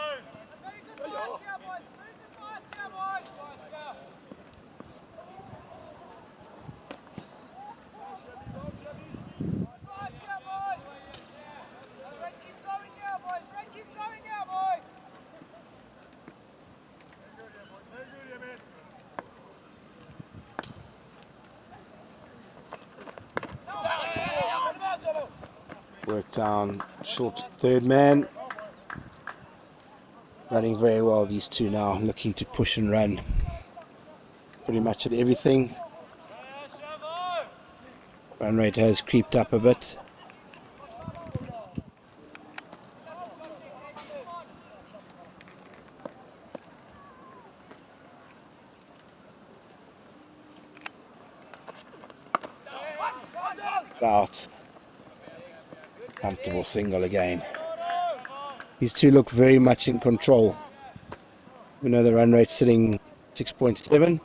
Work down, short third man. Running very well, these two now, looking to push and run. Pretty much at everything. Run rate has creeped up a bit. It's out. Comfortable single again. These two look very much in control. We know the run rate sitting 6.7.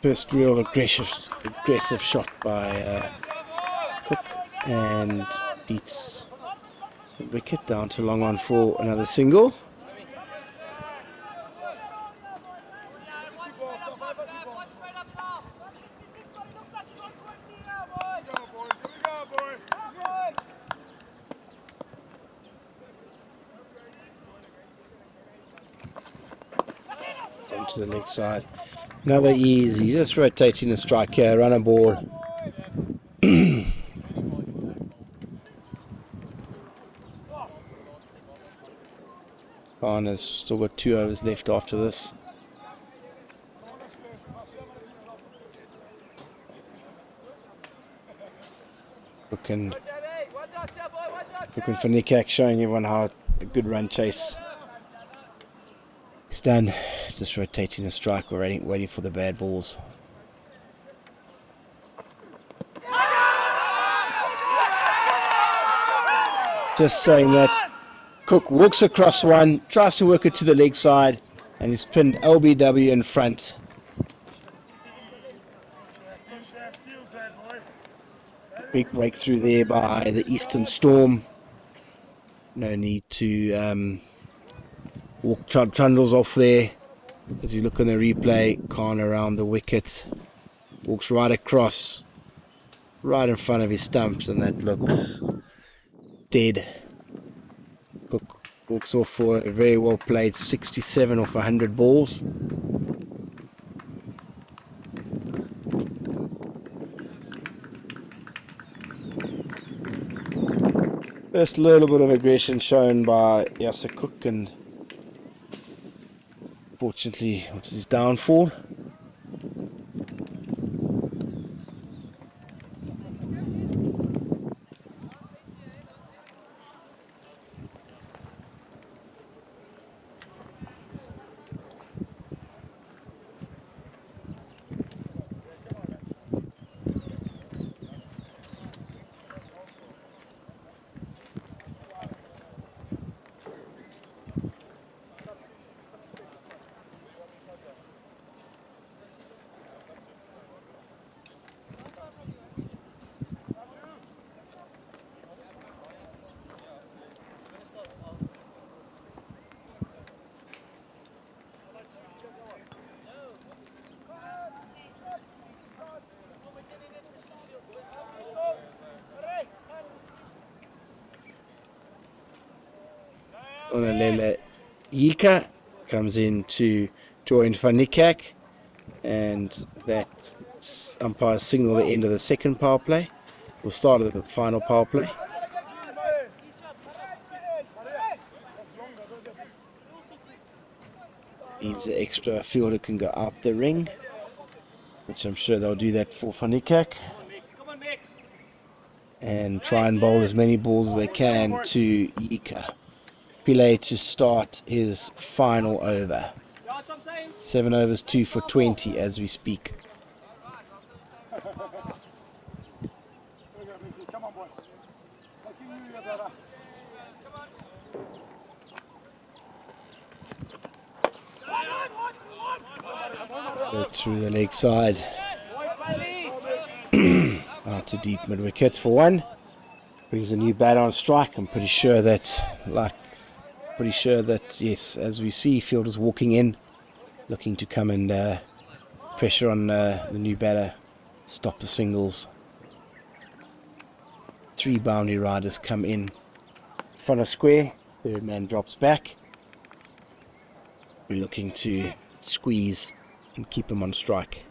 First real aggressive shot by Cook, and beats the wicket down to long on for another single. Down to the leg side. Another easy, just rotating the strike here, run a ball. Khan has still got 2 overs left after this. Cook and Fanikak showing everyone how a good run chase is done. Just rotating the strike, waiting for the bad balls. Just saying that Cook walks across one, tries to work it to the leg side, and he's pinned LBW in front. Big breakthrough there by the Eastern Storm. No need to walk Trundles off there. As you look on the replay, Khan around the wicket, walks right across, right in front of his stumps, and that looks dead. Cook walks off for a very well played 67 off 100 balls. First little bit of aggression shown by Yasser Cook, and fortunately it was his downfall. Onalele Yika comes in to join Fanikak, and that umpires signal the end of the second power play. We'll start at the final power play. Means the extra fielder can go out the ring, which I'm sure they'll do that for Fanikak, and try and bowl as many balls as they can to Yika. Pillay to start his final over. 7 overs, 2 for 20 as we speak. Go through the leg side. Out to deep mid wicket for one. Brings a new bat on strike. I'm pretty sure that yes, as we see, fielders walking in, looking to come and pressure on the new batter, stop the singles. 3 boundary riders come in front of square. Third man drops back. We're looking to squeeze and keep him on strike.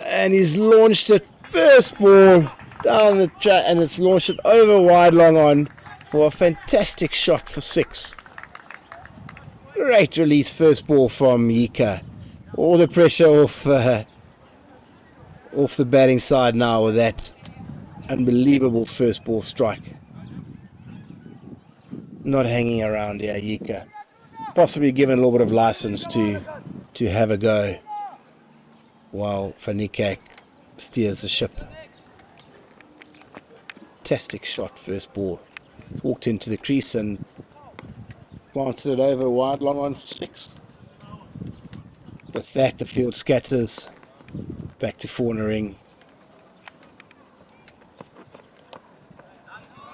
And he's launched it, first ball down the track, and it's launched it over wide long on for a fantastic shot for 6. Great release first ball from Yika. All the pressure off the batting side now with that unbelievable first ball strike. Not hanging around here, Yika. Possibly given a little bit of license to have a go while Fanikak steers the ship. Fantastic shot, first ball. He's walked into the crease and planted it over wide long on for 6. With that, the field scatters back to cornering.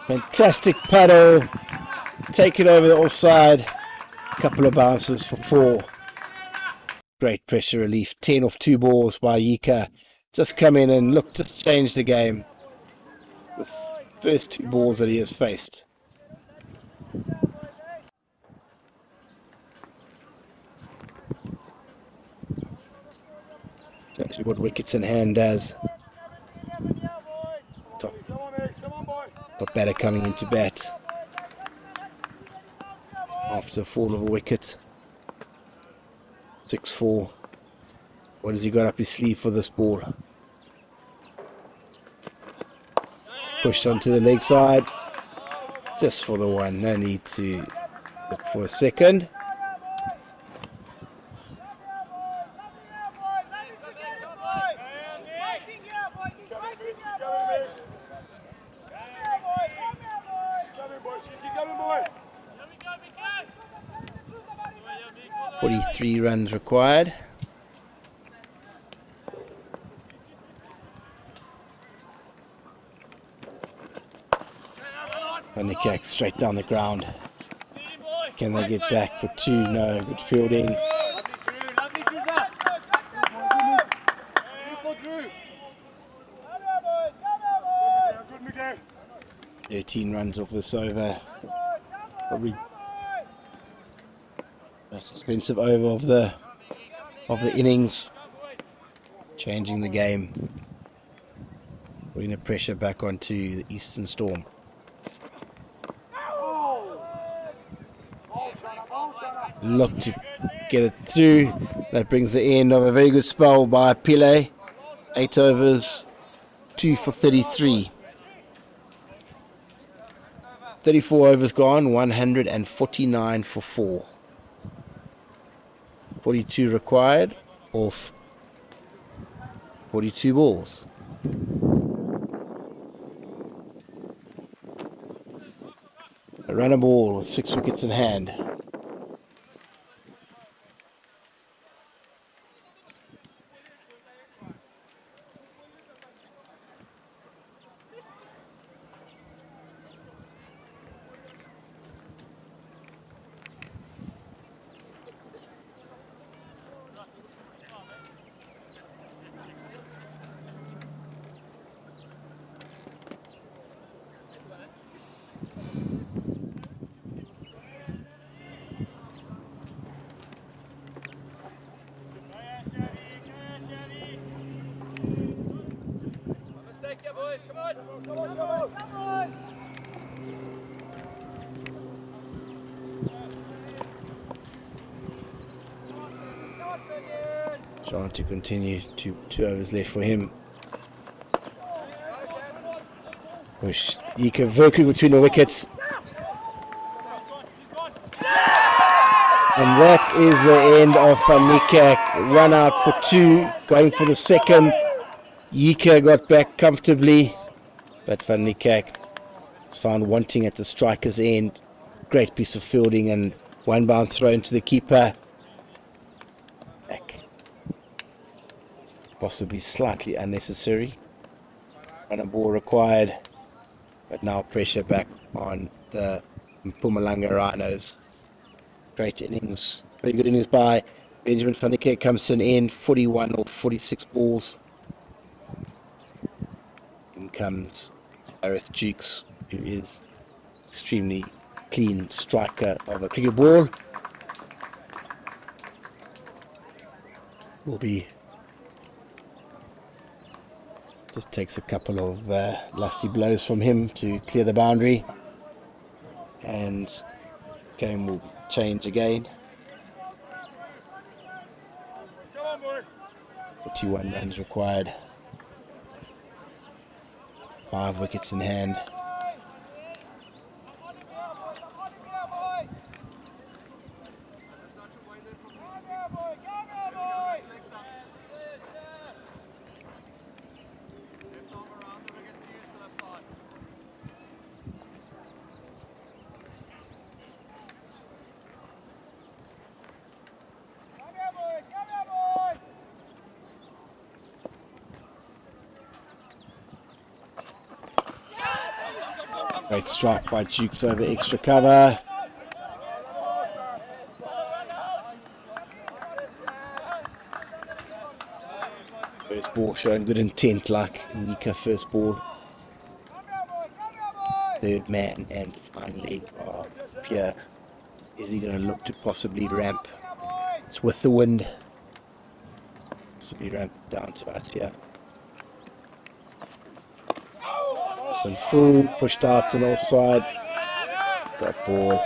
Fantastic paddle, take it over the offside, couple of bounces for 4. Great pressure relief, 10 off 2 balls by Yika. Just come in and look, just change the game with first 2 balls that he has faced. Actually what wickets in hand does. Top batter coming into bat after a fall of a wicket. 6-4. What has he got up his sleeve for this ball? Pushed onto the leg side. Just for the one. No need to look for a second. Go, 43 runs required. And the kick straight down the ground. Can they get back for 2? No. Good fielding. 13 runs off this over. Probably most expensive over of the innings. Changing the game. Putting the pressure back onto the Eastern Storm. Look to get it through. That brings the end of a very good spell by Pile. 8 overs, 2 for 33. 34 overs gone, 149 for 4. 42 required off 42 balls. A runner ball with 6 wickets in hand. Trying to continue, 2 overs left for him. Push Yika working between the wickets. And that is the end of Van Niekerk. Run out for 2, going for the second. Yika got back comfortably, but Van Niekerk was found wanting at the striker's end. Great piece of fielding and one bounce throw into the keeper. Possibly slightly unnecessary. Run a ball required, but now pressure back on the Mpumalanga Rhinos. Great innings, very good innings by Benjamin Van Niekerk. Comes to an end, 41 or 46 balls. In comes Gareth Jukes, who is extremely clean striker of a cricket ball. Will be just takes a couple of lusty blows from him to clear the boundary, and game will change again. 41 runs required, 5 wickets in hand. Great strike by Jukes over extra cover. First ball showing good intent, like Nika first ball. Third man and finally Pierre. Is he going to look to possibly ramp? It's with the wind. Possibly ramp down to us here. Some full pushed out and offside. That ball.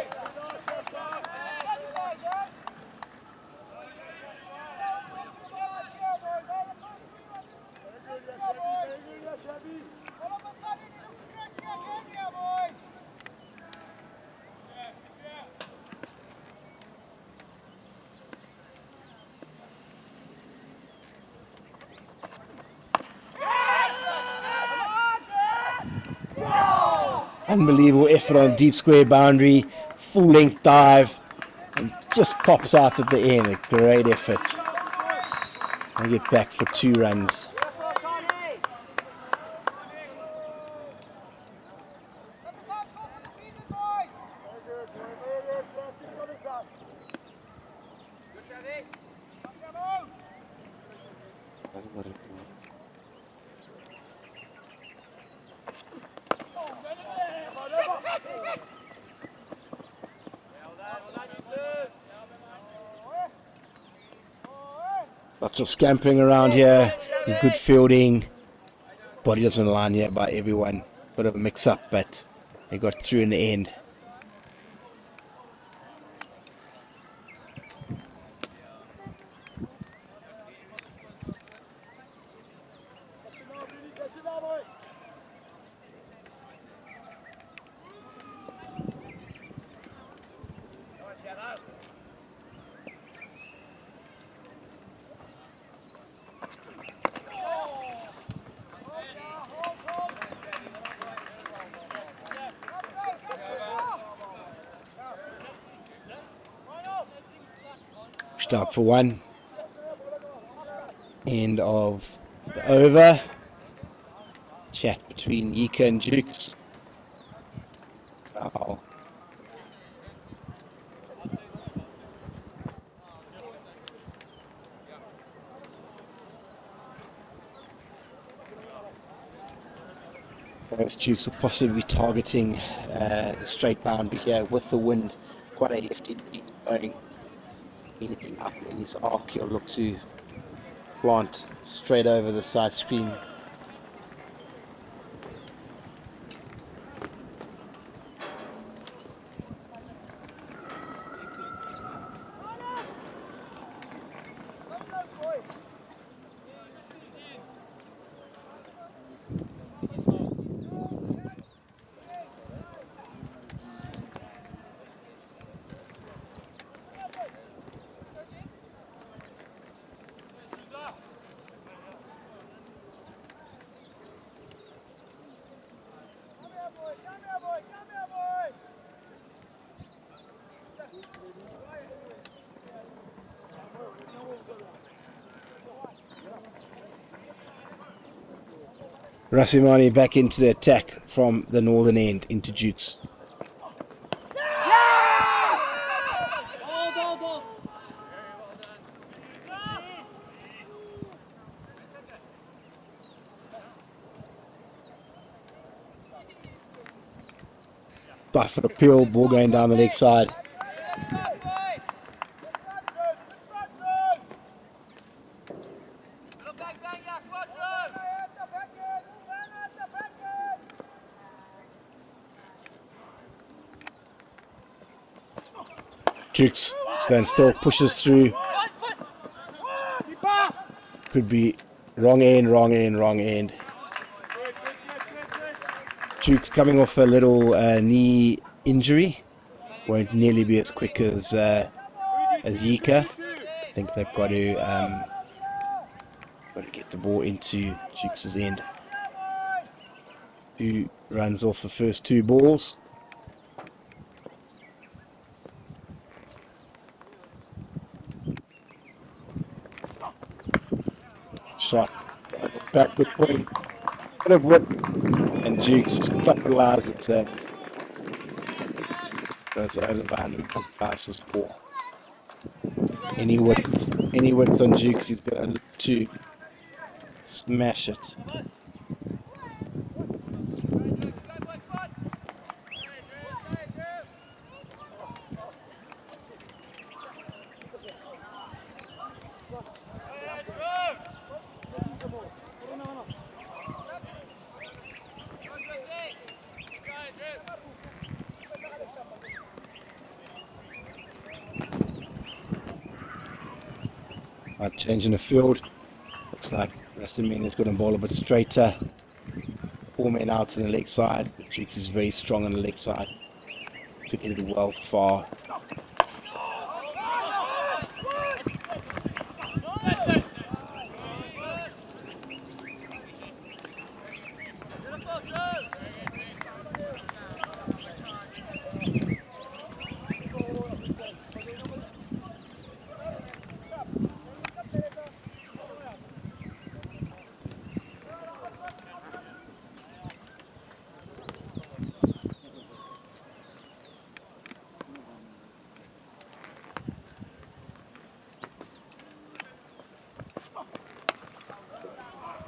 Unbelievable effort on a deep square boundary, full length dive, and just pops out at the end. A great effort. I get back for 2 runs. Lots of scampering around here, good fielding. Body doesn't line here by everyone. Bit of a mix up, but they got through in the end. Start for 1. End of the over. Chat between Yika and Jukes. Wow. Gareth Jukes will possibly be targeting the straight boundary here with the wind. Quite a hefty beat going. Anything up in his arc, he'll look to plant straight over the side screen. Rasimani back into the attack from the northern end into Jukes. Dive for the peel, ball going down the leg side. Jukes stands still, pushes through. Could be wrong end. Jukes coming off a little knee injury. Won't nearly be as quick as Yika. I think they've got to get the ball into Jukes' end. Who runs off the first 2 balls. Shot back with point. Bit of whip, and Jukes capitalises that. goes over the boundary, passes 4. Any width on Jukes, he's going to smash it. Changing the field. Looks like Rasamina's got a ball a bit straighter. 4 men out on the leg side. Jukes is very strong on the leg side. Could hit it well far.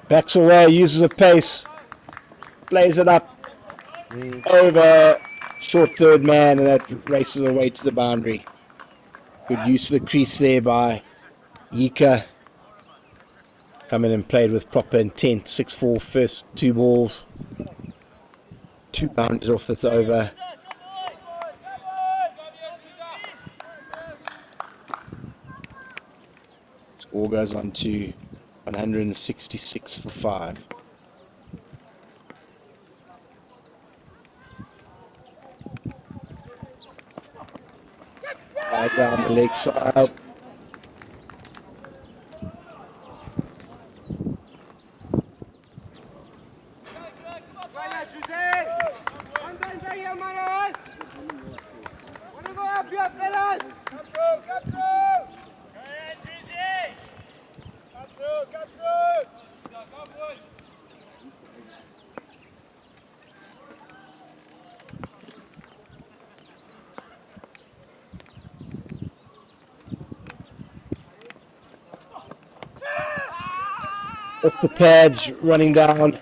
Backs away, uses a pace, plays it up over short third man, and that races away to the boundary. Good use of the crease there by Yika. Come in and played with proper intent. 6-4 first 2 balls. 2 boundaries off this over. Score goes on to 166 for 5. Right down the leg side. Off the pads, running down,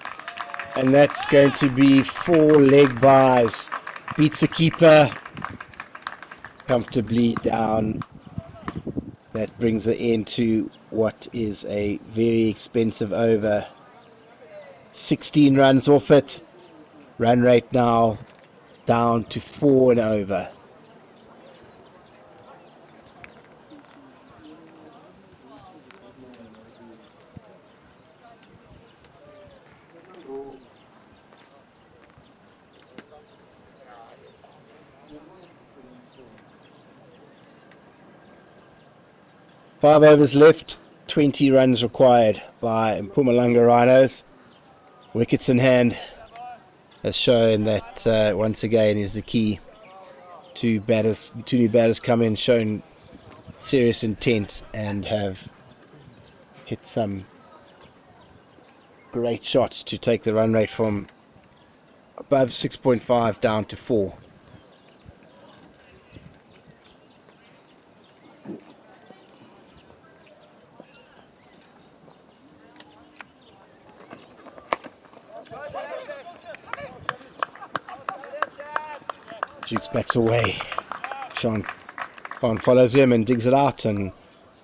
and that's going to be 4 leg byes. Beats the keeper comfortably down. That brings it into what is a very expensive over. 16 runs off it. Run rate now down to 4 and over. Five overs left, 20 runs required by Mpumalanga Rhinos. Wickets in hand has shown that once again is the key. 2 new batters come in, shown serious intent and have hit some great shots to take the run rate from above 6.5 down to 4. Jukes bats away. Sean follows him and digs it out and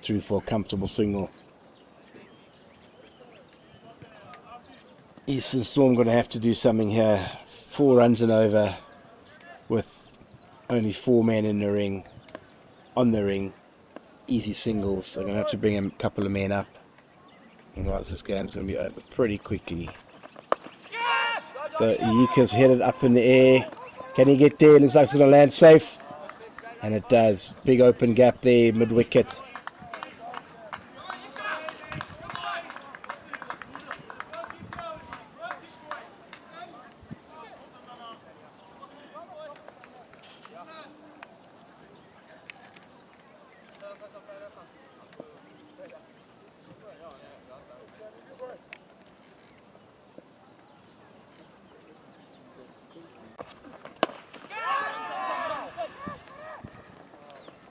through for a comfortable single. Eastern Storm going to have to do something here. 4 runs and over with only 4 men in the ring, on the ring. Easy singles. They're going to have to bring a couple of men up. Otherwise this game's going to be over pretty quickly. So Yika's headed up in the air. Can he get there? Looks like it's going to land safe. And it does. Big open gap there, mid-wicket.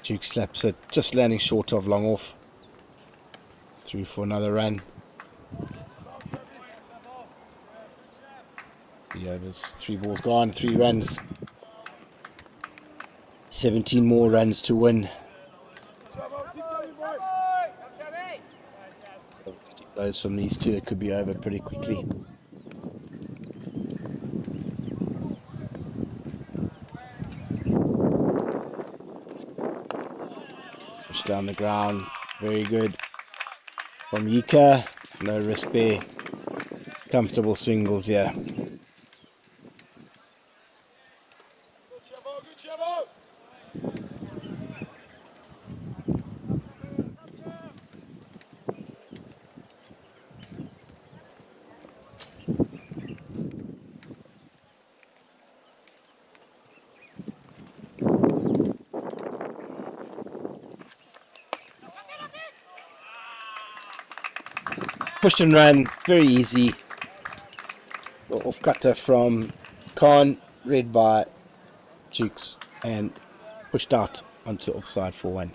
Duke slaps it, just landing short of long off. Through for another run. 3 overs, 3 balls gone, 3 runs. 17 more runs to win. Those from these two, it could be over pretty quickly. Push down the ground, very good from Yika. No risk there. Comfortable singles here. Push and run, very easy. Off cutter from Khan, read by Jukes, and pushed out onto offside for 1.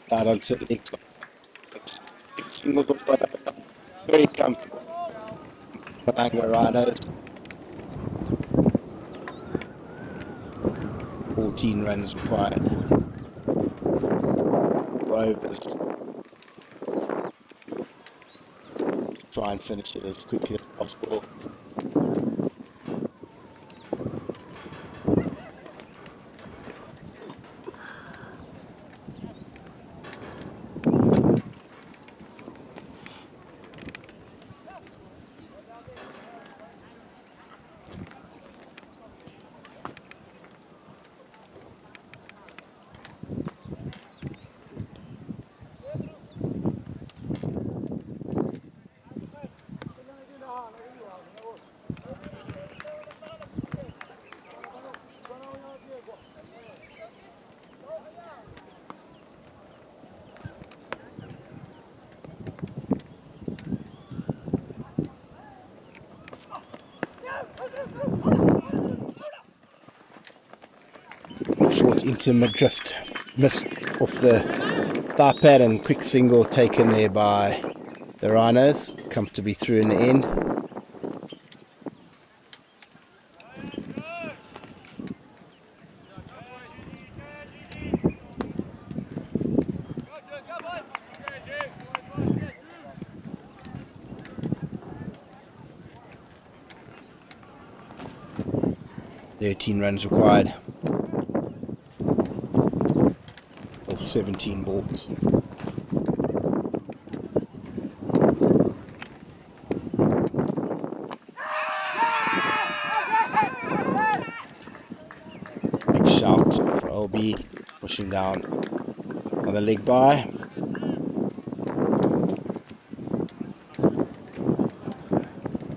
Out onto the next one. Very comfortable. Mpumalanga Rhinos. 14 runs required. Overs. Try and finish it as quickly as possible. Short into midriff, missed off the thigh pad, and quick single taken there by the Rhinos, comfortably through in the end. Thirteen runs required. 17 balls. Big shout for LB, pushing down on the leg by.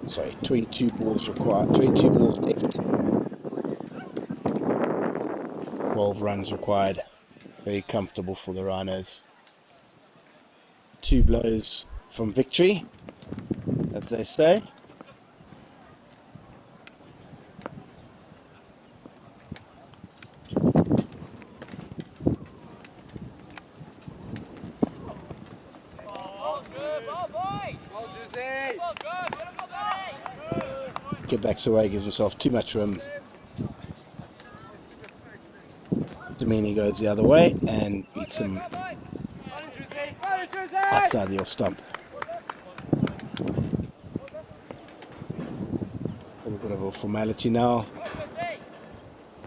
Sorry, 22 balls required, 22 balls left. 12 runs required. Very comfortable for the Rhinos. 2 blows from victory, as they say. Get backs away, gives himself too much room. Domini goes the other way and beats him outside the off stump. A bit of a formality now.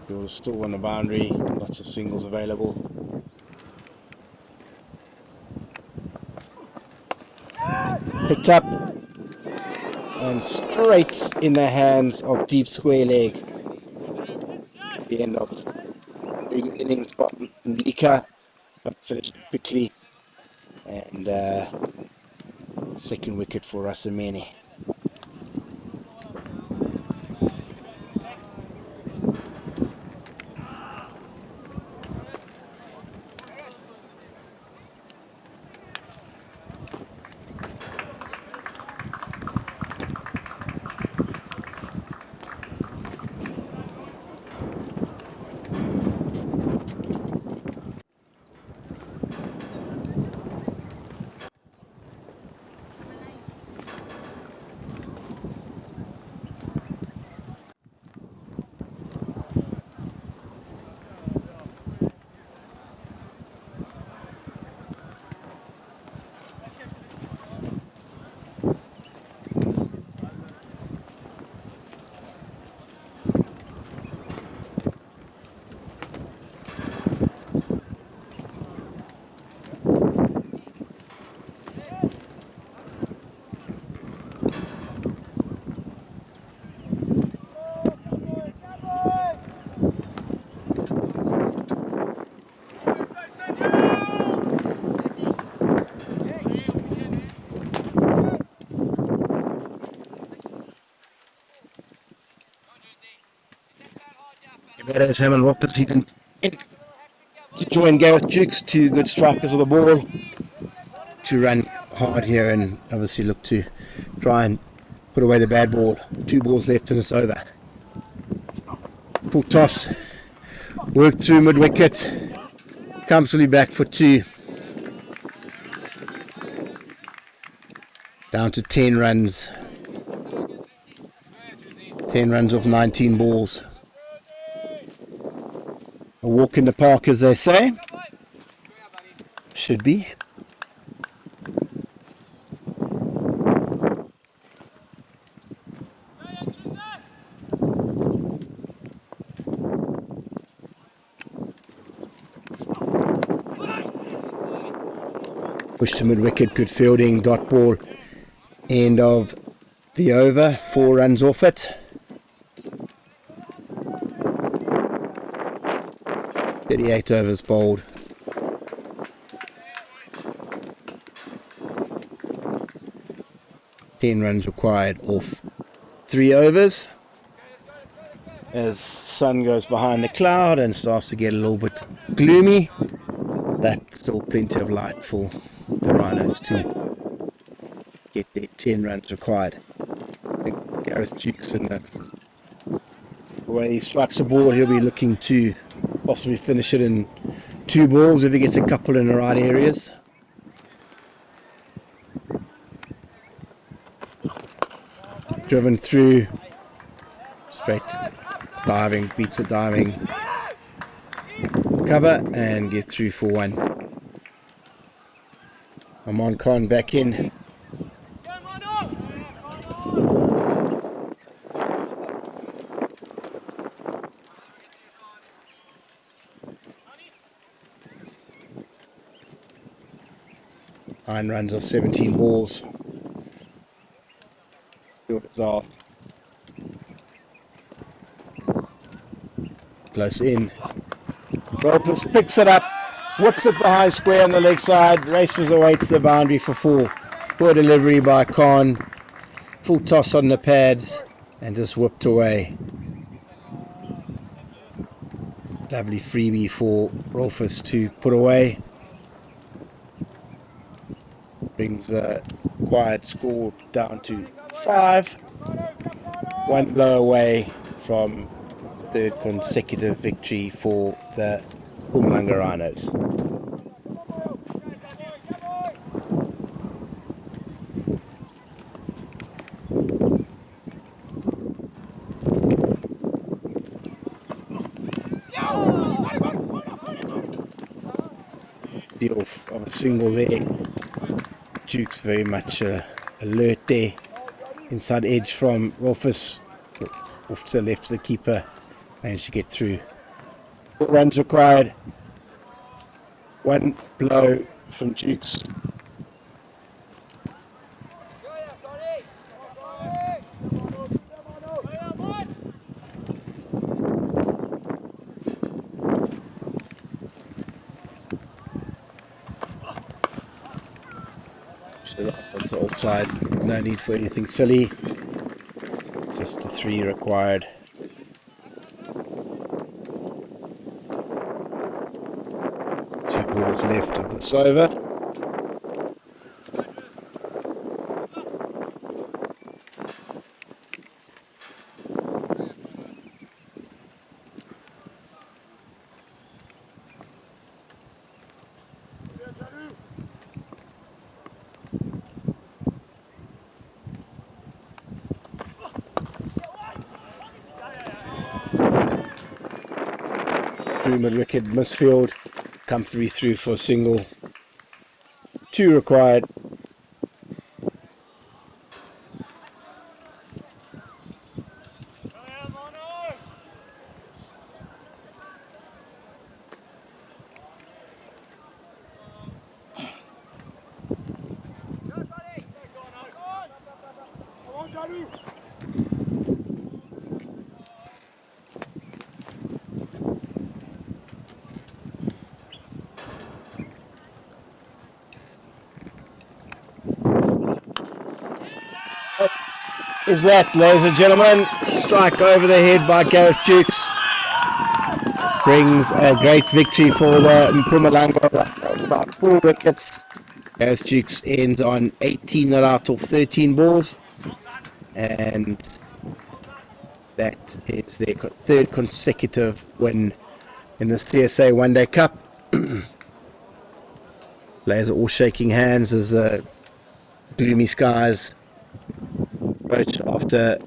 You're still on the boundary, lots of singles available. Picked up and straight in the hands of deep square leg. At the end of innings from Lika, but finished quickly, and second wicket for Rasamene. batters, Hammond Rockers, he's in to join Gareth Jukes, two good strikers of the ball, to run hard here and obviously look to try and put away the bad ball. 2 balls left and it's over. Full toss, worked through mid-wicket, comfortably back for 2. Down to 10 runs. 10 runs off 19 balls. A walk in the park, as they say. Should be. Push to mid-wicket, good fielding, dot ball. End of the over, 4 runs off it. 38 overs bowled. Ten runs required off 3 overs. As sun goes behind the cloud and starts to get a little bit gloomy, but still plenty of light for the Rhinos to get their 10 runs required. I think Gareth Jukes, and the way he strikes the ball, he'll be looking to possibly finish it in 2 balls if he gets a couple in the right areas. Driven through, straight diving, beats the diving cover and get through for 1. Aman Khan back in. Nine runs off 17 balls. Fielders off. Close in. Ropers picks it up, whips it behind square on the leg side, races away to the boundary for 4. Poor delivery by Khan. Full toss on the pads and just whipped away. Lovely freebie for Rolfus to put away. Brings the quiet score down to 5. 1 blow away from the consecutive victory for the Mpumalanga Rhinos. Deal of a single there. Jukes very much alert there. Inside edge from Rolfus, off to the left of the keeper, managed to get through. 4 runs required. 1 blow from Jukes. So that one's offside, no need for anything silly, just a 3 required. Balls left of this over. Through mid-wicket, misfield. Comfortably through for a single. 2 required. Is that, ladies and gentlemen, strike over the head by Gareth Jukes. brings a great victory for the Mpumalanga, about 4 wickets. Gareth Jukes ends on 18 not out of 13 balls, and that is their third consecutive win in the CSA One Day Cup. Players are all shaking hands as the gloomy skies approach after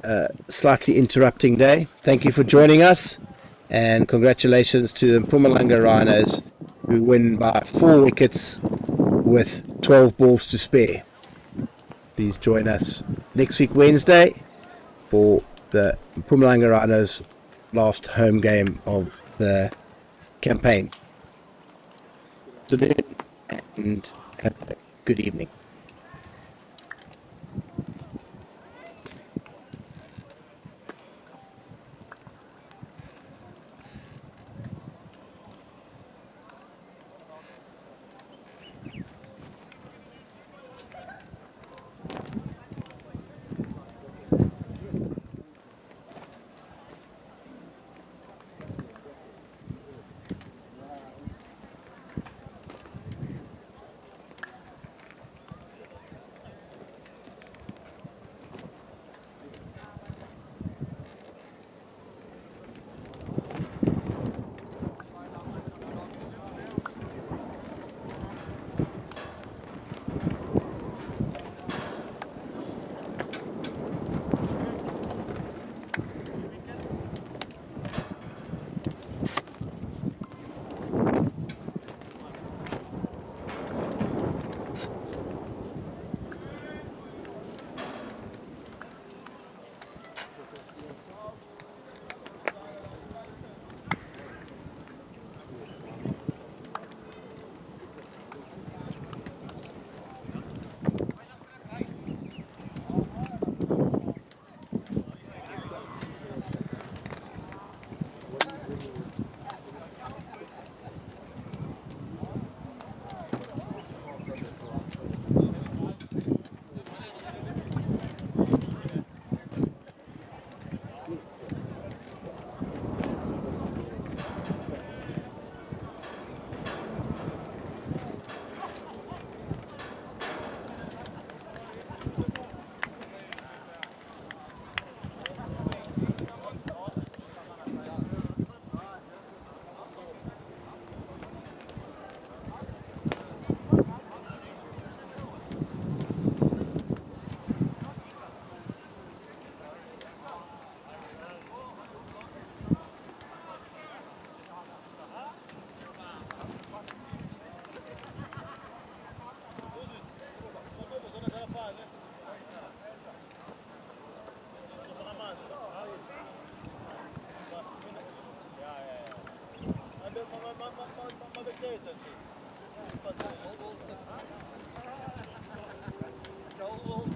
a slightly interrupting day. Thank you for joining us, and congratulations to the Mpumalanga Rhinos, who win by 4 wickets with 12 balls to spare. Please join us next week Wednesday for the Mpumalanga Rhinos' last home game of the campaign. Good afternoon and have a good evening. Joel